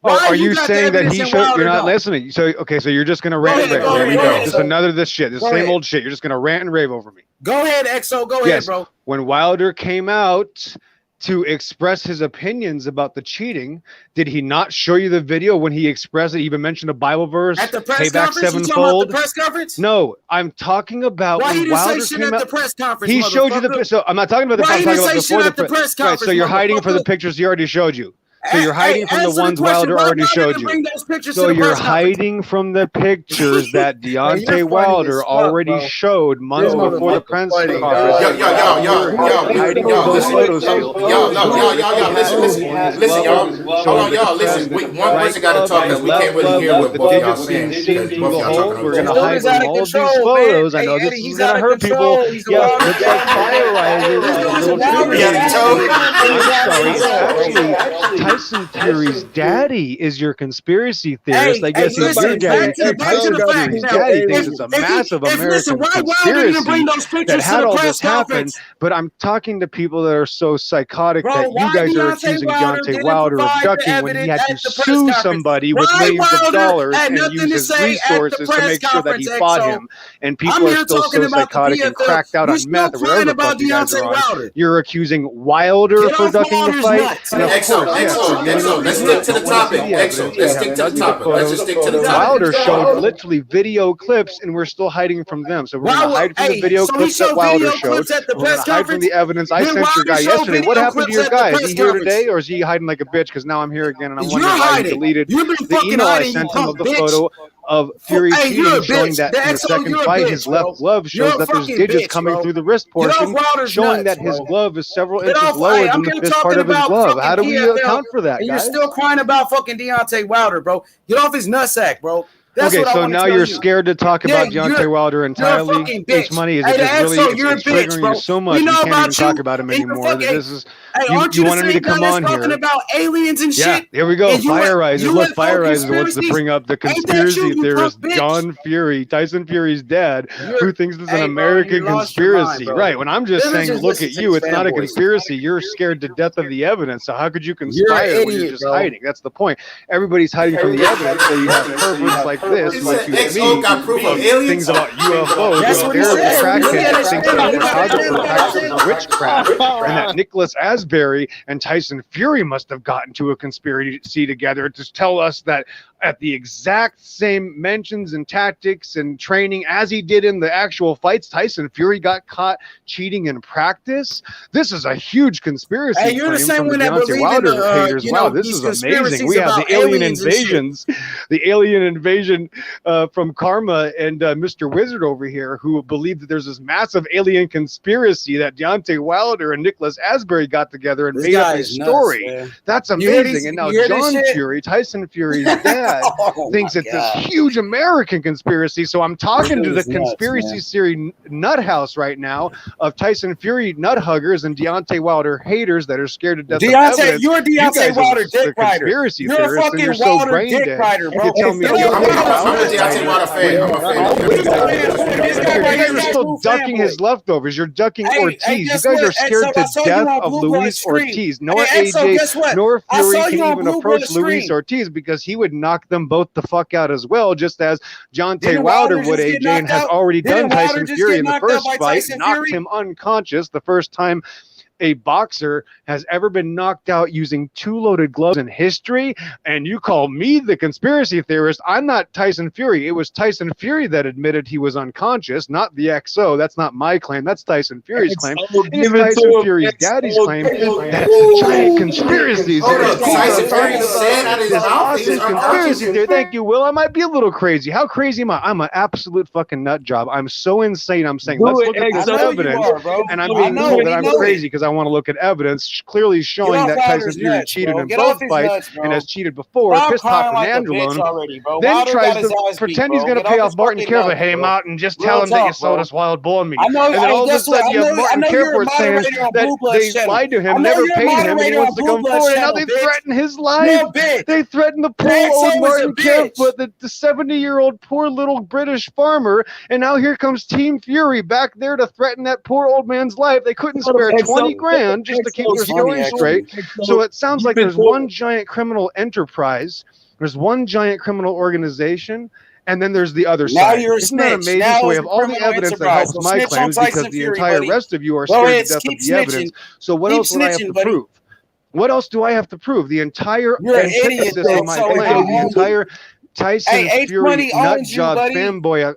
Speaker 11: Are you saying that he showed? You're not listening. So okay, so you're just gonna rant and rave. Here we go. Just another this shit. This same old shit. You're just gonna rant and rave over me.
Speaker 1: Go ahead, XO. Go ahead, bro.
Speaker 11: When Wilder came out to express his opinions about the cheating, did he not show you the video when he expressed it? He even mentioned a Bible verse.
Speaker 1: At the press
Speaker 11: Payback
Speaker 1: conference?
Speaker 11: sevenfold.
Speaker 1: The press conference?
Speaker 11: No, I'm talking about
Speaker 1: why
Speaker 11: when
Speaker 1: he didn't
Speaker 11: Wilder
Speaker 1: say shit
Speaker 11: came
Speaker 1: at
Speaker 11: out.
Speaker 1: the press conference.
Speaker 11: He showed you the. So I'm not talking about the.
Speaker 1: Why
Speaker 11: I'm talking about
Speaker 1: before
Speaker 11: the
Speaker 1: press conference.
Speaker 11: Right. So you're hiding for the pictures he already showed you. So you're hiding from the ones Wilder already showed you. So you're hiding from the pictures that Deontay Wilder already showed months before the press conference.
Speaker 10: Hiding from those photos still. Listen, y'all. Hold on, y'all. Listen. One person got to talk because we can't really hear what both y'all saying.
Speaker 11: We're going to hide from all of these photos. I know this is going to hurt people. Yeah, looks like fire risers. I'm sorry. Tyson Fury's daddy is your conspiracy theorist. I guess he's your daddy too. Tyson Fury's daddy thinks it's a massive American conspiracy that had all this happen. But I'm talking to people that are so psychotic that you guys are accusing Deontay Wilder of ducking when he had to sue somebody with millions of dollars and use his resources to make sure that he fought him. And people are still so psychotic and cracked out on meth or whatever the fuck you guys are on. You're accusing Wilder for ducking the fight.
Speaker 10: XO, let's stick to the topic. XO, let's stick to the topic. Let's just stick to the topic.
Speaker 11: Wilder showed literally video clips, and we're still hiding from them. So we're going to hide from the video clips that Wilder showed. We're going to hide from the evidence. I sent your guy yesterday. What happened to your guy? Is he here today, or is he hiding like a bitch? Because now I'm here again, and I'm wondering why you deleted the email I sent him of the photo of Fury cheating, showing that in the second fight, his left glove shows that there's digits coming through the wrist portion, showing that his glove is several inches lower than the fifth part of his glove. How do we account for that, guys?
Speaker 1: You're still crying about fucking Deontay Wilder, bro. Get off his nutsack, bro.
Speaker 11: Okay, so now you're scared to talk about Deontay Wilder entirely. H Money is it just really triggering you so much you can't even talk about him anymore. This is you wanted me to come on here.
Speaker 1: About aliens and shit.
Speaker 11: Yeah, here we go. Fire Risers. Look, Fire Risers wants to bring up the conspiracy theorist John Fury, Tyson Fury's dad, who thinks it's an American conspiracy. Right. When I'm just saying, look at you, it's not a conspiracy. You're scared to death of the evidence. So how could you conspire when you're just hiding? That's the point. Everybody's hiding from the evidence, so you have perverts like this, like you me, things about UFOs, things about photography, witchcraft, and that Nicholas Asbury and Tyson Fury must have gotten to a conspiracy together to tell us that at the exact same mentions and tactics and training as he did in the actual fights, Tyson Fury got caught cheating in practice. This is a huge conspiracy.
Speaker 1: Hey, you're the same one that
Speaker 11: Deontay Wilder haters. Wow, this is amazing. We have the alien invasions, from Karma and Mr. Wizard over here, who believe that there's this massive alien conspiracy that Deontay Wilder and Nicholas Asbury got together and made up a story. That's amazing. And now John Fury, Tyson Fury's dad, thinks it's this huge American conspiracy. So I'm talking to the conspiracy theory nut house right now of Tyson Fury nut huggers and Deontay Wilder haters that are scared to death of evidence.
Speaker 1: You're Deontay Wilder dick rider.
Speaker 11: You're a fucking Wilder dick rider, bro. I'm
Speaker 10: a Deontay Wilder fan.
Speaker 11: You guys are still ducking his leftovers. You're ducking Ortiz. You guys are scared to death of Luis Ortiz. No AJ nor Fury can even approach Luis Ortiz because he would knock them both the fuck out as well, just as Deontay Wilder would AJ and has already done Tyson Fury in the first fight, knocked him unconscious the first time a boxer has ever been knocked out using 2 loaded gloves in history, and you call me the conspiracy theorist. I'm not Tyson Fury. It was Tyson Fury that admitted he was unconscious, not the XO. That's not my claim. That's Tyson Fury's claim. And it's Tyson Fury's daddy's claim that it's a giant conspiracy.
Speaker 10: Tyson Fury said out of his mouth he was
Speaker 11: conspiracy theory. Thank you, Will. I might be a little crazy. How crazy am I? I'm an absolute fucking nut job. I'm so insane. I'm saying, let's look at this evidence. And I'm being told that I'm crazy because I want to look at evidence clearly showing that Tyson Fury cheated in both fights and has cheated before. Pissed off Fernandolo. Then tries to pretend he's going to pay off Martin Kerfoot. Hey, Martin, just tell him that you sold us wild bull on me. And then all of a sudden you have Martin Kerfoot saying that they lied to him, never paid him, and he wants to come forward. And now they threaten his life. They threaten the poor old Martin Kerfoot, the 70-year-old poor little British farmer. And now here comes Team Fury back there to threaten that poor old man's life. They couldn't spare 20 grand just to keep their story straight. So it sounds like there's one giant criminal enterprise, there's one giant criminal organization, and then there's the other side. Isn't that amazing? So we have all the evidence that helps my claims because the entire rest of you are scared to death of the evidence. So what else would I have to prove? What else do I have to prove? The entire antithesis of my claim, the entire Tyson Fury nut job fanboy,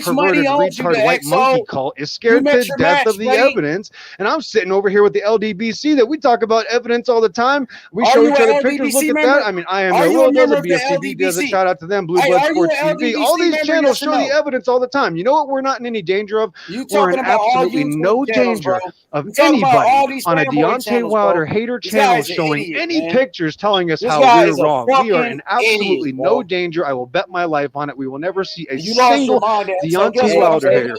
Speaker 11: perverted retard white monkey cult is scared to death of the evidence. And I'm sitting over here with the LDBC that we talk about evidence all the time. We show each other pictures. Look at that. I mean, I am the world does a BSTV does a shout out to them. Blue Blood Sports TV. All these channels show the evidence all the time. You know what? We're not in any danger of. We're in absolutely no danger of anybody on a Deontay Wilder hater channel showing any pictures telling us how we're wrong. We are in absolutely no danger. I will bet my life on it. We will never see a single Deontay Wilder hater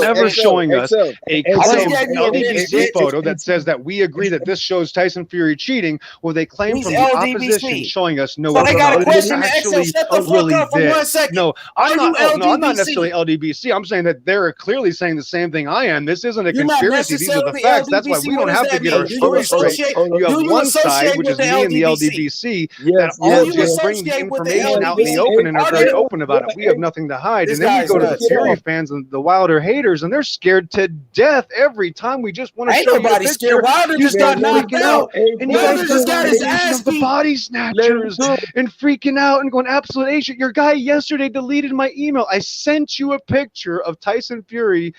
Speaker 11: ever showing us a LDBC photo that says that we agree that this shows Tyson Fury cheating, or they claim from the opposition showing us no.
Speaker 1: So they got a question.
Speaker 11: Actually, really did. No, I'm not necessarily LDBC. I'm saying that they're clearly saying the same thing I am. This isn't a conspiracy. These are the facts. That's why we don't have to get our story straight. You have one side, which is me and the LDBC, that all just bring the information out in the open and are very open about it. We have nothing to hide. And then you go to the Fury fans and the Wilder haters, and they're scared to death every time. We just want to show you a picture.
Speaker 1: Wilder just got knocked out,
Speaker 11: and you guys just got his ass beat. The body snatchers and freaking out and going absolute ancient. Your guy yesterday deleted my email. I sent you a picture of Tyson Fury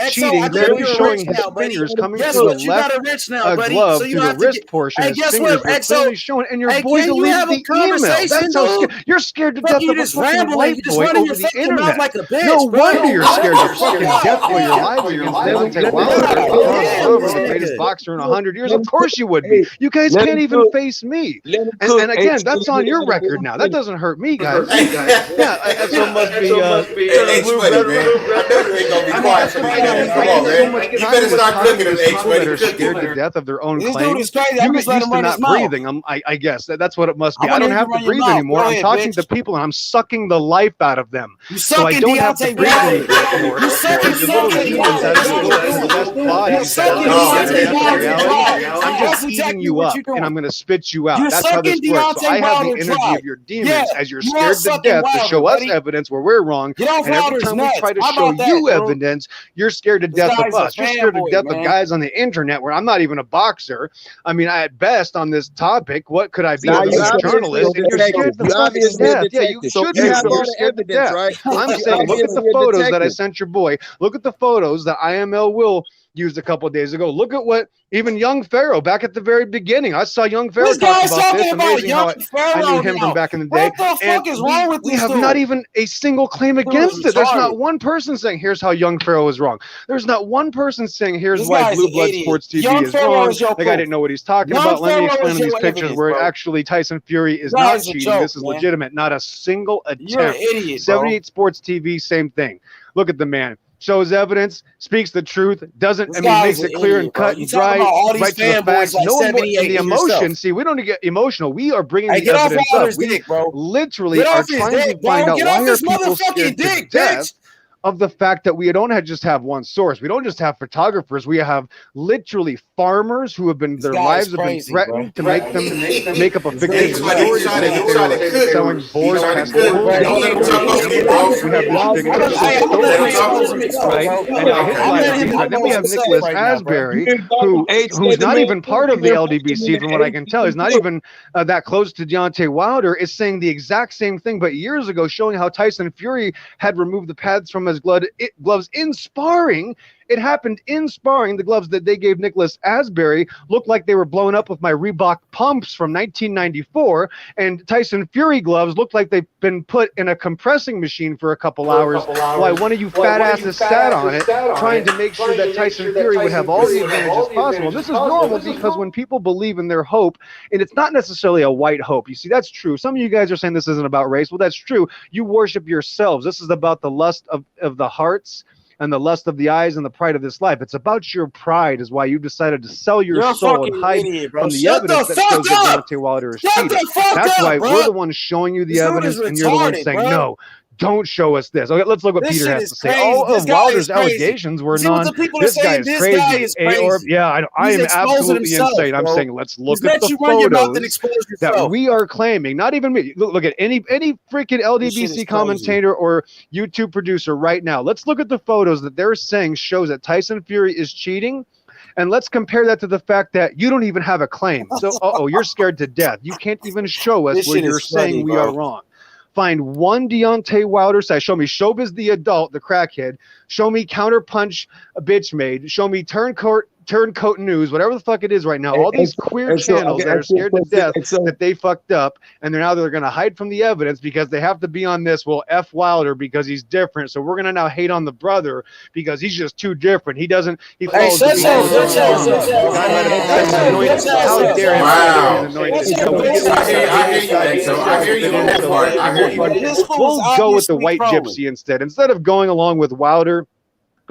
Speaker 11: cheating, clearly showing his fingers coming from the left glove to the wrist portion. His fingers were clearly showing, and your boy deleted the email. That's how you're scared to death of a fucking white boy over the internet. No wonder you're scared to fucking death for your life. Deontay Wilder, the greatest boxer in 100 years. Of course you would be. You guys can't even face me. And again, that's on your record now. That doesn't hurt me, guys. Yeah, so must be.
Speaker 10: You better start cooking them,
Speaker 11: that are scared to death of their own claims. You used to not breathing. I guess that's what it must be. I don't have to breathe anymore. I'm talking to people and I'm sucking the life out of them. So I don't have to breathe anymore. You're sucking demons out of the best bodies. I'm just eating you up and I'm going to spit you out. That's how this works. So I have the energy of your demons as you're scared to death to show us evidence where we're wrong. And every time we try to show you evidence, you're scared to death of us. You're scared to death of guys on the internet where I'm not even a boxer. I mean, at best on this topic, what could I be as a journalist? And you're scared to death. Yeah, you should be. You're scared to death. I'm saying, look at the photos that I sent your boy. Look at the photos that IML Will used a couple of days ago. Look at what even Young Pharaoh back at the very beginning. I saw Young Pharaoh talk about this. Amazing how I knew him from back in the day.
Speaker 1: What the fuck is wrong with
Speaker 11: we have not even a single claim against it. There's not one person saying here's how Young Pharaoh is wrong. There's not one person saying here's why Blue Blood Sports TV is wrong. Like I didn't know what he's talking about. Let me explain these pictures where actually Tyson Fury is not cheating. This is legitimate. Not a single attempt. 78 Sports TV, same thing. Look at the man. Shows evidence, speaks the truth, makes it clear and cut and dry, right to the facts. No one in the emotion. See, we don't get emotional. We are bringing the evidence up. We literally are trying to find out why are people scared to death of the fact that we don't just have one source. We don't just have photographers. We have literally farmers who have been, their lives have been threatened to make them make up a fictitious story to say that they're selling boars past the pool. We have this fictitious story, right? And now his life is right. Then we have Nicholas Asbury, who's not even part of the LDBC, from what I can tell. He's not even that close to Deontay Wilder, is saying the exact same thing, but years ago, showing how Tyson Fury had removed the pads from his gloves in sparring. It happened in sparring. The gloves that they gave Nicholas Asbury looked like they were blown up with my Reebok pumps from 1994, and Tyson Fury gloves looked like they've been put in a compressing machine for a couple hours while one of you fat asses sat on it trying to make sure that Tyson Fury would have all the advantages possible. This is normal because when people believe in their hope, and it's not necessarily a white hope. You see, that's true. Some of you guys are saying this isn't about race. Well, that's true. You worship yourselves. This is about the lust of the hearts and the lust of the eyes and the pride of this life. It's about your pride is why you decided to sell your soul and hide from the evidence that shows that Deontay Wilder is cheating. That's why we're the ones showing you the evidence, and you're the one saying, no, don't show us this. Okay, let's look what Peter has to say. All of Wilder's allegations were this guy is crazy. Yeah, I am absolutely insane. I'm saying let's look at the photos that we are claiming. Not even me. Look at any freaking LDBC commentator or YouTube producer right now. Let's look at the photos that they're saying shows that Tyson Fury is cheating. And let's compare that to the fact that you don't even have a claim. So, you're scared to death. You can't even show us where you're saying we are wrong. Find one Deontay Wilder site. Show me Showbiz the adult, the crackhead. Show me Counterpunch, a bitch made. Show me Turncoat News, whatever the fuck it is right now. All these queer channels that are scared to death that they fucked up, and they're going to hide from the evidence because they have to be on this. Well, F Wilder because he's different. So we're going to now hate on the brother because he's just too different. He doesn't. He follows How dare him? I hear you on that part. We'll go with the white gypsy instead of going along with Wilder.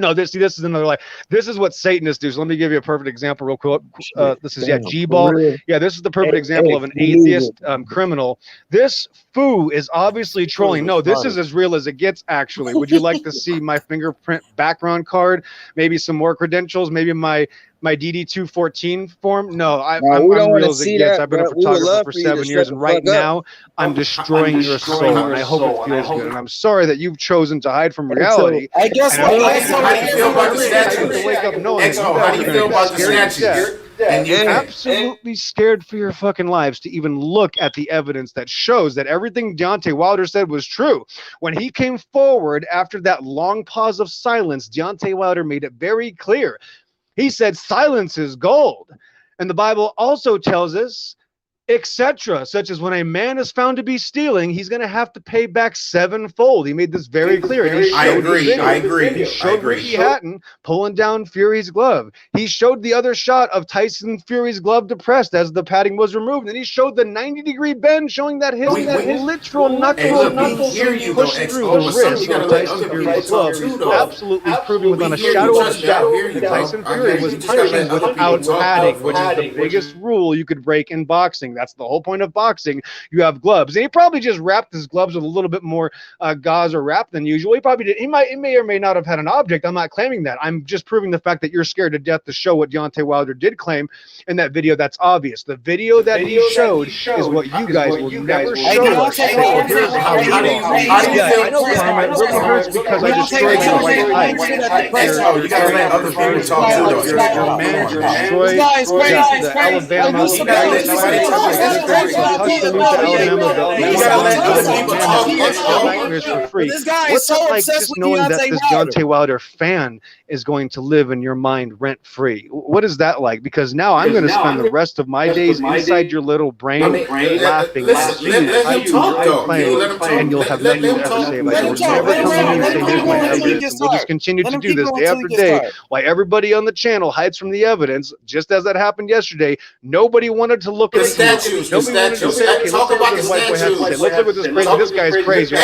Speaker 11: No, this is another lie. This is what Satanists do. So let me give you a perfect example real quick. This is G-Ball. Yeah, this is the perfect example of an atheist criminal. This foo is obviously trolling. No, this is as real as it gets, actually. Would you like to see my fingerprint background card? Maybe some more credentials? Maybe my DD-214 form? No, I'm real as it gets. I've been a photographer for 7 years, and right now I'm destroying your soul, and I hope it feels good. And I'm sorry that you've chosen to hide from reality. I guess how do you feel about the statues? How do you feel about the statues? And you're absolutely scared for your fucking lives to even look at the evidence that shows that everything Deontay Wilder said was true. When he came forward after that long pause of silence, Deontay Wilder made it very clear. He said silence is gold. And the Bible also tells us, etc., such as when a man is found to be stealing, he's going to have to pay back sevenfold. He made this very clear. I agree. He showed Ricky Hatton pulling down Fury's glove. He showed the other shot of Tyson Fury's glove depressed as the padding was removed. And he showed the 90-degree bend, showing that his literal knuckle pushed through the wrist of Tyson Fury's glove, absolutely proving without a shadow of a doubt that Tyson Fury was punching without padding, which is the biggest rule you could break in boxing. That's the whole point of boxing. You have gloves, and he probably just wrapped his gloves with a little bit more gauze or wrap than usual. He probably did. He may or may not have had an object. I'm not claiming that. I'm just proving the fact that you're scared to death to show what Deontay Wilder did claim in that video. That's obvious. The video that he showed is what you guys will never show us. Here's how we I know Carmen really hurts because I destroyed your white height. You gotta let other people talk too. Your manager destroyed the Alabama. What's it like just knowing that this Deontay Wilder fan is going to live in your mind rent free? What is that like? Because now I'm going to spend the rest of my days inside your little brain laughing. And you'll have nothing to ever say about it. You'll never come to me and say, here's my evidence. And we'll just continue to do this day after day while everybody on the channel hides from the evidence. Just as that happened yesterday, nobody wanted to look at the statues. Nobody wanted to say, okay, let's look what this white boy has to say. Let's look at this crazy. This guy's crazy.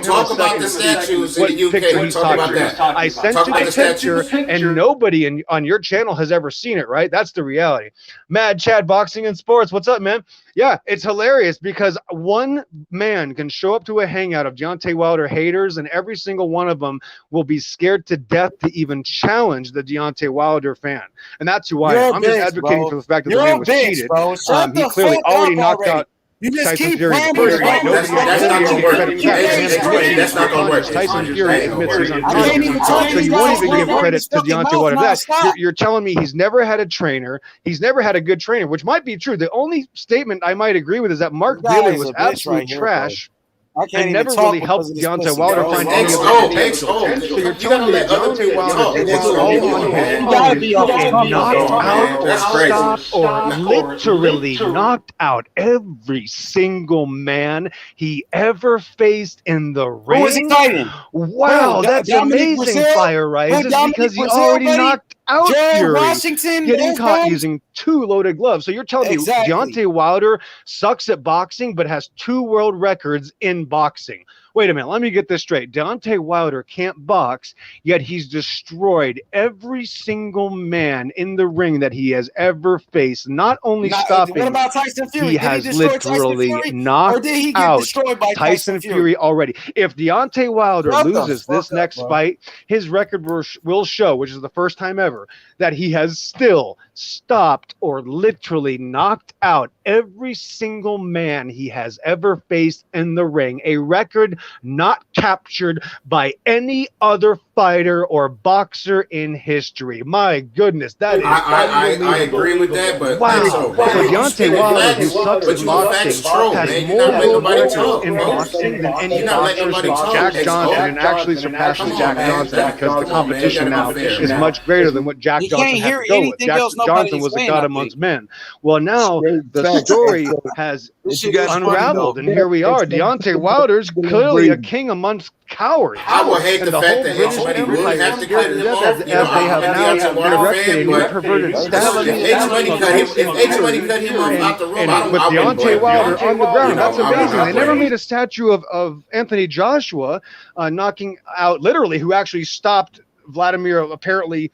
Speaker 10: talk about the statues in the UK. We'll talk about that.
Speaker 11: I sent you the picture, and nobody on your channel has ever seen it, right? That's the reality. Mad Chad Boxing and Sports, what's up, man? Yeah, it's hilarious because one man can show up to a hangout of Deontay Wilder haters, and every single one of them will be scared to death to even challenge the Deontay Wilder fan. And that's who I am. I'm just advocating for the fact that the man was cheated. He clearly already knocked out
Speaker 1: You just
Speaker 11: Tyson
Speaker 1: keep
Speaker 11: Fury.
Speaker 1: rambling.
Speaker 11: First fight,
Speaker 10: That's not gonna work. That's not gonna work.
Speaker 11: Tyson Fury admits he's unconscious. So you won't even give credit to Deontay Wilder. That you're telling me he's never had a trainer. He's never had a good trainer, which might be true. The only statement I might agree with is that Mark Wheeler was absolute trash. And never really helped Deontay Wilder find any other. So you're telling me that Deontay Wilder did this all on his own and knocked out, stopped, or literally knocked out every single man he ever faced in the ring?
Speaker 1: Who was he fighting?
Speaker 11: Wow, that's amazing, Fire Rises, because he already knocked out Fury, getting caught using 2 loaded gloves. So you're telling me Deontay Wilder sucks at boxing but has 2 world records in boxing. Wait a minute, let me get this straight. Deontay Wilder can't box, yet he's destroyed every single man in the ring that he has ever faced. Not only stopping,
Speaker 1: what about Tyson Fury?
Speaker 11: he has literally knocked out Tyson Fury already. If Deontay Wilder loses this next fight, his record will show, which is the first time ever, that he has still stopped or literally knocked out every single man he has ever faced in the ring. A record not captured by any other fighter or boxer in history. My goodness, that is
Speaker 10: I agree with that, but
Speaker 11: wow. So Deontay Wilder, who sucks at boxing, has more world records in boxing than any boxer since Jack Johnson, and actually surpasses Jack Johnson because the competition now is much greater than what Jack Johnson had to go with. Jack Johnson was a god amongst men. Well, now the story has unraveled, and here we are. Deontay Wilder's clearly a king amongst cowards.
Speaker 10: I would hate the fact that H-Money would have to cut him off.
Speaker 11: As they have now directed a perverted style.
Speaker 10: If H-Money cut him off out the room,
Speaker 11: and with Deontay Wilder on the ground, that's amazing. They never made a statue of Anthony Joshua knocking out, literally, who actually stopped Vladimir, apparently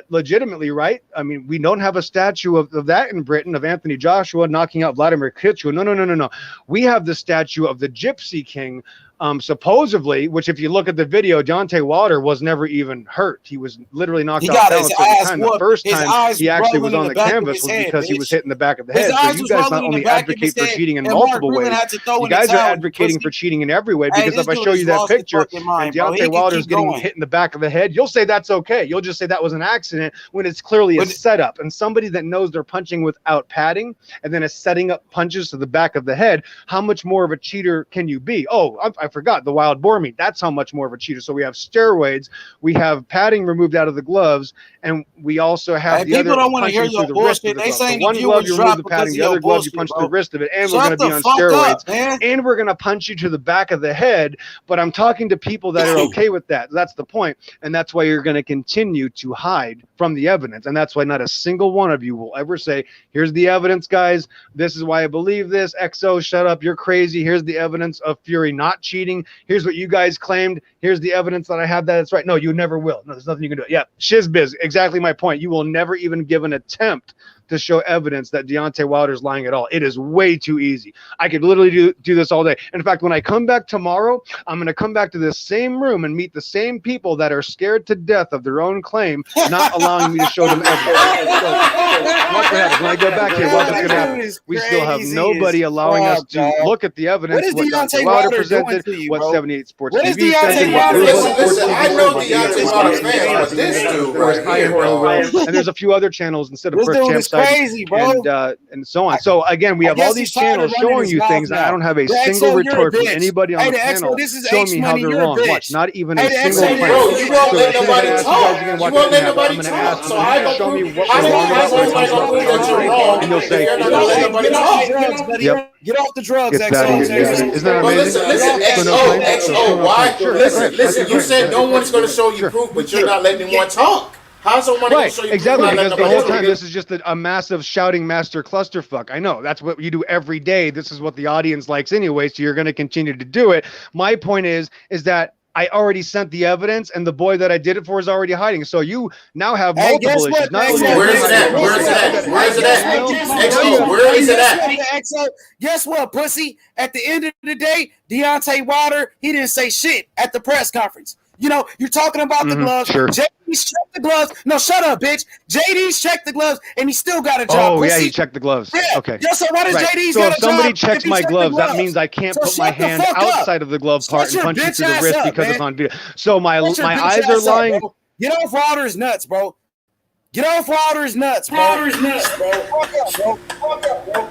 Speaker 11: legitimately, right? I mean, we don't have a statue of that in Britain, of Anthony Joshua knocking out Vladimir Klitschko. No. We have the statue of the Gypsy King, supposedly, which if you look at the video, Deontay Wilder was never even hurt. He was literally knocked out the time. The first time he actually was on the canvas was because he was hit in the back of the head. So you guys not only advocate for cheating in multiple ways, you guys are advocating for cheating in every way, because if I show you that picture and Deontay Wilder's getting hit in the back of the head, you'll say that's okay. You'll just say that was an accident when it's clearly a setup. And somebody that knows they're punching without padding and then is setting up punches to the back of the head, how much more of a cheater can you be? Oh, I forgot the wild boar meat. That's how much more of a cheater. So we have steroids, we have padding removed out of the gloves, and we also have the other punching through the wrist of the glove. So one glove you remove the padding, the other glove you punch through the wrist of it, and we're going to be on steroids, and we're going to punch you to the back of the head. But I'm talking to people that are okay with that. That's the point, and that's why you're going to continue to hide from the evidence, and that's why not a single one of you will ever say, here's the evidence, guys, this is why I believe this. XO, shut up, you're crazy. Here's the evidence of Fury not cheating. Here's what you guys claimed. Here's the evidence that I have that it's right. No, you never will. No, there's nothing you can do. Yeah, shizbiz, exactly my point. You will never even give an attempt to show evidence that Deontay Wilder is lying at all. It is way too easy. I could literally do this all day. In fact, when I come back tomorrow, I'm going to come back to this same room and meet the same people that are scared to death of their own claim, not allowing me to show them evidence. Watch what happens. When I go back here, watch what's going to happen. We still have nobody allowing us to look at the evidence, what Deontay Wilder presented, what 78 Sports TV presented,
Speaker 10: I know Deontay Wilder's fan, but this dude right here, bro.
Speaker 11: And there's a few other channels instead of First Champ
Speaker 1: crazy, bro.
Speaker 11: And so on. So again, we have all these channels showing you things, and I don't have a single retort from anybody on the panel showing me how they're wrong. Watch, not even a single claim.
Speaker 10: Bro, you won't let nobody talk. You won't let nobody talk. So I don't
Speaker 11: show me what we're wrong about, and you'll say,
Speaker 1: yep. Get off the drugs,
Speaker 11: XO. Isn't that amazing?
Speaker 10: Listen, XO, why? Listen, you said no one's going to show you proof, but you're not letting anyone talk. How's somebody
Speaker 11: Right,
Speaker 10: show you
Speaker 11: exactly, because the whole time
Speaker 10: do?
Speaker 11: this is just a massive shouting master clusterfuck. I know that's what you do every day. This is what the audience likes anyway, so you're going to continue to do it. My point is that I already sent the evidence, and the boy that I did it for is already hiding. So you now have multiple issues. Not only
Speaker 10: where is it at? Where is it at? Where is it at? XO, where is it at?
Speaker 1: Guess what, pussy? At the end of the day, Deontay Wilder, he didn't say shit at the press conference. You know, you're talking about the gloves.
Speaker 11: Sure.
Speaker 1: JD's checked the gloves. No, shut up, bitch. JD's checked the gloves, and he still got a job.
Speaker 11: Oh,
Speaker 1: pussy.
Speaker 11: yeah, he checked the gloves.
Speaker 1: Yeah.
Speaker 11: Okay.
Speaker 1: Yeah, so why does JD's
Speaker 11: so
Speaker 1: got
Speaker 11: if
Speaker 1: a job?
Speaker 11: somebody checks
Speaker 1: if he
Speaker 11: my
Speaker 1: checked
Speaker 11: gloves,
Speaker 1: the
Speaker 11: that means I can't
Speaker 1: So
Speaker 11: put my
Speaker 1: shut the
Speaker 11: hand
Speaker 1: fuck up.
Speaker 11: outside of the glove part
Speaker 1: Shut
Speaker 11: and
Speaker 1: your
Speaker 11: punch you
Speaker 1: bitch
Speaker 11: through the
Speaker 1: ass
Speaker 11: wrist
Speaker 1: up,
Speaker 11: because
Speaker 1: man.
Speaker 11: it's on video. So my
Speaker 1: Shut your
Speaker 11: eyes
Speaker 1: bitch
Speaker 11: are
Speaker 1: ass up,
Speaker 11: lying.
Speaker 1: bro. Get off Wilder's nuts, bro. Get off Wilder's nuts, bro. Wilder's nuts, bro. Fuck up, bro. Fuck up, bro.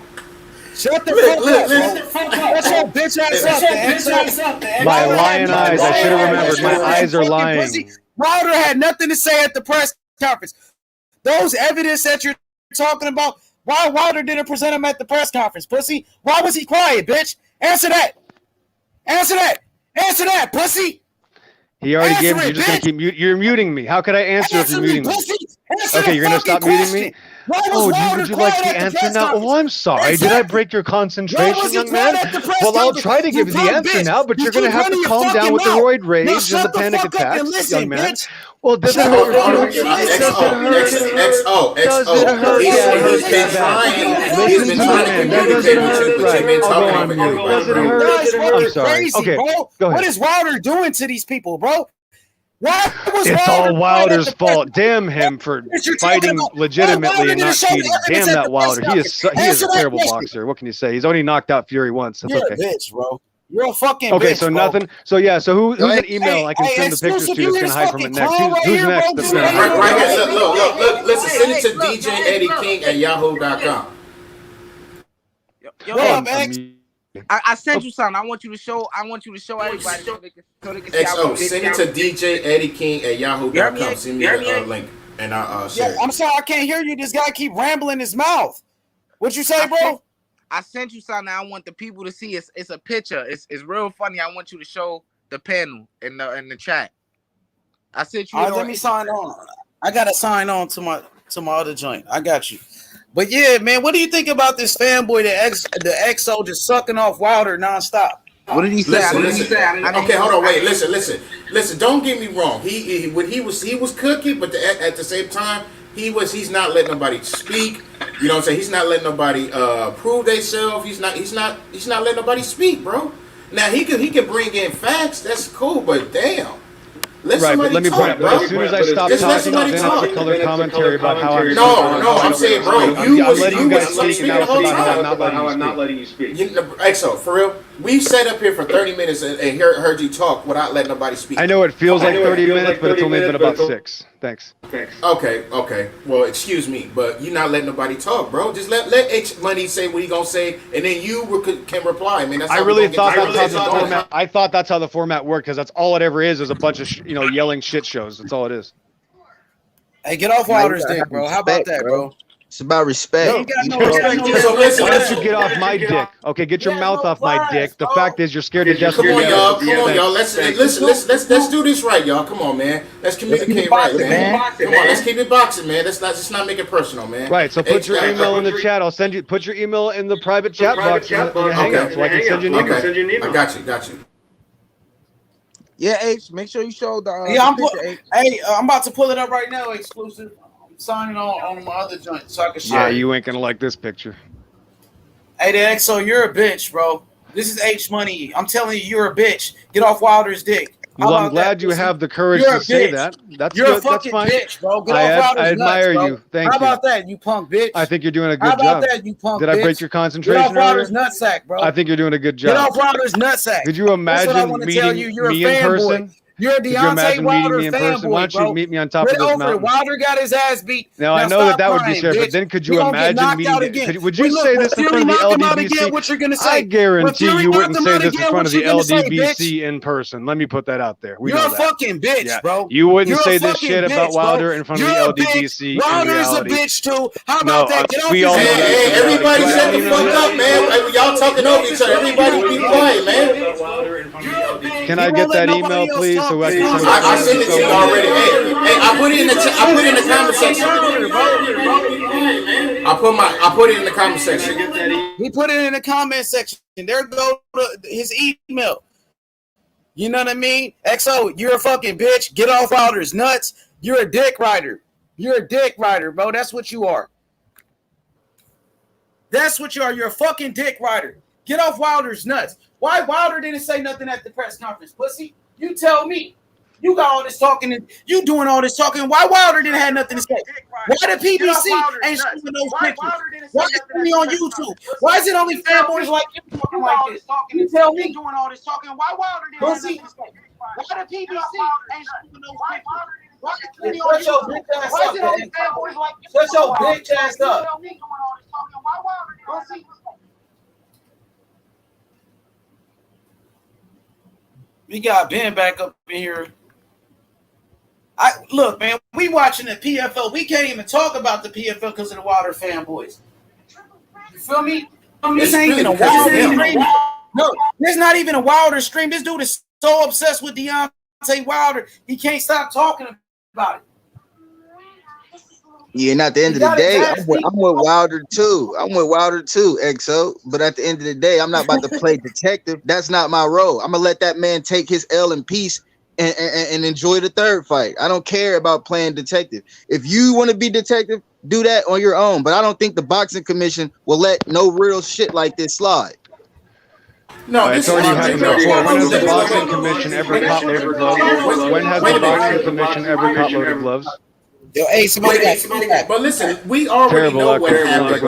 Speaker 1: Shut the fuck up, bro. Shut your bitch ass up, man.
Speaker 11: My lying eyes. I should have remembered. My eyes are lying.
Speaker 1: Wilder had nothing to say at the press conference. Those evidence that you're talking about, why Wilder didn't present them at the press conference, pussy? Why was he quiet, bitch? Answer that. Answer that. Answer that, pussy.
Speaker 11: He already gave it. You're just going to keep you're muting me. How could I answer if you're muting me? Okay, you're going to stop muting me? Oh, would you like to answer now? Oh, I'm sorry. Did I break your concentration, young man? Well, I'll try to give you the answer now, but you're going to have to calm down with the roid rage and the panic attacks, young man. Well, does it hurt?
Speaker 10: He's been trying to communicate with you, but you've been talking over everybody.
Speaker 11: I'm sorry. Okay, go ahead.
Speaker 1: What is Wilder doing to these people, bro?
Speaker 11: It's all Wilder's fault. Damn him for fighting legitimately and not cheating. Damn that Wilder. He is a terrible boxer. What can you say? He's only knocked out Fury once. That's okay.
Speaker 1: You're a bitch, bro. You're a fucking
Speaker 11: okay,
Speaker 1: bitch,
Speaker 11: so
Speaker 1: bro.
Speaker 11: nothing. So yeah, so who's an email I can send the pictures to that's gonna hide from it next? Who's next? That's gonna hide
Speaker 10: right here. Look. Listen, send it to DJ Eddie King at yahoo.com.
Speaker 12: Yo, I sent you something. I want you to show everybody so they can see
Speaker 10: XO, send it to DJ Eddie King at yahoo.com. Send me the link and I'll share it.
Speaker 1: I'm sorry, I can't hear you. This guy keep rambling his mouth. What you say, bro?
Speaker 12: I sent you something I want the people to see. It's a picture. It's real funny. I want you to show the panel in the chat. I sent you.
Speaker 1: Let me sign on. I gotta sign on to my other joint. I got you. But yeah, man, what do you think about this fanboy, the XO just sucking off Wilder nonstop?
Speaker 12: What did he say?
Speaker 10: Okay, hold on, wait. Listen. Don't get me wrong. He was cooking, but at the same time, he's not letting nobody speak. You know what I'm saying? He's not letting nobody prove themselves. He's not letting nobody speak, bro. Now he can bring in facts. That's cool, but damn.
Speaker 11: Right, but let me point out. But as soon as I stop talking, then it's a color commentary about how I'm.
Speaker 10: No, I'm saying, bro,
Speaker 11: I'm letting you guys speak, and now it's about how I'm not letting you speak.
Speaker 10: XO, for real, we sat up here for 30 minutes and heard you talk without letting nobody speak.
Speaker 11: I know it feels like 30 minutes, but it's only been about 6. Thanks.
Speaker 10: Okay. Well, excuse me, but you're not letting nobody talk, bro. Just let H Money say what he gonna say, and then you can reply. I mean, that's.
Speaker 11: I really thought that's how the format. I thought that's how the format worked, because that's all it ever is a bunch of yelling shit shows. That's all it is.
Speaker 1: Hey, get off Wilder's dick, bro. How about that, bro?
Speaker 7: It's about respect.
Speaker 11: Why don't you get off my dick? Okay, get your mouth off my dick. The fact is, you're scared to death.
Speaker 10: Come on, y'all. Let's do this right, y'all. Come on, man. Let's communicate right, man. Come on, let's keep it boxing, man. Let's not make it personal, man.
Speaker 11: Right. So put your email in the chat. I'll send you. Put your email in the private chat box in the Hangout, so I can send you an email.
Speaker 10: I got you.
Speaker 12: Yeah, H. Make sure you show the.
Speaker 1: I'm about to pull it up right now. Exclusive. Signing on my other joint so I can share.
Speaker 11: Yeah, you ain't gonna like this picture.
Speaker 1: Hey, the XO, you're a bitch, bro. This is H Money. I'm telling you, you're a bitch. Get off Wilder's dick.
Speaker 11: Well, I'm glad you have the courage to say that. That's
Speaker 1: you're
Speaker 11: good.
Speaker 1: a fucking
Speaker 11: That's fine.
Speaker 1: bitch, bro. Get off Wilder's
Speaker 11: I admire
Speaker 1: nuts,
Speaker 11: you. Thank you.
Speaker 1: How about that, you punk bitch?
Speaker 11: I think you're doing a good job.
Speaker 1: How about that, you punk
Speaker 11: Did
Speaker 1: bitch?
Speaker 11: I break your concentration?
Speaker 1: Get off Wilder's nutsack, bro.
Speaker 11: I think you're doing a good job.
Speaker 1: Get off Wilder's nutsack.
Speaker 11: Could you imagine meeting me in person?
Speaker 1: You're a Deontay Wilder fanboy,
Speaker 11: Why don't you meet me on top of this mountain?
Speaker 1: Wilder got his ass beat.
Speaker 11: Now I know that would be fair, but then could you imagine meeting? Would you say this in front of the LDBC? I guarantee you wouldn't say this in front of the LDBC in person. Let me put that out there.
Speaker 1: You're a fucking bitch, bro.
Speaker 11: You wouldn't say this shit about Wilder in front of the LDBC.
Speaker 1: Wilder's a bitch too. How about that? Get off
Speaker 11: we all know that.
Speaker 10: Hey, everybody shut the fuck up, man. Y'all talking over each other. Everybody be quiet, man.
Speaker 11: Can I get that email, please, so I can send it?
Speaker 10: I sent it to you already. Hey, I put it in the comment section. I put it in the comment section.
Speaker 1: He put it in the comment section. There go to his email. You know what I mean? XO, you're a fucking bitch. Get off Wilder's nuts. You're a dick rider. You're a dick rider, bro. That's what you are. That's what you are. You're a fucking dick rider. Get off Wilder's nuts. Why Wilder didn't say nothing at the press conference, pussy? You tell me. You got all this talking and you doing all this talking. Why Wilder didn't have nothing to say? Why the PBC ain't showing those pictures? Why is it only on YouTube? Why is it only fanboys like you talking like this? You tell me. Doing all this talking. Why Wilder didn't have nothing to say? Why the PBC ain't showing those pictures? Why is it only fanboys like you? Shut your bitch ass up. We got Ben back up in here. Look, man, we watching the PFL. We can't even talk about the PFL because of the Wilder fanboys. You feel me? This ain't even a Wilder stream. No, there's not even a Wilder stream. This dude is so obsessed with Deontay Wilder, he can't stop talking about it.
Speaker 7: Yeah, and at the end of the day, I'm with Wilder too. I'm with Wilder too, XO. But at the end of the day, I'm not about to play detective. That's not my role. I'm gonna let that man take his L in peace and enjoy the third fight. I don't care about playing detective. If you want to be detective, do that on your own. But I don't think the boxing commission will let no real shit like this slide.
Speaker 11: No, it's already happened before. When has the boxing commission ever caught loaded gloves? When has the boxing commission ever caught loaded gloves?
Speaker 1: Yo, hey, somebody got.
Speaker 10: But listen, we already know what happened.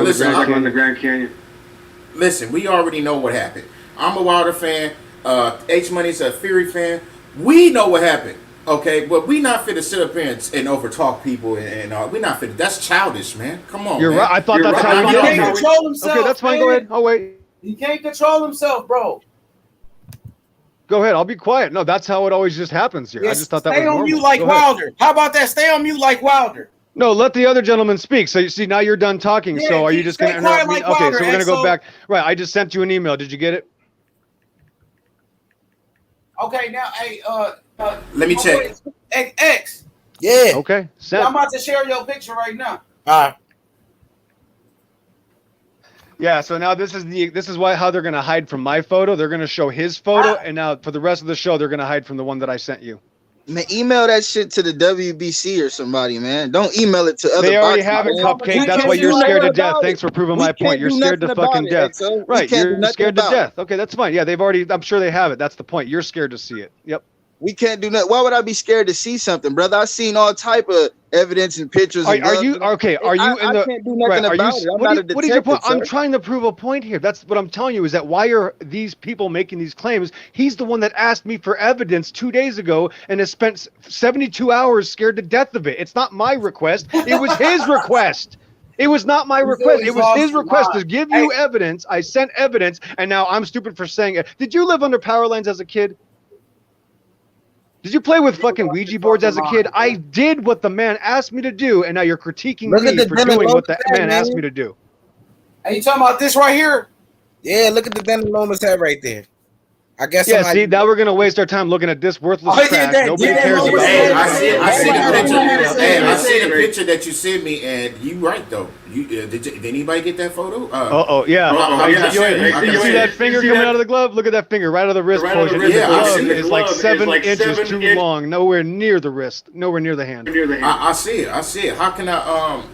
Speaker 10: Listen, we already know what happened. I'm a Wilder fan. H Money's a Fury fan. We know what happened. Okay, but we not fit to sit up here and overtalk people and we not fit. That's childish, man. Come on.
Speaker 11: You're
Speaker 10: man.
Speaker 11: right. I thought that's how you
Speaker 1: can't control himself.
Speaker 11: Okay, that's fine. Go ahead. I'll wait.
Speaker 1: He can't control himself, bro.
Speaker 11: Go ahead. I'll be quiet. No, that's how it always just happens here. I just thought that was normal.
Speaker 1: Stay on mute like Wilder. How about that? Stay on mute like Wilder.
Speaker 11: No, let the other gentleman speak. So you see, now you're done talking. Yeah, so are you just going to interrupt me? Okay, so we're going to go back. Right. I just sent you an email. Did you get it?
Speaker 1: Okay, now, hey,
Speaker 10: let me check.
Speaker 1: X.
Speaker 11: Yeah. Okay. Send.
Speaker 1: I'm about to share your picture right now.
Speaker 7: All right.
Speaker 11: Yeah, so now this is how they're gonna hide from my photo. They're gonna show his photo, and now for the rest of the show, they're gonna hide from the one that I sent you.
Speaker 7: Man, email that shit to the WBC or somebody, man. Don't email it to other.
Speaker 11: They already have it, Cupcake. That's why you're scared to death. Thanks for proving my point. You're scared to fucking death. Right, you're scared to death. Okay, that's fine. Yeah, they've already. I'm sure they have it. That's the point. You're scared to see it. Yep.
Speaker 7: We can't do that. Why would I be scared to see something, brother? I've seen all type of evidence and pictures.
Speaker 11: Are you okay? Are you in the?
Speaker 7: I can't do nothing about it. I'm not a detective.
Speaker 11: What is your point? I'm trying to prove a point here. That's what I'm telling you. Is that why are these people making these claims? He's the one that asked me for evidence 2 days ago and has spent 72 hours scared to death of it. It's not my request. It was his request. It was not my request. It was his request to give you evidence. I sent evidence, and now I'm stupid for saying it. Did you live under power lines as a kid? Did you play with fucking Ouija boards as a kid? I did what the man asked me to do, and now you're critiquing me for doing what the man asked me to do.
Speaker 1: Are you talking about this right here?
Speaker 12: Yeah, look at the Dandois head right there. I guess.
Speaker 11: Yeah, see, now we're gonna waste our time looking at this worthless trash. Nobody cares about.
Speaker 10: Hey, I see the picture. Hey, I see the picture that you sent me, and you right though. Did anybody get that photo?
Speaker 11: Yeah. You see that finger coming out of the glove? Look at that finger right out of the wrist portion. The glove is like 7 inches too long, nowhere near the wrist, nowhere near the hand.
Speaker 10: I see it. How can I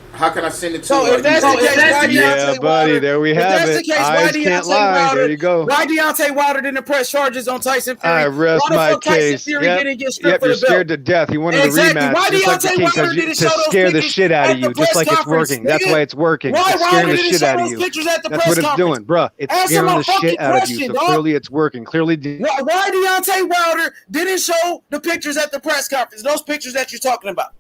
Speaker 10: send it to you?
Speaker 1: If that's the case,
Speaker 11: yeah, buddy, there we have it. Eyes can't lie. There you go.
Speaker 1: Why Deontay Wilder didn't press charges on Tyson Fury?
Speaker 11: I rest my case. Yep, you're scared to death. He wanted a rematch, just like the King, to scare the shit out of you, just like it's working. That's why it's working. It's scaring the shit out of you. That's what it's doing, bro. It's scaring the shit out of you. So clearly it's working. Clearly.
Speaker 1: Why Deontay Wilder didn't show the pictures at the press conference? Those pictures that you're talking about.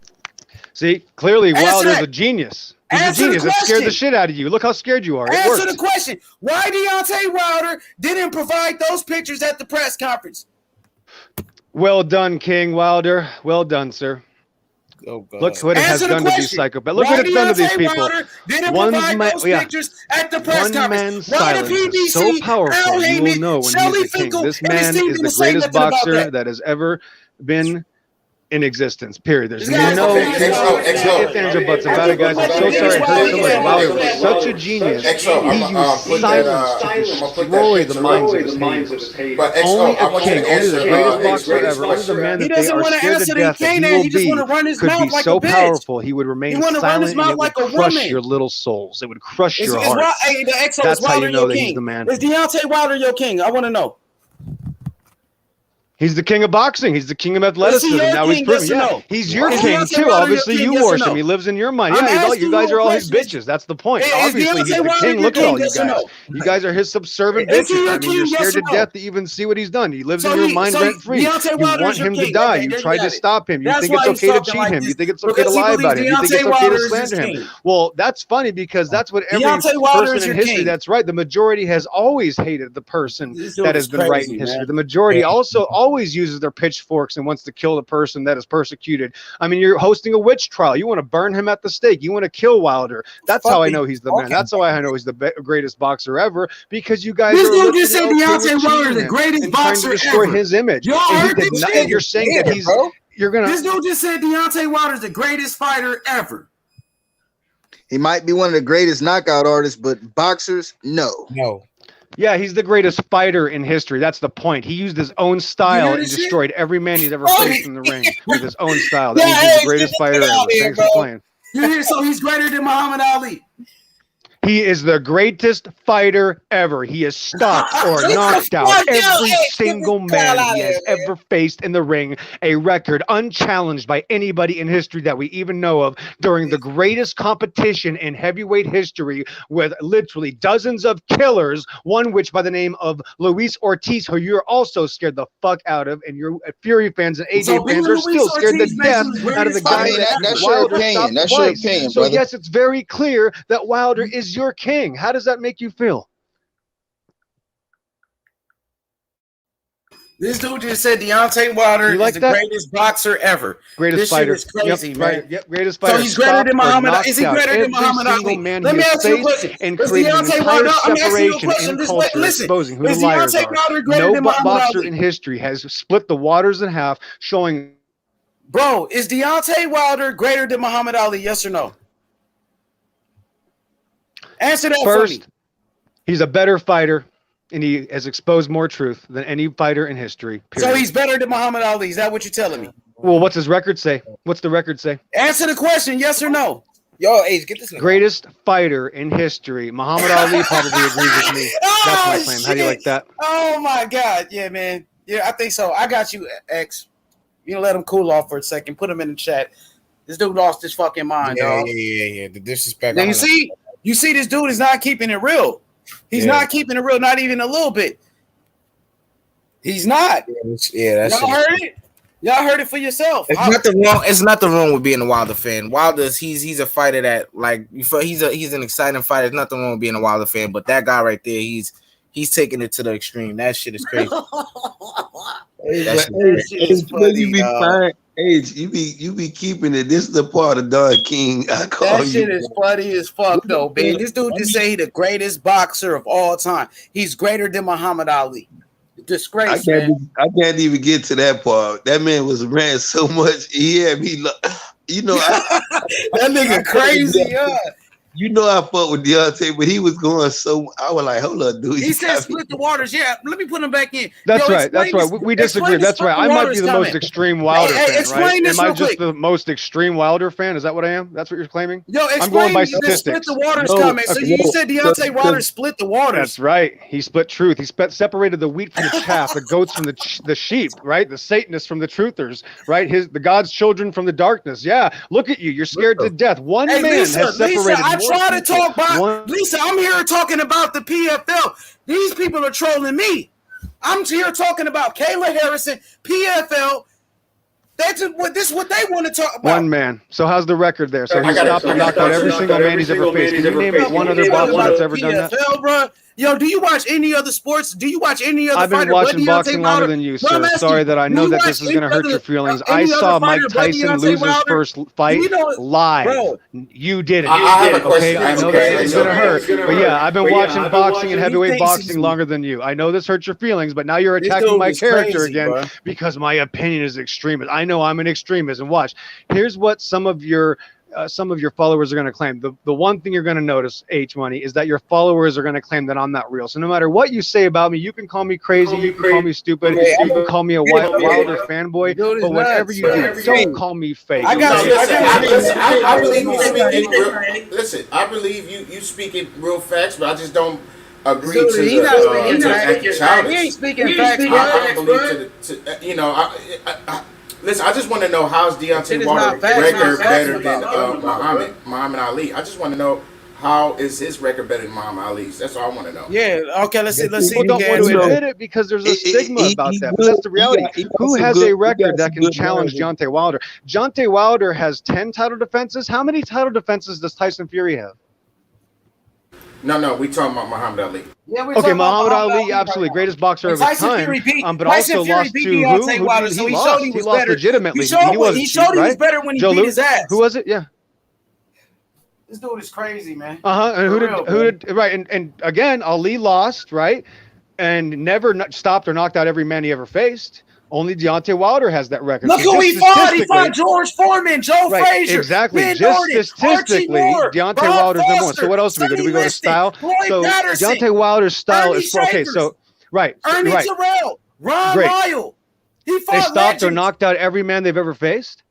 Speaker 11: See, clearly Wilder's a genius. He's a genius. It scared the shit out of you. Look how scared you are.
Speaker 1: Answer the question. Why Deontay Wilder didn't provide those pictures at the press conference?
Speaker 11: Well done, King Wilder. Well done, sir. Look what it has done to these psychopaths. Look what it's done to these people. One man's silence is so powerful, you will know when he's the king. This man is the greatest boxer that has ever been in existence, period. There's no ifs, ands, or buts about it, guys. I'm so sorry I heard so much. Wilder was such a genius. He used silence to destroy the minds of his haters. Only a king, only the greatest boxer ever, only the man that they are scared to death that he will be, could be so powerful, he would remain silent and it would crush your little souls. It would crush your heart. That's how you know that he's the man.
Speaker 1: Is Deontay Wilder your king? I want to know.
Speaker 11: He's the king of boxing. He's the king of athleticism. Now he's proven. Yeah, he's your king too. Obviously, you worship him. He lives in your mind. Yeah, you guys are all his bitches. That's the point. Obviously, he's the king. Look at all you guys. You guys are his subservient bitches. I mean, you're scared to death to even see what he's done. He lives in your mind rent free. You want him to die. You tried to stop him. You think it's okay to cheat him. You think it's okay to lie about him. You think it's okay to slander him. Well, that's funny because that's what every person in history. That's right. The majority has always hated the person that has been right in history. The majority also always uses their pitchforks and wants to kill the person that is persecuted. I mean, you're hosting a witch trial. You want to burn him at the stake. You want to kill Wilder. That's how I know he's the man. That's how I know he's the greatest boxer ever, because you guys
Speaker 1: this dude just said Deontay Wilder the greatest boxer
Speaker 11: ever. Destroy his image. You're saying that he's you're gonna.
Speaker 1: This dude just said Deontay Wilder's the greatest fighter ever.
Speaker 7: He might be one of the greatest knockout artists, but boxers, no.
Speaker 11: Yeah, he's the greatest fighter in history. That's the point. He used his own style and destroyed every man he's ever faced in the ring with his own style. That means he's the greatest fighter ever. Thanks for playing.
Speaker 1: You hear? So he's greater than Muhammad Ali.
Speaker 11: He is the greatest fighter ever. He has stopped or knocked out every single man he has ever faced in the ring, a record unchallenged by anybody in history that we even know of, during the greatest competition in heavyweight history, with literally dozens of killers, one which by the name of Luis Ortiz, who you're also scared the fuck out of, and your Fury fans and AJ fans are still scared to death out of the guy
Speaker 7: that's your opinion. That's your opinion,
Speaker 11: so yes, it's very clear that Wilder is your king. How does that make you feel?
Speaker 1: This dude just said Deontay Wilder is the greatest boxer ever.
Speaker 11: Greatest fighter.
Speaker 1: This shit is crazy, man.
Speaker 11: Yep, greatest fighter.
Speaker 1: So he's greater than Muhammad Ali. Is he greater than Muhammad Ali? Let me ask you a question.
Speaker 11: And creating an entire separation in culture, exposing who the liars are. No boxer in history has split the waters in half, showing.
Speaker 1: Bro, is Deontay Wilder greater than Muhammad Ali? Yes or no? Answer that
Speaker 11: first,
Speaker 1: for me.
Speaker 11: He's a better fighter, and he has exposed more truth than any fighter in history. Period.
Speaker 1: So he's better than Muhammad Ali. Is that what you're telling me?
Speaker 11: Well, what's his record say? What's the record say?
Speaker 1: Answer the question, yes or no?
Speaker 12: Yo, Age, get this.
Speaker 11: Greatest fighter in history. Muhammad Ali probably agrees with me. That's my claim. How do you like that?
Speaker 1: Oh my God, yeah, man. Yeah, I think so. I got you, X. You know, let him cool off for a second. Put him in the chat. This dude lost his fucking mind, dog.
Speaker 12: Yeah. The disrespect.
Speaker 1: Now you see, this dude is not keeping it real. He's not keeping it real, not even a little bit. He's not.
Speaker 12: Yeah, that's
Speaker 1: y'all heard it. Y'all heard it for yourself.
Speaker 12: It's nothing wrong with being a Wilder fan. Wilder's he's a fighter that he's an exciting fighter. There's nothing wrong with being a Wilder fan, but that guy right there, he's taking it to the extreme. That shit is crazy.
Speaker 3: You be keeping it. This is the part of Don King I call
Speaker 1: that shit is funny as fuck though, man. This dude just say he the greatest boxer of all time. He's greater than Muhammad Ali. Disgrace, man.
Speaker 3: I can't even get to that part. That man ran so much. He had me,
Speaker 1: that nigga crazy, yeah.
Speaker 3: You know I fought with Deontay, but he was going so. I was like, hold up, dude.
Speaker 1: He said split the waters. Yeah, let me put him back in.
Speaker 11: That's right. That's right. We disagree. That's right. I might be the most extreme Wilder fan, right? Am I just the most extreme Wilder fan? Is that what I am? That's what you're claiming?
Speaker 1: Yo,
Speaker 11: I'm going by statistics.
Speaker 1: Split the waters comment. So you said Deontay Wilder split the waters.
Speaker 11: That's right. He split truth. He separated the wheat from the chaff, the goats from the sheep, right? The Satanists from the truthers, right? The God's children from the darkness. Yeah. Look at you. You're scared to death. One man has separated.
Speaker 1: Try to talk about Lisa. I'm here talking about the PFL. These people are trolling me. I'm here talking about Kayla Harrison, PFL. This is what they want to talk about.
Speaker 11: One man. So how's the record there? So he stopped and knocked out every single man he's ever faced. Can you name one other boxer that's ever done that?
Speaker 1: Bro. Yo, do you watch any other sports? Do you watch any other
Speaker 11: I've been
Speaker 1: fighter?
Speaker 11: watching boxing longer than you, sir. Sorry that I know that this is going to hurt your feelings. I saw Mike Tyson lose his first fight live.
Speaker 1: Bro.
Speaker 11: You didn't.
Speaker 10: I have a question.
Speaker 11: Okay, I know that it's going to hurt. But yeah, I've been watching boxing and heavyweight boxing longer than you. I know this hurts your feelings, but now you're attacking my character again because my opinion is extremist. I know I'm an extremist. And watch, here's what some of your followers are going to claim. The one thing you're going to notice, H Money, is that your followers are going to claim that I'm not real. So no matter what you say about me, you can call me crazy, you can call me stupid, you can call me a Wilder fanboy, but whatever you do, don't call me fake.
Speaker 10: I believe you speaking real. Listen, I believe you speaking real facts, but I just don't agree to the
Speaker 1: He ain't speaking facts.
Speaker 10: I believe listen, I just want to know how's Deontay Wilder's record better than Muhammad Ali. I just want to know how is his record better than Muhammad Ali's. That's all I want to know.
Speaker 1: Yeah. Okay. Let's see.
Speaker 11: People don't want to admit it because there's a stigma about that. But that's the reality. Who has a record that can challenge Deontay Wilder? Deontay Wilder has 10 title defenses. How many title defenses does Tyson Fury have?
Speaker 10: No, we talking about Muhammad Ali.
Speaker 1: Yeah,
Speaker 11: okay, Muhammad Ali, absolutely greatest boxer of his time, but also lost to who? He lost legitimately.
Speaker 1: He showed he was better when he beat his ass.
Speaker 11: Who was it? Yeah.
Speaker 1: This dude is crazy, man.
Speaker 11: And who did right? And again, Ali lost, right? And never stopped or knocked out every man he ever faced. Only Deontay Wilder has that record.
Speaker 1: Look who he fought. He fought George Foreman, Joe Frazier.
Speaker 11: Exactly. Just statistically, Deontay Wilder's number one. So what else do we go? Do we go to style? So Deontay Wilder's style is okay. So
Speaker 1: Ernie Terrell, Ron Lyle.
Speaker 11: They stopped or knocked out every man they've ever faced.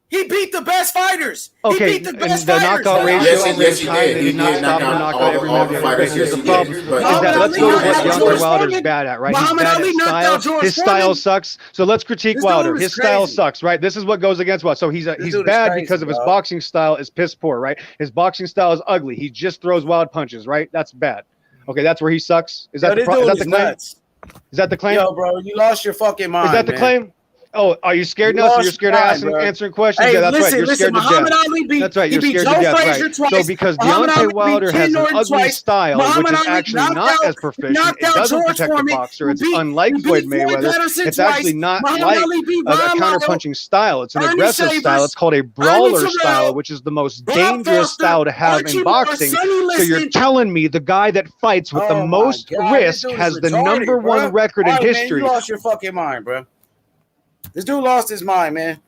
Speaker 1: He beat the best fighters.
Speaker 11: Okay,
Speaker 1: he beat the best
Speaker 11: and the knockout ratio.
Speaker 10: Yes, he did.
Speaker 11: He did not stop or knock out every man they ever faced. Here's the problem. Is that let's go with what Deontay Wilder's bad at, right? He's bad at style. His style sucks. So let's critique Wilder. His style sucks, right? This is what goes against Wilder. So he's bad because of his boxing style is piss poor, right? His boxing style is ugly. He just throws wild punches, right? That's bad. Okay, that's where he sucks. Is that the claim? Is that the claim?
Speaker 1: Yo, bro, you lost your fucking mind.
Speaker 11: Is that the claim? Oh, are you scared now? So you're scared of answering questions?
Speaker 1: Hey,
Speaker 11: yeah, that's right. You're scared to death.
Speaker 1: That's
Speaker 11: right. You're scared to death. Right. So because Deontay Wilder has an ugly style, which is actually not as proficient, it doesn't protect the boxer. It's unlike Floyd Mayweather. It's actually not like a counter-punching style. It's an aggressive style. It's called a brawler style, which is the most dangerous style to have in boxing. So you're telling me the guy that fights with the most risk has the number one record in history?
Speaker 1: You lost your fucking mind, bro. This dude lost his mind, man.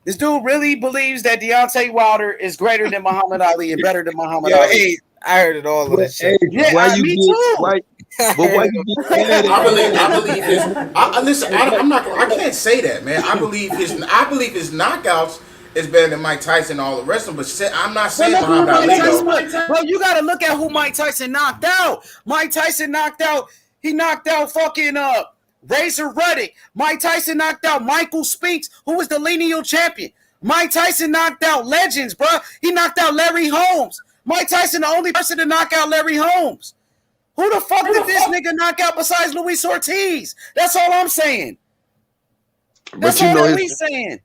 Speaker 1: This dude really believes that Deontay Wilder is greater than Muhammad Ali and better than Muhammad Ali.
Speaker 12: Hey, I heard it all of this shit.
Speaker 1: Yeah, me too.
Speaker 5: But why you get
Speaker 10: I believe his. Listen, I can't say that, man. I believe his knockouts is better than Mike Tyson and all the rest of them. But I'm not saying Muhammad Ali.
Speaker 1: Bro, you got to look at who Mike Tyson knocked out. Mike Tyson knocked out fucking Razor Ruddock. Mike Tyson knocked out Michael Spinks, who was the lineal champion. Mike Tyson knocked out legends, bro. He knocked out Larry Holmes. Mike Tyson, the only person to knock out Larry Holmes. Who the fuck did this nigga knock out besides Luis Ortiz? That's all I'm saying. That's all Luis saying.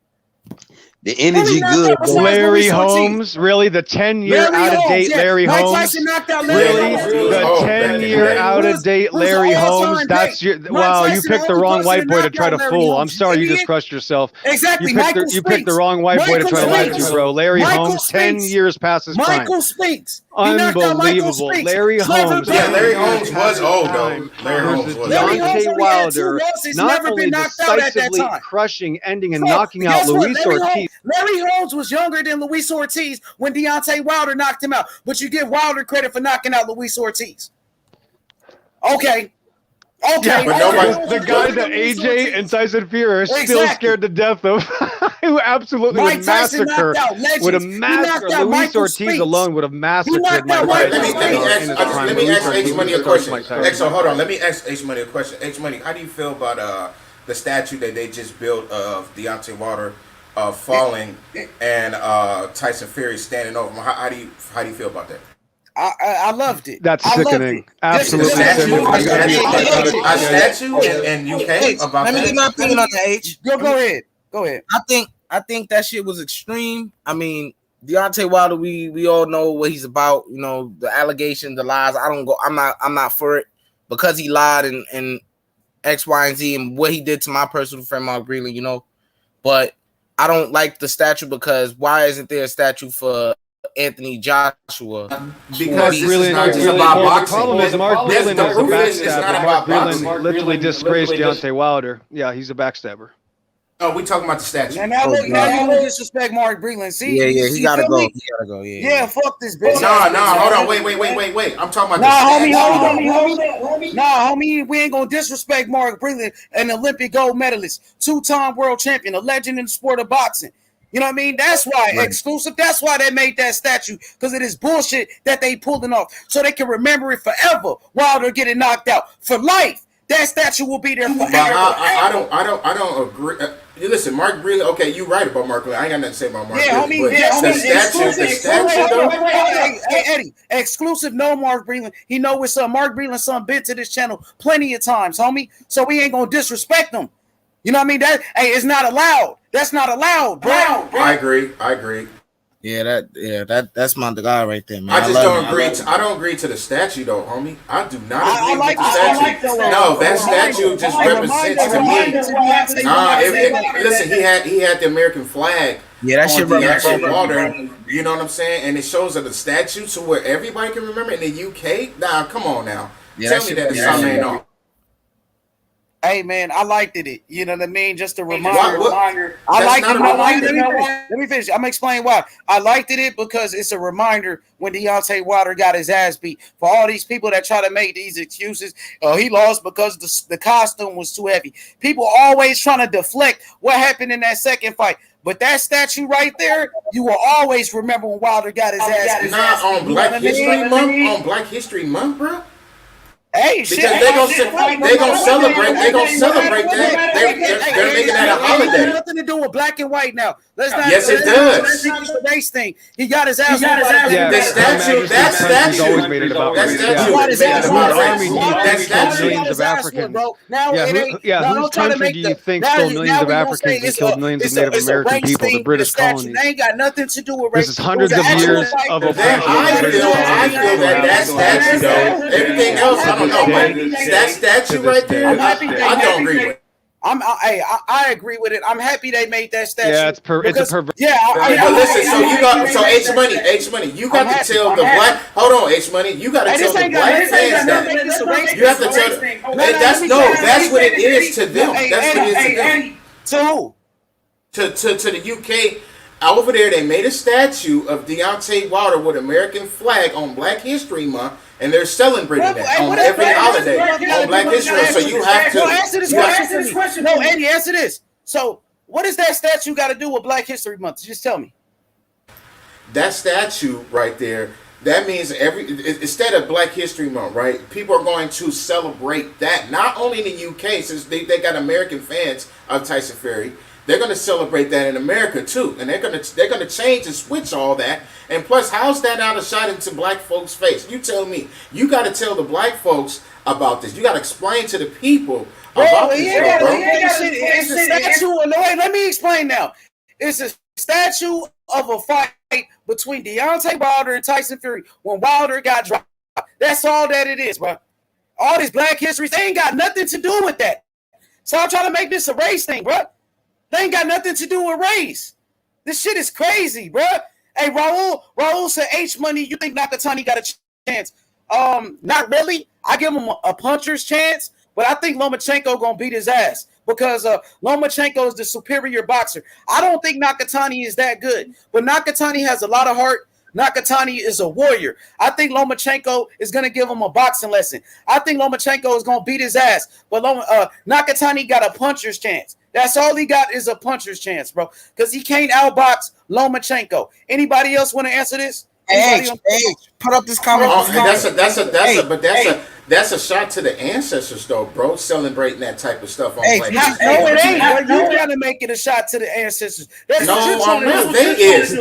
Speaker 5: The energy good.
Speaker 11: Larry Holmes, really? The 10-year out-of-date Larry Holmes?
Speaker 1: Mike Tyson knocked out
Speaker 11: Larry Holmes. Really? The 10-year out-of-date Larry Holmes? That's your... Wow, you picked the wrong white boy to try to fool. I'm sorry, you just crushed yourself.
Speaker 1: Exactly.
Speaker 11: You picked the wrong white boy to try to lie to you, bro. Larry Holmes, 10 years past his prime.
Speaker 1: Michael Spinks.
Speaker 11: Unbelievable. Larry Holmes.
Speaker 10: Yeah, Larry Holmes was old, though. Larry Holmes was
Speaker 11: Deontay Wilder not only decisively crushing, ending, and knocking out Luis Ortiz.
Speaker 1: Larry Holmes was younger than Luis Ortiz when Deontay Wilder knocked him out. But you give Wilder credit for knocking out Luis Ortiz. Okay.
Speaker 11: Yeah, but the guy that AJ and Tyson Fury are still scared to death of, who absolutely would massacre. Luis Ortiz alone would have massacred Mike Tyson.
Speaker 10: Let me ask H Money a question. So hold on, let me ask H Money a question. H Money, how do you feel about the statue that they just built of Deontay Wilder falling and Tyson Fury standing over him? How do you feel about that?
Speaker 1: I loved it.
Speaker 11: That's sickening. Absolutely sickening.
Speaker 10: A statue in UK about
Speaker 12: Let me get my opinion on the H.
Speaker 1: Go ahead.
Speaker 12: I think that shit was extreme. I mean, Deontay Wilder, we all know what he's about. You know, the allegations, the lies. I'm not for it because he lied and X, Y, and Z and what he did to my personal friend Mark Breland. You know, but I don't like the statue because why isn't there a statue for Anthony Joshua?
Speaker 10: Because this is not just about boxing.
Speaker 11: The problem is Mark Breland is a backstabber. Mark Breland literally disgraced Deontay Wilder. Yeah, he's a backstabber.
Speaker 10: Oh, we talking about the statue.
Speaker 1: Now you want to disrespect Mark Breland. See,
Speaker 12: he gotta go. He gotta go.
Speaker 1: Yeah, fuck this bitch.
Speaker 10: Nah, hold on. Wait. I'm talking about
Speaker 1: homie. Nah, homie, we ain't gonna disrespect Mark Breland, an Olympic gold medalist, 2-time world champion, a legend in the sport of boxing. You know what I mean? That's why exclusive. That's why they made that statue, because it is bullshit that they pulling off, so they can remember it forever while they're getting knocked out for life. That statue will be there forever.
Speaker 10: I don't agree. Listen, Mark Breland. Okay, you right about Mark Breland. I ain't got nothing to say about Mark Breland. The statue though.
Speaker 1: Hey, Eddie, exclusive. No Mark Breland. He know it's Mark Breland. Son been to this channel plenty of times, homie. So we ain't gonna disrespect him. You know what I mean? It's not allowed. That's not allowed, bro.
Speaker 10: I agree.
Speaker 12: Yeah, that's my guy right there, man.
Speaker 10: I don't agree to the statue though, homie. I do not agree with the statue. That statue just represents to me. Listen, he had the American flag.
Speaker 12: Yeah, that shit
Speaker 10: represents water. You know what I'm saying? And it shows that the statue to where everybody can remember in the UK. Nah, come on now. Tell me that the sun ain't on.
Speaker 1: Hey man, I liked it. You know what I mean? Just a reminder. I liked it. Let me finish. I'm gonna explain why. I liked it because it's a reminder when Deontay Wilder got his ass beat. For all these people that try to make these excuses, he lost because the costume was too heavy. People always trying to deflect what happened in that second fight. But that statue right there, you will always remember when Wilder got his ass beat.
Speaker 10: Not on Black History Month. On Black History Month, bro.
Speaker 1: Hey,
Speaker 10: because they're gonna celebrate. They're gonna celebrate that. They're making that a holiday.
Speaker 1: It has nothing to do with black and white now. Let's not.
Speaker 10: Yes, it does.
Speaker 1: The race thing. He got his ass.
Speaker 10: Yeah, the statue. That statue.
Speaker 11: Always made it about race.
Speaker 10: That statue.
Speaker 11: Millions of Africans. Whose country do you think stole millions of Africans and killed millions of Native American people? The British colonies.
Speaker 1: They ain't got nothing to do with race.
Speaker 11: This is hundreds of years of oppression.
Speaker 10: I feel that statue though. Everything else. I don't know, but that statue right there, I don't agree with.
Speaker 1: I agree with it. I'm happy they made that statue.
Speaker 11: Yeah, it's a perversion.
Speaker 1: Yeah,
Speaker 10: but listen. So H Money, you got to tell the black. Hold on, H Money, you got to tell the black fans that. You have to tell. That's what it is to them. That's what it is to them.
Speaker 1: To who?
Speaker 10: To the UK. Over there, they made a statue of Deontay Wilder with American flag on Black History Month, and they're celebrating that on every holiday on Black History. So you have to
Speaker 1: answer this question. No, Andy, answer this. So, what does that statue got to do with Black History Month? Just tell me.
Speaker 10: That statue right there. That means instead of Black History Month, right? People are going to celebrate that. Not only in the UK, since they got American fans of Tyson Fury. They're going to celebrate that in America too, and they're going to change and switch all that. And plus, how's that not a shot into black folks' face? You tell me. You got to tell the black folks about this. You got to explain to the people about this, bro.
Speaker 1: It's a statue. Let me explain now. It's a statue of a fight between Deontay Wilder and Tyson Fury when Wilder got dropped. That's all that it is, bro. All these Black histories, they ain't got nothing to do with that. So I'm trying to make this a race thing, bro. They ain't got nothing to do with race. This shit is crazy, bro. Hey, Raul said, H Money, you think Nakatani got a chance? Not really. I give him a puncher's chance, but I think Lomachenko gonna beat his ass because Lomachenko is the superior boxer. I don't think Nakatani is that good, but Nakatani has a lot of heart. Nakatani is a warrior. I think Lomachenko is going to give him a boxing lesson. I think Lomachenko is going to beat his ass, but Nakatani got a puncher's chance. That's all he got is a puncher's chance, bro, because he can't outbox Lomachenko. Anybody else want to answer this?
Speaker 12: Hey, put up this comment.
Speaker 10: That's a shot to the ancestors, though, bro. Celebrating that type of stuff on Black
Speaker 1: History. No, it ain't. You gotta make it a shot to the ancestors. That's
Speaker 10: They is.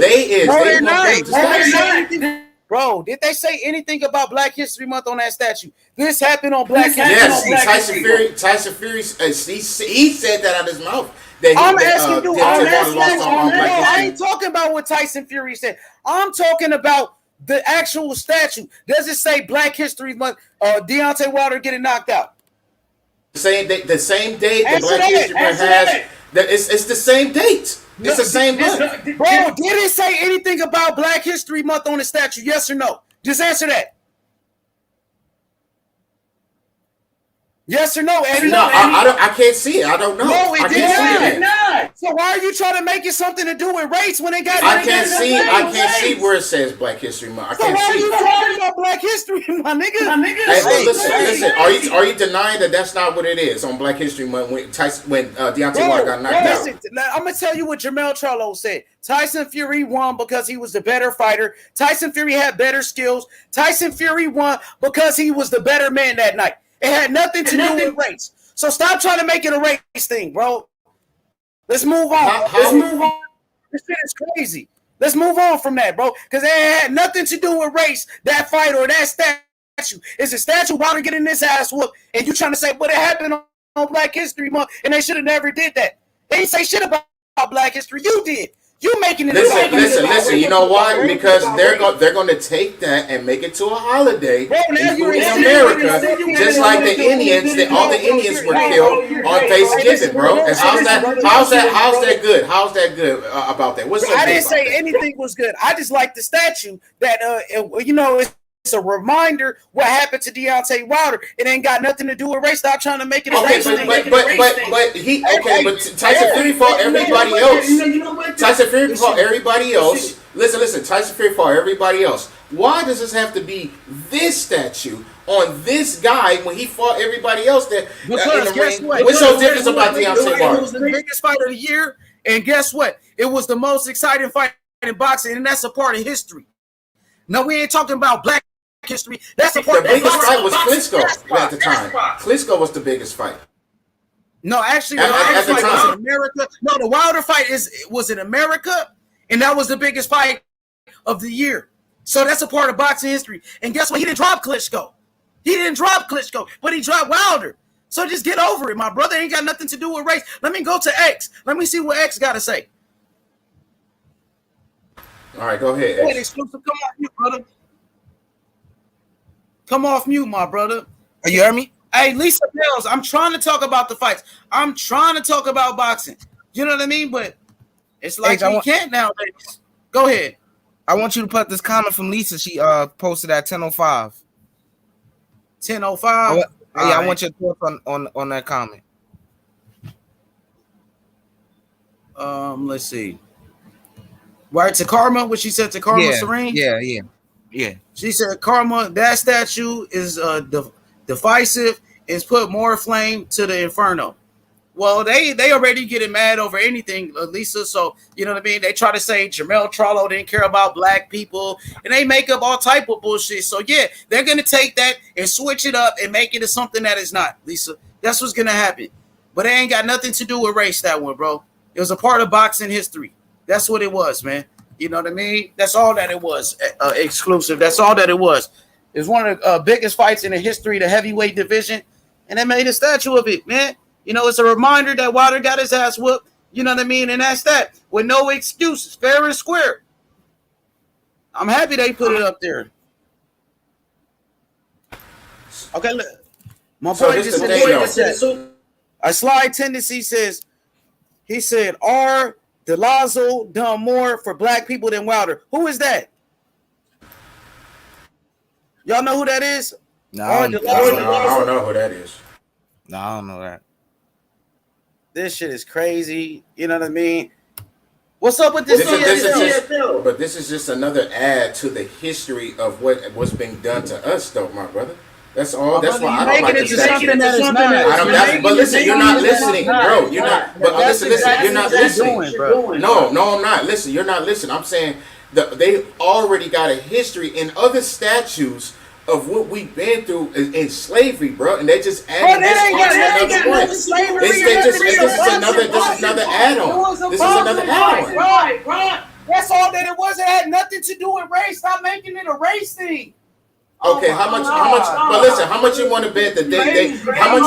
Speaker 1: No, they're not. Bro, did they say anything about Black History Month on that statue? This happened on Black History Month.
Speaker 10: Yes, Tyson Fury, he said that out of his mouth.
Speaker 1: I'm asking you. I ain't talking about what Tyson Fury said. I'm talking about the actual statute. Does it say Black History Month? Deontay Wilder getting knocked out.
Speaker 10: The same date that Black History Month has. It's the same date. It's the same month.
Speaker 1: Bro, did it say anything about Black History Month on the statute? Yes or no? Just answer that. Yes or no, Eddie?
Speaker 10: No, I can't see it. I don't know.
Speaker 1: No, it
Speaker 10: did
Speaker 1: not. So why are you trying to make it something to do with race when it got?
Speaker 10: I can't see where it says Black History Month. I can't see.
Speaker 1: So why are you talking about Black History, my nigga?
Speaker 10: Hey, listen. Are you denying that that's not what it is on Black History Month when Deontay Wilder got knocked out?
Speaker 1: Listen, I'm gonna tell you what Jermell Charlo said. Tyson Fury won because he was the better fighter. Tyson Fury had better skills. Tyson Fury won because he was the better man that night. It had nothing to do with race. So stop trying to make it a race thing, bro. Let's move on. This shit is crazy. Let's move on from that, bro. Because it had nothing to do with race, that fight or that statue. It's a statue Wilder getting this ass whooped, and you trying to say, but it happened on Black History Month, and they should have never did that. They didn't say shit about Black history. You did. You making it.
Speaker 10: Listen. You know why? Because they're going to take that and make it to a holiday in America, just like the Indians. All the Indians were killed on Thanksgiving, bro. And how's that good? How's that good about that? What's
Speaker 1: I didn't say anything was good. I just like the statue that it's a reminder what happened to Deontay Wilder. It ain't got nothing to do with race. Stop trying to make it a race thing.
Speaker 10: But Tyson Fury fought everybody else. Tyson Fury fought everybody else. Listen. Tyson Fury fought everybody else. Why does this have to be this statue on this guy when he fought everybody else?
Speaker 1: Because guess what?
Speaker 10: What's so different about Deontay Wilder?
Speaker 1: It was the biggest fight of the year, and guess what? It was the most exciting fight in boxing, and that's a part of history. No, we ain't talking about Black history. That's a part.
Speaker 10: The biggest fight was Klitschko at the time. Klitschko was the biggest fight.
Speaker 1: No, actually, the Wilder fight was in America. No, the Wilder fight was in America, and that was the biggest fight of the year. So that's a part of boxing history. And guess what? He didn't drop Klitschko. But he dropped Wilder. So just get over it, my brother. It ain't got nothing to do with race. Let me go to X. Let me see what X got to say.
Speaker 10: All right, go ahead.
Speaker 1: Wait, exclusive, come off mute, brother. Come off mute, my brother.
Speaker 12: Are you hear me?
Speaker 1: Hey, Lisa Bells, I'm trying to talk about the fights. I'm trying to talk about boxing. You know what I mean? But it's like you can't nowadays. Go ahead.
Speaker 12: I want you to put this comment from Lisa. She posted at 10:05.
Speaker 1: 10:05?
Speaker 12: I want your thoughts on that comment.
Speaker 1: Let's see. Right to Karma, what she said to Karma Serene?
Speaker 12: Yeah.
Speaker 1: She said, Karma, that statue is divisive. It's put more flame to the inferno. Well, they already getting mad over anything, Lisa. So, you know what I mean? They try to say Jermell Charlo didn't care about Black people, and they make up all type of bullshit. So, yeah, they're going to take that and switch it up and make it to something that is not, Lisa. That's what's going to happen. But it ain't got nothing to do with race, that one, bro. It was a part of boxing history. That's what it was, man. You know what I mean? That's all that it was. Exclusive. That's all that it was. It was one of the biggest fights in the history of the heavyweight division, and they made a statue of it, man. You know, it's a reminder that Wilder got his ass whooped. You know what I mean? And that's that. With no excuses. Fair and square. I'm happy they put it up there. Okay, look. My boy just said, a slide tendency says, he said, R. DeLazzo done more for Black people than Wilder. Who is that? Y'all know who that is?
Speaker 12: No, I don't
Speaker 10: know who that is.
Speaker 12: No, I don't know that.
Speaker 1: This shit is crazy. You know what I mean? What's up with this?
Speaker 10: But this is just another add to the history of what's being done to us, though, my brother. That's all. That's why I don't like to say something that is not. But listen, you're not listening, bro. You're not. But listen. You're not listening, bro. No, I'm not. Listen, you're not listening. I'm saying they already got a history in other statues of what we've been through in slavery, bro, and they just added this on. This is another add-on. This is another add-on.
Speaker 1: Right. That's all that it was. It had nothing to do with race. Stop making it a race thing.
Speaker 10: Okay, how much? But listen, how much you want to bet that they ain't gonna? How much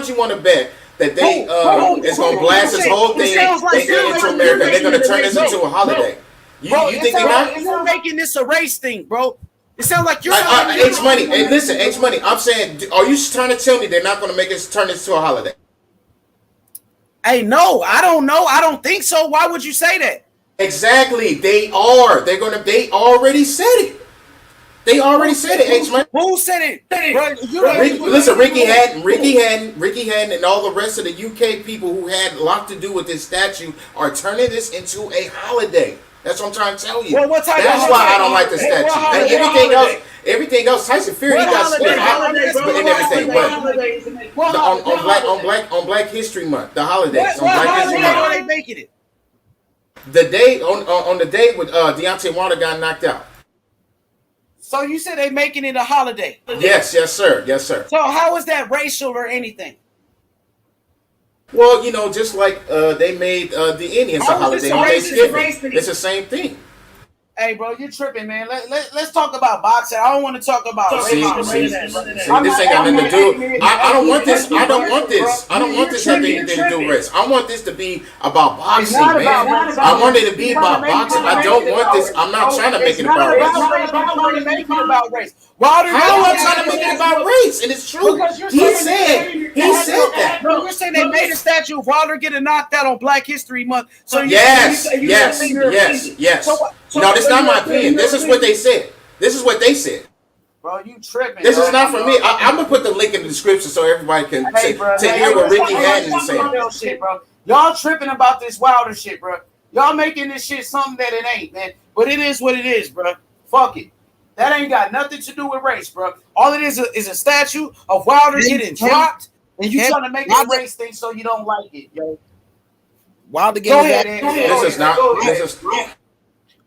Speaker 10: you want to bet that they is gonna blast this whole thing into America. They're gonna turn this into a holiday. You think they're not?
Speaker 1: You're making this a race thing, bro. It sounds like you're
Speaker 10: H Money. Hey, listen, H Money. I'm saying, are you trying to tell me they're not gonna make us turn this to a holiday?
Speaker 1: Hey, no, I don't know. I don't think so. Why would you say that?
Speaker 10: Exactly. They are. They already said it. They already said it, H Money.
Speaker 1: Who said it?
Speaker 10: Listen, Ricky Hatton, and all the rest of the UK people who had a lot to do with this statue are turning this into a holiday. That's what I'm trying to tell you.
Speaker 1: Well,
Speaker 10: that's why I don't like the statue. And everything else, Tyson Fury, he got split and everything. But on Black History Month, the holidays on Black History Month.
Speaker 1: Are they making it?
Speaker 10: The day on the day with Deontay Wilder got knocked out.
Speaker 1: So you said they making it a holiday?
Speaker 10: Yes, sir.
Speaker 1: So how is that racial or anything?
Speaker 10: Well, just like they made the Indians a holiday on Thanksgiving. It's the same thing.
Speaker 1: Hey, bro, you're tripping, man. Let's talk about boxing. I don't want to talk about race.
Speaker 10: See, this ain't got nothing to do. I don't want this. I don't want this having anything to do with race. I want this to be about boxing, man. I want it to be about boxing. I don't want this. I'm not trying to make it about race.
Speaker 1: How am I trying to make it about race? And it's true. He said that. Bro, you're saying they made a statue of Wilder getting knocked out on Black History Month. So
Speaker 10: yes. No, this is not my opinion. This is what they said.
Speaker 1: Bro, you tripping.
Speaker 10: This is not for me. I'm gonna put the link in the description so everybody can hear what Ricky Hatton is saying.
Speaker 1: Y'all tripping about this Wilder shit, bro. Y'all making this shit something that it ain't, man. But it is what it is, bro. Fuck it. That ain't got nothing to do with race, bro. All it is a statue of Wilder getting dropped, and you trying to make it a race thing so you don't like it, yo.
Speaker 12: Wilder getting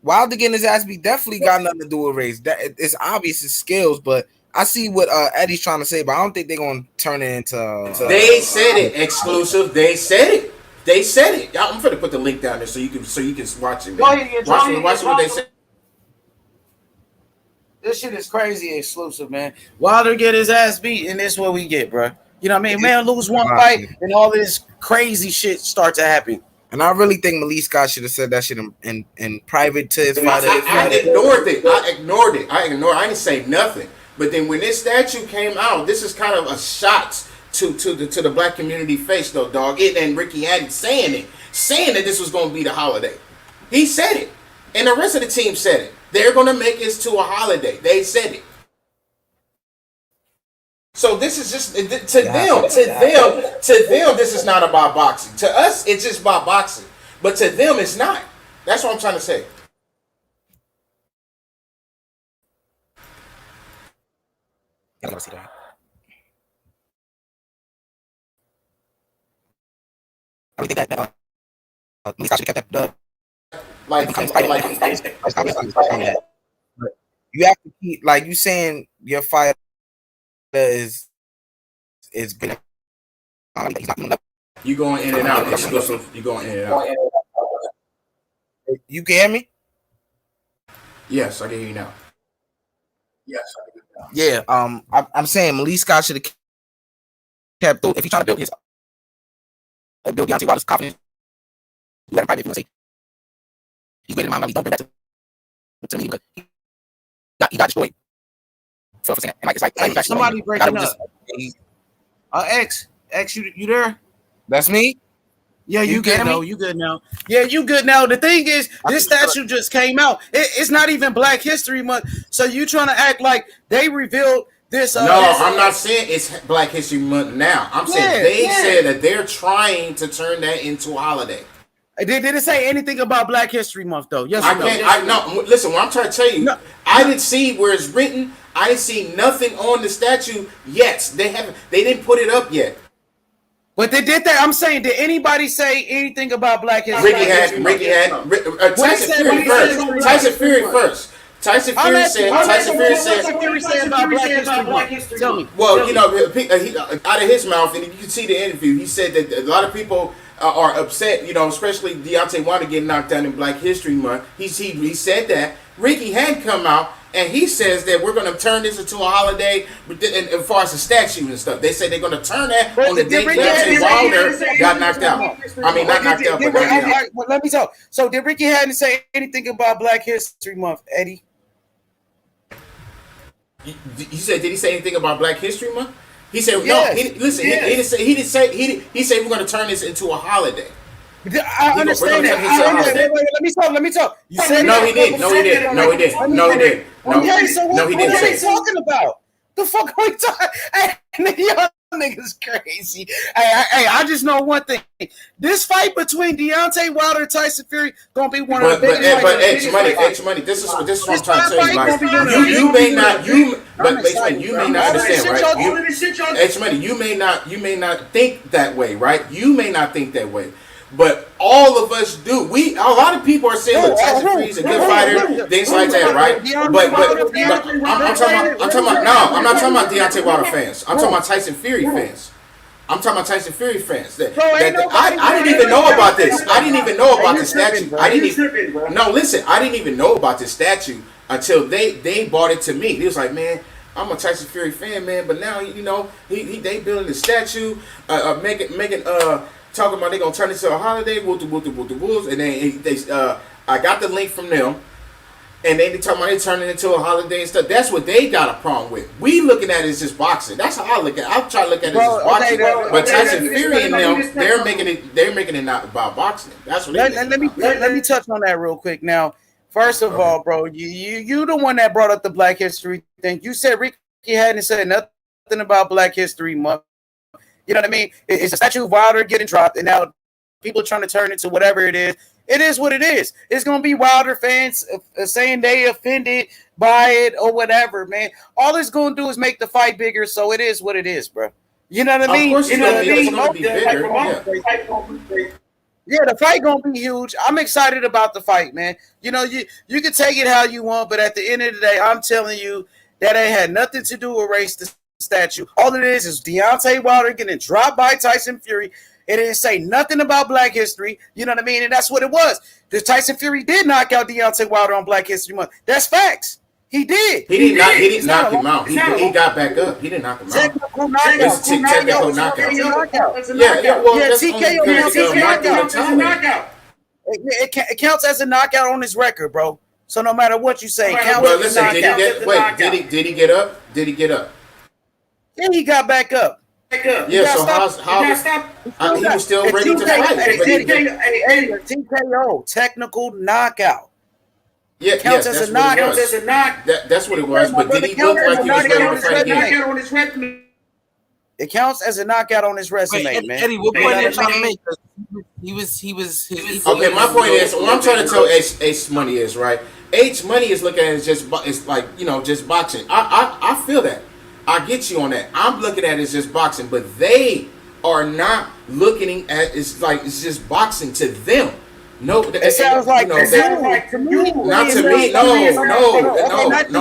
Speaker 12: Wilder getting his ass beat definitely got nothing to do with race. That it's obvious it's skills, but I see what Eddie's trying to say, but I don't think they're gonna turn it into.
Speaker 10: They said it exclusive. They said it. I'm gonna put the link down there so you can watch it. Man. Watch what they said.
Speaker 1: This shit is crazy exclusive, man. Wilder get his ass beat, and this is what we get, bro. You know what I mean? Man, lose one fight, and all this crazy shit start to happen.
Speaker 12: And I really think Malik Scott should have said that shit in private to his father.
Speaker 10: I ignored it. I didn't say nothing. But then when this statue came out, this is kind of a shot to the black community face, though, dog. And Ricky Hatton saying that this was going to be the holiday. He said it, and the rest of the team said it. They're going to make this to a holiday. They said it. So this is just to them. This is not about boxing. To us, it's just about boxing. But to them, it's not. That's what I'm trying to say.
Speaker 12: I don't see that. I think that Malik Scott should have kept that. You have to keep, like you saying, your fighter is good.
Speaker 10: You going in and out. Exclusive. You going in and out.
Speaker 12: You can hear me?
Speaker 10: Yes, I can hear you now.
Speaker 12: Yeah. I'm saying Malik Scott should have kept. If he's trying to build Deontay Wilder's confidence, you let him fight if you want to say. He's waiting in my mind. Don't bring that to me because he got destroyed. So for saying, and like it's
Speaker 1: somebody breaking up. X, you there?
Speaker 12: That's me.
Speaker 1: Yeah, you good now. You good now. Yeah, you good now. The thing is, this statue just came out. It's not even Black History Month. So you trying to act like they revealed this?
Speaker 10: No, I'm not saying it's Black History Month now. I'm saying they said that they're trying to turn that into a holiday.
Speaker 1: Did it say anything about Black History Month though? Yes,
Speaker 10: no. Listen, what I'm trying to tell you, I didn't see where it's written. I didn't see nothing on the statue yet. They didn't put it up yet.
Speaker 1: But they did that. I'm saying, did anybody say anything about Black History Month?
Speaker 10: Ricky had Tyson Fury first. Tyson Fury said
Speaker 1: about Black History Month. Tell me.
Speaker 10: Well, he, out of his mouth, and you can see the interview, he said that a lot of people are upset, especially Deontay Wilder getting knocked down in Black History Month. He said that. Ricky had come out and he says that we're going to turn this into a holiday. And as far as the statue and stuff, they say they're going to turn that on the day Deontay Wilder got knocked out. I mean, not knocked out, but knocked out.
Speaker 1: Well, let me talk. So did Ricky Hatton say anything about Black History Month, Eddie?
Speaker 10: You said, did he say anything about Black History Month? He said, no. He said we're going to turn this into a holiday.
Speaker 1: I understand that. Wait, let me talk. You said
Speaker 10: no, he didn't. No, he didn't.
Speaker 1: Okay, so what are we talking about? The fuck are we talking? Hey, y'all niggas crazy. Hey, I just know one thing. This fight between Deontay Wilder and Tyson Fury gonna be one of the biggest fights.
Speaker 10: X money. This is what I'm trying to tell you. Like, you may not understand, right? X money. You may not think that way, right? You may not think that way. But all of us do. A lot of people are saying, "Look, Tyson Fury's a good fighter," things like that, right? But I'm talking about. No, I'm not talking about Deontay Wilder fans. I'm talking about Tyson Fury fans. I didn't even know about this. I didn't even know about the statue. I didn't even know about this statue until they brought it to me. He was like, "Man, I'm a Tyson Fury fan, man." But now they building the statue, making talking about they gonna turn it into a holiday, and then I got the link from them, and they talking about they turning it into a holiday and stuff. That's what they got a problem with. We looking at it as just boxing. That's how I look at it. I try to look at it as boxing. But Tyson Fury and them, they're making it not about boxing. That's what.
Speaker 1: Let me touch on that real quick. Now, first of all, bro, you the one that brought up the Black History thing. You said Ricky hadn't said nothing about Black History Month. You know what I mean? It's a statue of Wilder getting dropped, and now people are trying to turn it to whatever it is. It is what it is. It's going to be Wilder fans saying they offended by it or whatever, man. All it's going to do is make the fight bigger, so it is what it is, bro. You know what I mean?
Speaker 10: Of course, it's going to be bigger.
Speaker 1: Yeah, the fight going to be huge. I'm excited about the fight, man. You know, you can take it how you want, but at the end of the day, I'm telling you that ain't had nothing to do with race statue. All it is Deontay Wilder getting dropped by Tyson Fury. It didn't say nothing about Black History. You know what I mean? And that's what it was. Because Tyson Fury did knock out Deontay Wilder on Black History Month. That's facts. He did.
Speaker 10: He didn't knock him out. He got back up. He didn't knock him out.
Speaker 1: Technical knockout. TKO. It counts as a knockout on his record, bro. So no matter what you say, it counts as a knockout.
Speaker 10: Did he get up? Did he get up?
Speaker 1: Yeah, he got back up.
Speaker 10: Yeah, so how he was still ready to fight.
Speaker 1: TKO, technical knockout.
Speaker 10: Yeah,
Speaker 1: counts as a knockout.
Speaker 10: That's what it was. But did he look like he was ready to fight again?
Speaker 1: It counts as a knockout on his resume, man.
Speaker 12: Eddie, what point are you trying to make? He was.
Speaker 10: Okay, my point is, what I'm trying to tell H Money is, right? H Money is looking at it as it's like, just boxing. I feel that. I get you on that. I'm looking at it as just boxing, but they are not looking at it's just boxing to them. No,
Speaker 1: it sounds like to me.
Speaker 10: Not to me. No, not to me.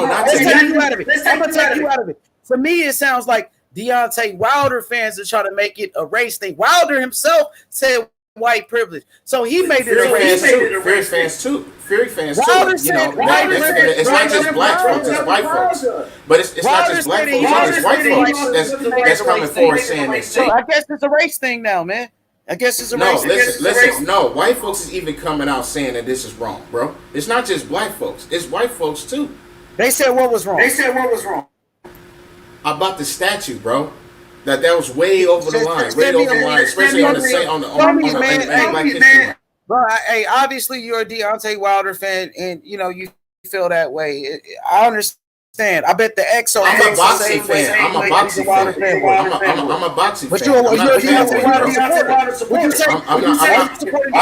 Speaker 1: I'm gonna take you out of it. For me, it sounds like Deontay Wilder fans are trying to make it a race thing. Wilder himself said white privilege, so he made it a race.
Speaker 10: Fury fans too. It's not just black folks, it's white folks. But it's not just black folks, it's white folks that's coming forward saying this too.
Speaker 1: I guess it's a race thing now, man. I guess it's a race thing.
Speaker 10: Listen, no, white folks is even coming out saying that this is wrong, bro. It's not just black folks, it's white folks too.
Speaker 1: They said what was wrong?
Speaker 10: About the statue, bro. That was way over the line, especially on the Black History Month.
Speaker 1: Bro, hey, obviously you're a Deontay Wilder fan, and you feel that way. I understand. I bet the XO.
Speaker 10: I'm a boxing fan. I'm a boxing fan. I'm a boxing fan.
Speaker 1: But you're a Deontay Wilder supporter.
Speaker 10: I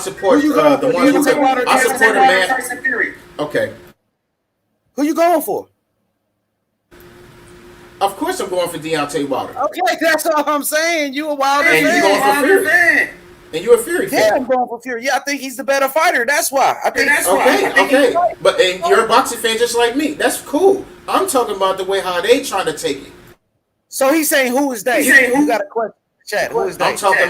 Speaker 10: support the one who I support a man. Okay.
Speaker 1: Who you going for?
Speaker 10: Of course, I'm going for Deontay Wilder.
Speaker 1: Okay, that's all I'm saying. You a Wilder fan.
Speaker 10: You going for Fury. And you're a Fury fan.
Speaker 1: Yeah, I'm going for Fury. Yeah, I think he's the better fighter. That's why.
Speaker 10: Okay. But you're a boxing fan just like me. That's cool. I'm talking about the way how they trying to take it.
Speaker 1: So he's saying who is they? You got a question. Chat. Who is that?
Speaker 10: I'm talking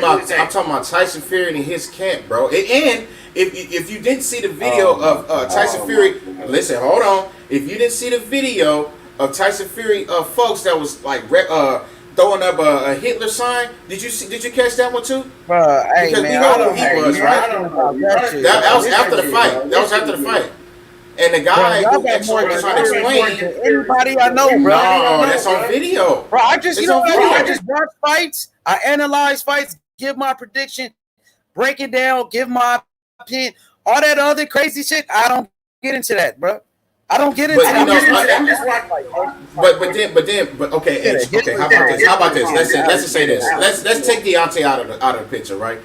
Speaker 10: about Tyson Fury and his camp, bro. And if you didn't see the video of Tyson Fury, listen, hold on. If you didn't see the video of Tyson Fury, folks that was like throwing up a Hitler sign, did you catch that one too?
Speaker 1: Hey,
Speaker 10: because
Speaker 1: man,
Speaker 10: we know who he was, right? That was after the fight. That was after the fight. And the guy who was trying to explain,
Speaker 1: everybody I know, bro.
Speaker 10: No, that's on video.
Speaker 1: Bro, I just watch fights. I analyze fights, give my prediction, break it down, give my opinion. All that other crazy shit, I don't get into that, bro. I don't get into that. Okay. How about this? Let's just say this. Let's take Deontay out of the picture, right?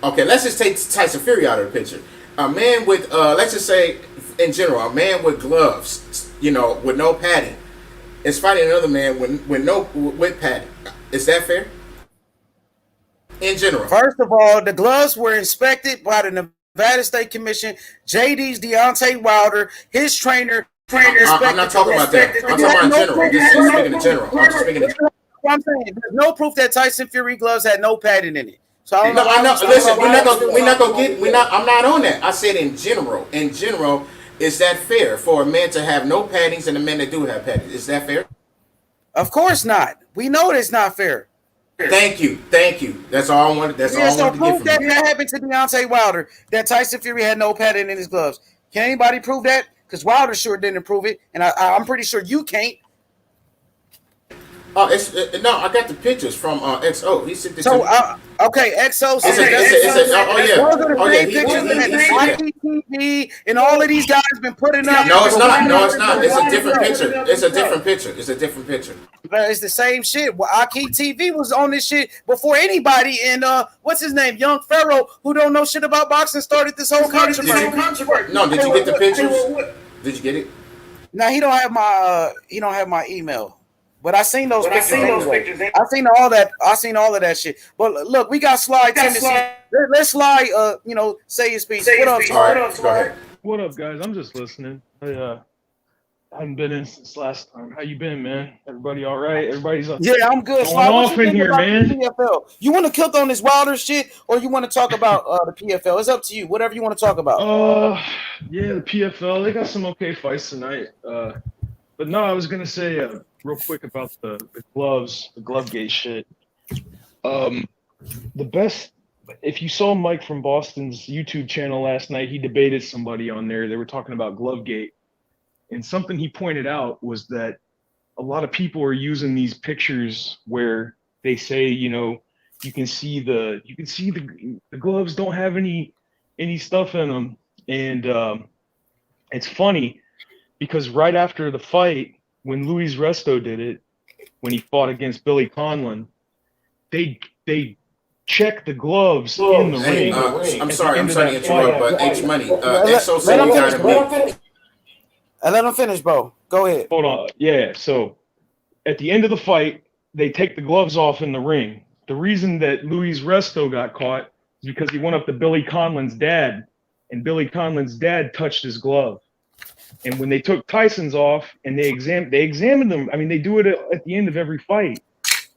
Speaker 1: Okay, let's just take Tyson Fury out of the picture. A man with let's just say in general, a man with gloves, with no padding, is fighting another man with padding. Is that fair? In general. First of all, the gloves were inspected by the Nevada State Commission. JD's Deontay Wilder, his trainer.
Speaker 10: I'm not talking about that. I'm talking about in general. I'm just speaking in general.
Speaker 1: I'm saying there's no proof that Tyson Fury gloves had no padding in it. So I don't know.
Speaker 10: I know. Listen, we're not gonna get. I'm not on that. I said in general. In general, is that fair for a man to have no paddings and a man that do have paddings? Is that fair?
Speaker 1: Of course not. We know it's not fair.
Speaker 10: Thank you. That's all I wanted. That's all I wanted to get from
Speaker 1: you. That happened to Deontay Wilder. That Tyson Fury had no padding in his gloves. Can anybody prove that? Because Wilder sure didn't prove it, and I'm pretty sure you can't.
Speaker 10: No, I got the pictures from XO. He sent this.
Speaker 1: So okay, XO.
Speaker 10: Those are the
Speaker 1: same pictures that TV and all of these guys been putting up.
Speaker 10: No, it's not. It's a different picture. But
Speaker 1: it's the same shit. Well, Aki TV was on this shit before anybody. And what's his name, Young Pharaoh, who don't know shit about boxing, started this whole controversy.
Speaker 10: No, did you get the pictures? Did you get it?
Speaker 1: No, he don't have my email. But I seen those pictures. I seen all of that shit. But look, we got Sly tendency. Let's Sly, say his piece. What up, Sly?
Speaker 10: Go ahead.
Speaker 13: What up, guys? I'm just listening. I haven't been in since last time. How you been, man? Everybody all right? Everybody's
Speaker 1: yeah, I'm good.
Speaker 13: Going off in here, man.
Speaker 1: PFL? You want to kill on this Wilder shit, or you want to talk about the PFL? It's up to you. Whatever you want to talk about.
Speaker 13: Yeah, the PFL. They got some okay fights tonight. But no, I was gonna say real quick about the gloves, the Glovegate shit. The best, if you saw Mike from Boston's YouTube channel last night, he debated somebody on there. They were talking about Glovegate, and something he pointed out was that a lot of people are using these pictures where they say, you can see the gloves don't have any stuff in them, and it's funny because right after the fight, when Luis Resto did it, when he fought against Billy Conlon, they checked the gloves in the ring.
Speaker 10: I'm sorry to interrupt, but H Money, XO said he got him.
Speaker 1: Let him finish, bro. Go ahead.
Speaker 13: Hold on. Yeah. So at the end of the fight, they take the gloves off in the ring. The reason that Luis Resto got caught is because he went up to Billy Conlon's dad, and Billy Conlon's dad touched his glove. And when they took Tyson's off and they examined them, I mean, they do it at the end of every fight.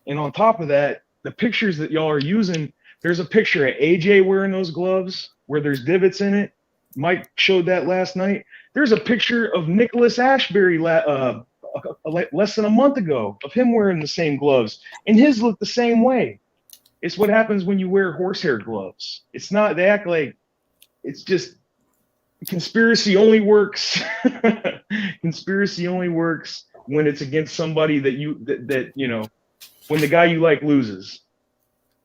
Speaker 13: And on top of that, the pictures that y'all are using, there's a picture of AJ wearing those gloves where there's divots in it. Mike showed that last night. There's a picture of Nicholas Ashbury less than a month ago of him wearing the same gloves, and his look the same way. It's what happens when you wear horsehair gloves. It's not, they act like it's just, conspiracy only works. Conspiracy only works when it's against somebody that when the guy you like loses.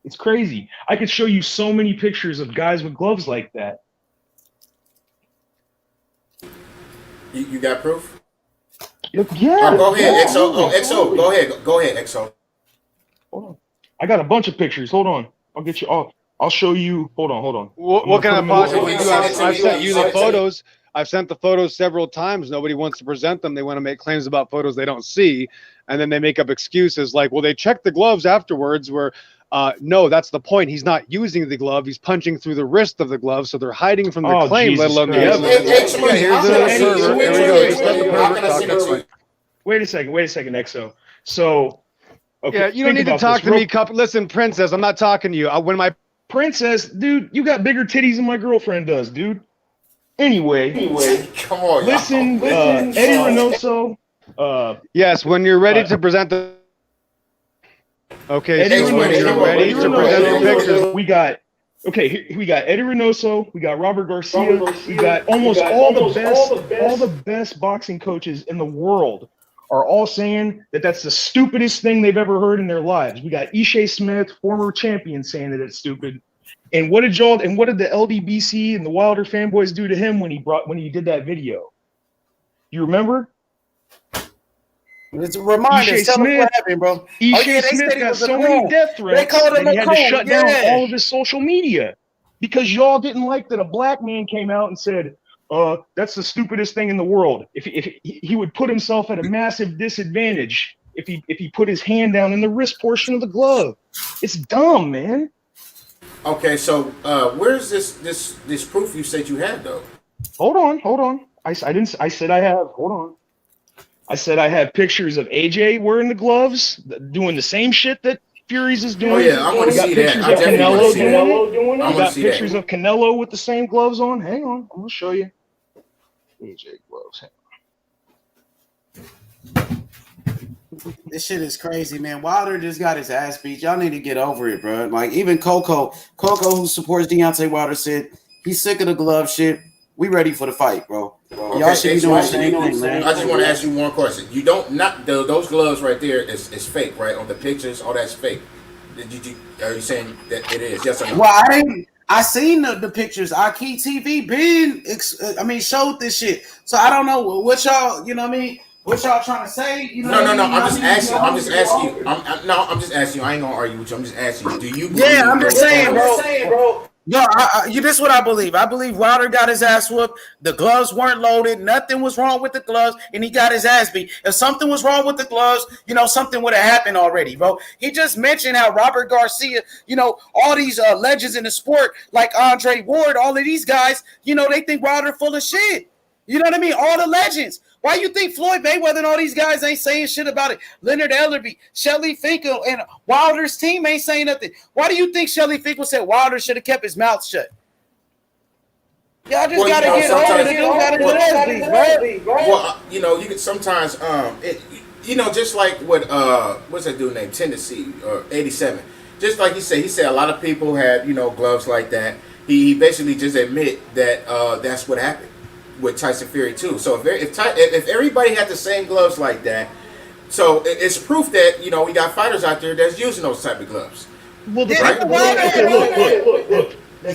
Speaker 13: It's crazy. I could show you so many pictures of guys with gloves like that.
Speaker 10: You got proof?
Speaker 13: Yeah.
Speaker 10: Go ahead, XO. XO. Go ahead, XO.
Speaker 13: Hold on. I got a bunch of pictures. Hold on. I'll get you all. I'll show you. Hold on.
Speaker 11: What can I possibly do? I've sent you the photos. I've sent the photos several times. Nobody wants to present them. They want to make claims about photos they don't see. And then they make up excuses like, well, they checked the gloves afterwards where, no, that's the point. He's not using the glove. He's punching through the wrist of the glove. So they're hiding from the claim,
Speaker 13: Jesus
Speaker 11: let alone the
Speaker 13: Christ.
Speaker 11: evidence.
Speaker 13: Wait a second, XO. So Okay,
Speaker 11: yeah, you don't need to talk to me. Listen, princess, I'm not talking to you. When my
Speaker 13: princess, dude, you got bigger titties than my girlfriend does, dude. Anyway,
Speaker 10: come on,
Speaker 13: listen, Eddie Reynoso.
Speaker 11: Yes, when you're ready to present the. Okay,
Speaker 13: Eddie
Speaker 11: so when you're ready to present the pictures,
Speaker 13: we got. Okay, we got Eddie Reynoso, we got Robert Garcia, we got almost all the best boxing coaches in the world are all saying that that's the stupidest thing they've ever heard in their lives. We got Ishe Smith, former champion, saying that it's stupid. And what did the LDBC and the Wilder fanboys do to him when he did that video? You remember?
Speaker 12: It's a reminder. Tell us what happened, bro.
Speaker 13: Ishe Smith got so many death threats that he had to shut down all of his social media because y'all didn't like that a black man came out and said, that's the stupidest thing in the world. If he would put himself at a massive disadvantage if he put his hand down in the wrist portion of the glove. It's dumb, man.
Speaker 10: Okay, so where's this proof you said you had though?
Speaker 13: Hold on. I said I have. Hold on. I said I have pictures of AJ wearing the gloves, doing the same shit that Furies is doing.
Speaker 10: Oh yeah, I want to see that. I definitely want to see that.
Speaker 13: We got pictures of Canelo with the same gloves on. Hang on, I'm gonna show you. AJ gloves.
Speaker 12: This shit is crazy, man. Wilder just got his ass beat. Y'all need to get over it, bro. Like even Coco, who supports Deontay Wilder, said he's sick of the glove shit. We ready for the fight, bro.
Speaker 10: Okay,
Speaker 12: y'all should be doing the same thing, man.
Speaker 10: I just want to ask you one question. You don't those gloves right there is fake, right? On the pictures, all that's fake. Are you saying that it is? Yes or no?
Speaker 12: Well, I seen the pictures. Aki TV showed this shit. So I don't know what y'all, you know what I mean? What y'all trying to say? You know
Speaker 10: No. I'm just asking you. I'm just asking you. I ain't gonna argue with you. I'm just asking you. Do you?
Speaker 12: Yeah, I'm just saying, bro. No, this is what I believe. I believe Wilder got his ass whooped. The gloves weren't loaded. Nothing was wrong with the gloves, and he got his ass beat. If something was wrong with the gloves, something would have happened already, bro. He just mentioned how Robert Garcia, all these legends in the sport, like Andre Ward, all of these guys, they think Wilder full of shit. You know what I mean? All the legends. Why you think Floyd Mayweather and all these guys ain't saying shit about it? Leonard Ellerby, Shelly Finkel, and Wilder's team ain't saying nothing. Why do you think Shelly Finkel said Wilder should have kept his mouth shut? Y'all just gotta get over it. You gotta do bro.
Speaker 10: Well, you can sometimes just like what what's that dude named Tennessee or 87. Just like he said a lot of people had gloves like that. He basically just admit that that's what happened with Tyson Fury too. So if everybody had the same gloves like that, so it's proof that we got fighters out there that's using those type of gloves.
Speaker 13: Well, look.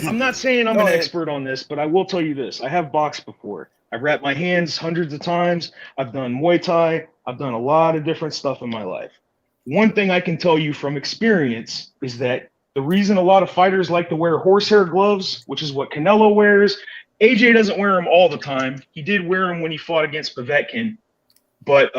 Speaker 13: I'm not saying I'm an expert on this, but I will tell you this: I have boxed before. I've wrapped my hands hundreds of times. I've done Muay Thai. I've done a lot of different stuff in my life. One thing I can tell you from experience is that the reason a lot of fighters like to wear horsehair gloves, which is what Canelo wears. AJ doesn't wear them all the time. He did wear them when he fought against Povetkin. But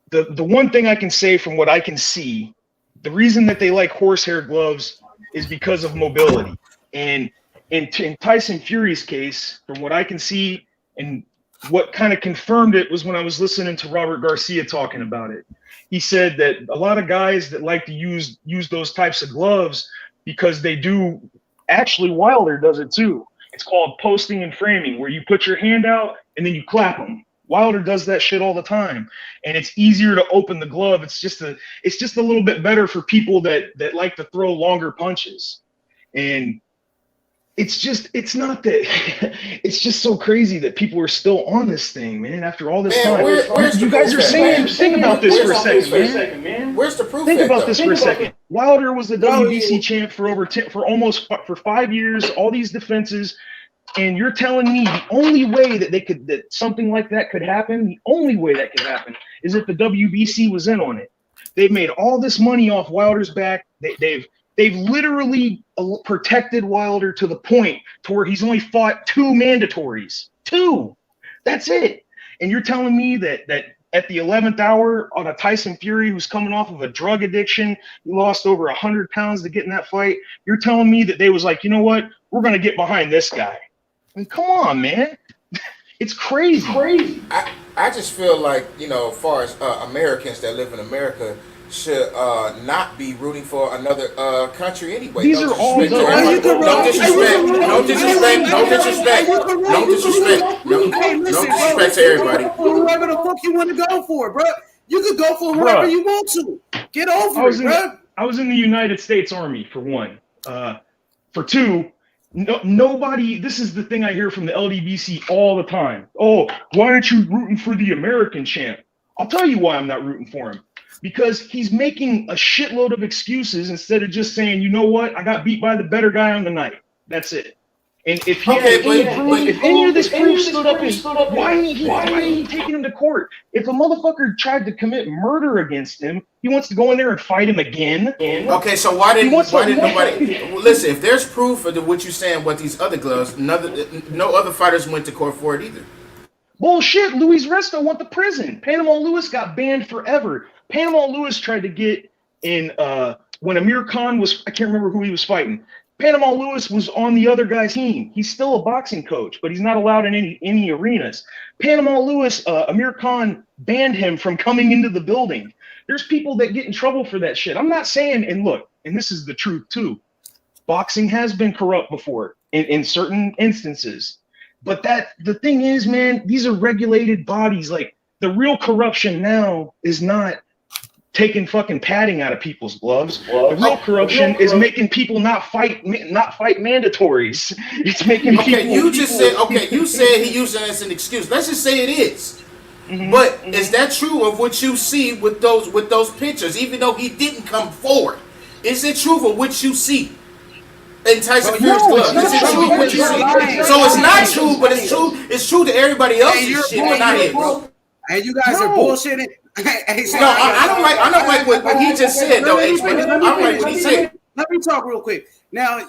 Speaker 13: the one thing I can say from what I can see, the reason that they like horsehair gloves is because of mobility. And in Tyson Fury's case, from what I can see, and what kind of confirmed it was when I was listening to Robert Garcia talking about it. He said that a lot of guys that like to use those types of gloves because they do. Actually, Wilder does it too. It's called posting and framing, where you put your hand out and then you clap them. Wilder does that shit all the time, and it's easier to open the glove. It's just a little bit better for people that like to throw longer punches. And it's just so crazy that people are still on this thing, man. After all this time, you guys are saying, think about this for a second, man.
Speaker 10: Where's the proof?
Speaker 13: Think about this for a second. Wilder was the WBC champ for almost 5 years. All these defenses, and you're telling me the only way that something like that could happen, the only way that could happen is if the WBC was in on it. They've made all this money off Wilder's back. They've literally protected Wilder to the point to where he's only fought 2 mandatories. 2. That's it. And you're telling me that at the 11th hour on a Tyson Fury who's coming off of a drug addiction, he lost over 100 pounds to get in that fight. You're telling me that they was like, you know what? We're going to get behind this guy. I mean, come on, man. It's crazy.
Speaker 10: I just feel like, as far as Americans that live in America should not be rooting for another country anyway.
Speaker 13: These are all
Speaker 10: No disrespect. No disrespect to everybody.
Speaker 1: Whoever the fuck you want to go for, bro. You could go for whoever you want to. Get over it, bro.
Speaker 13: I was in the United States Army, for one. For two, nobody, this is the thing I hear from the LDBC all the time. Oh, why aren't you rooting for the American champ? I'll tell you why I'm not rooting for him. Because he's making a shitload of excuses instead of just saying, you know what, I got beat by the better guy on the night. That's it. And if he if any of this proof stood up, why ain't he taking him to court? If a motherfucker tried to commit murder against him, he wants to go in there and fight him again.
Speaker 10: Okay, so why didn't nobody listen? If there's proof of what you're saying, what these other gloves, no other fighters went to court for it either.
Speaker 13: Bullshit. Luis Resto went to prison. Panama Lewis got banned forever. Panama Lewis tried to get in when Amir Khan was, I can't remember who he was fighting. Panama Lewis was on the other guy's team. He's still a boxing coach, but he's not allowed in any arenas. Panama Lewis, Amir Khan banned him from coming into the building. There's people that get in trouble for that shit. I'm not saying, and look, and this is the truth too, boxing has been corrupt before in certain instances. But the thing is, man, these are regulated bodies. Like, the real corruption now is not taking fucking padding out of people's gloves. The real corruption is making people not fight mandatories. It's making people.
Speaker 10: You said he used it as an excuse. Let's just say it is. But is that true of what you see with those pictures? Even though he didn't come forward, is it true of what you see in Tyson Fury's glove? Is it true of what you see? So it's not true, but it's true. It's true to everybody else's shit, but not his.
Speaker 1: And you guys are bullshitting.
Speaker 10: I don't like what he just said though. I don't like what he said.
Speaker 1: Let me talk real quick. Now,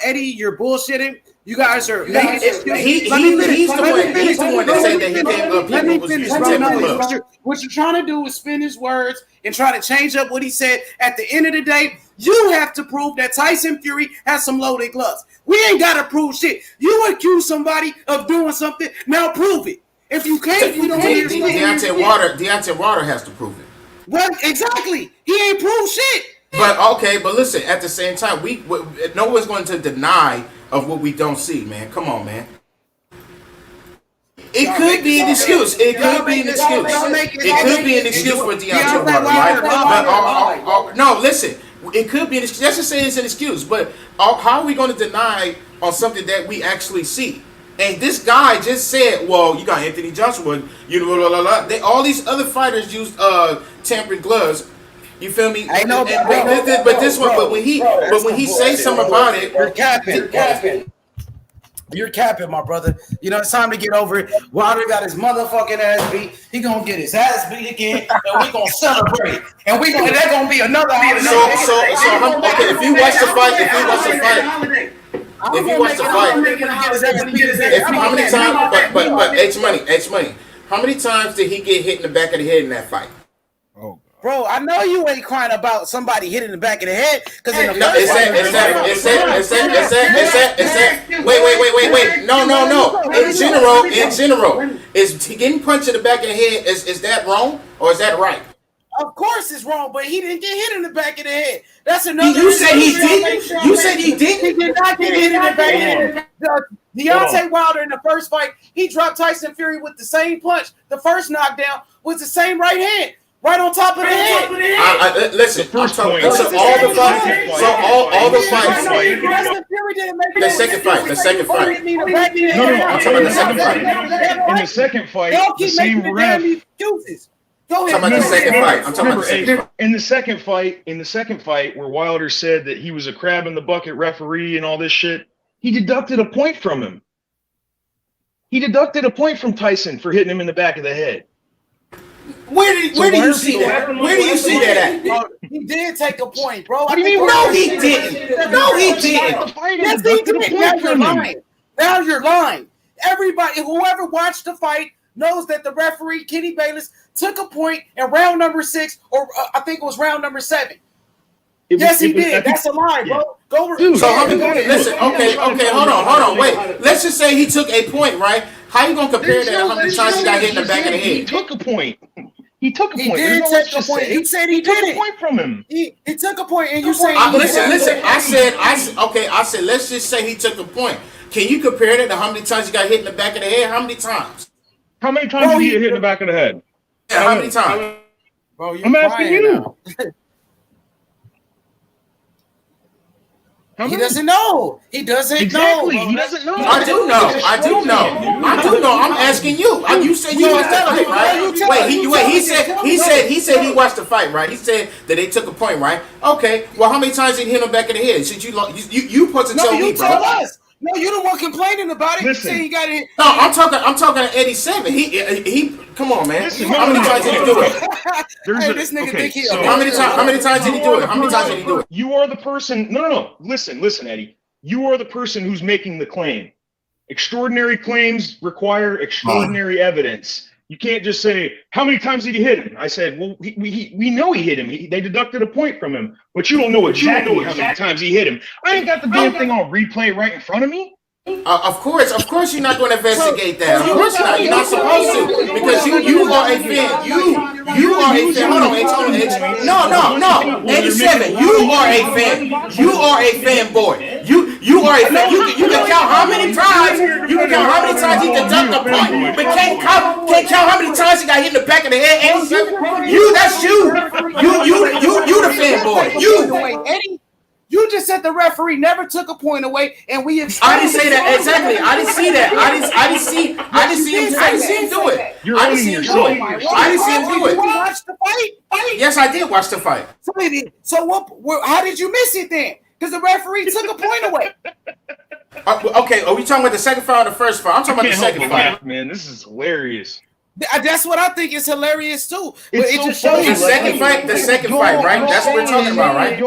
Speaker 1: Eddie, you're bullshitting. You guys are making
Speaker 10: he's the one that said that he came up.
Speaker 1: Let me finish, bro. What you're trying to do is spin his words and try to change up what he said. At the end of the day, you have to prove that Tyson Fury has some loaded gloves. We ain't got to prove shit. You accuse somebody of doing something. Now prove it. If you can't, we don't understand.
Speaker 10: Deontay Wilder has to prove it.
Speaker 1: Well, exactly. He ain't proved shit.
Speaker 10: But listen. At the same time, no one's going to deny of what we don't see, man. Come on, man. It could be an excuse. It could be an excuse for Deontay Wilder, right? No, listen. It could be an excuse. Let's just say it's an excuse. But how are we going to deny on something that we actually see? And this guy just said, well, you got Anthony Joshua, all these other fighters used tampered gloves. You feel me?
Speaker 1: I know,
Speaker 10: but when he says something about it,
Speaker 1: you're capping. You're capping, my brother. You know, it's time to get over it. Wilder got his motherfucking ass beat. He gonna get his ass beat again, and we gonna celebrate. And that's gonna be another.
Speaker 10: If you watch the fight, how many times? But H Money. How many times did he get hit in the back of the head in that fight?
Speaker 1: Oh, bro, I know you ain't crying about somebody hitting the back of the head because in the
Speaker 10: Wait. No. In general, is getting punched in the back of the head is that wrong or is that right?
Speaker 1: Of course it's wrong, but he didn't get hit in the back of the head. That's another.
Speaker 10: You said he didn't. You said he didn't.
Speaker 1: He did not get hit in the back of the head. Deontay Wilder in the first fight, he dropped Tyson Fury with the same punch. The first knockdown was the same right hand, right on top of the head.
Speaker 10: Listen, all the fights. The second fight.
Speaker 13: No, I'm talking about the second fight. In the second fight, the same ref.
Speaker 1: Go ahead.
Speaker 10: I'm talking about the second fight.
Speaker 13: In the second fight, where Wilder said that he was a crab in the bucket referee and all this shit, he deducted a point from him. He deducted a point from Tyson for hitting him in the back of the head.
Speaker 10: Where do you see that? Where do you see that at?
Speaker 1: He did take a point, bro.
Speaker 10: What do you mean? No, he didn't. No, he didn't.
Speaker 1: Yes, he did. Now you're lying. Everybody, whoever watched the fight knows that the referee, Kenny Bayless, took a point in round number 6, or I think it was round number 7. Yes, he did. That's a lie, bro. Go.
Speaker 10: Listen. Okay. Hold on. Wait. Let's just say he took a point, right? How you gonna compare that to how many times he got hit in the back of the head?
Speaker 13: He took a point. He took a point.
Speaker 12: He did take a point. You said he
Speaker 13: took
Speaker 12: did
Speaker 13: a point from him.
Speaker 12: He took a point, and you say
Speaker 10: listen. I said let's just say he took a point. Can you compare that to how many times he got hit in the back of the head? How many times?
Speaker 13: How many times did he get hit in the back of the head?
Speaker 10: Yeah, how many times?
Speaker 12: Bro,
Speaker 13: I'm asking you.
Speaker 12: He doesn't know. He doesn't know.
Speaker 13: He doesn't know.
Speaker 10: I do know. I'm asking you. You said you watched the fight, right? He said he watched the fight, right? He said that they took a point, right? Okay. Well, how many times did he hit him back of the head? Should you supposed to tell me, bro?
Speaker 12: Tell us. No, you the one complaining about it.
Speaker 13: Listen.
Speaker 12: You say he got it.
Speaker 10: No, I'm talking to Eddie Seven. He come on, man. How many times did he do it?
Speaker 12: This nigga think he.
Speaker 10: How many times did he do it? How many times did he do it?
Speaker 13: You are the person. No. Listen, Eddie. You are the person who's making the claim. Extraordinary claims require extraordinary evidence. You can't just say, how many times did he hit him? I said, well, we know he hit him. They deducted a point from him, but you don't know exactly how many times he hit him. I ain't got the damn thing on replay right in front of me.
Speaker 10: Of course, you're not going to investigate that. Of course not. You're not supposed to, because you are a fan. You are a fan. Hold on, H. No. 87. You are a fan. You are a fanboy. You are a fan. You can count how many times. You can count how many times he deduct a point, but can't count how many times he got hit in the back of the head. 87. That's you. You the fanboy. You.
Speaker 12: Eddie. You just said the referee never took a point away, and we.
Speaker 10: I didn't say that exactly. I didn't see that. I didn't see him do it. I didn't see him do it.
Speaker 12: You watched the fight?
Speaker 10: Yes, I did watch the fight.
Speaker 12: So what? How did you miss it then? Because the referee took a point away.
Speaker 10: Okay, are we talking about the second fight or the first fight? I'm talking about the second fight.
Speaker 13: Man, this is hilarious.
Speaker 12: That's what I think is hilarious too. But
Speaker 13: it
Speaker 12: just shows
Speaker 10: the second fight, right? That's what we're talking about, right?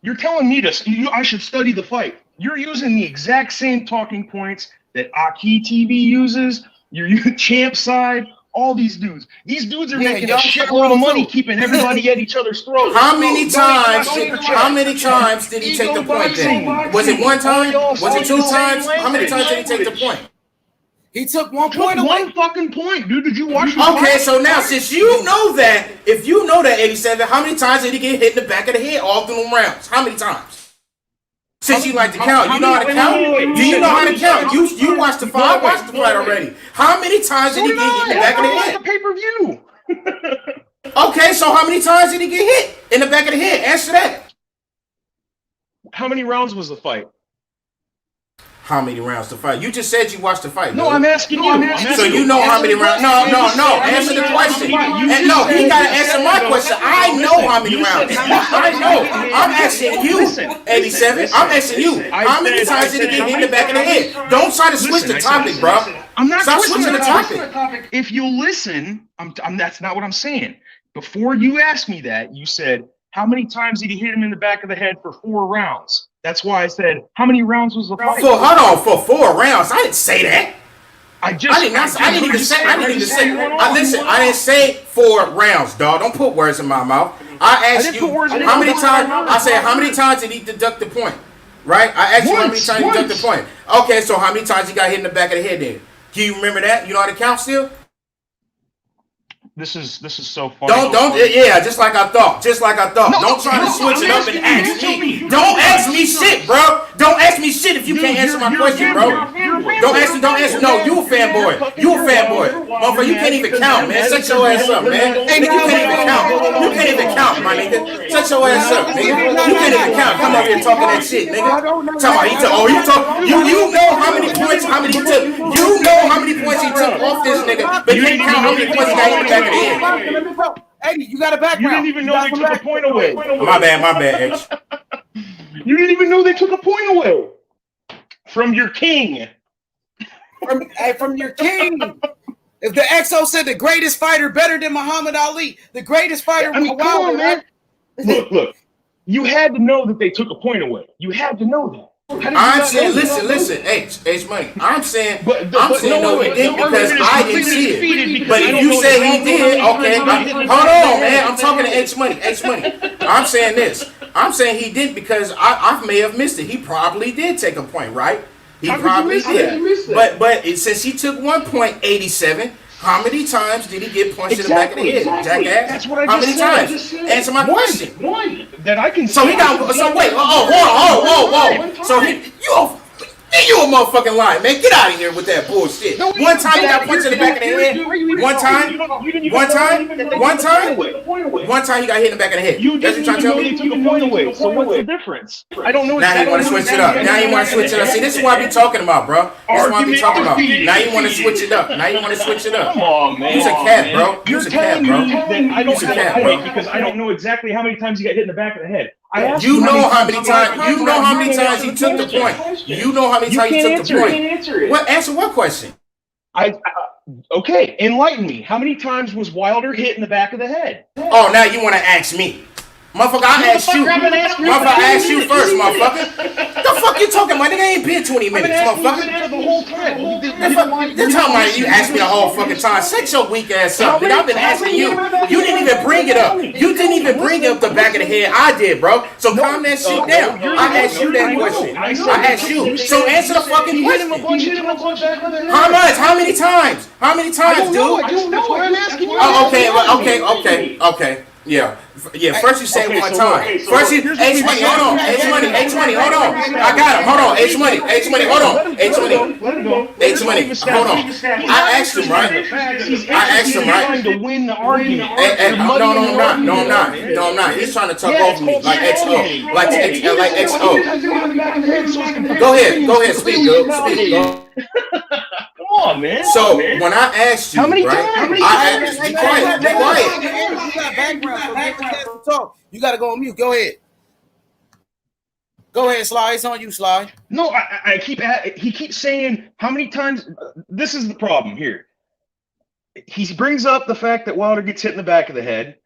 Speaker 13: You're telling me this. I should study the fight. You're using the exact same talking points that Aki TV uses. You're using Champ Side. All these dudes. These dudes are making a shitload of money, keeping everybody at each other's throats.
Speaker 10: How many times did he take the point then? Was it one time? Was it two times? How many times did he take the point?
Speaker 12: He took 1 point away.
Speaker 13: One fucking point, dude. Did you watch the
Speaker 10: Okay,
Speaker 13: fight?
Speaker 10: so now since you know that, if you know that 87, how many times did he get hit in the back of the head all through them rounds? How many times? Since you like to count, you know how to count? Do you know how to count? You watched the fight. I watched the fight already. How many times did he get hit in the back of the head?
Speaker 13: The pay-per-view.
Speaker 10: Okay, so how many times did he get hit in the back of the head? Answer that.
Speaker 13: How many rounds was the fight?
Speaker 10: How many rounds to fight? You just said you watched the fight.
Speaker 13: No, I'm asking you.
Speaker 10: So you know how many rounds? No. Answer the question. And no, he gotta answer my question. I know how many rounds. I know. I'm asking you, 87. I'm asking you. How many times did he get hit in the back of the head? Don't try to switch the topic, bro.
Speaker 13: I'm not
Speaker 10: switching the topic.
Speaker 13: If you listen, that's not what I'm saying. Before you asked me that, you said, how many times did he hit him in the back of the head for 4 rounds? That's why I said, how many rounds was the fight?
Speaker 10: For 4 rounds. I didn't say that.
Speaker 13: I didn't even say.
Speaker 10: Listen, I didn't say 4 rounds, dog. Don't put words in my mouth. I asked you how many times. I said how many times did he deduct the point? Right? I asked you how many times he deducted the point. Okay, so how many times he got hit in the back of the head then? Do you remember that? You know how to count still?
Speaker 13: This is so funny.
Speaker 10: Just like I thought. Don't try to switch it up and ask me. Don't ask me shit, bro. Don't ask me shit if you can't answer my question, bro. Don't ask me. No, you a fanboy. Motherfucker, you can't even count, man. Shut your ass up, man. Nigga, you can't even count, my nigga. Shut your ass up, nigga. You can't even count. Come over here talking that shit, nigga. You know how many points he took. You know how many points he took off this nigga, but you can't count how many points he got in the back of the head.
Speaker 12: Eddie, you got a background.
Speaker 13: You didn't even know they took a point away.
Speaker 10: My bad, H.
Speaker 13: You didn't even know they took a point away from your king.
Speaker 12: From your king. If the XO said the greatest fighter better than Muhammad Ali, the greatest fighter.
Speaker 13: I mean, come on, man. Look. You had to know that they took a point away. You had to know that.
Speaker 10: I'm saying, listen, H Money. I'm saying no, he didn't because I didn't see it. But if you say he did, okay. Hold on, man. I'm talking to H Money. I'm saying this. I'm saying he didn't because I may have missed it. He probably did take a point, right? He probably did. But since he took 1.87, how many times did he get punched in the back of the head, jackass?
Speaker 13: That's what I
Speaker 10: How
Speaker 13: just
Speaker 10: many
Speaker 13: said.
Speaker 10: times? Answer my question.
Speaker 13: One. That I can.
Speaker 10: So he got. So wait. Whoa. So you a motherfucking liar, man. Get out of here with that bullshit. No, one time you got punched in the back of the head. One time you got hit in the back of the head.
Speaker 13: You didn't even know they took a point away. So what's the difference? I don't know.
Speaker 10: Now you want to switch it up. See, this is what I be talking about, bro. This is what I be talking about. Now you want to switch it up.
Speaker 13: Come on, man.
Speaker 10: You're a cat, bro.
Speaker 13: You're telling me that I don't know because I don't know exactly how many times you got hit in the back of the head.
Speaker 10: You know how many times he took the point. You know how many times he took the point. What? Answer what question?
Speaker 13: Okay, enlighten me. How many times was Wilder hit in the back of the head?
Speaker 10: Oh, now you want to ask me. Motherfucker, I asked you. Motherfucker, I asked you first, motherfucker. The fuck you talking about? Nigga ain't been 20 minutes, motherfucker.
Speaker 13: The whole time.
Speaker 10: You're talking about you asked me the whole fucking time. Shut your weak ass up, nigga. I've been asking you. You didn't even bring it up. You didn't even bring up the back of the head. I did, bro. So calm that shit down. I asked you that question. I asked you. So answer the fucking question. How much? How many times? How many times, dude?
Speaker 13: That's what I'm asking you.
Speaker 10: Oh, okay. Yeah. First you say one time. First you H money. Hold on. I got him. Hold on. H money. Hold on. H money. Hold on. I asked him right.
Speaker 13: Trying to win the argument.
Speaker 10: No, I'm not. He's trying to talk over me like XO. Like XO. Go ahead. Speak, go.
Speaker 13: Come on, man.
Speaker 10: So when I asked you,
Speaker 13: how many
Speaker 10: right?
Speaker 13: times?
Speaker 10: Be quiet.
Speaker 12: You gotta go on mute. Go ahead. Go ahead, Sly. It's on you, Sly.
Speaker 13: No, he keeps saying how many times. This is the problem here. He brings up the fact that Wilder gets hit in the back of the head.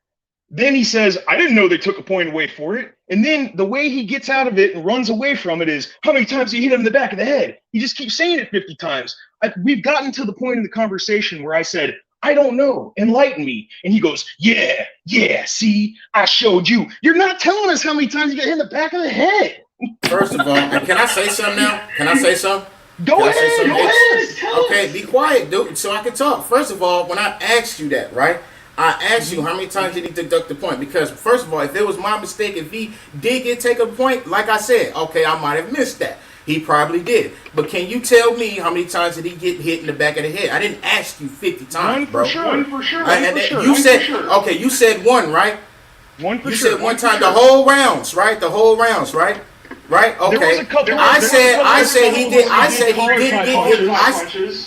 Speaker 13: Then he says, I didn't know they took a point away for it. And then the way he gets out of it and runs away from it is, how many times did he hit him in the back of the head? He just keeps saying it 50 times. We've gotten to the point in the conversation where I said, I don't know, enlighten me. And he goes, yeah, see, I showed you. You're not telling us how many times you got hit in the back of the head.
Speaker 10: First of all, can I say something now?
Speaker 13: Go ahead.
Speaker 10: Okay, be quiet, dude, so I can talk. First of all, when I asked you that, right? I asked you how many times did he deduct the point? Because first of all, if it was my mistake, if he did take a point, like I said, okay, I might have missed that. He probably did. But can you tell me how many times did he get hit in the back of the head? I didn't ask you 50 times, bro.
Speaker 13: One for sure.
Speaker 10: Okay, you said one, right?
Speaker 13: You
Speaker 10: said one time, the whole rounds, right? Right? Okay. I said he did get hit.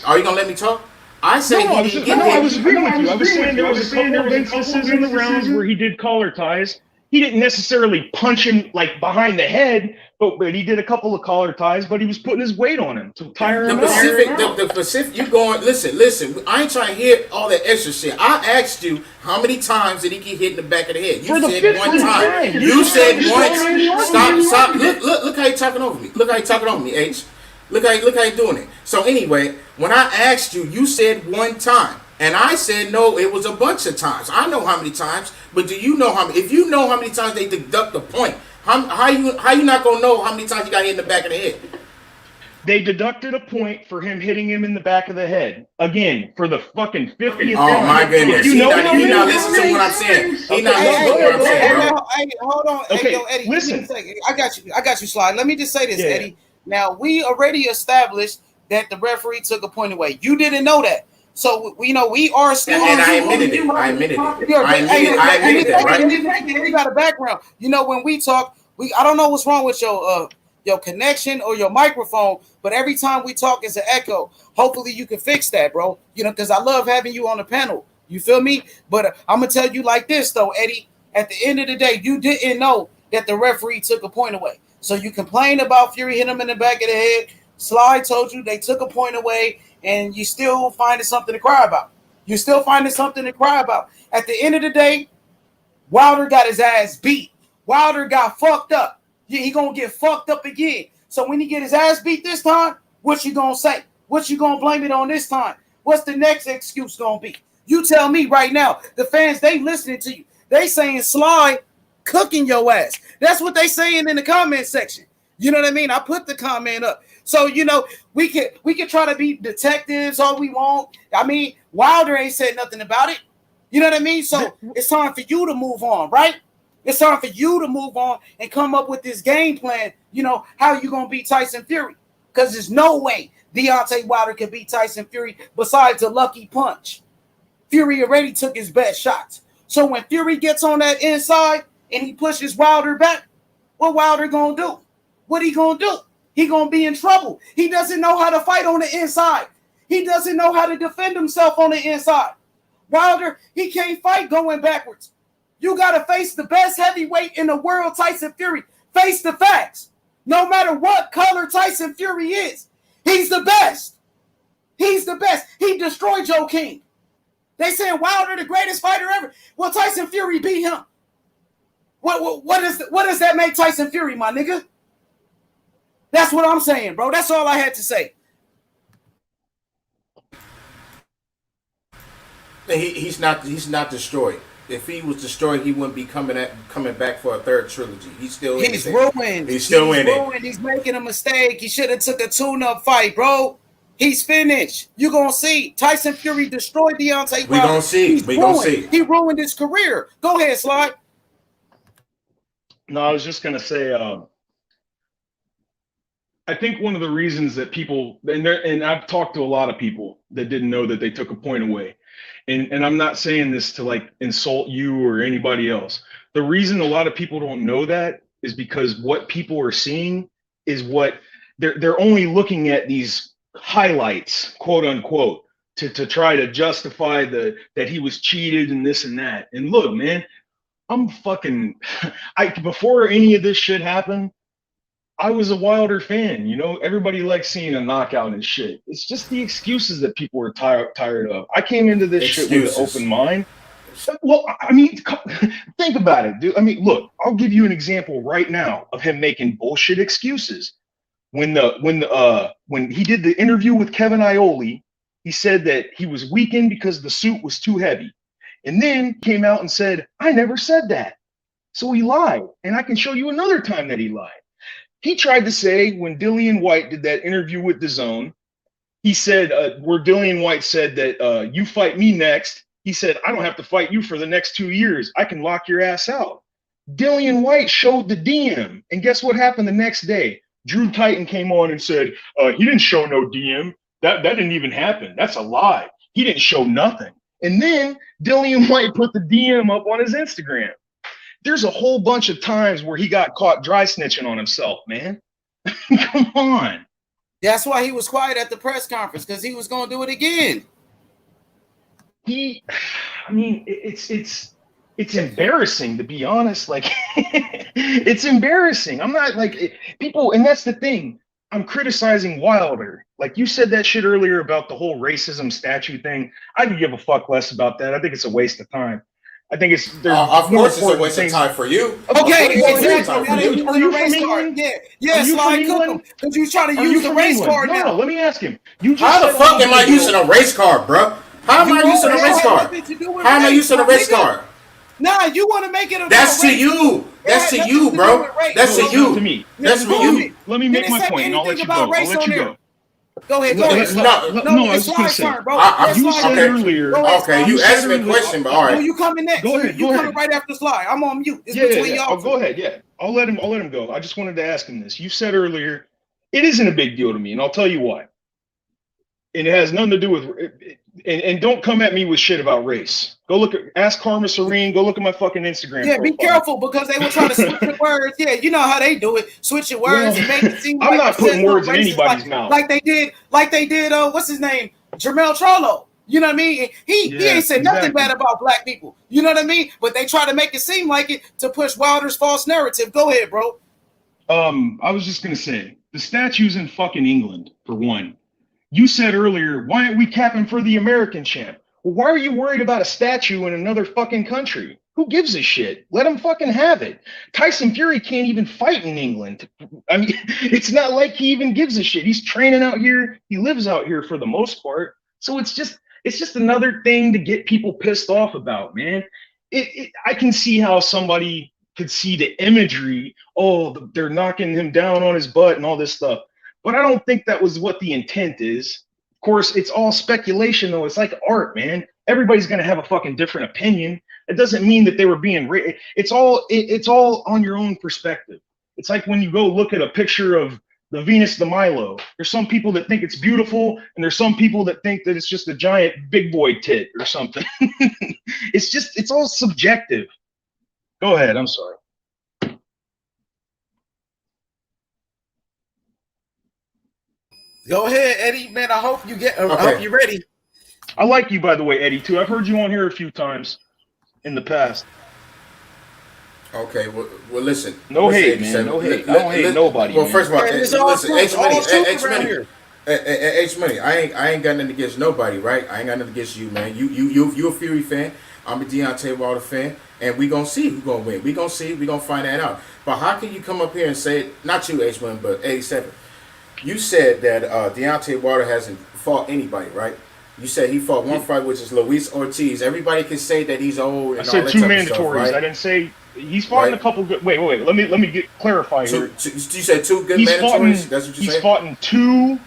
Speaker 10: Are you gonna let me talk? I said
Speaker 13: I was agreeing with you. I was saying there was a couple of instances in the rounds where he did collar ties. He didn't necessarily punch him like behind the head, but he did a couple of collar ties. But he was putting his weight on him to tire him out.
Speaker 10: The Pacific. You going? Listen. I ain't trying to hear all that extra shit. I asked you how many times did he get hit in the back of the head. You said one time. You said once. Stop. Look how you talking over me. H. Look how you doing it. So anyway, when I asked you, you said one time. And I said, no, it was a bunch of times. I know how many times, but do you know how many? If you know how many times they deduct the point, how you not going to know how many times you got hit in the back of the head?
Speaker 13: They deducted a point for him hitting him in the back of the head. Again, for the fucking 50th time.
Speaker 10: Oh, my goodness. He not listening to what I'm saying. He not listening to what I'm saying, bro.
Speaker 12: Hold on.
Speaker 13: Okay,
Speaker 12: hey, yo, Eddie,
Speaker 13: listen.
Speaker 12: I got you, Sly. Let me just say this, Eddie. Now, we already established that the referee took a point away. You didn't know that. So, we are still...
Speaker 10: And I admitted it. I admitted that, right?
Speaker 12: We got a background. When we talk, I don't know what's wrong with your connection or your microphone, but every time we talk, it's an echo. Hopefully, you can fix that, bro. Because I love having you on the panel. You feel me? But I'm going to tell you like this, though, Eddie. At the end of the day, you didn't know that the referee took a point away. So you complain about Fury hit him in the back of the head. Sly told you they took a point away, and you still finding something to cry about. At the end of the day, Wilder got his ass beat. Wilder got fucked up. He gonna get fucked up again. So when he get his ass beat this time, what you gonna say? What you gonna blame it on this time? What's the next excuse gonna be? You tell me right now. The fans, they listening to you. They saying Sly cooking your ass. That's what they saying in the comment section.
Speaker 1: You know what I mean? I put the comment up. So, you know, we can try to be detectives all we want. I mean, Wilder ain't said nothing about it. You know what I mean? So it's time for you to move on, right? It's time for you to move on and come up with this game plan. You know, how you gonna beat Tyson Fury? Because there's no way Deontay Wilder can beat Tyson Fury besides a lucky punch. Fury already took his best shots. So when Fury gets on that inside and he pushes Wilder back, what Wilder gonna do? What he gonna do? He gonna be in trouble. He doesn't know how to fight on the inside. He doesn't know how to defend himself on the inside. Wilder, he can't fight going backwards. You gotta face the best heavyweight in the world, Tyson Fury. Face the facts. No matter what color Tyson Fury is, he's the best. He's the best. He destroyed Joe King. They saying Wilder the greatest fighter ever. Well, Tyson Fury beat him. What does that make Tyson Fury, my nigga? That's what I'm saying, bro. That's all I had to say.
Speaker 10: He's not destroyed. If he was destroyed, he wouldn't be coming back for a third trilogy. He's still in it.
Speaker 1: Ruined.
Speaker 10: He's still in it.
Speaker 1: He's making a mistake. He should have took a tune-up fight, bro. He's finished. You gonna see. Tyson Fury destroyed Deontay Wilder.
Speaker 10: We gonna see. We gonna see.
Speaker 1: He ruined his career. Go ahead, Sly.
Speaker 13: No, I was just gonna say. I think one of the reasons that people and I've talked to a lot of people that didn't know that they took a point away. And I'm not saying this to like insult you or anybody else. The reason a lot of people don't know that is because what people are seeing is what they're only looking at these highlights, quote unquote, to try to justify that he was cheated and this and that. And look, man, before any of this shit happened, I was a Wilder fan, you know. Everybody likes seeing a knockout and shit. It's just the excuses that people are tired of. I came into this shit with an open mind. Well, I mean, think about it, dude. I mean, look, I'll give you an example right now of him making bullshit excuses. When he did the interview with Kevin Iole, he said that he was weakened because the suit was too heavy, and then came out and said, "I never said that." So he lied, and I can show you another time that he lied. He tried to say when Dillian White did that interview with DAZN, he said where Dillian White said that you fight me next. He said, I don't have to fight you for the next 2 years. I can lock your ass out. Dillian White showed the DM. And guess what happened the next day? Drew Titan came on and said, he didn't show no DM. That didn't even happen. That's a lie. He didn't show nothing. And then Dillian White put the DM up on his Instagram. There's a whole bunch of times where he got caught dry snitching on himself, man. Come on.
Speaker 1: That's why he was quiet at the press conference, because he was going to do it again.
Speaker 13: It's embarrassing, to be honest. Like, it's embarrassing. I'm not like people, and that's the thing. I'm criticizing Wilder. Like you said that shit earlier about the whole racism statue thing. I could give a fuck less about that. I think it's a waste of time. I think it's
Speaker 10: of course it's a waste of time for you.
Speaker 1: Okay,
Speaker 13: exactly. Are you from England?
Speaker 1: Yeah, Sly Cookham. Because you trying to use the race card now.
Speaker 13: No, let me ask him.
Speaker 10: How the fuck am I using a race card, bro? How am I using a race card? How am I using a race card?
Speaker 1: Nah, you want to make it a
Speaker 10: That's to you. That's to you, bro. That's to you.
Speaker 13: To me.
Speaker 10: That's for you.
Speaker 13: Let me make my point and I'll let you go. I'll let you go.
Speaker 1: Go ahead.
Speaker 13: No, I was just going to say, you said earlier.
Speaker 10: Okay, you asked me a question, but all right.
Speaker 1: You coming next.
Speaker 13: Go ahead.
Speaker 1: You coming right after Sly. I'm on mute. It's
Speaker 13: between y'all. Oh, go ahead. Yeah, I'll let him go. I just wanted to ask him this. You said earlier, it isn't a big deal to me, and I'll tell you why. And it has nothing to do with, and don't come at me with shit about race. Go ask Karma Serene. Go look at my fucking Instagram.
Speaker 1: Yeah, be careful because they will try to switch the words. Yeah, you know how they do it. Switch your words and make it seem like
Speaker 13: I'm not putting words in anybody's mouth.
Speaker 1: Like they did. What's his name? Jermell Charlo. You know what I mean? He ain't said nothing bad about black people. You know what I mean? But they try to make it seem like it to push Wilder's false narrative. Go ahead, bro.
Speaker 13: I was just gonna say the statue's in fucking England for one. You said earlier, why aren't we capping for the American champ? Well, why are you worried about a statue in another fucking country? Who gives a shit? Let him fucking have it. Tyson Fury can't even fight in England. I mean, it's not like he even gives a shit. He's training out here. He lives out here for the most part. So it's just another thing to get people pissed off about, man. I can see how somebody could see the imagery. Oh, they're knocking him down on his butt and all this stuff. But I don't think that was what the intent is. Of course, it's all speculation, though. It's like art, man. Everybody's gonna have a fucking different opinion. It doesn't mean that they were being. It's all on your own perspective. It's like when you go look at a picture of the Venus de Milo. There's some people that think it's beautiful, and there's some people that think that it's just a giant big boy tit or something. It's all subjective. Go ahead. I'm sorry.
Speaker 12: Go ahead, Eddie. Man, I hope you get. I hope you're ready.
Speaker 13: I like you, by the way, Eddie, too. I've heard you on here a few times in the past.
Speaker 10: Okay, well listen.
Speaker 13: No hate, man. No hate. I don't hate nobody.
Speaker 10: Well,
Speaker 13: man.
Speaker 10: first of all, listen, H Money. I ain't got nothing against nobody, right? I ain't got nothing against you, man. You a Fury fan. I'm a Deontay Wilder fan, and we gonna see who's gonna win. We gonna see. We gonna find that out. But how can you come up here and say, not you, H Money, but 87? You said that Deontay Wilder hasn't fought anybody, right? You said he fought one fight, which is Luis Ortiz. Everybody can say that he's old. And
Speaker 13: I said
Speaker 10: all that
Speaker 13: two
Speaker 10: type
Speaker 13: mandatories.
Speaker 10: of stuff, right?
Speaker 13: I didn't say he's fought in a couple good. Wait. Let me get clarify here.
Speaker 10: You said two good mandatories. That's what you said.
Speaker 13: He's fought in two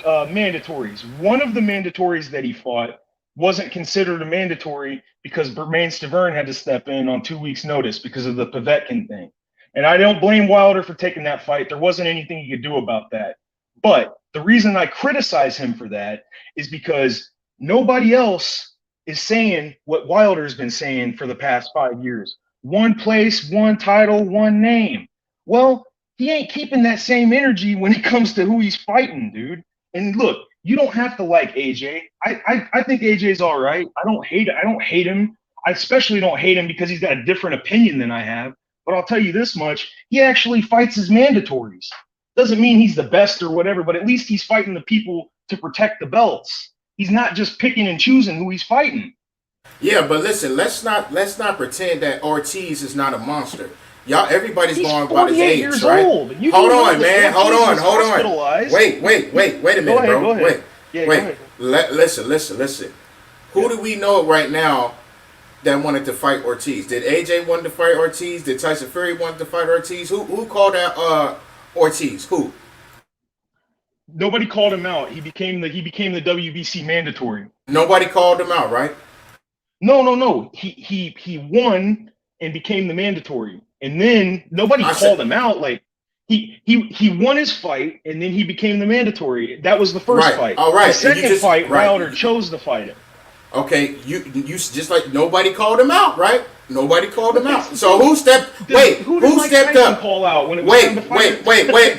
Speaker 13: mandatories. One of the mandatories that he fought wasn't considered a mandatory because Bermain Stavern had to step in on 2 weeks' notice because of the Povetkin thing. And I don't blame Wilder for taking that fight. There wasn't anything he could do about that. But the reason I criticize him for that is because nobody else is saying what Wilder's been saying for the past 5 years. One place, one title, one name. Well, he ain't keeping that same energy when it comes to who he's fighting, dude. And look, you don't have to like AJ. I think AJ's all right. I don't hate him. I especially don't hate him because he's got a different opinion than I have. But I'll tell you this much, he actually fights his mandatories. Doesn't mean he's the best or whatever, but at least he's fighting the people to protect the belts. He's not just picking and choosing who he's fighting.
Speaker 10: Yeah, but listen, let's not pretend that Ortiz is not a monster. Y'all, everybody's going by his age,
Speaker 13: years
Speaker 10: right?
Speaker 13: Old.
Speaker 10: Hold on, man. Hold on. Wait a minute, bro.
Speaker 13: Go ahead.
Speaker 10: Wait. Listen. Who do we know right now that wanted to fight Ortiz? Did AJ want to fight Ortiz? Did Tyson Fury want to fight Ortiz? Who called out Ortiz? Who?
Speaker 13: Nobody called him out. He became the WBC mandatory.
Speaker 10: Nobody called him out, right?
Speaker 13: No. He won and became the mandatory. And then nobody called him out. Like he won his fight and then he became the mandatory. That was the first fight.
Speaker 10: All right.
Speaker 13: The second fight, Wilder chose to fight him.
Speaker 10: Okay, you just like nobody called him out, right? Nobody called him out. So who stepped? Who stepped up?
Speaker 13: Call out when it was
Speaker 10: wait.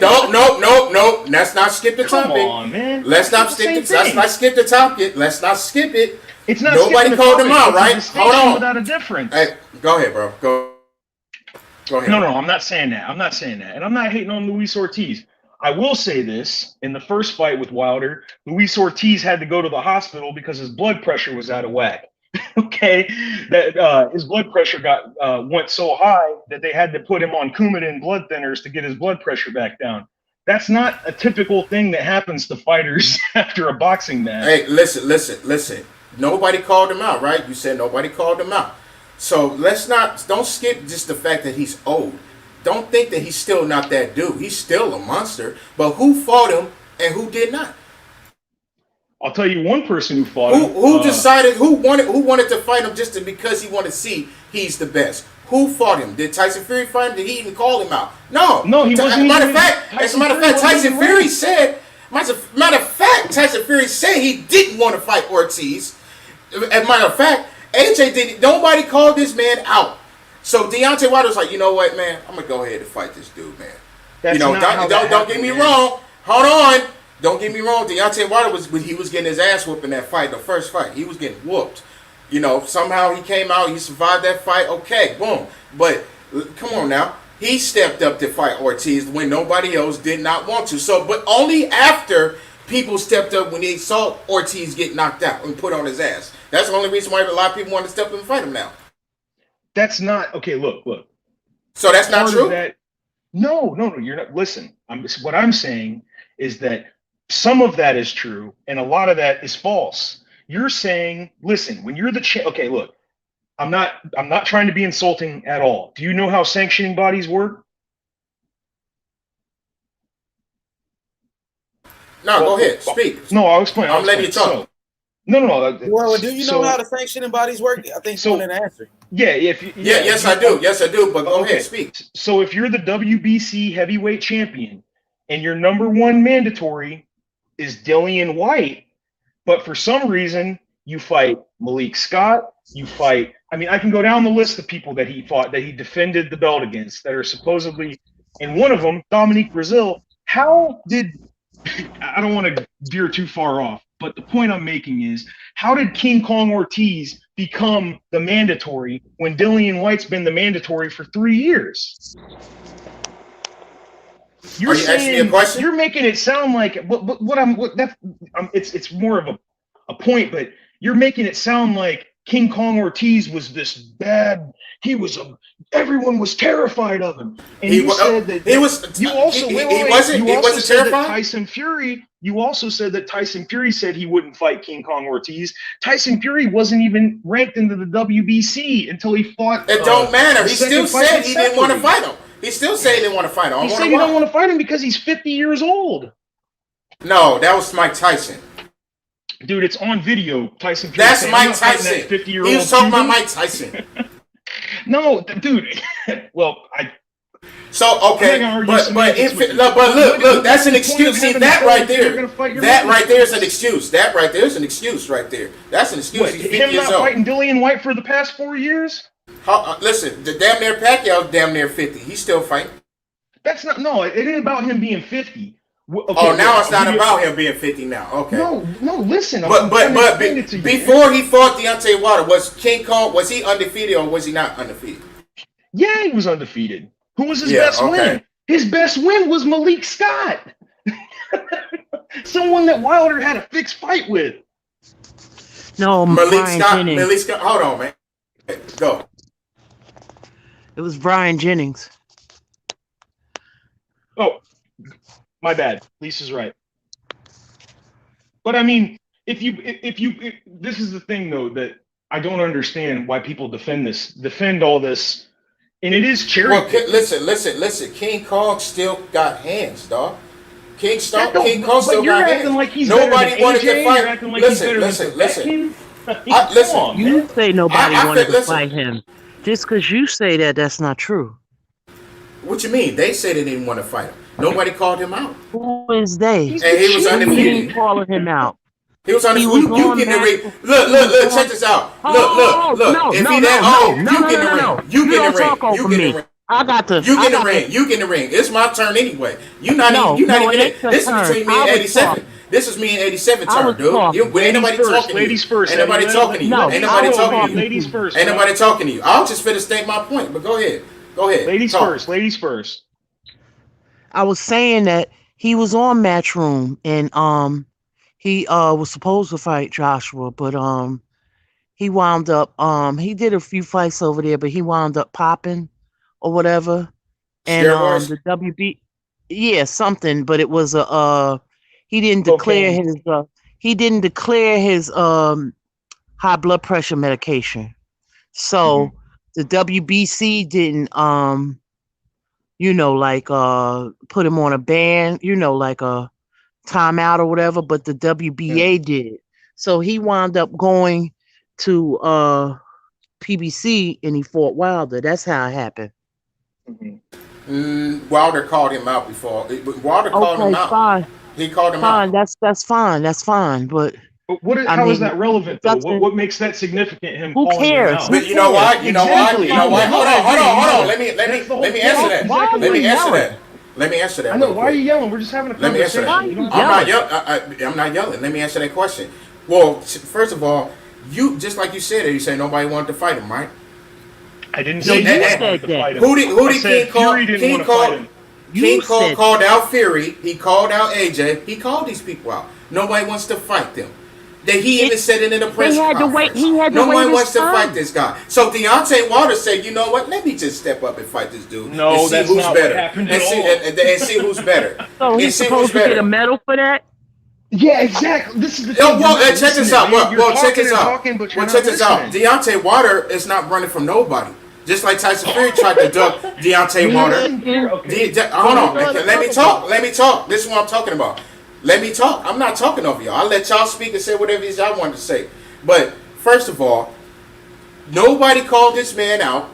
Speaker 10: No. Let's not skip the topic.
Speaker 13: Come on, man.
Speaker 10: Let's not skip the topic. Let's not skip it.
Speaker 13: It's not.
Speaker 10: Nobody called him out, right? Hold on.
Speaker 13: Without a difference.
Speaker 10: Hey, go ahead, bro. Go ahead.
Speaker 13: No, I'm not saying that. And I'm not hating on Luis Ortiz. I will say this. In the first fight with Wilder, Luis Ortiz had to go to the hospital because his blood pressure was out of whack. Okay? That his blood pressure went so high that they had to put him on Coumadin blood thinners to get his blood pressure back down. That's not a typical thing that happens to fighters after a boxing match.
Speaker 10: Hey, listen. Nobody called him out, right? You said nobody called him out. So don't skip just the fact that he's old. Don't think that he's still not that dude. He's still a monster. But who fought him and who did not?
Speaker 13: I'll tell you one person who fought him.
Speaker 10: Who decided who wanted to fight him just because he wanted to see he's the best? Who fought him? Did Tyson Fury fight him? Did he even call him out? No,
Speaker 13: he wasn't.
Speaker 10: As a matter of fact, Tyson Fury said. Matter of fact, Tyson Fury said he didn't want to fight Ortiz. As a matter of fact, AJ didn't. Nobody called this man out. So Deontay Wilder was like, you know what, man? I'm gonna go ahead and fight this dude, man. Don't get me wrong. Hold on. Don't get me wrong. Deontay Wilder was getting his ass whooped in that fight, the first fight. He was getting whooped. Somehow he came out. He survived that fight. Okay, boom. But come on now. He stepped up to fight Ortiz when nobody else did not want to. So, but only after people stepped up when they saw Ortiz get knocked out and put on his ass. That's the only reason why a lot of people want to step up and fight him now.
Speaker 13: That's not okay. Look.
Speaker 10: So that's not true.
Speaker 13: No. You're not. Listen. What I'm saying is that some of that is true, and a lot of that is false. You're saying, listen, when you're the okay. Look, I'm not trying to be insulting at all. Do you know how sanctioning bodies work?
Speaker 10: No, go ahead. Speak.
Speaker 13: No, I'll explain.
Speaker 10: I'm letting you talk.
Speaker 13: So, no.
Speaker 1: Well, do you know how the sanctioning bodies work? I think you wanted to answer.
Speaker 13: Yeah,
Speaker 10: yes, I do. Yes, I do. But go ahead, speak.
Speaker 13: So if you're the WBC heavyweight champion and your number one mandatory is Dillian White, but for some reason you fight Malik Scott, I can go down the list of people that he fought, that he defended the belt against, that are supposedly, and one of them, Dominique Brazil, how did, I don't want to veer too far off, but the point I'm making is, how did King Kong Ortiz become the mandatory when Dillian White's been the mandatory for 3 years? You're asking me a question? You're making it sound like, it's more of a point, but you're making it sound like King Kong Ortiz was this bad. Everyone was terrified of him. And you said that he wasn't terrified. Tyson Fury. You also said that Tyson Fury said he wouldn't fight King Kong Ortiz. Tyson Fury wasn't even ranked into the WBC until he fought.
Speaker 10: It don't matter. He still said he didn't want to fight him. He still said he didn't want to fight him.
Speaker 13: He said he don't want to fight him because he's 50 years old.
Speaker 10: No, that was Mike Tyson.
Speaker 13: Dude, it's on video. Tyson Fury.
Speaker 10: That's Mike Tyson.
Speaker 13: 50-year-old.
Speaker 10: He was talking about Mike Tyson.
Speaker 13: No, dude. Well,
Speaker 10: So okay, but look, that's an excuse. See that right there. That right there is an excuse. That right there is an excuse right there. That's an excuse. He's 50
Speaker 13: him
Speaker 10: years
Speaker 13: not
Speaker 10: old.
Speaker 13: fighting Dillian White for the past 4 years?
Speaker 10: Listen, the damn near Pacquiao's damn near 50. He's still fighting.
Speaker 13: That's not. No, it ain't about him being 50.
Speaker 10: Okay, now it's not about him being 50 now. Okay.
Speaker 13: No, listen.
Speaker 10: But before he fought Deontay Wilder, was King Kong, was he undefeated or was he not undefeated?
Speaker 13: Yeah, he was undefeated. Who was his best win? His best win was Malik Scott. Someone that Wilder had a fixed fight with.
Speaker 14: No,
Speaker 10: Malik Scott. Hold on, man. Go.
Speaker 14: It was Brian Jennings.
Speaker 13: Oh, my bad. Lisa's right. But I mean, if this is the thing though that I don't understand why people defend all this, and it is cherry.
Speaker 10: Well, listen. King Kong still got hands, dog. King Kong still got hands.
Speaker 13: Like he's
Speaker 10: nobody wanted to fight.
Speaker 13: Like
Speaker 10: listen.
Speaker 14: You say nobody wanted to fight him. Just because you say that, that's not true.
Speaker 10: What you mean? They said they didn't want to fight him. Nobody called him out.
Speaker 14: Who is they?
Speaker 10: And he was undefeated.
Speaker 14: Calling him out.
Speaker 10: He was undefeated. You get in the ring. Look. Check this out. Look. If he that old, you get in the ring. You get in the ring.
Speaker 14: I got to.
Speaker 10: You get in the ring. You get in the ring. It's my turn anyway. You not even. This is between me and 87. This is me and 87 turn, dude. Ain't nobody talking to you.
Speaker 13: Ladies first.
Speaker 10: Ain't nobody talking to you. Ain't nobody talking to you.
Speaker 13: Ladies first.
Speaker 10: Ain't nobody talking to you. I'll just finna state my point, but go ahead.
Speaker 13: Ladies first.
Speaker 14: I was saying that he was on Matchroom and he was supposed to fight Joshua, but he wound up he did a few fights over there, but he wound up popping or whatever. And the WB something, but it was he didn't declare his high blood pressure medication. So the WBC didn't put him on a ban, like a timeout or whatever, but the WBA did. So he wound up going to PBC and he fought Wilder. That's how it happened.
Speaker 10: Wilder called him out before. Wilder called him out.
Speaker 14: Fine.
Speaker 10: He called him out.
Speaker 14: That's fine. That's fine. But
Speaker 13: how is that relevant though? What makes that significant?
Speaker 14: Who cares?
Speaker 10: But you know why? Hold on. Let me answer that. Let me answer that.
Speaker 13: I know. Why are you yelling? We're just having a conversation.
Speaker 10: I'm not yelling. Let me answer that question. Well, first of all, you just like you said, you say nobody wanted to fight him, right?
Speaker 13: I didn't say that.
Speaker 10: Who did King call? King Kong called out Fury. He called out AJ. He called these people out. Nobody wants to fight them. He even said it in a press conference. No one wants to fight this guy. So Deontay Wilder said, you know what? Let me just step up and fight this dude.
Speaker 13: No, that's not what happened at all.
Speaker 10: And see who's better.
Speaker 14: So he's supposed to get a medal for that?
Speaker 13: Yeah, exactly. This is the
Speaker 10: thing. Well, check this out.
Speaker 13: Check this
Speaker 10: out. Check this out. Deontay Wilder is not running from nobody. Just like Tyson Fury tried to duck Deontay Wilder. Hold on. Let me talk. This is what I'm talking about. Let me talk. I'm not talking over y'all. I'll let y'all speak and say whatever it is y'all want to say. But first of all, nobody called this man out,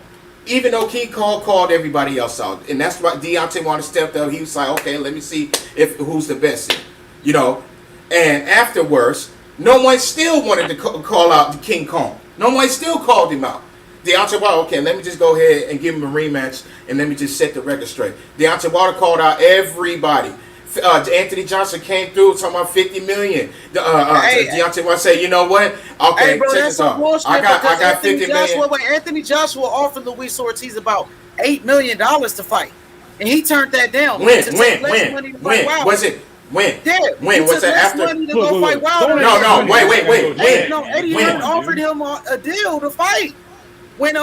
Speaker 10: even though King Kong called everybody else out. And that's why Deontay Wilder stepped up. He was like, okay, let me see who's the best. And afterwards, no one still wanted to call out King Kong. No one still called him out. Deontay Wilder, okay, let me just go ahead and give him a rematch, and let me just set the record straight. Deontay Wilder called out everybody. Anthony Johnson came through talking about $50 million. Deontay Wilder said, you know what? Okay,
Speaker 1: bro,
Speaker 10: check this out. I got $50 million.
Speaker 1: Anthony Joshua offered Luis Ortiz about $8 million to fight, and he turned that down.
Speaker 10: When? Was it? When?
Speaker 1: Yeah.
Speaker 10: When? Was that after?
Speaker 1: Money to go fight Wilder.
Speaker 10: No. Wait. When?
Speaker 1: No, Eddie Hearn offered him a deal to fight when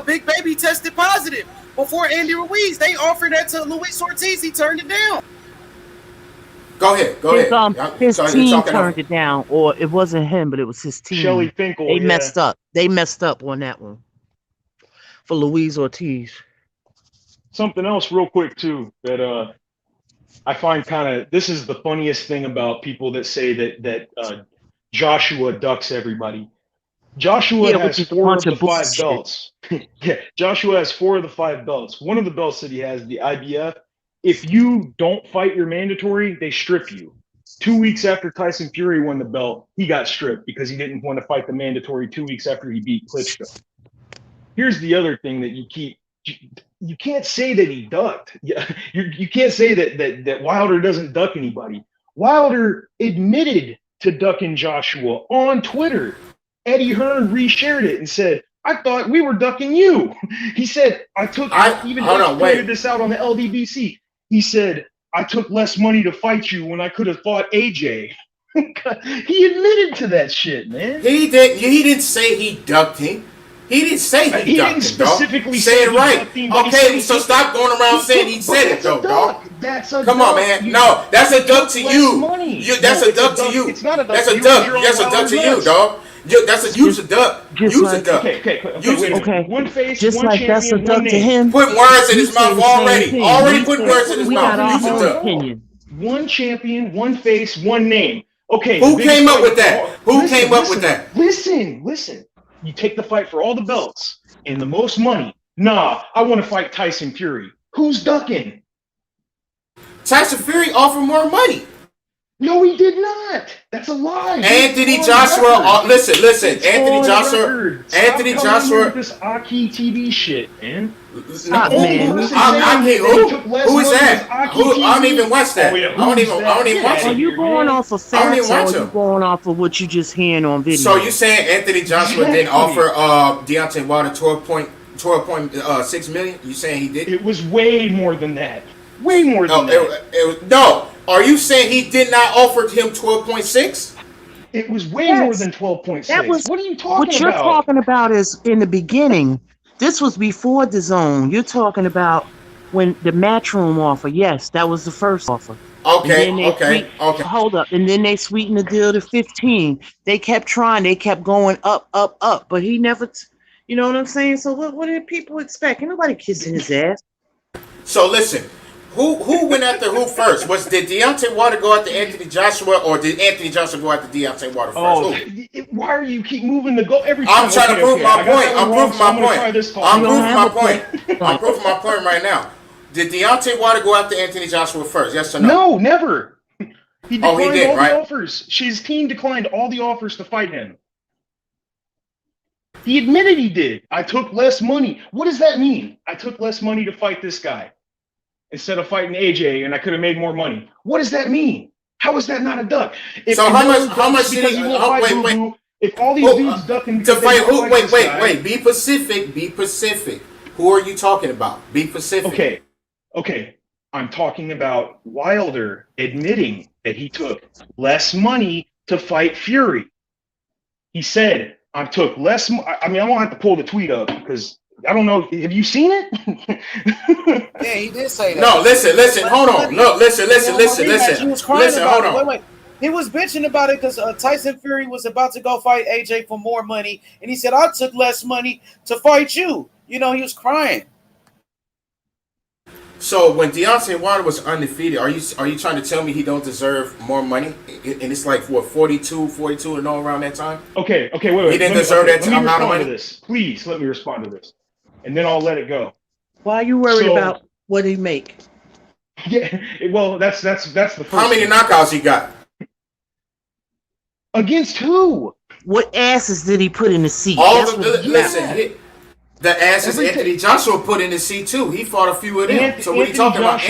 Speaker 1: Big Baby tested positive before Andy Ruiz. They offered that to Luis Ortiz. He turned it down.
Speaker 10: Go ahead.
Speaker 14: His team turned it down, or it wasn't him, but it was his team.
Speaker 13: Shelly Finkel.
Speaker 14: They messed up. They messed up on that one for Luis Ortiz.
Speaker 13: Something else, real quick too, that I find this is the funniest thing about people that say that Joshua ducks everybody. Joshua has 4 of the 5 belts. Yeah, Joshua has 4 of the 5 belts. One of the belts that he has, the IBF. If you don't fight your mandatory, they strip you. 2 weeks after Tyson Fury won the belt, he got stripped because he didn't want to fight the mandatory 2 weeks after he beat Klitschko. Here's the other thing that you can't say that he ducked. You can't say that Wilder doesn't duck anybody. Wilder admitted to ducking Joshua on Twitter. Eddie Hearn reshared it and said, I thought we were ducking you. He said, pointed this out on the LDBC. He said, I took less money to fight you when I could have fought AJ. He admitted to that shit, man.
Speaker 10: He didn't say he ducked him. He didn't say he ducked him,
Speaker 13: didn't specifically
Speaker 10: say it right. Okay, so stop going around saying he said it, though, dog. Come on, man. No, that's a duck to you. That's a duck to you. That's a duck. That's a duck to you, dog. Use a duck. Use a duck.
Speaker 14: Okay.
Speaker 13: One face,
Speaker 14: just
Speaker 13: one
Speaker 14: like
Speaker 13: champion,
Speaker 14: that's a duck to him.
Speaker 10: Put words in his mouth already. Already put words in his mouth. Use a duck.
Speaker 13: One champion, one face, one name. Okay.
Speaker 10: Who came up with that? Who came up with that?
Speaker 13: Listen. You take the fight for all the belts and the most money. Nah, I want to fight Tyson Fury. Who's ducking?
Speaker 10: Tyson Fury offered more money.
Speaker 13: No, he did not. That's a lie.
Speaker 10: Anthony Joshua. Listen. Anthony Joshua.
Speaker 13: This Aki TV shit, man.
Speaker 10: Who is that? I don't even watch that. I don't even watch it.
Speaker 14: Are you going off of facts, or are you going off of what you just hearing on video?
Speaker 10: So you saying Anthony Joshua didn't offer Deontay Wilder $12.6 million? You saying he did?
Speaker 13: It was way more than that. Way more than that.
Speaker 10: No. Are you saying he did not offer him 12.6?
Speaker 13: It was way more than 12.6. What are you talking about?
Speaker 14: What you're talking about is in the beginning. This was before the zone. You're talking about when the Matchroom offer. Yes, that was the first offer.
Speaker 10: Okay.
Speaker 14: Hold up. And then they sweetened the deal to 15. They kept trying. They kept going up. But he never, you know what I'm saying? So what did people expect? Ain't nobody kissing his ass.
Speaker 10: So listen. Who went after who first? Did Deontay Wilder go after Anthony Joshua, or did Anthony Joshua go after Deontay Wilder first?
Speaker 13: Why do you keep moving the goal every time?
Speaker 10: I'm trying to prove my point. I'm proving my point right now. Did Deontay Wilder go after Anthony Joshua first? Yes or no?
Speaker 13: No, never. He declined the offers. His team declined all the offers to fight him. He admitted he did. I took less money. What does that mean? I took less money to fight this guy instead of fighting AJ, and I could have made more money. What does that mean? How is that not a duck?
Speaker 10: How much did he? Wait.
Speaker 13: If all these dudes ducking
Speaker 10: to fight who? Wait. Be Pacific. Who are you talking about? Be Pacific.
Speaker 13: Okay. I'm talking about Wilder admitting that he took less money to fight Fury. He said, I took less. I mean, I won't have to pull the tweet up because I don't know. Have you seen it?
Speaker 1: Yeah, he did say that.
Speaker 10: No, listen. Hold on. No, listen. Hold on.
Speaker 1: Wait. He was bitching about it because Tyson Fury was about to go fight AJ for more money, and he said, "I took less money to fight you." You know, he was crying.
Speaker 10: So when Deontay Wilder was undefeated, are you trying to tell me he don't deserve more money? And it's like what 42 and all around that time.
Speaker 13: Okay, wait.
Speaker 10: He didn't deserve that amount of money.
Speaker 13: Please let me respond to this, and then I'll let it go.
Speaker 14: Why are you worried about what he make?
Speaker 13: Yeah, well, that's the first.
Speaker 10: How many knockouts he got?
Speaker 13: Against who?
Speaker 14: What asses did he put in the seat?
Speaker 10: The asses Anthony Joshua put in the seat too. He fought a few of them. So what are you talking about?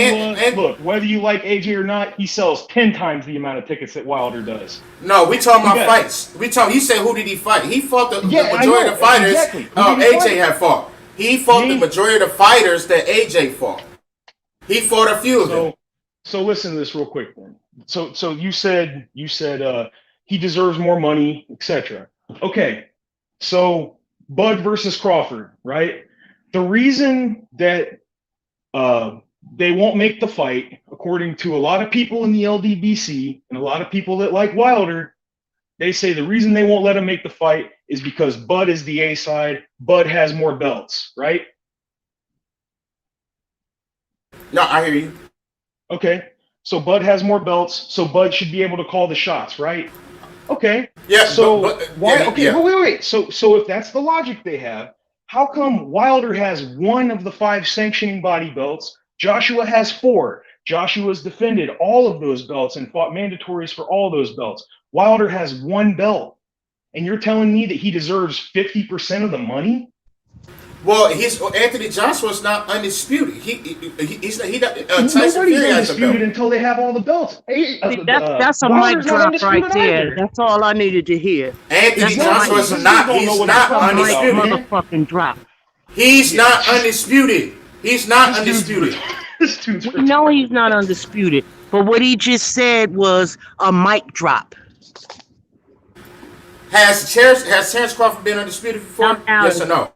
Speaker 13: Look, whether you like AJ or not, he sells 10 times the amount of tickets that Wilder does.
Speaker 10: No, we talking about fights. You said who did he fight? He fought the majority of the fighters AJ had fought. He fought the majority of the fighters that AJ fought. He fought a few of them.
Speaker 13: So listen to this real quick then. So you said he deserves more money, etc. Okay. So Bud versus Crawford, right? The reason that they won't make the fight, according to a lot of people in the LDBC and a lot of people that like Wilder, they say the reason they won't let him make the fight is because Bud is the A side. Bud has more belts, right?
Speaker 10: No, I hear you.
Speaker 13: Okay. So Bud has more belts, so Bud should be able to call the shots, right? Okay.
Speaker 10: Yeah.
Speaker 13: So wait. So if that's the logic they have, how come Wilder has one of the 5 sanctioning body belts? Joshua has 4. Joshua's defended all of those belts and fought mandatories for all those belts. Wilder has 1 belt, and you're telling me that he deserves 50% of the money?
Speaker 10: Well, Anthony Joshua's not undisputed. He's not.
Speaker 13: Nobody's undisputed until they have all the belts.
Speaker 14: That's a mic drop right there. That's all I needed to hear.
Speaker 10: Anthony Joshua's not. He's not undisputed.
Speaker 14: Motherfucking drop.
Speaker 10: He's not undisputed. He's not undisputed.
Speaker 14: We know he's not undisputed, but what he just said was a mic drop.
Speaker 10: Has Terrence Crawford been undisputed before? Yes or no?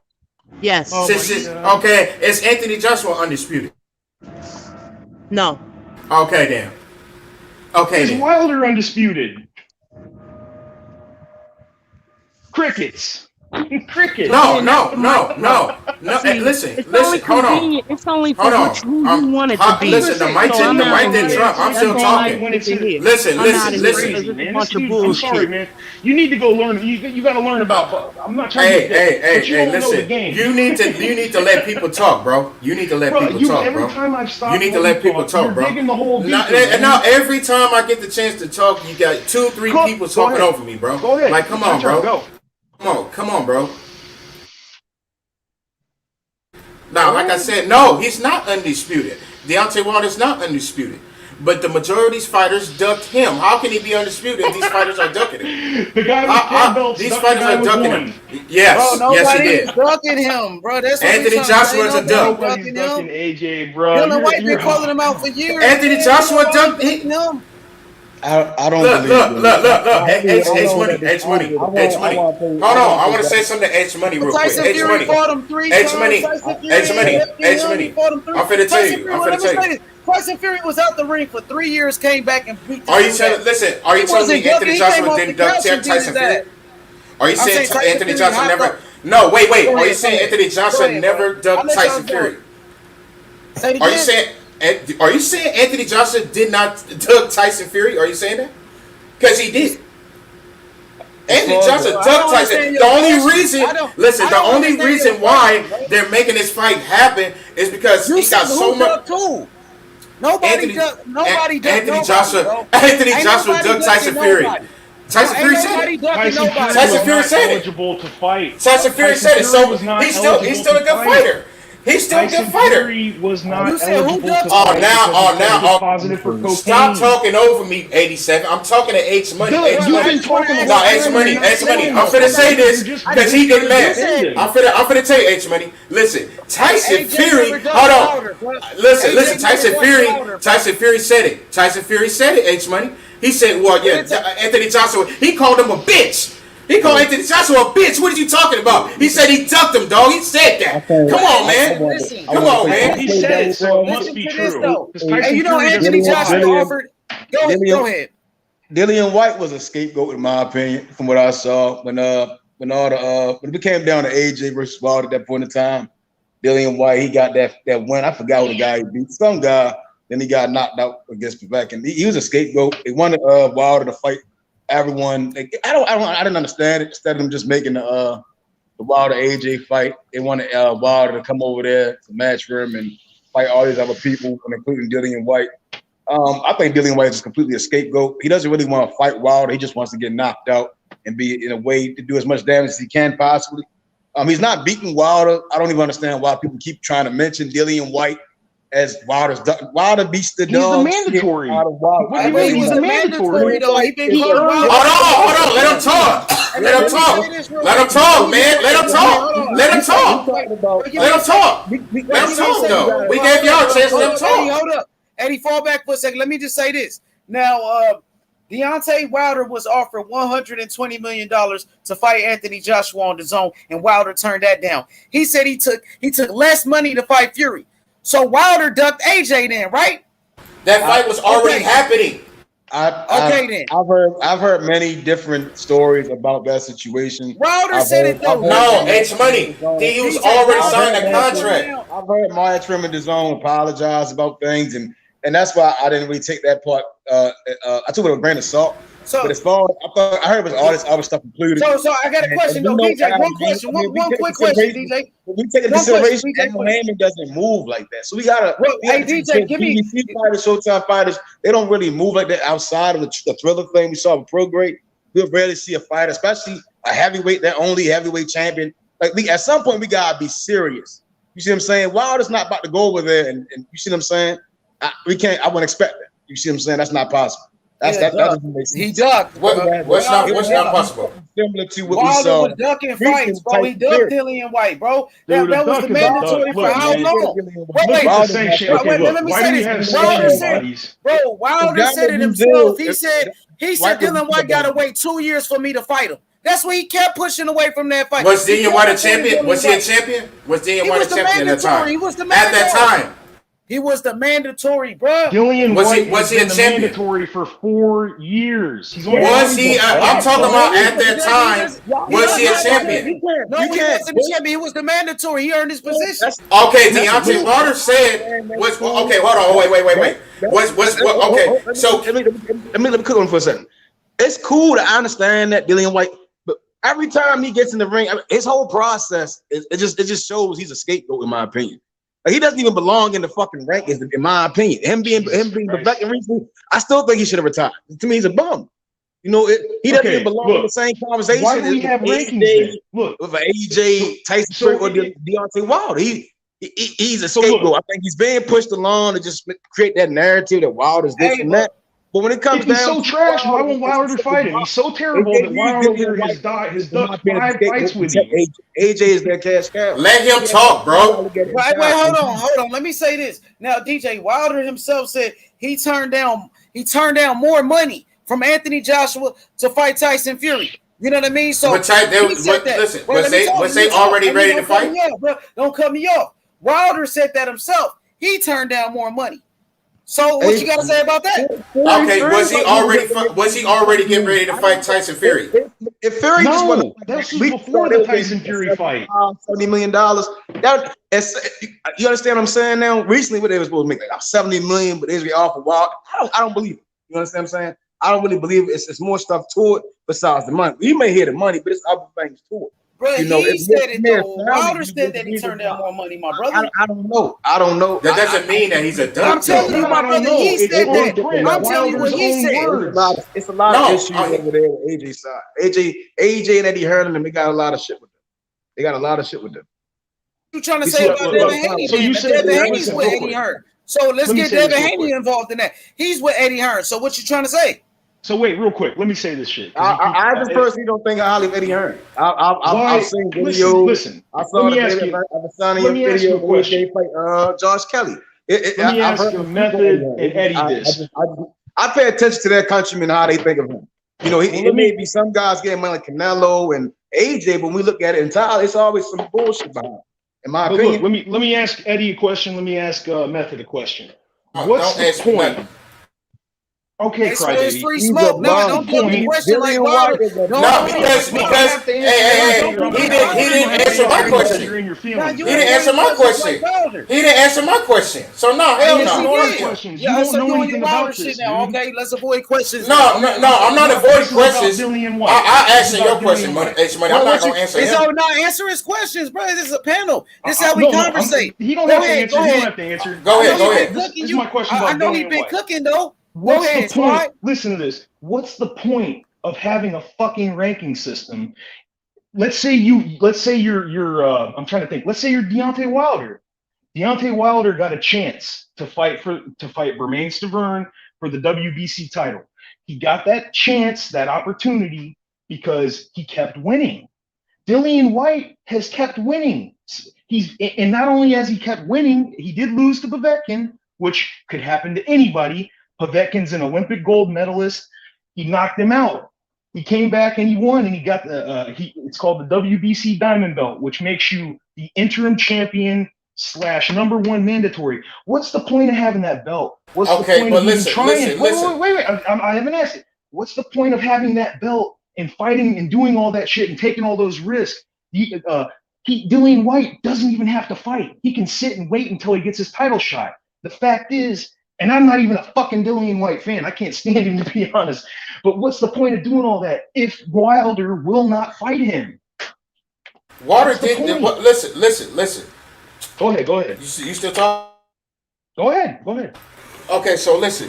Speaker 14: Yes.
Speaker 10: Okay, is Anthony Joshua undisputed?
Speaker 14: No.
Speaker 10: Okay, then. Okay,
Speaker 13: is Wilder undisputed? Crickets. Crickets.
Speaker 10: No. Hey, listen. Hold on.
Speaker 14: It's only for what you want it to be.
Speaker 10: Listen, the mic didn't drop. I'm still talking. Listen.
Speaker 14: Bunch of bullshit.
Speaker 13: I'm sorry, man. You need to go learn. You got to learn about. I'm not trying to.
Speaker 10: Hey, listen. You need to let people talk, bro. You need to let people talk, bro.
Speaker 13: Every time I've stopped,
Speaker 10: you need to let people talk, bro. Now, every time I get the chance to talk, you got 2-3 people talking over me, bro.
Speaker 13: Go ahead.
Speaker 10: Like, come on, bro. Come on, bro. Now, like I said, no, he's not undisputed. Deontay Wilder's not undisputed. But the majority of these fighters ducked him. How can he be undisputed if these fighters are ducking him?
Speaker 13: The guy with 10 belts.
Speaker 10: These fighters are ducking him. Yes,
Speaker 1: bro,
Speaker 10: yes, he did.
Speaker 1: Ducking him, bro. That's
Speaker 10: Anthony Joshua's a duck.
Speaker 13: Nobody's ducking AJ, bro.
Speaker 1: Dylan White been calling him out for years.
Speaker 10: Anthony Joshua ducked him.
Speaker 15: I don't
Speaker 10: look. H money. Hold on, I want to say something to H money real quick. H money. H money. I'm finna tell you.
Speaker 1: Tyson Fury was out the ring for 3 years, came back and beat.
Speaker 10: Are you telling me Anthony Joshua didn't duck Tyson Fury? Are you saying Anthony Joshua never? No, wait. Are you saying Anthony Joshua never ducked Tyson Fury? Are you saying Anthony Joshua did not duck Tyson Fury? Are you saying that? Because he did. Anthony Joshua ducked Tyson. The only reason why they're making this fight happen is because he got so much.
Speaker 1: Nobody ducked.
Speaker 10: Anthony Joshua ducked Tyson Fury. Tyson Fury said it. Tyson Fury said it.
Speaker 13: Eligible to fight.
Speaker 10: Tyson Fury said it. So he's still a good fighter. He's still a good fighter.
Speaker 13: Fury was not eligible to fight.
Speaker 10: Now,
Speaker 13: positive for cocaine.
Speaker 10: Stop talking over me, 87. I'm talking to H Money. H Money. I'm finna say this because he get mad. I'm finna tell you, H Money. Listen, Tyson Fury. Hold on. Listen. Tyson Fury said it. Tyson Fury said it. H Money. He said, "Well, yeah." Anthony Joshua. He called him a bitch. He called Anthony Joshua a bitch. What are you talking about? He said he ducked him, dog. He said that. Come on, man. Come on, man.
Speaker 13: He said it, so it must be true.
Speaker 1: And you know Anthony Joshua offered. Go ahead.
Speaker 15: Dillian White was a scapegoat in my opinion, from what I saw. When it came down to AJ versus Wilder at that point in time, Dillian White, he got that win. I forgot what the guy he beat. Some guy, then he got knocked out against Vivek. And he was a scapegoat. They wanted Wilder to fight everyone. Like, I didn't understand it. Instead of them just making the Wilder AJ fight, they wanted Wilder to come over there to match for him and fight all these other people, including Dillian White. I think Dillian White is completely a scapegoat. He doesn't really want to fight Wilder. He just wants to get knocked out and be in a way to do as much damage as he can possibly. He's not beating Wilder. I don't even understand why people keep trying to mention Dillian White as Wilder's. Wilder beats the dog.
Speaker 13: He's the mandatory.
Speaker 15: He was
Speaker 12: the mandatory though. He been
Speaker 10: hold on. Let him talk. Let him talk, man. Let him talk though. We gave y'all a chance to let him talk.
Speaker 1: Hold up. Eddie, fall back for a second. Let me just say this. Now, Deontay Wilder was offered $120 million to fight Anthony Joshua on the zone, and Wilder turned that down. He said he took less money to fight Fury. So Wilder ducked AJ then, right?
Speaker 10: That fight was already happening.
Speaker 15: I've heard many different stories about that situation.
Speaker 1: Wilder said it though.
Speaker 10: No, it's money. He was already signed a contract.
Speaker 15: I've heard Maya Trim and DAZN apologize about things, and that's why I didn't really take that part. I took it with a grain of salt. But as far as I heard it was all this other stuff included.
Speaker 1: So I got a question though, DJ. One quick question, DJ.
Speaker 15: We take into consideration that Hammond doesn't move like that. So we gotta
Speaker 1: hey DJ, give me
Speaker 15: BBC fighters, Showtime fighters, they don't really move like that outside of the thriller thing. We saw with Pro Grade. We'll rarely see a fighter, especially a heavyweight, that only heavyweight champion. Like at some point we gotta be serious. You see what I'm saying? Wilder's not about to go over there and you see what I'm saying? I wouldn't expect that. You see what I'm saying? That's not possible. That doesn't make sense.
Speaker 1: He ducked.
Speaker 10: What's not possible?
Speaker 15: Similar to what
Speaker 1: Wilder
Speaker 15: we saw.
Speaker 1: was ducking fights, bro. He ducked Dillian White, bro. That was the mandatory for how long? Wait, let me say this. Wilder said it himself. He said Dillian White got to wait 2 years for me to fight him. That's why he kept pushing away from that fight.
Speaker 10: Was Dillian White a champion? Was he a champion? Was Dillian White a champion at that time?
Speaker 1: He was the
Speaker 10: at that time.
Speaker 1: He was the mandatory, bro.
Speaker 13: Dillian White
Speaker 10: was he a champion?
Speaker 13: Mandatory for 4 years.
Speaker 10: Was he? I'm talking about at that time. Was he a champion?
Speaker 1: No, he wasn't a champion. He was the mandatory. He earned his position.
Speaker 10: Okay, Deontay Wilder said was okay. Hold on. Wait. Okay. So
Speaker 15: let me cook on for a second. It's cool to understand that Dillian White, but every time he gets in the ring, his whole process it just shows he's a scapegoat in my opinion. Like, he doesn't even belong in the fucking rankings, in my opinion. Him being Vivek and recently, I still think he should have retired. To me, he's a bum. You know, he doesn't even belong in the same conversation.
Speaker 13: Why do we have rankings?
Speaker 15: With AJ, Tyson, or Deontay Wilder. He's a scapegoat. I think he's being pushed along to just create that narrative that Wilder's this and that. But when it comes down,
Speaker 13: he's so trash. Why won't Wilder fight him? He's so terrible that Wilder has ducked 5 fights with him.
Speaker 15: AJ is their cash cow.
Speaker 10: Let him talk, bro.
Speaker 1: Wait, hold on. Let me say this. Now, DJ Wilder himself said he turned down more money from Anthony Joshua to fight Tyson Fury. You know what I mean? So
Speaker 10: listen, was they already ready to fight?
Speaker 1: Don't cut me off. Wilder said that himself. He turned down more money. So what you got to say about that?
Speaker 10: Okay, was he already getting ready to fight Tyson Fury?
Speaker 15: If Fury just won,
Speaker 13: this was before the Tyson Fury fight.
Speaker 15: $70 million. You understand what I'm saying now? Recently, what they were supposed to make like $70 million, but they off a while. I don't believe it. You understand what I'm saying? I don't really believe it. It's more stuff to it besides the money. You may hear the money, but it's other things to it.
Speaker 1: Bro, he said it though. Wilder said that he turned down more money, my brother.
Speaker 15: I don't know.
Speaker 10: That doesn't mean that he's a dumb.
Speaker 1: I'm telling you, my brother, he said that. I'm telling you what he said.
Speaker 15: It's a lot of issues over there with AJ's side. AJ and Eddie Hearn, and they got a lot of shit with them.
Speaker 1: You trying to say about Devin Haney? So you said Devin Haney's with Eddie Hearn. So let's get Devin Haney involved in that. He's with Eddie Hearn. So what you trying to say?
Speaker 13: So wait, real quick. Let me say this shit.
Speaker 15: I just personally don't think highly of Eddie Hearn. I've seen videos.
Speaker 13: Listen.
Speaker 15: I saw the video where they fight Josh Kelly.
Speaker 13: Let me ask you, Method and Eddie this.
Speaker 15: I pay attention to their countrymen, how they think of him. You know, it may be some guys getting money like Canelo and AJ, but when we look at it entirely, it's always some bullshit behind it, in my opinion.
Speaker 13: Look, let me ask Eddie a question. Let me ask Method a question. What's the point? Okay,
Speaker 12: It's free
Speaker 7: He's a
Speaker 12: smoke. Now,
Speaker 7: bum.
Speaker 12: don't get the question like
Speaker 7: Dillian White
Speaker 12: Wilder.
Speaker 7: is a
Speaker 10: No,
Speaker 7: bum.
Speaker 10: because hey, he didn't answer my question. He didn't answer my question. He didn't answer my question. So no, hell no.
Speaker 12: Yeah, so you on your Wilder shit now, okay? Let's avoid questions.
Speaker 10: No, I'm not avoiding questions. I answer your question, H Money. I'm not gonna answer him.
Speaker 12: So not answer his questions, bro. This is a panel. This is how we conversate.
Speaker 13: He don't have to answer. He don't have to answer.
Speaker 10: Go ahead.
Speaker 13: This is my question about
Speaker 12: I know he
Speaker 13: Dillian
Speaker 12: been
Speaker 13: White.
Speaker 12: cooking though.
Speaker 13: What's
Speaker 12: Go ahead,
Speaker 13: the point?
Speaker 12: Swat.
Speaker 13: Listen to this. What's the point of having a fucking ranking system? Let's say you're I'm trying to think. Let's say you're Deontay Wilder. Deontay Wilder got a chance to fight Bermain Stavern for the WBC title. He got that chance, that opportunity, because he kept winning. Dillian White has kept winning. And not only has he kept winning, he did lose to Povetkin, which could happen to anybody. Povetkin's an Olympic gold medalist. He knocked him out. He came back and he won, and he got it's called the WBC Diamond Belt, which makes you the interim champion / #1 mandatory. What's the point of having that belt? What's the point of even trying? Wait. I haven't asked it. What's the point of having that belt and fighting and doing all that shit and taking all those risks? Dillian White doesn't even have to fight. He can sit and wait until he gets his title shot. The fact is, and I'm not even a fucking Dillian White fan. I can't stand him, to be honest. But what's the point of doing all that if Wilder will not fight him?
Speaker 10: Wilder did. Listen.
Speaker 13: Go ahead.
Speaker 10: You still talking?
Speaker 13: Go ahead.
Speaker 10: Okay, so listen.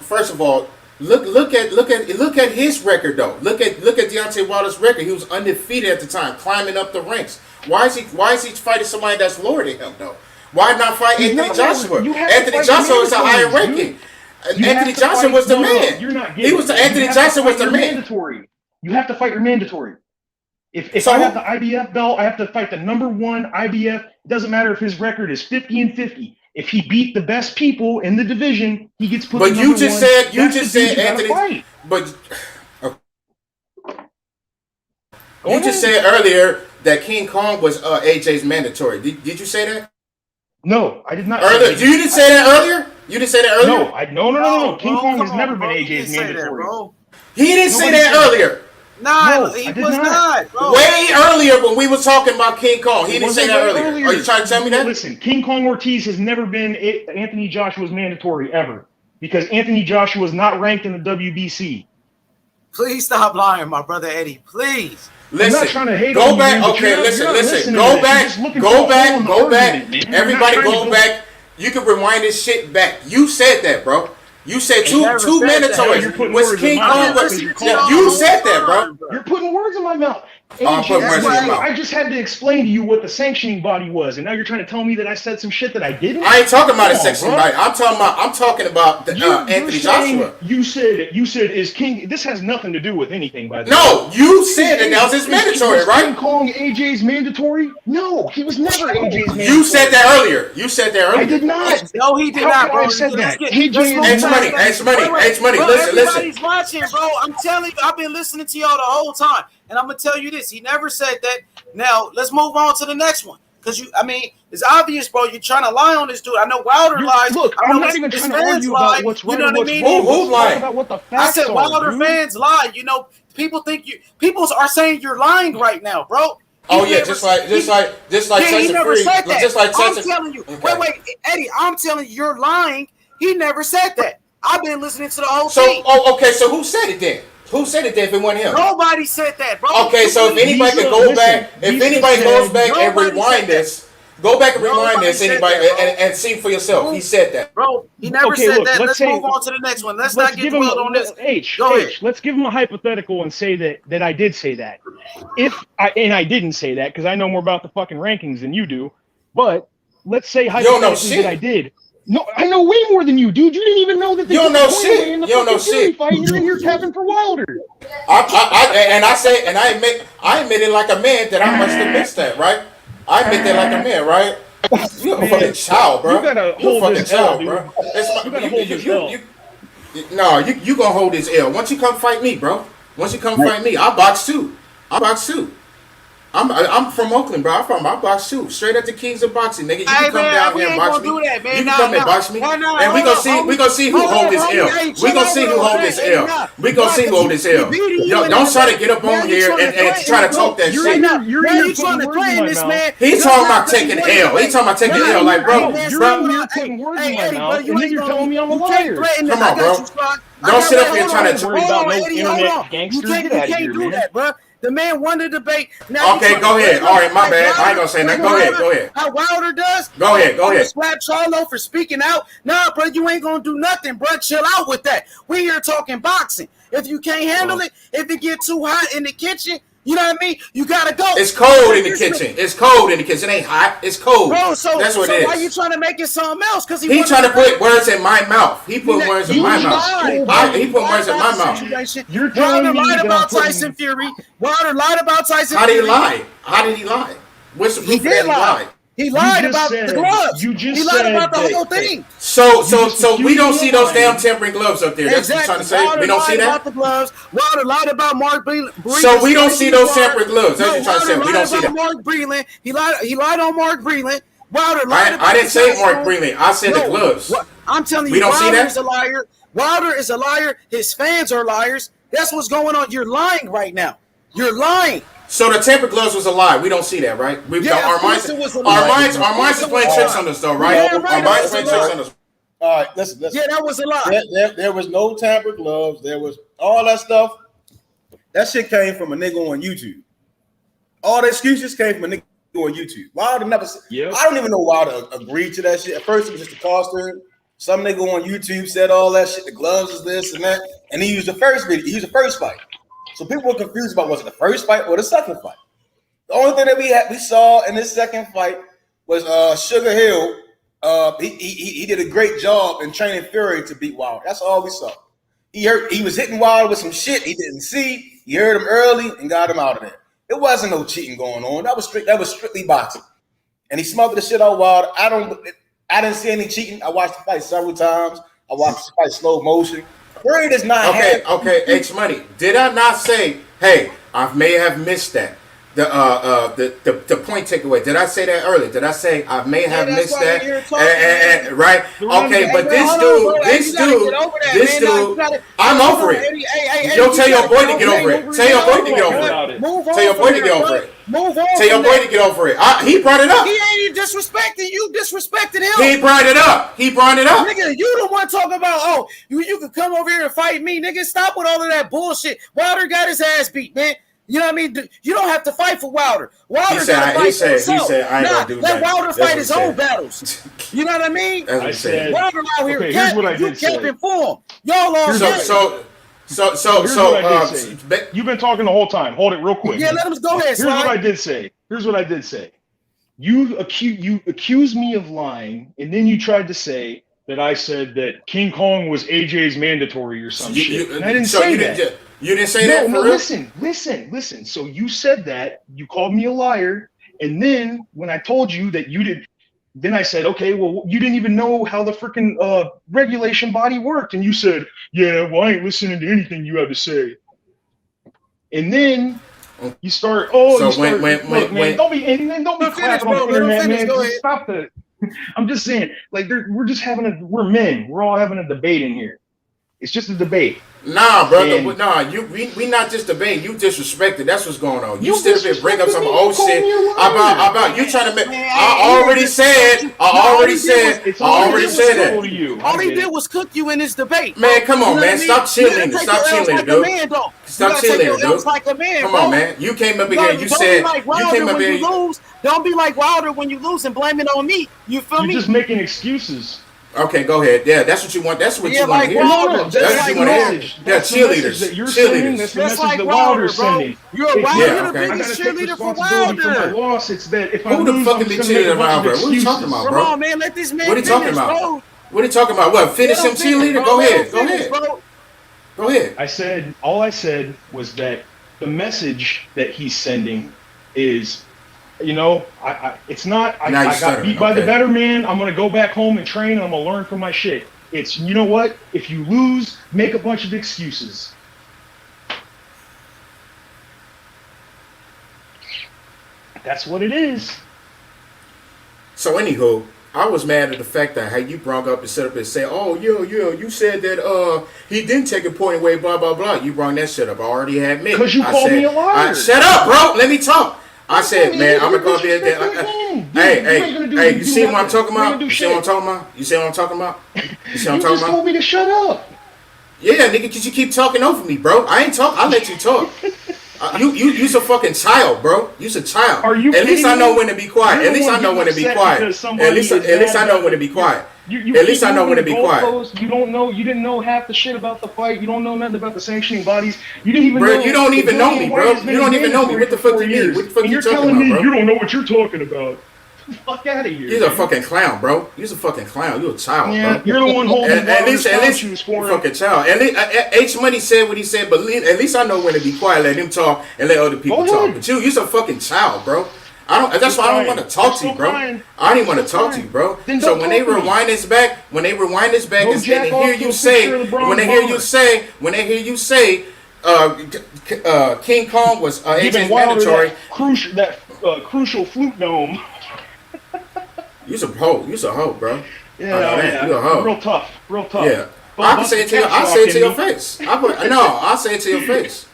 Speaker 10: First of all, look at his record though. Look at Deontay Wilder's record. He was undefeated at the time, climbing up the ranks. Why is he fighting somebody that's lower than him though? Why not fight Anthony Joshua? Anthony Joshua is a higher ranking. Anthony Johnson was the man. Anthony Johnson was the man.
Speaker 13: You have to fight your mandatory. If I have the IBF belt, I have to fight the #1 IBF. It doesn't matter if his record is 50-50. If he beat the best people in the division, he gets put.
Speaker 10: But you just said Anthony. But you just said earlier that King Kong was AJ's mandatory. Did you say that?
Speaker 13: No, I did not.
Speaker 10: Earlier, you didn't say that earlier. You didn't say that earlier.
Speaker 13: No. King Kong has never been AJ's mandatory.
Speaker 10: He didn't say that earlier.
Speaker 12: Nah, he was not. Bro.
Speaker 10: Way earlier when we were talking about King Kong, he didn't say that earlier. Are you trying to tell me that?
Speaker 13: Listen, King Kong Ortiz has never been Anthony Joshua's mandatory ever because Anthony Joshua is not ranked in the WBC.
Speaker 12: Please stop lying, my brother Eddie. Please.
Speaker 10: Listen,
Speaker 13: I'm not trying to hate
Speaker 10: go
Speaker 13: on
Speaker 10: back.
Speaker 13: you,
Speaker 10: Okay, listen. Go back. Everybody go back. You can rewind this shit back. You said that, bro. You said two mandatories. Was King Kong? You said that, bro.
Speaker 13: You're putting words in my mouth. I just had to explain to you what the sanctioning body was, and now you're trying to tell me that I said some shit that I didn't.
Speaker 10: I ain't talking about a sanctioning body. I'm talking about Anthony Joshua.
Speaker 13: You said is King. This has nothing to do with anything, by the way.
Speaker 10: No, you said that was his mandatory, right?
Speaker 13: King Kong AJ's mandatory? No, he was never AJ's mandatory.
Speaker 10: You said that earlier.
Speaker 13: I did not.
Speaker 12: No, he did not, bro.
Speaker 13: I said that.
Speaker 10: H money. Listen.
Speaker 12: Everybody's watching, bro. I'm telling you, I've been listening to y'all the whole time. And I'm gonna tell you this: he never said that. Now let's move on to the next one, because it's obvious, bro. You're trying to lie on this dude. I know Wilder lies.
Speaker 13: Look, I'm not even trying to argue about what's right or what's wrong.
Speaker 10: Who's lying?
Speaker 13: About what the facts
Speaker 12: I said Wilder fans lie. People are saying you're lying right now, bro.
Speaker 10: Just like Tyson Fury. Just like Tyson.
Speaker 12: I'm telling you. Okay. Wait, Eddie. I'm telling you, you're lying. He never said that. I've been listening to the whole thing.
Speaker 10: Okay. So who said it then? Who said it then if it wasn't him?
Speaker 12: Nobody said that, bro.
Speaker 10: Okay, so if anybody can go back, if anybody goes back and rewind this, go back and rewind this, anybody, and see for yourself. He said that.
Speaker 12: Bro, he never said that. Let's move on to the next one. Let's not get dwelled on this. Go ahead.
Speaker 13: Let's give him a hypothetical and say that I did say that. And I didn't say that because I know more about the fucking rankings than you do. But let's say hypothetically that I did. No, I know way more than you, dude. You didn't even know that.
Speaker 10: You don't know shit. You don't know shit.
Speaker 13: You're in here tapping for Wilder.
Speaker 10: I admit it like a man that I must have missed that, right? I admit that like a man, right? You're a fucking child, bro.
Speaker 13: You gotta hold this L,
Speaker 10: bro.
Speaker 13: You gotta hold this L.
Speaker 10: No, you gonna hold this L. Once you come fight me, bro. Once you come fight me, I'll box too. I'm from Oakland, bro. I box too. Straight at the Kings of Boxing, nigga. You can come
Speaker 12: man,
Speaker 10: down
Speaker 12: we
Speaker 10: here and
Speaker 12: ain't
Speaker 10: box
Speaker 12: gonna
Speaker 10: me.
Speaker 12: do that, man.
Speaker 10: You can come and box me, and we gonna see who hold this L. We gonna see who hold this L. We gonna see who hold this L. Yo, don't try to get up on here and try to talk that shit.
Speaker 13: You're trying to threaten this man.
Speaker 10: He talking about taking L. He talking about taking L. Like, bro,
Speaker 13: You're putting words in my mouth, and then you're telling me I'm a liar.
Speaker 10: Come on, bro. Don't sit up here trying to
Speaker 13: worry about no internet gangsters. Get out of here,
Speaker 4: do
Speaker 13: man.
Speaker 4: that, bro. The man won the debate. Now
Speaker 10: okay, go ahead. All right, my bad. I ain't gonna say that. Go ahead.
Speaker 4: How Wilder does?
Speaker 10: Go ahead.
Speaker 4: Slap Charlo for speaking out. Nah, bro, you ain't gonna do nothing, bro. Chill out with that. We here talking boxing. If you can't handle it, if it get too hot in the kitchen, you know what I mean? You gotta go.
Speaker 10: It's cold in the kitchen. It's cold in the kitchen. It ain't hot. It's cold.
Speaker 4: Bro, so
Speaker 10: that's what it is.
Speaker 4: Why you trying to make it something else? Because
Speaker 10: he trying to put words in my mouth. He put words in my mouth. He put words in my mouth.
Speaker 13: You're telling me
Speaker 4: lied about Tyson Fury. Wilder lied about Tyson
Speaker 10: Fury.
Speaker 4: How did
Speaker 10: he lie? What's the proof
Speaker 4: that he lied? He lied about the gloves. He lied about the whole thing.
Speaker 10: So we don't see those damn tempering gloves up there. That's what you're trying to say.
Speaker 4: Wilder
Speaker 10: we don't see that.
Speaker 4: About the gloves. Wilder lied about Mark Breland.
Speaker 10: So we don't see those tempering gloves. That's what you're trying to say. We don't see that.
Speaker 4: Mark Breland. He lied on Mark Breland. Wilder lied about
Speaker 10: I didn't say Mark Breland. I said the gloves.
Speaker 4: I'm telling you, Wilder is a liar. Wilder is a liar. His fans are liars. That's what's going on. You're lying right now. You're lying.
Speaker 10: So the tempered gloves was a lie. We don't see that, right? Our minds is playing tricks on us, though, right? Our minds playing tricks on us.
Speaker 16: All right, listen.
Speaker 4: Yeah, that was a lie.
Speaker 16: There was no tampered gloves. There was all that stuff. That shit came from a nigga on YouTube. All the excuses came from a nigga on YouTube. Wilder never. Yep. I don't even know why to agree to that shit. At first, it was just a costume. Some nigga on YouTube said all that shit. The gloves is this and that, and he used the first video. He used the first fight. So people were confused about was it the first fight or the second fight. The only thing that we saw in this second fight was Sugar Hill. He did a great job in training Fury to beat Wilder. That's all we saw. He was hitting Wilder with some shit he didn't see. He heard him early and got him out of there. It wasn't no cheating going on. That was strictly boxing. And he smothered the shit out of Wilder. I didn't see any cheating. I watched the fight several times. I watched the fight slow motion. Fury does not have.
Speaker 10: Okay, H Money. Did I not say, hey, I may have missed that? The point takeaway. Did I say that earlier? Did I say I may have missed that? Right? Okay, but this dude, I'm over it. Yo, tell your boy to get over it. Tell your boy to get over it. Tell your boy to get over it. Tell your boy to get over it. He brought it up.
Speaker 4: He ain't disrespecting you. Disrespected him.
Speaker 10: He brought it up.
Speaker 4: Nigga, you the one talking about, you could come over here and fight me. Nigga, stop with all of that bullshit. Wilder got his ass beat, man. You know what I mean? You don't have to fight for Wilder. Wilder got to fight for himself.
Speaker 10: He said, I ain't gonna do
Speaker 4: let
Speaker 10: that.
Speaker 4: Wilder fight his own battles. You know what I mean?
Speaker 10: I said.
Speaker 4: Wilder out here,
Speaker 13: here's what I did say.
Speaker 4: kept informed. Y'all all
Speaker 13: You've been talking the whole time. Hold it real quick.
Speaker 4: Yeah, let him go ahead.
Speaker 13: Here's what I did say. You accused me of lying, and then you tried to say that I said that King Kong was AJ's mandatory or some shit. And I didn't say that.
Speaker 10: You didn't say that?
Speaker 13: No, listen. So you said that, you called me a liar, and then when I told you that you did, then I said, okay, well, you didn't even know how the freaking regulation body worked, and you said, yeah, well, I ain't listening to anything you have to say. And then you start, look, man, don't be clapping on the internet, man. Just stop the. I'm just saying, like, we're we're men. We're all having a debate in here. It's just a debate.
Speaker 10: Nah, brother. We not just debating. You disrespected. That's what's going on. You still been bring up some old shit about you trying to make. I already said that.
Speaker 4: All he did was cook you in this debate.
Speaker 10: Man, come on, man. Stop cheerleading. Stop cheerleading, dude. Stop cheerleading, dude.
Speaker 4: Like a man,
Speaker 10: come on, man. You came up here. You said you came up here.
Speaker 4: Don't be like Wilder when you lose and blame it on me. You feel me?
Speaker 13: You're just making excuses.
Speaker 10: Okay, go ahead. Yeah, that's what you want. That's what you want to hear. That's what you want to hear. Yeah, cheerleaders.
Speaker 13: That's the message that Wilder's sending.
Speaker 4: You're the biggest cheerleader for Wilder.
Speaker 13: It's that if
Speaker 10: who the fuck is the cheerleader for Wilder? What are you talking about, bro?
Speaker 4: Come on, man. Let this man.
Speaker 10: What are you talking about? What are you talking about? What? Finish him, cheerleader? Go ahead.
Speaker 13: All I said was that the message that he's sending is, it's not, I got beat by the better man. I'm going to go back home and train and I'm going to learn from my shit. It's, you know what? If you lose, make a bunch of excuses. That's what it is.
Speaker 10: So anywho, I was mad at the fact that how you brought up and set up and say, oh, you said that he didn't take a point away, blah, blah, blah. You brought that shit up. I already had me.
Speaker 13: Because you called me a liar.
Speaker 10: Shut up, bro. Let me talk. I said, man, I'm going to go up there. Hey, you see what I'm talking about? You see what I'm talking about? You see what I'm talking about? You see what I'm talking about?
Speaker 13: You just told me to shut up.
Speaker 10: Yeah, nigga, because you keep talking over me, bro. I ain't talk. I'll let you talk. You's a fucking child, bro. You's a child.
Speaker 13: Are you
Speaker 10: At least I
Speaker 13: kidding
Speaker 10: know
Speaker 13: me?
Speaker 10: when to be quiet.
Speaker 13: You're
Speaker 10: At least I know when to be quiet. At least I know when to be quiet. At least I know when to be quiet.
Speaker 13: You don't know. You didn't know half the shit about the fight. You don't know nothing about the sanctioning bodies. You didn't even know.
Speaker 10: You don't even know me, bro. You don't even know me. What the fuck you mean? What the fuck you talking about, bro?
Speaker 13: You don't know what you're talking about. Fuck out of here.
Speaker 10: You're a fucking clown, bro. You're a fucking clown. You're a child, bro.
Speaker 13: You're the one holding
Speaker 10: at least you're a fucking child. H Money said what he said, but at least I know when to be quiet, let him talk, and let other people talk. But you're a fucking child, bro. That's why I don't want to talk to you, bro. I don't even want to talk to you, bro. So when they rewind this back, and they hear you say, King Kong was AJ's mandatory.
Speaker 13: Crucial flute dome.
Speaker 10: You's a hoe, bro.
Speaker 13: Yeah.
Speaker 10: You a hoe.
Speaker 13: Real tough.
Speaker 10: Yeah. I can say it to you. I'll say it to your face. I'll say it to your face.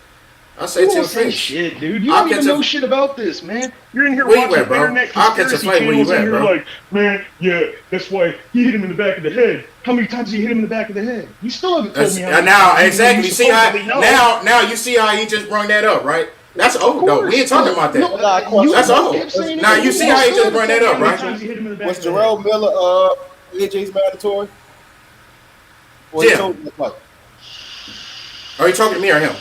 Speaker 10: I'll say it to your face.
Speaker 13: Shit, dude. You don't even know shit about this, man. You're in here
Speaker 10: where
Speaker 13: watching internet conspiracy channels, and you're like, man, yeah, that's why he hit him in the back of the head. How many times did he hit him in the back of the head? You still haven't told me how many
Speaker 10: now,
Speaker 13: times.
Speaker 10: exactly. You see how now you see how he just brought that up, right? That's old though. We ain't talking about that. That's old. Now you see how he just brought that up, right?
Speaker 16: Was Jarrell Miller AJ's mandatory?
Speaker 10: Yeah. Are you talking to me or him?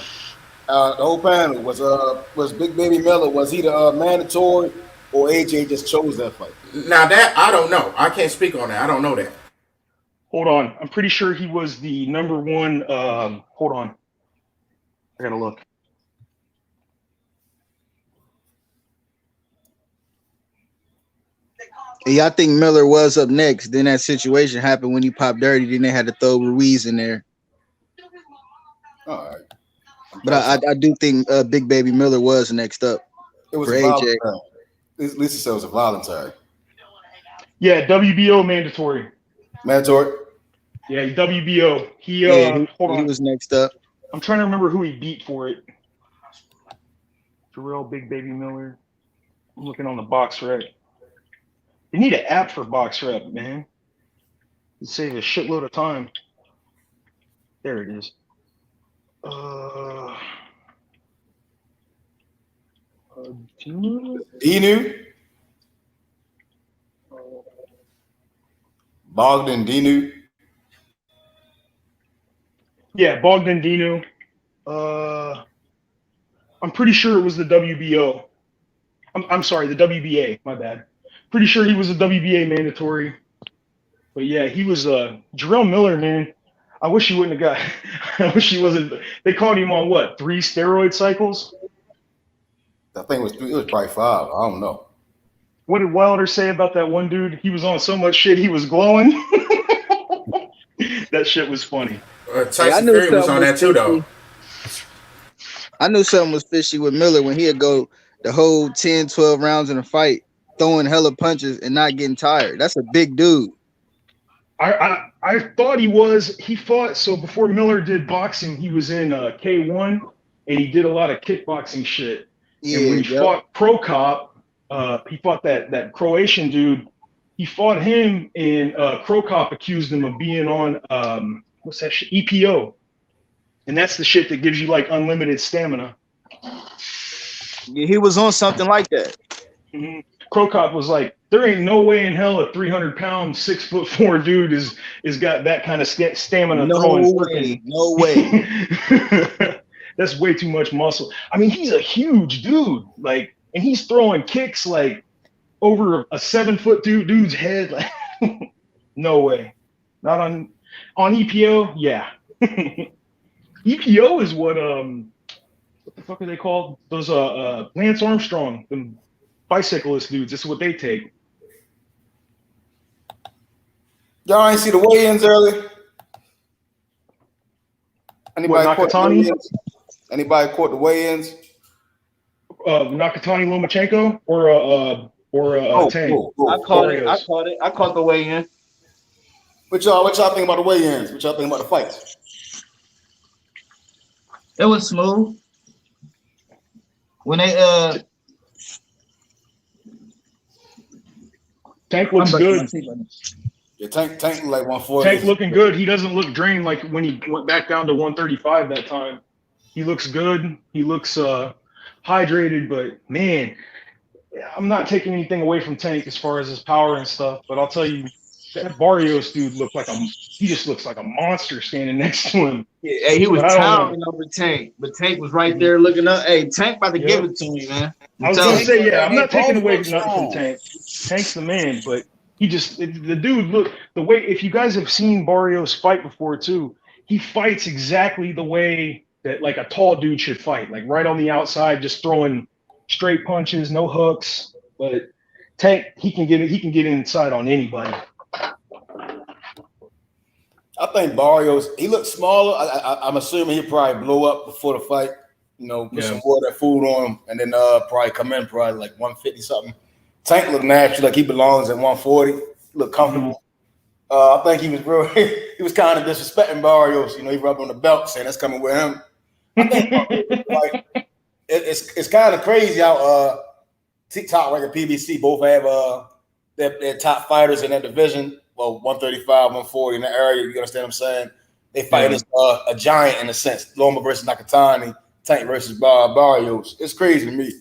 Speaker 16: The whole panel was Big Baby Miller. Was he the mandatory, or AJ just chose that fight?
Speaker 10: Now that I don't know. I can't speak on that. I don't know that.
Speaker 13: Hold on. I'm pretty sure he was the number one. Hold on. I gotta look.
Speaker 7: Yeah, I think Miller was up next. Then that situation happened when he popped dirty. Then they had to throw Ruiz in there.
Speaker 16: All right.
Speaker 7: But I do think Big Baby Miller was next up.
Speaker 16: It was
Speaker 7: for
Speaker 16: AJ. Lisa said it was a voluntary.
Speaker 13: Yeah, WBO mandatory.
Speaker 16: Mandatory?
Speaker 13: Yeah, WBO. He
Speaker 7: was next up.
Speaker 13: I'm trying to remember who he beat for it. Jarrell Big Baby Miller. I'm looking on the box rec. You need an app for box rep, man. It saves a shitload of time. There it is.
Speaker 16: Dinu? Bogdan Dinu?
Speaker 13: Yeah, Bogdan Dinu. I'm pretty sure it was the WBO. I'm sorry, the WBA. My bad. Pretty sure he was a WBA mandatory. But yeah, he was Jarrell Miller, man. I wish he wouldn't have got. I wish he wasn't. They called him on what? 3 steroid cycles?
Speaker 16: I think it was 3. It was probably 5. I don't know.
Speaker 13: What did Wilder say about that one dude? He was on so much shit, he was glowing. That shit was funny.
Speaker 10: Tyson Fury was on that too, though.
Speaker 7: I knew something was fishy with Miller when he'd go the whole 10, 12 rounds in a fight, throwing hella punches and not getting tired. That's a big dude.
Speaker 13: I thought he was. He fought. So before Miller did boxing, he was in K1, and he did a lot of kickboxing shit. Yeah, and when he fought Pro Cop, he fought that Croatian dude. He fought him, and Pro Cop accused him of being on what's that shit? EPO, and that's the shit that gives you like unlimited stamina.
Speaker 7: Yeah, he was on something like that.
Speaker 13: Mm-hmm. Crow Cop was like, there ain't no way in hell a 300-pound, 6'4" dude is got that kind of stamina.
Speaker 7: No way.
Speaker 13: That's way too much muscle. I mean, he's a huge dude, like, and he's throwing kicks like over a 7-foot dude's head. Like, no way. Not on EPO. Yeah. EPO is what the fuck are they called? Those Lance Armstrong, the bicyclist dudes. This is what they take.
Speaker 16: Y'all ain't see the weigh-ins earlier? Anybody caught the weigh-ins?
Speaker 13: Nakatani Lomachenko or Tank?
Speaker 9: I caught the weigh-in.
Speaker 16: What y'all think about the weigh-ins? What y'all think about the fights?
Speaker 9: It was smooth. When they
Speaker 13: Tank looks good.
Speaker 16: Yeah, Tank like 140.
Speaker 13: Tank looking good. He doesn't look drained like when he went back down to 135 that time. He looks good. He looks hydrated, but man, I'm not taking anything away from Tank as far as his power and stuff, but I'll tell you, that Barrios dude he just looks like a monster standing next to him.
Speaker 9: Yeah, hey, he was towering over Tank, but Tank was right there looking up. Hey, Tank about to give it to me, man.
Speaker 13: I was gonna say, yeah, I'm not taking away nothing from Tank. Tank's the man, but the dude look the way. If you guys have seen Barrios fight before too, he fights exactly the way that like a tall dude should fight, like right on the outside, just throwing straight punches, no hooks. But Tank, he can get inside on anybody.
Speaker 16: I think Barrios, he looks smaller. I'm assuming he'll probably blow up before the fight, put some more of that food on him, and then probably come in probably like 150 something. Tank look natural, like he belongs at 140. Look comfortable. I think he was real. He was kind of disrespecting Barrios. He rubbed on the belt, saying that's coming with him. I think like it's kind of crazy how TikTok like a PBC both have their top fighters in that division. Well, 135, 140 in the area. You understand what I'm saying? They fight a giant in a sense. Loma versus Nakatani, Tank versus Barrios. It's crazy to me.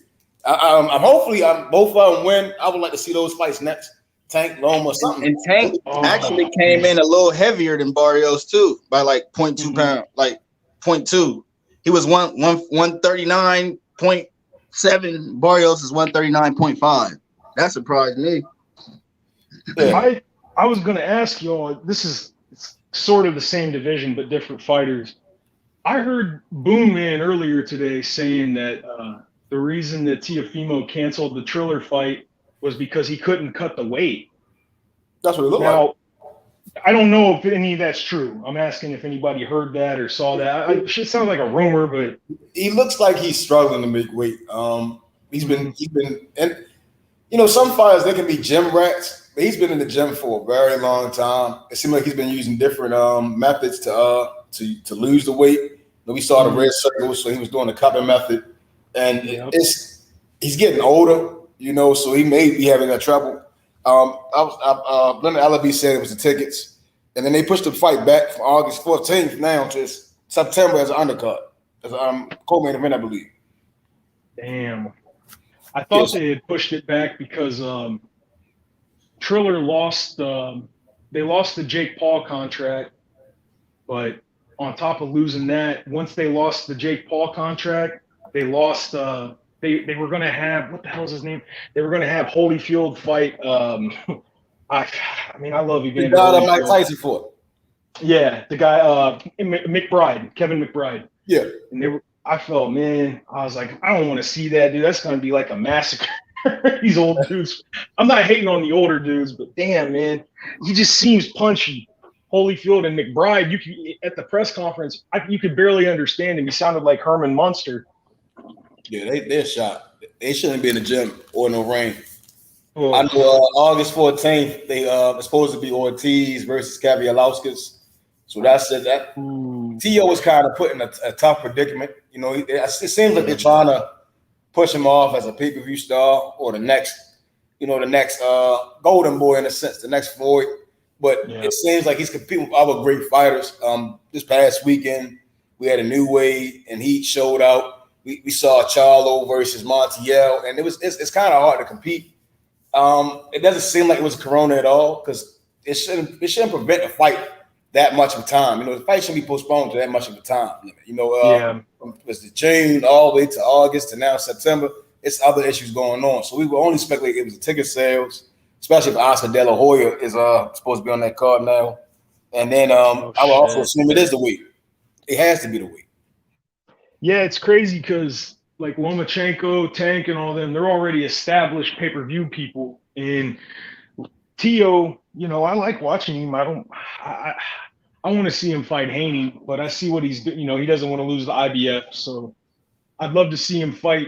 Speaker 16: I'm hopefully both of them win. I would like to see those fights next. Tank, Loma, or something.
Speaker 7: And Tank actually came in a little heavier than Barrios too, by like 0.2 pound, like 0.2. He was 139.7. Barrios is 139.5. That surprised me.
Speaker 13: Yeah. I was going to ask y'all, this is sort of the same division, but different fighters. I heard Boom Man earlier today saying that the reason that Teofimo canceled the Triller fight was because he couldn't cut the weight.
Speaker 16: That's what it looked
Speaker 13: like. I don't know if any of that's true. I'm asking if anybody heard that or saw that. It sounds like a rumor, but
Speaker 16: he looks like he's struggling to make weight. He's been, and some fighters, they can be gym rats. But he's been in the gym for a very long time. It seems like he's been using different methods to lose the weight. We saw the red circle, so he was doing the cupping method, and he's getting older, so he may be having that trouble. Leonard Alabi said it was the tickets, and then they pushed the fight back from August 14th now to September as an undercard, as a co-main event, I believe.
Speaker 13: Damn, I thought they had pushed it back because Triller lost. They lost the Jake Paul contract, but on top of losing that, once they lost the Jake Paul contract, they lost. They were going to have, what the hell is his name? They were going to have Holyfield fight. I love Evander.
Speaker 16: The guy that Mike Tyson fought.
Speaker 13: Yeah, the guy McBride, Kevin McBride.
Speaker 16: Yeah,
Speaker 13: and I felt, man, I was like, I don't want to see that, dude. That's going to be like a massacre. These old dudes. I'm not hating on the older dudes, but damn, man, he just seems punchy. Holyfield and McBride, at the press conference, you could barely understand him. He sounded like Herman Munster.
Speaker 16: Yeah, they're shot. They shouldn't be in the gym or no rain. Oh. I know August 14th, they it's supposed to be Ortiz versus Kavialauskas. So that's it. That T.O. was kind of put in a tough predicament. It seems like they're trying to push him off as a pay-per-view star or the next golden boy in a sense, the next Floyd. But it seems like he's competing with other great fighters. This past weekend, we had a new wave, and he showed out. We saw Charlo versus Montiel, and it's kind of hard to compete. It doesn't seem like it was Corona at all because it shouldn't prevent a fight that much of time. The fight shouldn't be postponed to that much of a time. It's the June all the way to August to now September. It's other issues going on. So we were only speculating it was the ticket sales, especially if Oscar De La Hoya is supposed to be on that card now. And then I would also assume it is the weight. It has to be the weight.
Speaker 13: Yeah, it's crazy because like Lomachenko, Tank, and all them, they're already established pay-per-view people. And T.O., I like watching him. I want to see him fight Haney, but I see what he's doing. He doesn't want to lose the IBF. So I'd love to see him fight,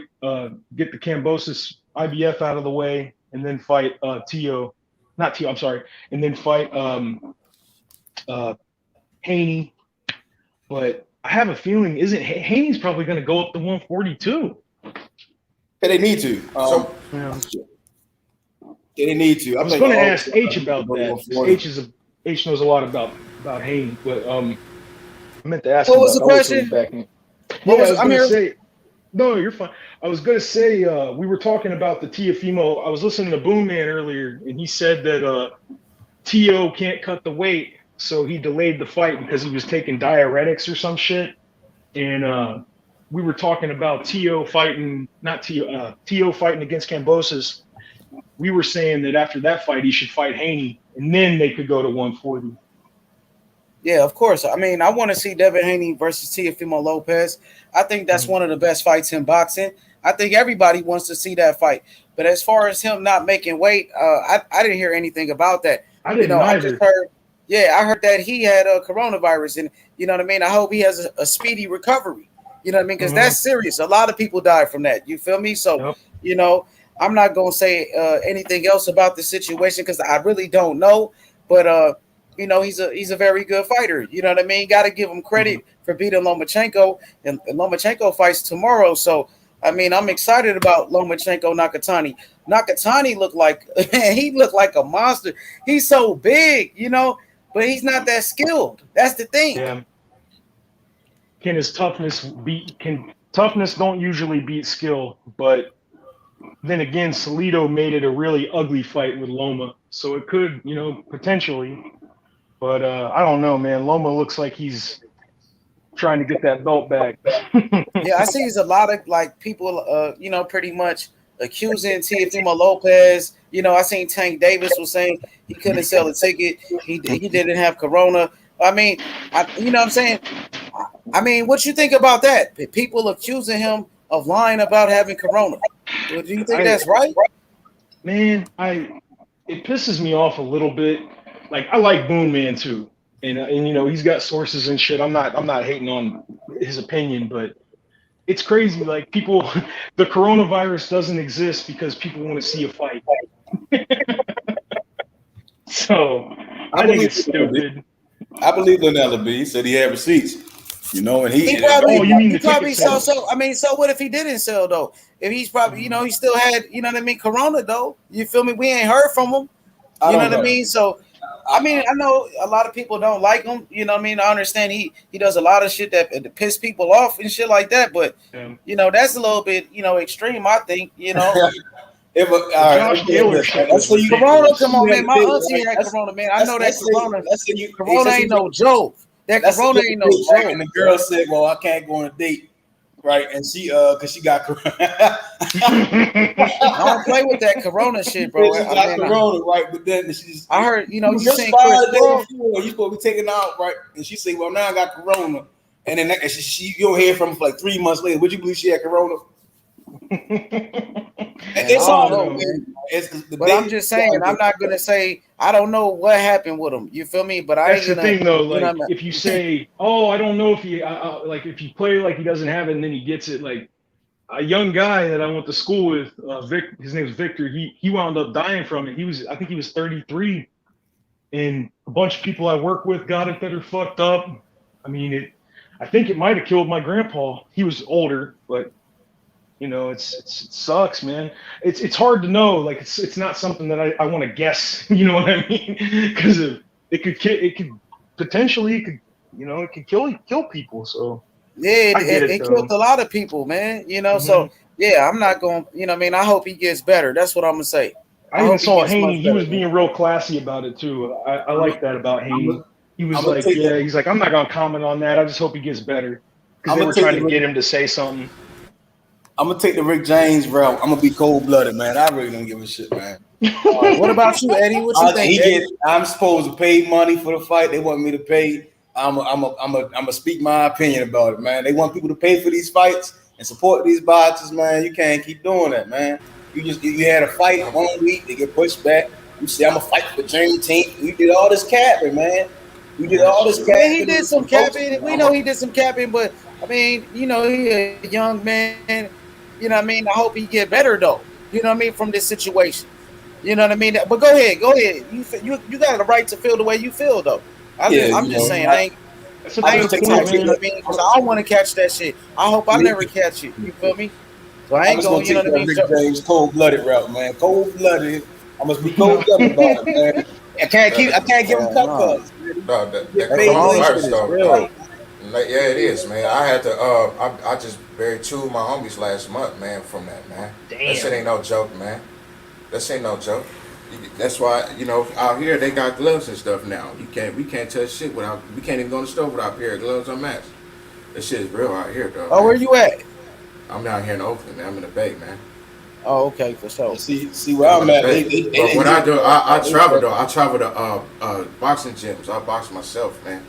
Speaker 13: get the Kambosos IBF out of the way, and then fight and then fight Haney. But I have a feeling Haney's probably going to go up to 142.
Speaker 16: Yeah, they need to. They need to.
Speaker 13: I was going to ask H about that. H knows a lot about Haney, but I meant to ask.
Speaker 12: What was the question?
Speaker 13: No, you're fine. I was going to say we were talking about the Teofimo. I was listening to Boom Man earlier, and he said that Teo can't cut the weight, so he delayed the fight because he was taking diuretics or some shit. And we were talking about Teo fighting against Kambosos. We were saying that after that fight, he should fight Haney, and then they could go to 140.
Speaker 12: Yeah, of course. I mean, I want to see Devin Haney versus Teofimo Lopez. I think that's one of the best fights in boxing. I think everybody wants to see that fight. But as far as him not making weight, I didn't hear anything about that.
Speaker 13: I didn't either.
Speaker 12: I heard that he had coronavirus, and you know what I mean? I hope he has a speedy recovery. You know what I mean? Because that's serious. A lot of people die from that. You feel me? So, you know, I'm not going to say anything else about the situation because I really don't know. But, you know, he's a very good fighter. You know what I mean? Got to give him credit for beating Lomachenko, and Lomachenko fights tomorrow. So, I mean, I'm excited about Lomachenko Nakatani. Nakatani looked like a monster. He's so big, you know, but he's not that skilled. That's the thing.
Speaker 13: Yeah. Can toughness don't usually beat skill, but then again, Salido made it a really ugly fight with Loma, so it could, you know, potentially. But I don't know, man. Loma looks like he's trying to get that belt back.
Speaker 12: Yeah, I see a lot of like people, you know, pretty much accusing Teofimo Lopez. You know, I seen Tank Davis was saying he couldn't sell a ticket. He didn't have corona. I mean, you know what I'm saying? I mean, what you think about that? People accusing him of lying about having corona. Do you think that's right?
Speaker 13: Man, it pisses me off a little bit. Like, I like Boom Man too, and you know, he's got sources and shit. I'm not hating on his opinion, but it's crazy. Like, people, the coronavirus doesn't exist because people want to see a fight. So I think it's stupid.
Speaker 16: I believe Linnell B. He said he had receipts. You know, and he
Speaker 12: probably sell. So I mean, so what if he didn't sell though? If he's probably, you know, he still had, you know what I mean, corona though. You feel me? We ain't heard from him. You know what I mean? So I mean, I know a lot of people don't like him. You know what I mean? I understand he does a lot of shit that piss people off and shit like that. But you know, that's a little bit, you know, extreme. I think, you know.
Speaker 16: That's what you.
Speaker 12: Corona, come on, man. My auntie had corona, man. I know that corona. Corona ain't no joke. That corona ain't no joke.
Speaker 16: And the girl said, "Well, I can't go on a date." Right, and she because she got corona.
Speaker 12: I don't play with that corona shit, bro.
Speaker 16: She got corona, right? But then she's.
Speaker 12: I heard, you know, you
Speaker 16: just
Speaker 12: saying
Speaker 16: 5 days before you supposed to be taken out, right? And she said, "Well, now I got corona," and then she you don't hear from her for like 3 months later. Would you believe she had corona? It's all over.
Speaker 12: But I'm just saying, I'm not gonna say I don't know what happened with him. You feel me? But
Speaker 13: that's the thing, though. Like, if you say, "Oh, I don't know if he," like, if you play like he doesn't have it and then he gets it, like a young guy that I went to school with, his name's Victor. He wound up dying from it. I think he was 33, and a bunch of people I work with got it that are fucked up. I mean, I think it might have killed my grandpa. He was older, but. You know, it sucks, man. It's hard to know. Like, it's not something that I want to guess. You know what I mean? Because it could potentially kill people. So
Speaker 12: yeah, it killed a lot of people, man. You know, so yeah, I'm not going. You know, what I mean, I hope he gets better. That's what I'm gonna say.
Speaker 13: I even saw Haney. He was being real classy about it too. I like that about Haney. He was like, he's like, I'm not gonna comment on that. I just hope he gets better because they were trying to get him to say something.
Speaker 16: I'm gonna take the Rick James route. I'm gonna be cold-blooded, man. I really don't give a shit, man.
Speaker 12: What about you, Eddie? What you think?
Speaker 16: I'm supposed to pay money for the fight. They want me to pay. I'm a speak my opinion about it, man. They want people to pay for these fights and support these boxers, man. You can't keep doing that, man. You had a fight 1 week, they get pushed back. You say I'm gonna fight for Juneteenth. We did all this capping, man. We did all this capping.
Speaker 12: Yeah, he did some capping. We know he did some capping, but I mean, you know, he a young man. You know what I mean? I hope he get better though. You know what I mean from this situation. You know what I mean? But go ahead. You got the right to feel the way you feel though.
Speaker 16: Yeah,
Speaker 12: I'm
Speaker 16: you
Speaker 12: just
Speaker 16: know,
Speaker 12: saying
Speaker 13: That's a
Speaker 12: I
Speaker 16: I'm
Speaker 12: ain't
Speaker 16: just
Speaker 12: the
Speaker 13: fair
Speaker 16: gonna
Speaker 12: type,
Speaker 13: point,
Speaker 16: keep
Speaker 12: you know
Speaker 13: man.
Speaker 12: what I mean? Because I don't want to catch that shit. I hope I never catch it. You feel me? So I
Speaker 16: I'm
Speaker 12: ain't
Speaker 16: just gonna
Speaker 12: going, you know
Speaker 16: take
Speaker 12: what I
Speaker 16: that
Speaker 12: mean?
Speaker 16: Rick James cold-blooded route, man. Cold-blooded. I must be
Speaker 13: No.
Speaker 16: cold-blooded about it, man. I can't give him cup
Speaker 12: No.
Speaker 16: cards, man.
Speaker 10: No,
Speaker 16: He get
Speaker 10: that
Speaker 16: paid when he
Speaker 10: coronavirus
Speaker 12: Shit is
Speaker 10: though.
Speaker 12: real.
Speaker 10: Like, yeah, it is, man. I had to. I just buried two of my homies last month, man. From that, man. That shit
Speaker 13: Damn.
Speaker 10: ain't no joke, man. That ain't no joke. That's why, you know, out here they got gloves and stuff now. We can't touch shit without. We can't even go to the store without a pair of gloves or masks. That shit is real out here, though,
Speaker 12: Oh, where
Speaker 10: man.
Speaker 12: you at?
Speaker 10: I'm down here in Oakland, man. I'm in the Bay, man.
Speaker 12: Oh, okay, for sure.
Speaker 16: See
Speaker 10: Yeah,
Speaker 16: where
Speaker 10: I'm
Speaker 16: I'm
Speaker 10: in the
Speaker 16: at.
Speaker 10: Bay.
Speaker 16: They
Speaker 10: But what
Speaker 16: didn't
Speaker 10: I
Speaker 16: get
Speaker 10: do, I
Speaker 16: they
Speaker 10: travel
Speaker 16: said,
Speaker 10: though. I travel to boxing gyms. I box myself, man.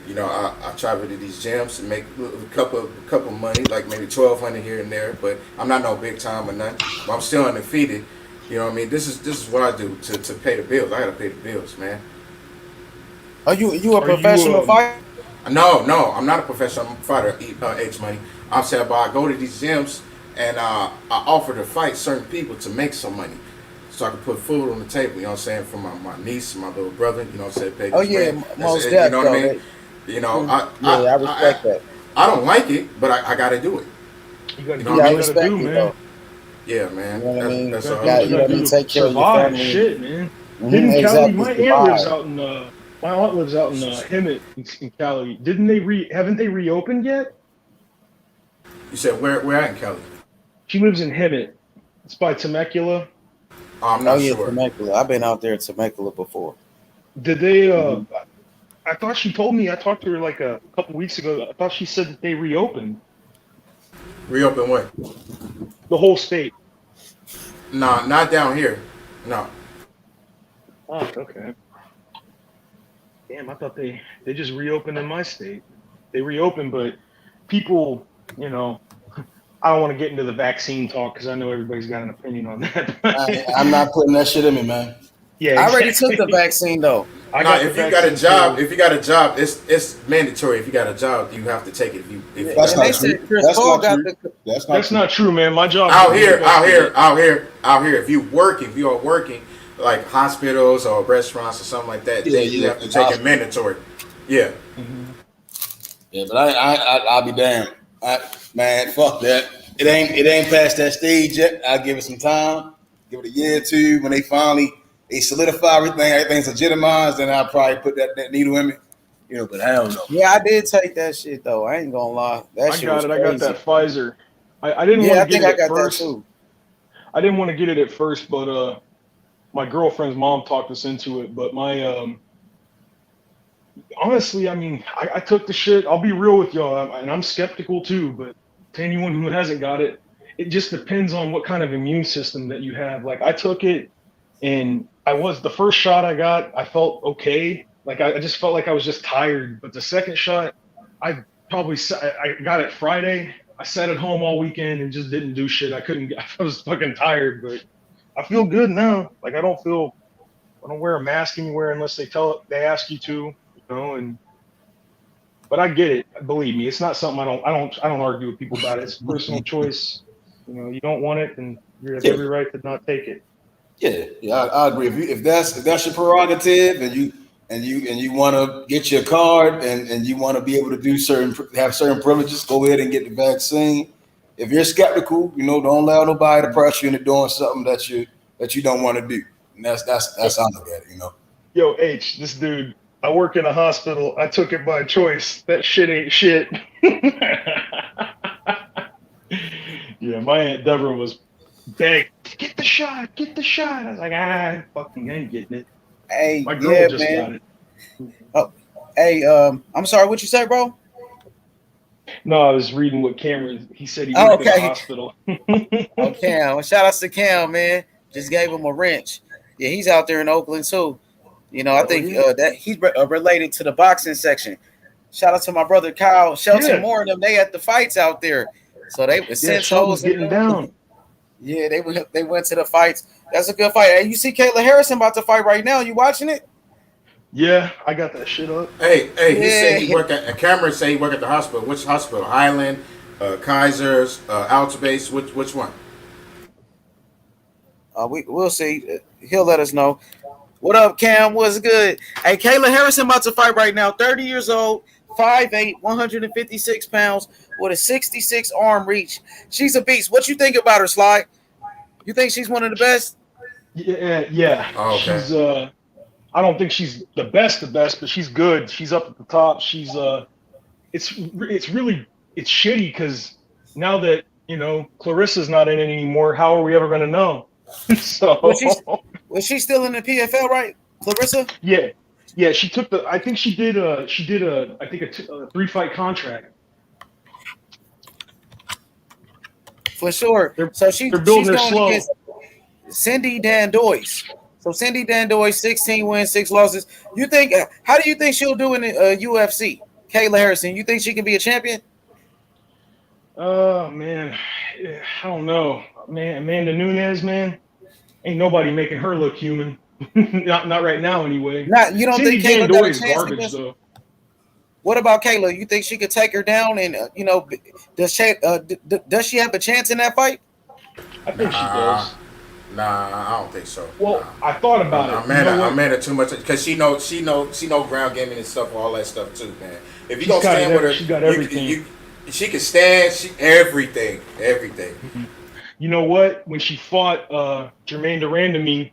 Speaker 10: You know, I travel to these gyms and make a couple money, like maybe 1,200 here and there. But I'm not no big time or nothing. But I'm still undefeated. You know what I mean? This is what I do to pay the bills. I gotta pay the bills, man.
Speaker 12: Are you a
Speaker 13: Are you
Speaker 12: professional fighter?
Speaker 10: No, I'm not a professional fighter. H money. I'm saying, but I go to these gyms and I offer to fight certain people to make some money, so I can put food on the table. You know what I'm saying? For my niece, my little brother. You know what I'm saying? Pay
Speaker 12: Oh
Speaker 10: this
Speaker 12: yeah,
Speaker 10: rent.
Speaker 12: most
Speaker 10: You know
Speaker 12: deaf
Speaker 10: what I
Speaker 12: though.
Speaker 10: mean? You know,
Speaker 12: Yeah, I respect that.
Speaker 10: I don't like it, but I got to do it.
Speaker 13: You gotta
Speaker 10: You
Speaker 13: do
Speaker 10: know
Speaker 12: Yeah,
Speaker 10: what
Speaker 13: what
Speaker 10: I
Speaker 12: I
Speaker 13: you
Speaker 10: mean?
Speaker 13: gotta
Speaker 12: respect
Speaker 13: do,
Speaker 12: it
Speaker 13: man.
Speaker 12: though.
Speaker 10: Yeah,
Speaker 12: You
Speaker 10: man.
Speaker 12: know what I mean?
Speaker 10: That's
Speaker 13: You gotta
Speaker 10: all
Speaker 13: do
Speaker 10: I
Speaker 13: what
Speaker 12: Got
Speaker 13: you
Speaker 10: do.
Speaker 12: you know
Speaker 13: gotta
Speaker 12: what I
Speaker 13: do
Speaker 12: mean?
Speaker 13: to
Speaker 12: Take care of your
Speaker 13: survive.
Speaker 12: family.
Speaker 13: Shit, man. Didn't Cali?
Speaker 12: Exactly.
Speaker 13: My aunt lives
Speaker 12: Survive.
Speaker 13: out in my aunt lives out in Hemet in Cali. Didn't they haven't they reopened yet?
Speaker 10: You said where at in Kelly?
Speaker 13: She lives in Hemet. It's by Temecula.
Speaker 10: Oh, I'm
Speaker 12: Oh
Speaker 10: not
Speaker 12: yeah,
Speaker 10: sure.
Speaker 12: Temecula. I've been out there in Temecula before.
Speaker 13: Did they
Speaker 12: Mhm.
Speaker 13: I thought she told me, I talked to her like a couple weeks ago. I thought she said that they reopened
Speaker 10: Reopen what?
Speaker 13: the whole state.
Speaker 10: Nah, not down here. No.
Speaker 13: Oh, okay. Damn, I thought they just reopened in my state. They reopened, but people, you know, I don't want to get into the vaccine talk because I know everybody's got an opinion on that.
Speaker 16: I'm not putting that shit in me, man.
Speaker 13: Yeah,
Speaker 12: I already took the
Speaker 13: exactly.
Speaker 12: vaccine though.
Speaker 13: I
Speaker 10: Nah,
Speaker 13: got the
Speaker 10: if you got a
Speaker 13: vaccine
Speaker 10: job,
Speaker 13: too.
Speaker 10: it's mandatory. If you got a job, you have to take it.
Speaker 16: That's
Speaker 12: And
Speaker 16: not
Speaker 12: they
Speaker 16: true.
Speaker 12: said Chris
Speaker 16: That's
Speaker 12: Paul
Speaker 16: not
Speaker 12: got
Speaker 16: true.
Speaker 12: the.
Speaker 16: That's not
Speaker 13: That's
Speaker 16: true.
Speaker 13: not true, man. My job
Speaker 10: out
Speaker 13: didn't
Speaker 10: here,
Speaker 13: request it.
Speaker 10: out here. If you are working like hospitals or restaurants or something like that, then you
Speaker 16: Yeah,
Speaker 10: have to
Speaker 16: in
Speaker 10: take it
Speaker 16: hospital.
Speaker 10: mandatory. Yeah.
Speaker 13: Mhm.
Speaker 16: Yeah, but I'll be damned. Man, fuck that. It ain't past that stage yet. I'll give it some time. Give it a year or two. When they solidify everything's legitimized, then I'll probably put that needle in me. You know, but hell no.
Speaker 12: Yeah, I did take that shit though. I ain't gonna lie. That
Speaker 13: I
Speaker 12: shit
Speaker 13: got
Speaker 12: was
Speaker 13: it. I got
Speaker 12: crazy.
Speaker 13: that Pfizer. I didn't want
Speaker 12: Yeah,
Speaker 13: to
Speaker 12: I
Speaker 13: get
Speaker 12: think
Speaker 13: it
Speaker 12: I
Speaker 13: at
Speaker 12: got that
Speaker 13: first.
Speaker 12: too.
Speaker 13: I didn't want to get it at first, but my girlfriend's mom talked us into it. But my honestly, I mean, I took the shit. I'll be real with y'all, and I'm skeptical too. But to anyone who hasn't got it, it just depends on what kind of immune system that you have. Like I took it, and I was the first shot I got, I felt okay. Like I just felt like I was just tired. But the second shot, I I got it Friday. I sat at home all weekend and just didn't do shit. I couldn't. I was fucking tired, but I feel good now. Like I don't wear a mask anywhere unless they ask you to, you know. And but I get it. Believe me, it's not something I don't argue with people about it. It's a personal choice. You know, you don't want it, and you have
Speaker 16: Yeah,
Speaker 13: every right to not take it.
Speaker 16: yeah, I agree. If that's your prerogative, and you want to get your card, and you want to be able to have certain privileges, go ahead and get the vaccine. If you're skeptical, you know, don't allow nobody to pressure you into doing something that you don't want to do. And that's how I look at it, you know.
Speaker 13: Yo, H, this dude, I work in a hospital. I took it by choice. That shit ain't shit. Yeah, my Aunt Deborah was begging, get the shot, get the shot. I was like, I fucking ain't getting it.
Speaker 12: Hey,
Speaker 13: My girl
Speaker 12: yeah,
Speaker 13: just
Speaker 12: man.
Speaker 13: got it.
Speaker 12: Oh, hey, I'm sorry. What you say, bro?
Speaker 13: No, I was reading what Cameron, he said he
Speaker 12: Oh,
Speaker 13: worked in a
Speaker 12: okay.
Speaker 13: hospital.
Speaker 12: Oh, Cam. Well, shout out to Cam, man. Just gave him a wrench. Yeah, he's out there in Oakland too. You know, I
Speaker 13: Hell
Speaker 12: think
Speaker 13: yeah.
Speaker 12: that he's related to the boxing section. Shout out to my brother Kyle, Shelton
Speaker 13: Yeah.
Speaker 12: Moore, and them. They at the fights out there. So they were
Speaker 13: Yeah,
Speaker 12: sent
Speaker 13: Shelton's
Speaker 12: hoes and
Speaker 13: getting down.
Speaker 12: yeah, they went to the fights. That's a good fight. Hey, you see Kayla Harrison about to fight right now? You watching it?
Speaker 13: Yeah, I got that shit up.
Speaker 10: Hey, he said he work at Cameron. Say he work at the hospital. Which hospital? Highland, Kaiser's, Altabase. Which one?
Speaker 1: We'll see. He'll let us know. What up, Cam? What's good? Hey, Kayla Harrison about to fight right now. 30 years old, 5'8", 156 pounds, with a 66 arm reach. She's a beast. What you think about her, Sly? You think she's one of the best?
Speaker 13: Yeah.
Speaker 10: Oh, okay.
Speaker 13: She's I don't think she's the best, but she's good. She's up at the top. She's it's shitty because now that Clarissa's not in it anymore, how are we ever gonna know? So
Speaker 1: was she still in the PFL, right, Clarissa?
Speaker 13: Yeah. She took I think she did a 3-fight contract.
Speaker 1: For sure. So she's going against Cindy Dandois. So Cindy Dandois, 16 wins, 6 losses. You think? How do you think she'll do in the UFC? Kayla Harrison. You think she can be a champion?
Speaker 13: Oh man, I don't know, man. Amanda Nunes, man, ain't nobody making her look human. not right now, anyway.
Speaker 1: You don't
Speaker 13: Cindy
Speaker 1: think Kayla got a
Speaker 13: is
Speaker 1: chance
Speaker 13: garbage though?
Speaker 1: What about Kayla? You think she could take her down? And does she have a chance in that fight?
Speaker 13: I think she does.
Speaker 10: Nah, I don't think so.
Speaker 13: Well, I thought about it.
Speaker 10: Amanda too much because she know ground gaming and stuff, all that stuff too, man. If you don't stand with her,
Speaker 13: she got everything.
Speaker 10: She can stand. Everything.
Speaker 13: You know what? When she fought Jermaine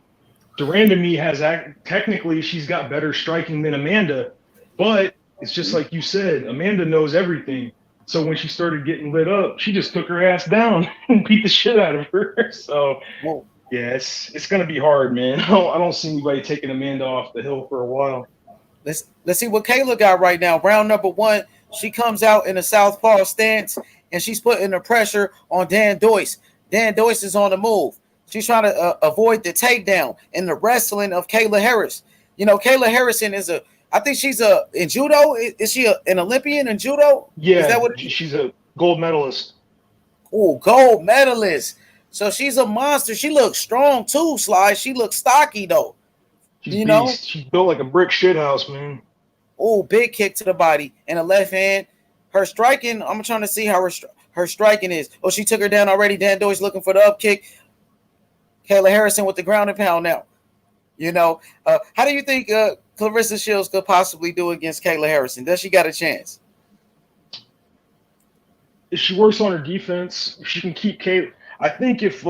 Speaker 13: Durandamy has technically she's got better striking than Amanda, but it's just like you said, Amanda knows everything. So when she started getting lit up, she just took her ass down and beat the shit out of her. So yeah, it's gonna be hard, man. I don't see anybody taking Amanda off the hill for a while.
Speaker 1: Let's see what Kayla got right now. Round number 1, she comes out in a southpaw stance and she's putting the pressure on Dandois. Dandois is on the move. She's trying to avoid the takedown and the wrestling of Kayla Harris. Kayla Harrison is I think she's in judo. Is she an Olympian in judo?
Speaker 13: Yeah,
Speaker 1: is that what
Speaker 13: she's a gold medalist.
Speaker 1: Oh, gold medalist. So she's a monster. She looks strong too, Sly. She looks stocky though.
Speaker 13: She's built like a brick shithouse, man.
Speaker 1: Oh, big kick to the body and a left hand. Her striking, I'm trying to see how her striking is. Oh, she took her down already. Dandois looking for the up kick. Kayla Harrison with the ground and pound now. How do you think Clarissa Shields could possibly do against Kayla Harrison? Does she got a chance?
Speaker 13: If she works on her defense, if she can keep Kayla. I think if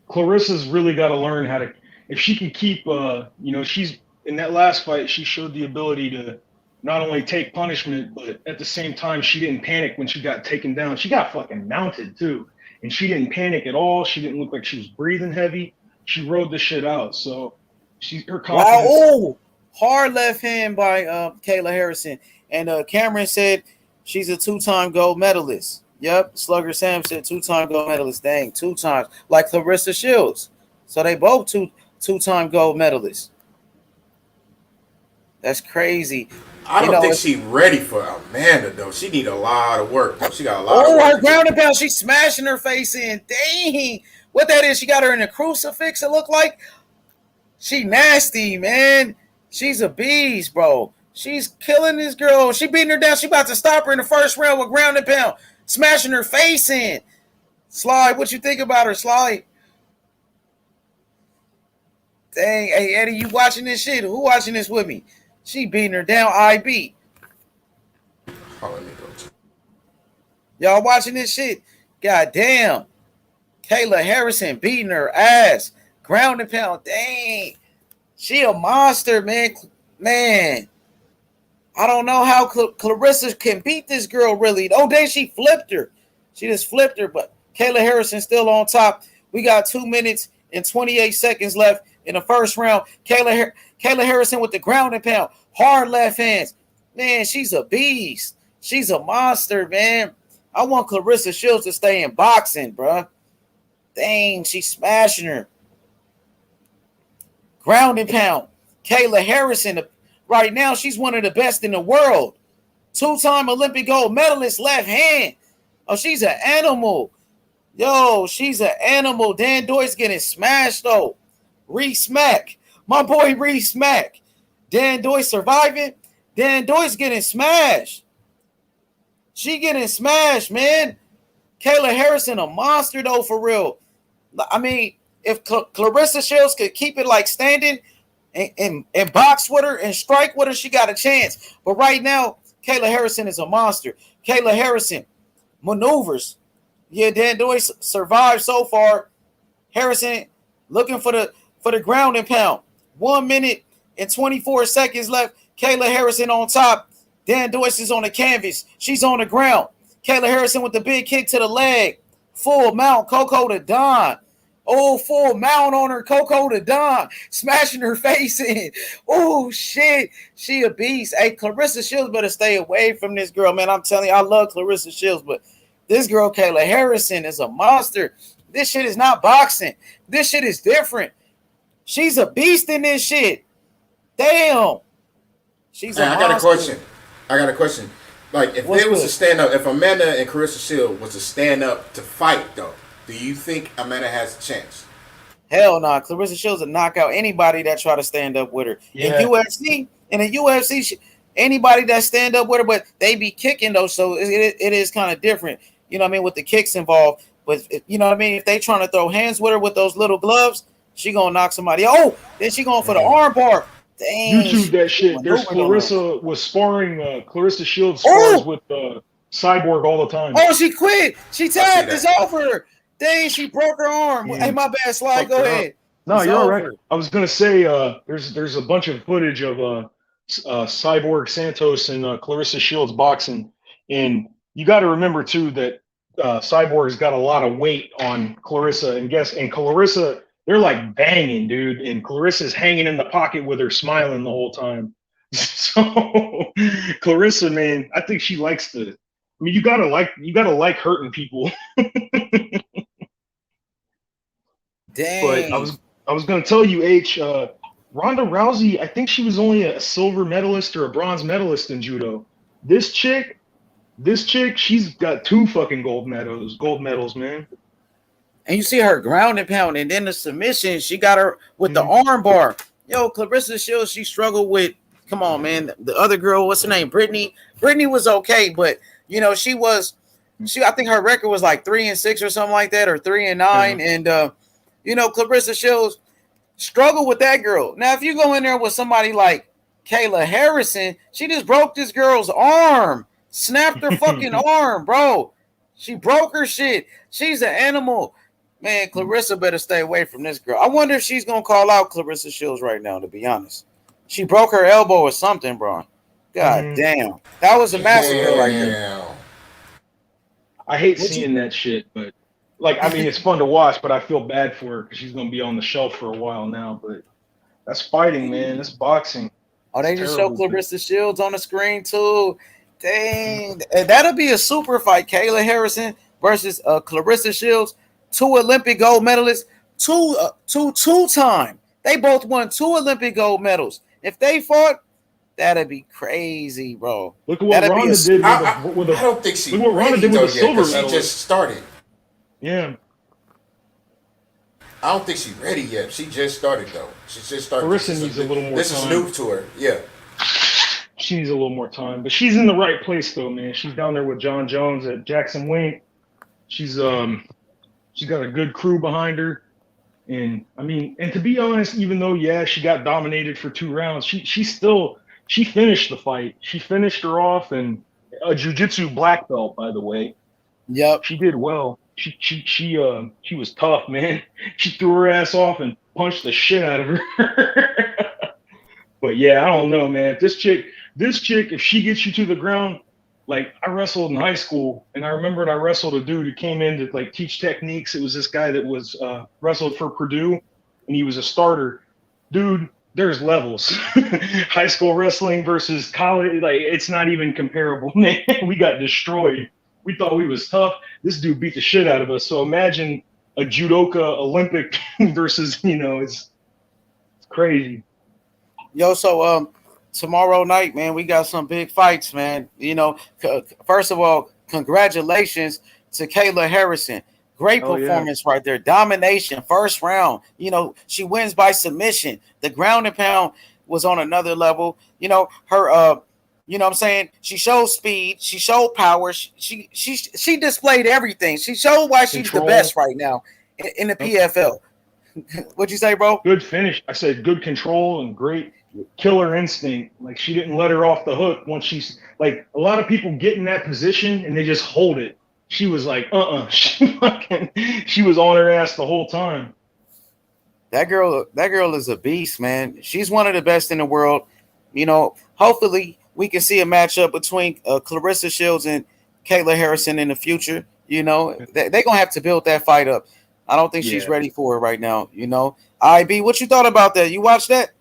Speaker 13: Clarissa's really got to learn how to, if she can keep, she's in that last fight, she showed the ability to not only take punishment, but at the same time, she didn't panic when she got taken down. She got fucking mounted too. And she didn't panic at all. She didn't look like she was breathing heavy. She rode the shit out. So her confidence.
Speaker 1: Wow. Oh, hard left hand by Kayla Harrison. And Cameron said she's a 2-time gold medalist. Yep, Slugger Sam said 2-time gold medalist. Dang, 2 times, like Clarissa Shields. So they both two-time gold medalists. That's crazy.
Speaker 10: I don't think she's ready for Amanda though. She need a lot of work. Though. She got a lot.
Speaker 1: Oh, her ground and pound. She's smashing her face in. Dang, what that is? She got her in a crucifix. It looked like she nasty, man. She's a beast, bro. She's killing this girl. She beating her down. She about to stop her in the first round with ground and pound. Smashing her face in. Sly, what you think about her, Sly? Dang, hey, Eddie, you watching this shit? Who watching this with me? She beating her down, IB. Y'all watching this shit? God damn. Kayla Harrison beating her ass. Ground and pound. Dang. She a monster, man. Man. I don't know how Clarissa can beat this girl, really. Oh, then she flipped her. She just flipped her, but Kayla Harrison still on top. We got 2 minutes and 28 seconds left in the first round. Kayla Harrison with the ground and pound. Hard left hands. Man, she's a beast. She's a monster, man. I want Clarissa Shields to stay in boxing, bro. Dang, she's smashing her. Ground and pound. Kayla Harrison, right now, she's one of the best in the world. 2-time Olympic gold medalist, left hand. Oh, she's an animal. Yo, she's an animal. Dandois getting smashed, though. Re-smack. My boy Re-smack. Dandois surviving. Dandois getting smashed. She getting smashed, man. Kayla Harrison a monster though, for real. I mean, if Clarissa Shields could keep it like standing and box with her and strike with her, she got a chance. But right now, Kayla Harrison is a monster. Kayla Harrison maneuvers. Yeah, Dandois survived so far. Harrison looking for the ground and pound. 1 minute and 24 seconds left. Kayla Harrison on top. Dandois is on the canvas. She's on the ground. Kayla Harrison with the big kick to the leg. Full mount, Coco to Don. Oh, full mount on her, Coco to Don. Smashing her face in. Oh, shit. She a beast. Hey, Clarissa Shields better stay away from this girl, man. I'm telling you, I love Clarissa Shields, but this girl, Kayla Harrison, is a monster. This shit is not boxing. This shit is different. She's a beast in this shit. Damn. She's a monster.
Speaker 10: I got a question. Like, if there was a stand-up, if Amanda and Clarissa Shields was to stand up to fight, though, do you think Amanda has a chance?
Speaker 1: Hell no. Clarissa Shields will knock out anybody that try to stand up with her. Yeah. In UFC, anybody that stand up with her, but they be kicking, though, so it is kind of different. You know what I mean? With the kicks involved. But, you know what I mean? If they trying to throw hands with her with those little gloves, she going to knock somebody. Oh, then she going for the arm bar. Dang,
Speaker 13: YouTube that shit. There's Clarissa was sparring. Clarissa Shields spars with Cyborg all the time.
Speaker 1: Oh, she quit. She tapped. It's over. Dang, she broke her arm. Yeah. Hey, my bad, Sly. Go ahead.
Speaker 13: No, you're all right. I was gonna say there's a bunch of footage of Cyborg Santos and Clarissa Shields boxing, and you got to remember too that Cyborg's got a lot of weight on Clarissa, and Clarissa. They're like banging, dude, and Clarissa's hanging in the pocket with her, smiling the whole time. So Clarissa, man, I think she likes to. I mean, you gotta like hurting people.
Speaker 1: Dang.
Speaker 13: But I was gonna tell you, Ronda Rousey. I think she was only a silver medalist or a bronze medalist in judo. This chick, she's got 2 fucking gold medals, man.
Speaker 1: And you see her ground and pound, and then the submission, she got her with the arm bar. Yo, Clarissa Shields, she struggled with, come on, man. The other girl, what's her name? Brittany. Brittany was okay, but, you know, I think her record was like 3-6 or something like that, or 3-9. Mm-hmm. And, you know, Clarissa Shields struggled with that girl. Now, if you go in there with somebody like Kayla Harrison, she just broke this girl's arm, snapped her fucking arm, bro. She broke her shit. She's an animal. Man, Clarissa better stay away from this girl. I wonder if she's going to call out Clarissa Shields right now, to be honest. She broke her elbow or something, bro. God damn. That was a massacre right there.
Speaker 13: I hate seeing that shit, but, like, I mean, it's fun to watch, but I feel bad for her because she's going to be on the shelf for a while now. But that's fighting, man. That's boxing.
Speaker 1: Oh, they just show Clarissa Shields on the screen, too. Dang. And that'll be a super fight. Kayla Harrison versus Clarissa Shields. 2 Olympic gold medalists, two-time. They both won 2 Olympic gold medals. If they fought, that'd be crazy, bro.
Speaker 13: Look at what Ronda did with a.
Speaker 10: I don't think she.
Speaker 13: Look what Ronda did with the silver medal.
Speaker 10: She just started.
Speaker 13: Yeah.
Speaker 10: I don't think she's ready yet. She just started though. She just started.
Speaker 13: Clarissa needs a little more time.
Speaker 10: This is new to her. Yeah.
Speaker 13: She needs a little more time, but she's in the right place though, man. She's down there with John Jones at Jackson Wink. She's got a good crew behind her. And I mean, and to be honest, even though, she got dominated for 2 rounds, she finished the fight. She finished her off, and a jiu-jitsu black belt, by the way.
Speaker 1: Yep.
Speaker 13: She did well. She was tough, man. She threw her ass off and punched the shit out of her. But yeah, I don't know, man. This chick, if she gets you to the ground, like, I wrestled in high school, and I remembered I wrestled a dude who came in to, like, teach techniques. It was this guy that was wrestled for Purdue, and he was a starter. Dude, there's levels. High school wrestling versus college, like, it's not even comparable, man. We got destroyed. We thought we was tough. This dude beat the shit out of us. So imagine a judoka Olympic versus, it's crazy.
Speaker 1: Yo, so tomorrow night, man, we got some big fights, man. First of all, congratulations to Kayla Harrison. Great performance right there. Domination, first round. She wins by submission. The ground and pound, was on another level. You know, her you know what I'm saying? She showed speed, she showed power, she displayed everything. She showed why she's the best right now in the PFL. What'd you say, bro?
Speaker 13: Good finish. I said good control and great killer instinct. Like she didn't let her off the hook once she's like a lot of people get in that position and they just hold it. She was like, she was on her ass the whole time.
Speaker 1: That girl is a beast, man. She's one of the best in the world. You know, hopefully we can see a matchup between Clarissa Shields and Kayla Harrison in the future. You know, they're gonna have to build that fight up. I don't think she's ready for it right now. You know, IB, what you thought about that? You watched that?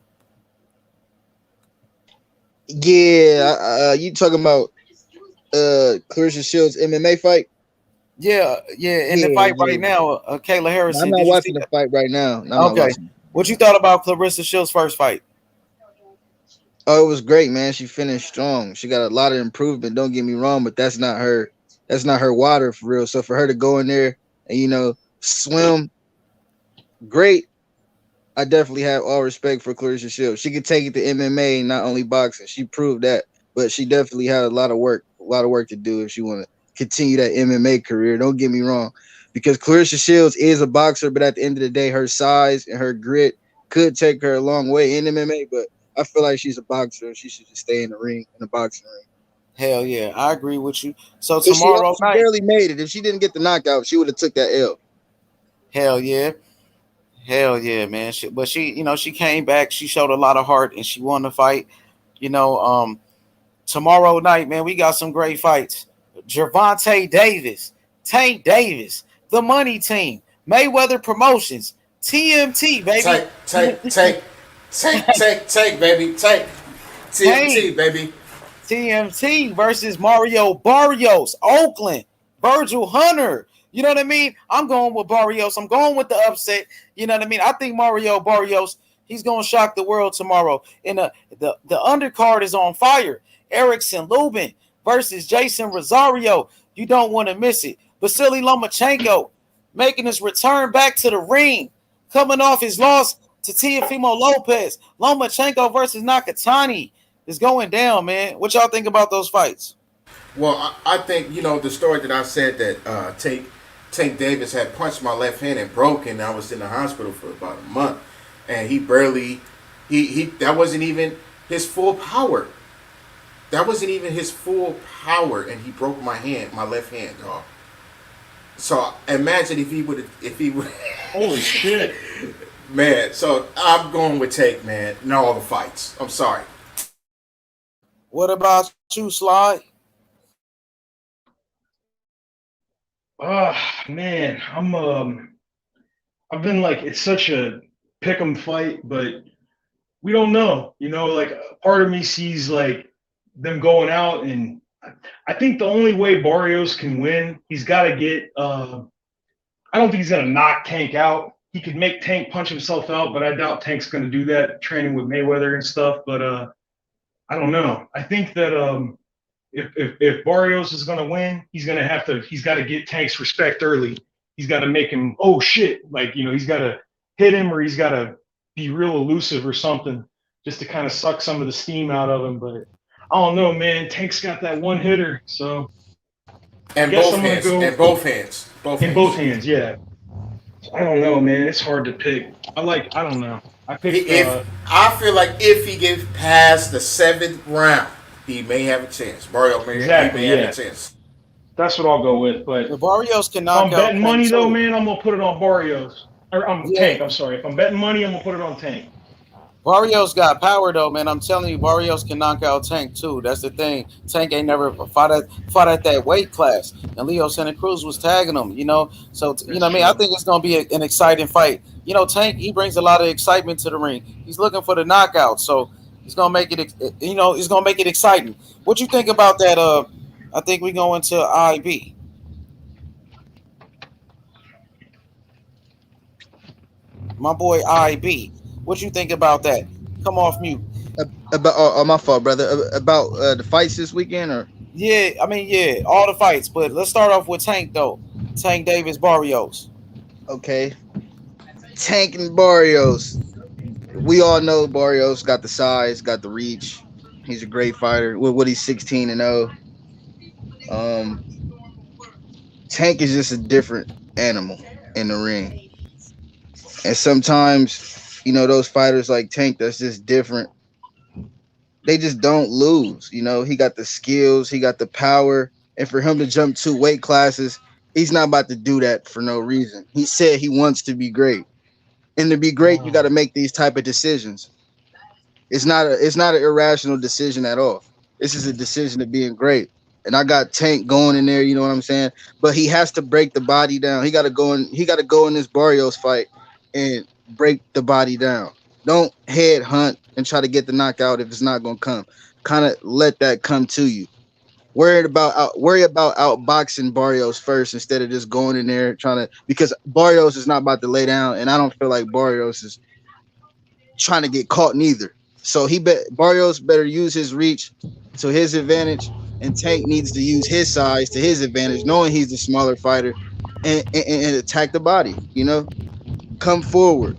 Speaker 7: Yeah, you talking about Clarissa Shields MMA fight?
Speaker 1: Yeah, in the fight right now, Kayla Harrison.
Speaker 7: I'm not watching the fight right now.
Speaker 1: Okay, what you thought about Clarissa Shields' first fight?
Speaker 7: Oh, it was great, man. She finished strong. She got a lot of improvement. Don't get me wrong, but that's not her. That's not her water for real. So for her to go in there and swim, great. I definitely have all respect for Clarissa Shields. She could take it to MMA, not only boxing. She proved that, but she definitely had a lot of work to do if she want to continue that MMA career. Don't get me wrong, because Clarissa Shields is a boxer, but at the end of the day, her size and her grit could take her a long way in MMA. But I feel like she's a boxer and she should just stay in the ring, in the boxing ring.
Speaker 1: Hell yeah, I agree with you. So tomorrow
Speaker 7: night, she barely made it. If she didn't get the knockout, she would have took that L.
Speaker 1: Hell yeah, man. She came back. She showed a lot of heart and she won the fight. Tomorrow night, man, we got some great fights. Gervonta Davis, Tank Davis, the Money Team, Mayweather Promotions, TMT, baby.
Speaker 10: Take, baby. Take. TMT, baby.
Speaker 1: TMT versus Mario Barrios, Oakland, Virgil Hunter. You know what I mean? I'm going with Barrios. I'm going with the upset. You know what I mean? I think Mario Barrios, he's going to shock the world tomorrow. And the undercard is on fire. Erickson Lubin versus Jason Rosario. You don't want to miss it. Vasily Lomachenko making his return back to the ring, coming off his loss to Teofimo Lopez. Lomachenko versus Nakatani is going down, man. What y'all think about those fights?
Speaker 10: Well, I think, the story that I said that Tank Davis had punched my left hand and broken. I was in the hospital for about a month. And he that wasn't even his full power. That wasn't even his full power, and he broke my left hand, dog. So imagine if he would.
Speaker 13: Holy shit,
Speaker 10: man! So I'm going with Tank, man. In all the fights. I'm sorry.
Speaker 1: What about you, Sly?
Speaker 13: Man, I've been like, it's such a pick'em fight, but we don't know. Like part of me sees like them going out, and I think the only way Barrios can win, he's got to get. I don't think he's gonna knock Tank out. He could make Tank punch himself out, but I doubt Tank's gonna do that. Training with Mayweather and stuff, but I don't know. I think that if Barrios is gonna win, he's got to get Tank's respect early. He's got to make him, oh shit, like he's got to hit him, or he's got to be real elusive or something, just to kind of suck some of the steam out of him. But I don't know, man. Tank's got that one hitter, so.
Speaker 10: And both hands. And both hands.
Speaker 13: Both hands, yeah. I don't know, man. It's hard to pick. I don't know. I
Speaker 10: feel like if he gets past the 7th round, he may have a chance. Barrio may have a chance.
Speaker 13: That's what I'll go with. But
Speaker 1: the Barrios can knock out.
Speaker 13: If I'm betting money, though, man, I'm gonna put it on Barrios. Tank. I'm sorry. If I'm betting money, I'm gonna put it on Tank.
Speaker 1: Barrios got power though, man. I'm telling you, Barrios can knock out Tank too. That's the thing. Tank ain't never fought at that weight class, and Leo Santa Cruz was tagging him. So what I mean. I think it's gonna be an exciting fight. Tank, he brings a lot of excitement to the ring. He's looking for the knockout, so he's gonna make it. He's gonna make it exciting. What you think about that? I think we go into IB. My boy IB. What you think about that? Come off mute.
Speaker 7: About my fault, brother. About the fights this weekend, or
Speaker 1: yeah, all the fights. But let's start off with Tank though. Tank Davis Barrios.
Speaker 7: Okay. Tank and Barrios. we all know Barrios got the size, got the reach. He's a great fighter. What he's 16-0. Tank is just a different animal in the ring. And sometimes, those fighters like Tank that's just different, they just don't lose. He got the skills, he got the power. And for him to jump 2 weight classes, he's not about to do that for no reason. He said he wants to be great. And to be great, you got to make these type of decisions. It's not an irrational decision at all. This is a decision of being great. And I got Tank going in there, you know what I'm saying? But he has to break the body down. He got to go in this Barrios fight and break the body down. Don't head hunt and try to get the knockout if it's not going to come. Kind of let that come to you. Worry about outboxing Barrios first instead of just going in there because Barrios is not about to lay down, and I don't feel like Barrios is trying to get caught neither. So Barrios better use his reach to his advantage, and Tank needs to use his size to his advantage, knowing he's the smaller fighter, and attack the body. Come forward.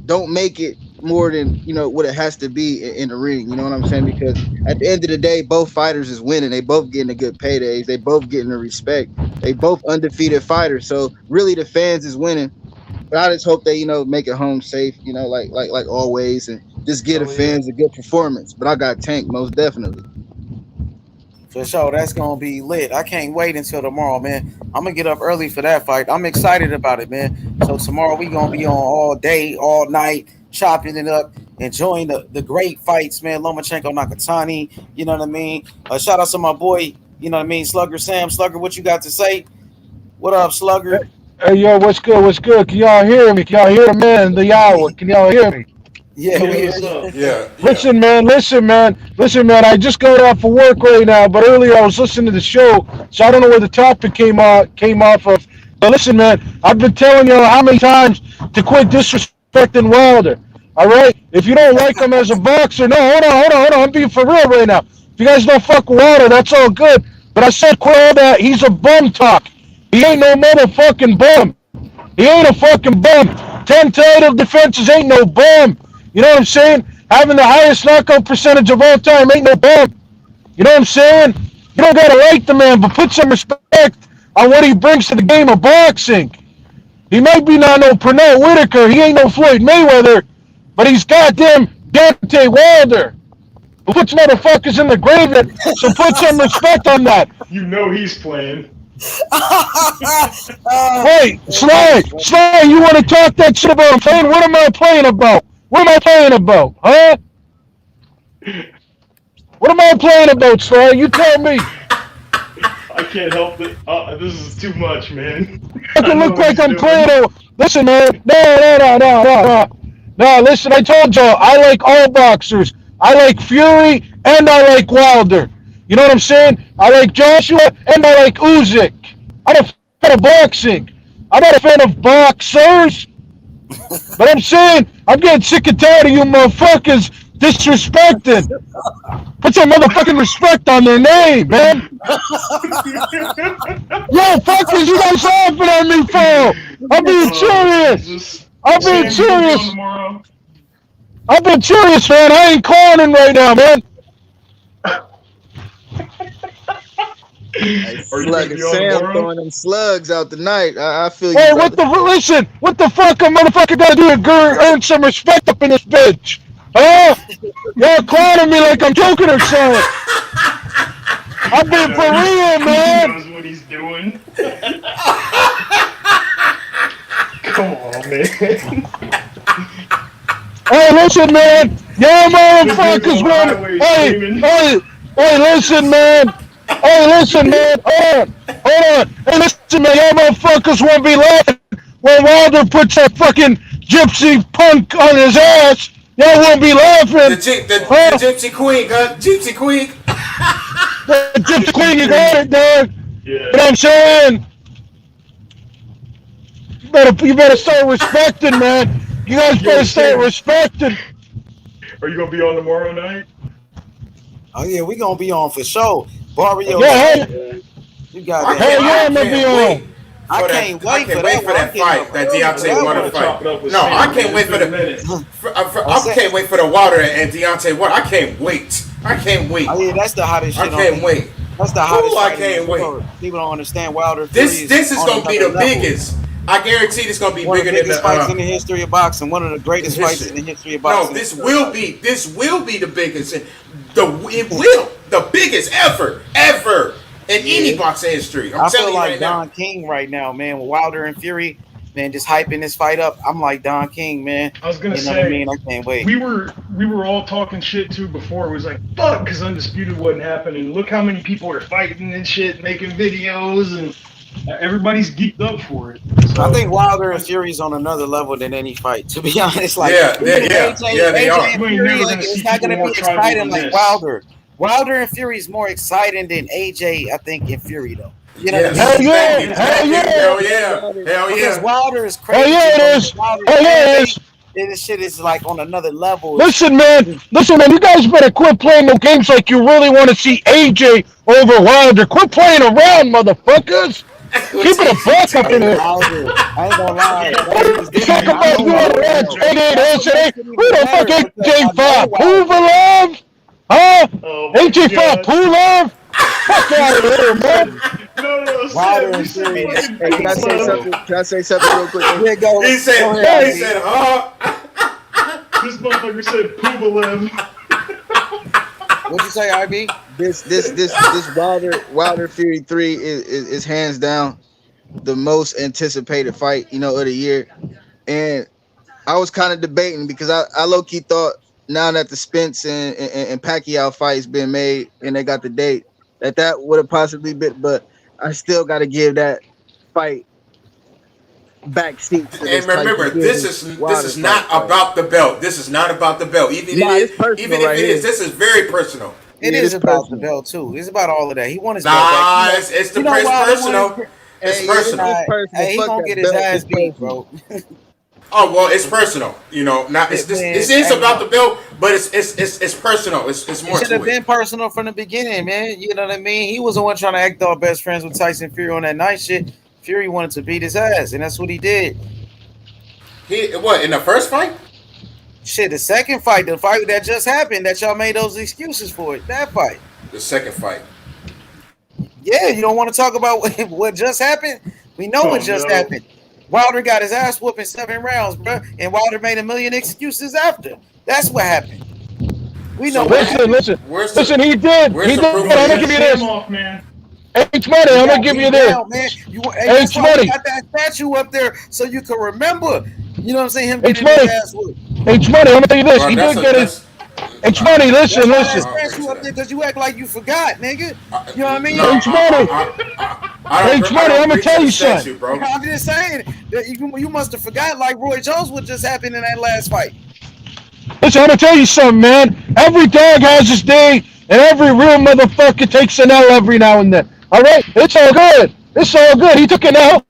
Speaker 7: Don't make it more than what it has to be in the ring. You know what I'm saying? Because at the end of the day, both fighters is winning. They both getting a good paydays. They both getting the respect. They both undefeated fighters. So really, the fans is winning. But I just hope they make it home safe. Like always, and just give the fans a good performance. But I got Tank most definitely.
Speaker 1: For sure, that's gonna be lit. I can't wait until tomorrow, man. I'm gonna get up early for that fight. I'm excited about it, man. So tomorrow we gonna be on all day, all night, chopping it up, enjoying the great fights, man. Lomachenko, Nakatani, you know what I mean? Shout out to my boy, you know what I mean, Slugger Sam. Slugger, what you got to say? What up, Slugger?
Speaker 17: Hey, yo, what's good? What's good? Can y'all hear me? Can y'all hear the man in the hour? Can y'all hear me?
Speaker 1: Yeah,
Speaker 17: Listen, man. I just got off of work right now, but earlier I was listening to the show, so I don't know where the topic came off of. But listen, man, I've been telling you how many times to quit disrespecting Wilder. All right? If you don't like him as a boxer, no, hold on. I'm being for real right now. If you guys don't fuck with Wilder, that's all good. But I said quit all that. He's a bum talk. He ain't no motherfucking bum. He ain't a fucking bum. 10 title defenses ain't no bum. You know what I'm saying? Having the highest knockout percentage of all time ain't no bum. You know what I'm saying? You don't gotta like the man, but put some respect on what he brings to the game of boxing. He might be not no Pernell Whitaker. He ain't no Floyd Mayweather, but he's goddamn Deontay Wilder. Who puts motherfuckers in the grave? So put some respect on that.
Speaker 13: You know he's playing.
Speaker 17: Wait, Sly, you want to talk that shit about I'm playing? What am I playing about? What am I playing about, huh? What am I playing about, Sly? You tell me.
Speaker 13: I can't help it. This is too much, man.
Speaker 17: I can look like I'm playing. Listen, man. No, listen, I told y'all, I like all boxers. I like Fury, and I like Wilder. You know what I'm saying? I like Joshua, and I like Usyk. I'm a fan of boxing. I'm not a fan of boxers. But I'm saying, I'm getting sick and tired of you motherfuckers disrespecting. Put some motherfucking respect on their name, man. Yo, fuckers, you guys laughing at me for? I'm being serious. I'm being serious. I'm being serious, man. I ain't clowning right now, man.
Speaker 7: Slugger Sam throwing them slugs out tonight. I feel you.
Speaker 17: Hey,
Speaker 7: brother.
Speaker 17: Listen, what the fuck a motherfucker gotta do to earn some respect up in this bitch? Huh? Y'all clowning me like I'm joking or something. I've been for real, man.
Speaker 13: He knows what he's doing. Come on, man.
Speaker 17: Hey, listen, man. Y'all motherfuckers want. Hey, listen, man. Hey, listen, man. Hold on. Hey, listen, man. Y'all motherfuckers won't be laughing when Wilder puts that fucking gypsy punk on his ass. Y'all won't be laughing.
Speaker 10: The gypsy queen, Gypsy queen.
Speaker 17: The gypsy queen, you got it, dog. Yeah. You know what I'm saying? You better start respecting, man. You guys better start respecting.
Speaker 13: Are you gonna be on tomorrow night?
Speaker 1: Oh yeah, we gonna be on for sure. Barrio,
Speaker 17: yeah,
Speaker 1: you got that.
Speaker 17: Hell yeah, I'm gonna be on.
Speaker 1: I can't wait for that fight, that Deontay Wilder fight. No, I can't wait for the. I can't wait for the Wilder and Deontay Wilder. I can't wait. I can't wait.
Speaker 12: Oh yeah, that's the hottest shit.
Speaker 1: I can't wait.
Speaker 12: That's the hottest.
Speaker 1: I can't wait.
Speaker 12: People don't understand Wilder.
Speaker 1: This is gonna be the biggest. I guarantee this gonna be
Speaker 12: one
Speaker 1: bigger
Speaker 12: of the
Speaker 1: than
Speaker 12: biggest fights in the history of boxing. One of the greatest fights in the history of boxing.
Speaker 1: No, this will be the biggest. It will the biggest ever in any boxing history.
Speaker 12: I feel
Speaker 1: telling you
Speaker 12: like
Speaker 1: right
Speaker 12: Don
Speaker 1: now.
Speaker 12: King right now, man, with Wilder and Fury, man, just hyping this fight up. I'm like Don King, man.
Speaker 13: I was gonna
Speaker 12: you know
Speaker 13: say,
Speaker 12: what I mean? I can't wait.
Speaker 13: We were all talking shit too before. It was like, fuck, because Undisputed wasn't happening. Look how many people are fighting and shit, making videos, and everybody's geeked up for it. So,
Speaker 12: I think Wilder and Fury's on another level than any fight. To be honest, like
Speaker 1: Yeah, they
Speaker 12: AJ
Speaker 1: are.
Speaker 12: and Fury, like, it's not gonna be exciting like Wilder. Wilder and Fury is more exciting than AJ, I think, and Fury though. You know what I mean?
Speaker 1: Hell yeah!
Speaker 12: Because Wilder is crazy.
Speaker 17: Oh yeah, it is. Oh yeah, it is.
Speaker 12: This shit is like on another level.
Speaker 17: Listen, man. You guys better quit playing no games like you really want to see AJ over Wilder. Quit playing around, motherfuckers. Keep it a buck up in here.
Speaker 12: I ain't gonna lie.
Speaker 17: Talk about you on the edge. Who the fuck AJ fought? Pulev? Huh? AJ fought Pulev? Fuck out of here, man.
Speaker 12: Wilder and Fury.
Speaker 7: Hey, can I say something? Can I say something real quick?
Speaker 12: Yeah, go.
Speaker 1: He said,
Speaker 13: This motherfucker said Pulev.
Speaker 12: What'd you say, IB?
Speaker 7: This Wilder Fury 3 is hands down the most anticipated fight, of the year. And I was kind of debating because I low-key thought now that the Spence and Pacquiao fight's been made and they got the date, that would have possibly been, but I still got to give that fight backseat.
Speaker 1: And remember, this is not about the belt. This is not about the belt. Even if it is, this is very personal.
Speaker 12: It is about the belt too. It's about all of that. He won his belt.
Speaker 1: Nah, it's the personal. It's personal.
Speaker 12: Hey, he gonna get his ass beat, bro.
Speaker 1: Oh well, it's personal. This is about the belt, but it's personal. It's more.
Speaker 12: It should have been personal from the beginning, man. You know what I mean? He was the one trying to act all best friends with Tyson Fury on that night shit. Fury wanted to beat his ass, and that's what he did.
Speaker 1: What, in the first fight?
Speaker 12: Shit, the second fight, the fight that just happened, that y'all made those excuses for it. That fight.
Speaker 1: The second fight.
Speaker 12: Yeah, you don't want to talk about what just happened? We know what just happened. Wilder got his ass whooped in 7 rounds, bro, and Wilder made a million excuses after. That's what happened. We know.
Speaker 17: Listen. He did. I'm gonna give you this. H-Money, I'm gonna give you this. H-Money.
Speaker 12: Got that statue up there so you can remember. You know what I'm saying? Him
Speaker 17: getting his ass whooped. H-Money, I'm gonna tell you this. He did get his. H-Money, listen.
Speaker 12: Statue up there because you act like you forgot, nigga. You know what I mean?
Speaker 17: H-Money, I'm gonna tell you something.
Speaker 12: I'm just saying that you must have forgot, like Roy Jones, what just happened in that last fight.
Speaker 17: Listen, I'm gonna tell you something, man. Every dog has his day, and every real motherfucker takes an L every now and then. All right, it's all good. He took an L.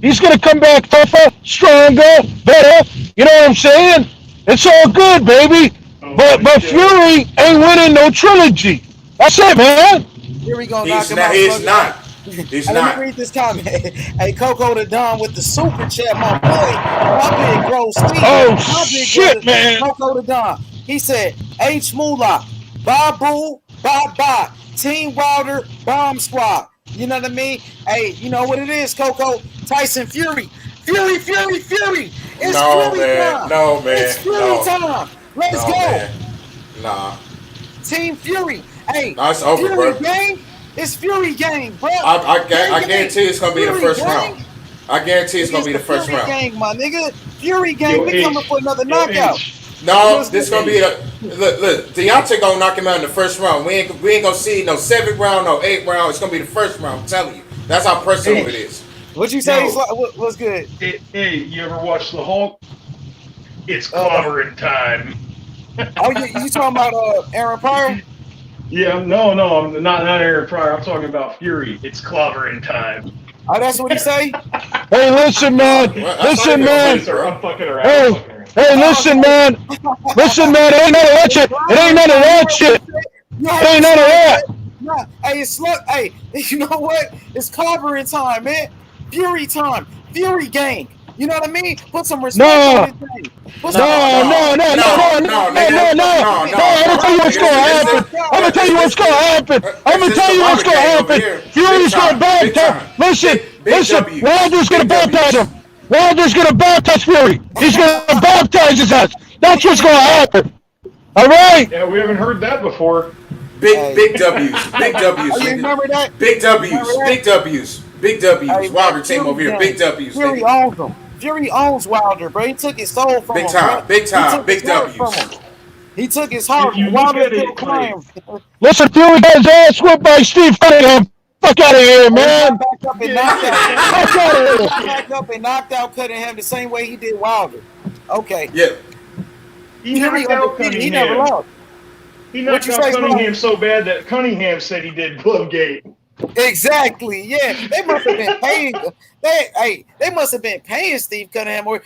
Speaker 17: He's gonna come back tougher, stronger, better. You know what I'm saying? It's all good, baby. But Fury ain't winning no trilogy. That's it, man.
Speaker 12: Fury gonna knock him out.
Speaker 1: He's not. He's not.
Speaker 12: Let me read this comment. Hey, Coco the Don with the super chat, my boy. My big bro, Steve.
Speaker 17: Oh, shit, man.
Speaker 12: Coco the Don. He said, H. Moolah, Babu, Bob, Team Wilder, Bomb Squad. You know what I mean? Hey, you know what it is, Coco? Tyson Fury. Fury. It's Fury time.
Speaker 1: No, man.
Speaker 12: It's Fury time. Let's go.
Speaker 1: Man. Nah.
Speaker 12: Team Fury. Hey,
Speaker 1: it's over,
Speaker 12: Fury
Speaker 1: bro.
Speaker 12: game. It's Fury game, bro.
Speaker 1: I guarantee it's gonna be the first round. I guarantee it's gonna be the first round.
Speaker 12: Fury game, my nigga. Fury game. We coming for another knockout.
Speaker 1: No, this gonna be look. Deontay gonna knock him out in the first round. We ain't gonna see no 7th round, no 8th round. It's gonna be the first round. I'm telling you. That's how personal it is.
Speaker 12: What you say? What's good?
Speaker 13: Hey, you ever watch The Hulk? It's clobbering time.
Speaker 12: Oh, you talking about Aaron Pryor?
Speaker 13: Yeah, no, I'm not Aaron Pryor. I'm talking about Fury. It's clobbering time.
Speaker 12: Oh, that's what he say?
Speaker 17: Hey, listen, man. Listen, man.
Speaker 13: I'm fucking around.
Speaker 17: Hey, listen, man. Listen, man. It ain't none of that shit. It ain't none of that shit. It ain't none of that.
Speaker 12: Hey, it's slow. Hey, you know what? It's clobbering time, man.
Speaker 1: Fury time. Fury gang. You know what I mean? Put some respect on his name.
Speaker 17: No. I'm gonna tell you what's gonna happen. I'm gonna tell you what's gonna happen. Fury's gonna baptize. Listen. Wilder's gonna baptize him. Wilder's gonna baptize Fury. He's gonna baptize his ass. That's what's gonna happen. All right.
Speaker 13: Yeah, we haven't heard that before.
Speaker 10: Big W's. Big W's.
Speaker 1: You remember that?
Speaker 10: Big W's. Wilder team over here. Big W's.
Speaker 1: Fury owns him. Fury owns Wilder, bro. He took his soul from him.
Speaker 10: Big time. Big W's.
Speaker 1: He took his heart.
Speaker 13: Wilder's still crying.
Speaker 17: Listen, Fury got his ass whipped by Steve Cunningham. Fuck out of here, man.
Speaker 1: Back up and knocked out Cunningham the same way he did Wilder. Okay.
Speaker 10: Yeah.
Speaker 13: He knocked out Cunningham.
Speaker 1: He never lost.
Speaker 13: He knocked out Cunningham so bad that Cunningham said he did Glovegate.
Speaker 1: Exactly. Yeah. They must have been paying. They must have been paying Steve Cunningham, or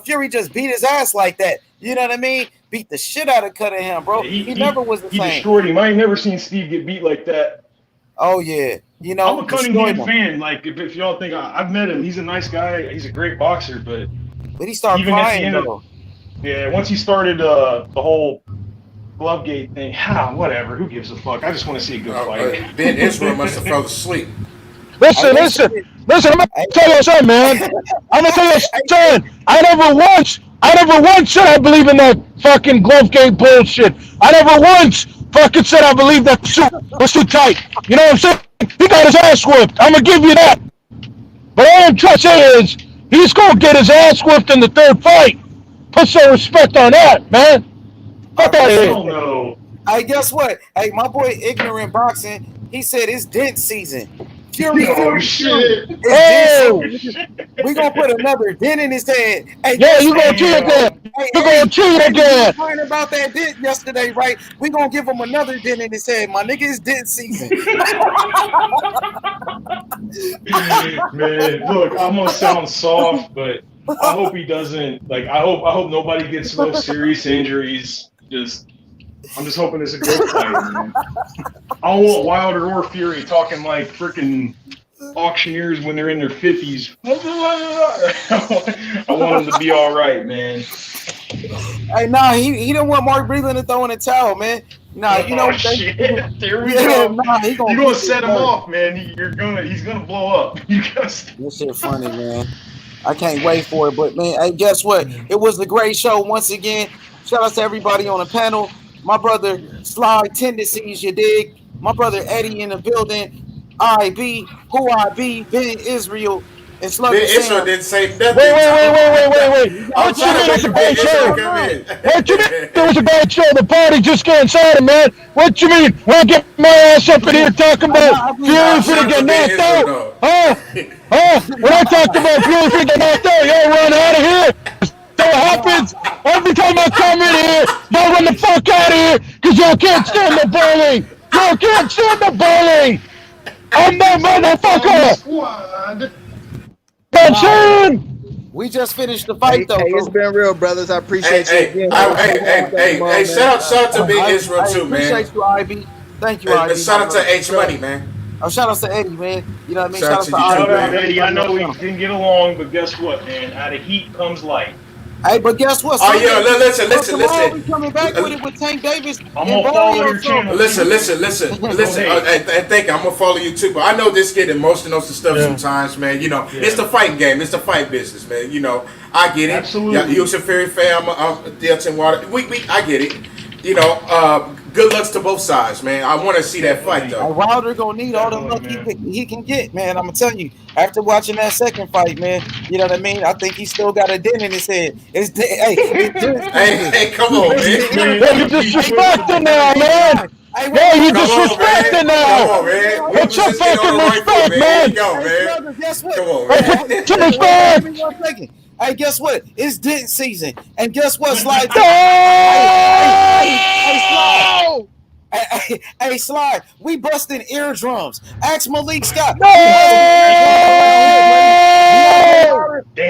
Speaker 1: Fury just beat his ass like that. You know what I mean? Beat the shit out of Cunningham, bro. He never was the same.
Speaker 13: He destroyed him. I ain't never seen Steve get beat like that.
Speaker 1: Oh yeah. You know,
Speaker 13: I'm a Cunningham fan. Like if y'all think I've met him, he's a nice guy. He's a great boxer, but
Speaker 1: he started crying though.
Speaker 13: Once he started the whole Glovegate thing, whatever. Who gives a fuck? I just want to see a good fight.
Speaker 10: Ben Israel must have fell asleep.
Speaker 17: Listen. I'm gonna tell you something, man. I'm gonna tell you something. I never once said I believe in that fucking Glovegate bullshit. I never once fucking said I believe that suit was too tight. You know what I'm saying? He got his ass whipped. I'm gonna give you that. But all I'm trying to say is he's gonna get his ass whipped in the third fight. Put some respect on that, man. Fuck out of here.
Speaker 13: No.
Speaker 1: Hey, guess what? Hey, my boy Ignorant Boxing, he said it's dent season. Fury.
Speaker 13: Shit.
Speaker 1: We gonna put another dent in his head. Hey,
Speaker 17: you gonna cheat again. You gonna cheat again.
Speaker 1: Talking about that dent yesterday, right? We gonna give him another dent in his head. My nigga, it's dent season.
Speaker 13: Man, look, I'm gonna sound soft, but I hope he doesn't. Like, I hope nobody gets no serious injuries. I'm just hoping it's a good fight, man. I don't want Wilder or Fury talking like freaking auctioneers when they're in their 50s. I want them to be all right, man.
Speaker 1: Hey, he don't want Mark Breland to throw in a towel, man. You know.
Speaker 13: Shit. There we go. You're gonna set him off, man. He's gonna blow up.
Speaker 1: This shit funny, man. I can't wait for it, but man, hey, guess what? It was a great show once again. Shout out to everybody on the panel. My brother Slide Tendencies, you dig? My brother Eddie in the building. IB, who I be, Ben Israel, and Slug. Ben
Speaker 10: Israel didn't say nothing.
Speaker 17: Wait. What you mean it's a bad show? What you mean it was a bad show? The party just got inside him, man. What you mean? When I get my ass up in here talking about Fury finna get knocked out? When I talked about Fury finna get knocked out, y'all run out of here. So what happens every time I come in here, y'all run the fuck out of here because y'all can't stand the bullying. Y'all can't stand the bullying. I'm that motherfucker.
Speaker 1: We just finished the fight, though.
Speaker 7: Hey, it's been real, brothers. I appreciate you.
Speaker 10: Hey, shout out to Big Israel too, man.
Speaker 1: Appreciate you, IB. Thank you, IB.
Speaker 10: Shout out to H Money, man.
Speaker 1: Shout out to Eddie, man. You know what I mean?
Speaker 13: Shout out to Eddie. I know we didn't get along, but guess what, man? Out of heat comes light.
Speaker 1: Hey, but guess what?
Speaker 10: Oh yeah, listen.
Speaker 1: We coming back with it with Tank Davis.
Speaker 13: I'm gonna follow your channel.
Speaker 10: Listen. Thank you. I'm gonna follow you too. But I know this kid emotional and stuff sometimes, man. You know, it's the fighting game. It's the fight business, man. You know, I get it.
Speaker 13: Absolutely.
Speaker 10: You're a Fury fan. I'm Delton Water. I get it. You know, good lucks to both sides, man. I want to see that fight, though.
Speaker 1: Wilder gonna need all the luck he can get, man. I'm gonna tell you. After watching that second fight, man, you know what I mean. I think he still got a dent in his head.
Speaker 10: Hey, come on, man.
Speaker 17: You disrespecting now, man. You disrespecting now.
Speaker 10: Come on, man.
Speaker 17: Put some fucking respect, man.
Speaker 1: Guess what?
Speaker 10: Come on, man.
Speaker 17: Put some respect.
Speaker 1: Hey, guess what? It's dent season, and guess what, Slide? Hey, Slide, we busting eardrums. Ask Malik Scott. We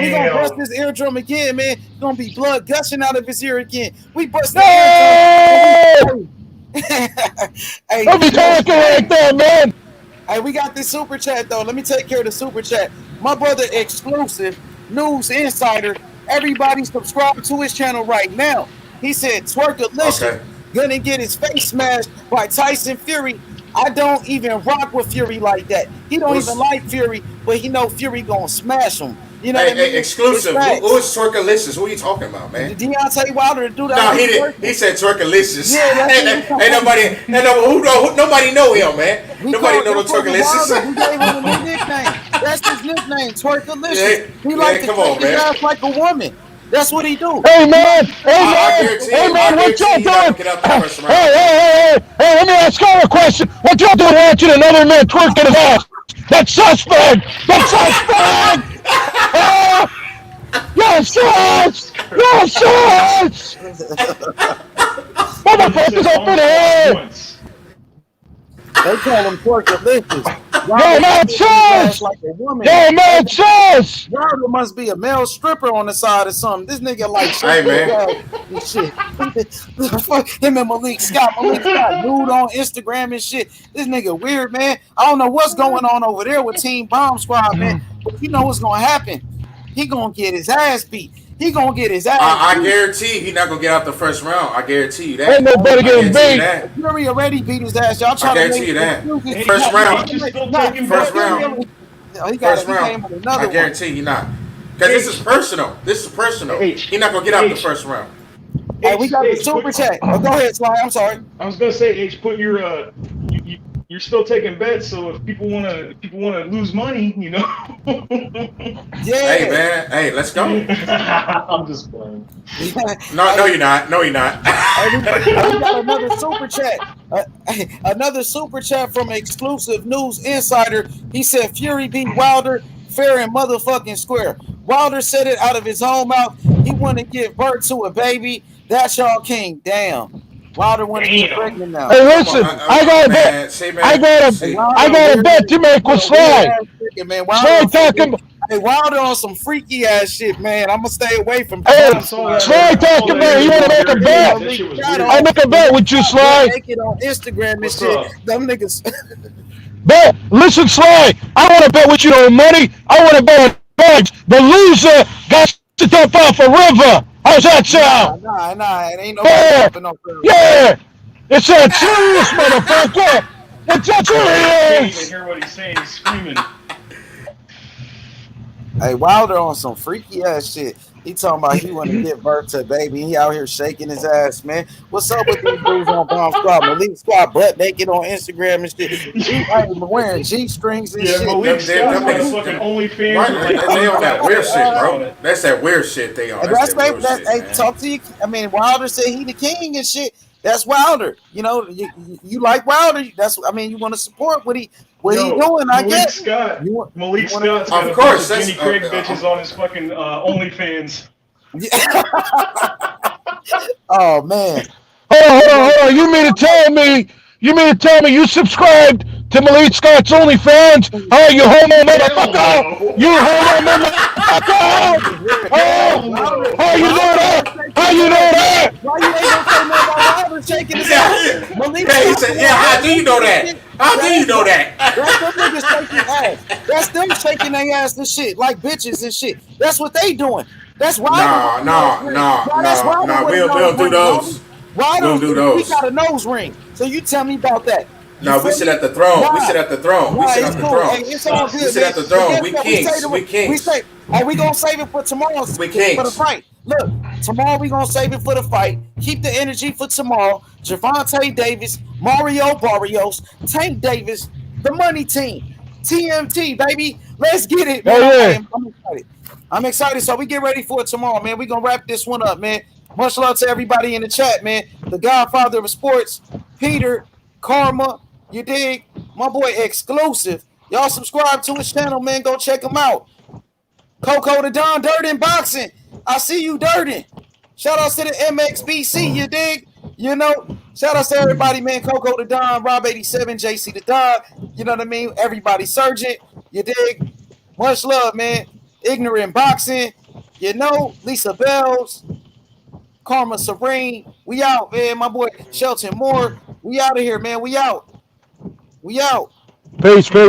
Speaker 1: gonna bust his eardrum again, man. It's gonna be blood gushing out of his ear again. We busting eardrum.
Speaker 17: Don't be talking like that, man.
Speaker 1: Hey, we got this super chat though. Let me take care of the super chat. My brother Exclusive News Insider. Everybody subscribe to his channel right now. He said Twerkalicious gonna get his face smashed by Tyson Fury. I don't even rock with Fury like that. He don't even like Fury, but he know Fury gonna smash him. You know what I mean?
Speaker 10: Exclusive. Who is Twerkalicious? Who are you talking about, man?
Speaker 1: Deontay Wilder to do that.
Speaker 10: No, he didn't. He said Twerkalicious. Yeah, nobody know him, man. Nobody know no Twerkalicious.
Speaker 1: We gave him a nickname. That's his nickname, Twerkalicious. He like to take his ass like a woman. That's what he do.
Speaker 17: Hey man, what y'all doing? Hey, let me ask y'all a question. What y'all doing watching another man twerking his ass? That's suspect! That's suspect! You're sus! You're sus! Motherfuckers up in here!
Speaker 1: They call him Twerkalicious.
Speaker 17: Yo, man, sus! Yo, man, sus!
Speaker 1: Wilder must be a male stripper on the side or something. This nigga like
Speaker 10: shit. Hey, man.
Speaker 1: Shit. Him and Malik Scott. Malik Scott nude on Instagram and shit. This nigga weird, man. I don't know what's going on over there with Team Bomb Squad, man. But you know what's going to happen. He going to get his ass beat. He gonna get his ass.
Speaker 10: I guarantee he not gonna get out the first round. I guarantee you that.
Speaker 17: Ain't nobody getting beat.
Speaker 1: Fury already beat his ass. Y'all try
Speaker 10: I guarantee you that. First round. First round. First round. I guarantee he not. Because this is personal. This is personal. He not gonna get out the first round.
Speaker 1: Hey, we got the super chat. Oh, go ahead, Sly. I'm sorry.
Speaker 13: I was gonna say, H, put your you're still taking bets, so if people wanna lose money, you know.
Speaker 1: Yeah.
Speaker 10: Hey man, hey, let's go.
Speaker 13: I'm just playing.
Speaker 10: No, you're not. No, you're not.
Speaker 1: We got another super chat. Another super chat from Exclusive News Insider. He said Fury beat Wilder fair and motherfucking square. Wilder said it out of his own mouth. He want to give birth to a baby. That's y'all king. Damn. Wilder want to get pregnant now.
Speaker 17: Hey, listen, I got a bet. I got a bet to make with Sly. Sly talking.
Speaker 1: Hey, Wilder on some freaky ass shit, man. I'm gonna stay away from.
Speaker 17: Hey, Sly talking about you want to make a bet. I make a bet with you, Sly.
Speaker 1: Make it on Instagram and shit. Them niggas.
Speaker 17: Bet. Listen, Sly. I want to bet with you on money. I want to bet on bags. The loser got to dump off a river. How's that sound?
Speaker 1: Nah, it ain't no
Speaker 17: yeah, it's that serious, motherfucker. It's that serious.
Speaker 13: I hear what he's saying. He's screaming.
Speaker 1: Hey, Wilder on some freaky ass shit. He talking about he want to give birth to a baby. He out here shaking his ass, man. What's up with these dudes on Bomb Squad? Malik Scott butt naked on Instagram and shit. He wearing G-strings and shit.
Speaker 13: Malik Scott's like fucking OnlyFans.
Speaker 10: They on that weird shit, bro. That's that weird shit they on.
Speaker 1: That's that talk to you. I mean, Wilder said he the king and shit. That's Wilder. You know, you like Wilder. You want to support what he doing. I guess.
Speaker 13: Malik Scott's got
Speaker 10: of course,
Speaker 13: Jenny Craig bitches on his fucking OnlyFans.
Speaker 1: Oh man.
Speaker 17: Hold on. You mean to tell me you subscribed to Malik Scott's OnlyFans? Oh, you homo motherfucker! You homo motherfucker! Oh, you know that? How you know that?
Speaker 1: Why you ain't gonna say nothing about Wilder shaking his ass?
Speaker 10: He said, how do you know that? How do you know that?
Speaker 1: That's them niggas shaking ass. That's them shaking their ass and shit like bitches and shit. That's what they doing. That's Wilder.
Speaker 10: No. We'll do those.
Speaker 1: We'll do those. We got a nose ring. So you tell me about that.
Speaker 10: No, we sit at the throne. We sit at the throne. We sit at the throne.
Speaker 1: Hey, it's all good,
Speaker 10: we sit at the throne. We kings. We kings.
Speaker 1: We gonna save it for tomorrow.
Speaker 10: We kings.
Speaker 1: For the fight. Look, tomorrow we gonna save it for the fight. Keep the energy for tomorrow. Gervonta Davis, Mario Barrios, Tank Davis, the money team, TMT, baby. Let's get it, man. I'm excited. I'm excited. So we get ready for it tomorrow, man. We gonna wrap this one up, man. Much love to everybody in the chat, man. The Godfather of Sports, Peter, Karma, you dig? My boy Exclusive. Y'all subscribe to his channel, man. Go check him out. Coco the Don, Dirt in Boxing. I see you, Dirtin. Shout out to the MXBC, you dig? You know, shout out to everybody, man. Coco the Don, Rob 87, JC the Dog. You know what I mean? Everybody Surgeon, you dig? Much love, man. Ignorant Boxing, you know, Lisa Bells, Karma Serene. We out, man. My boy Shelton Moore. We out of here, man. We out.
Speaker 17: Peace.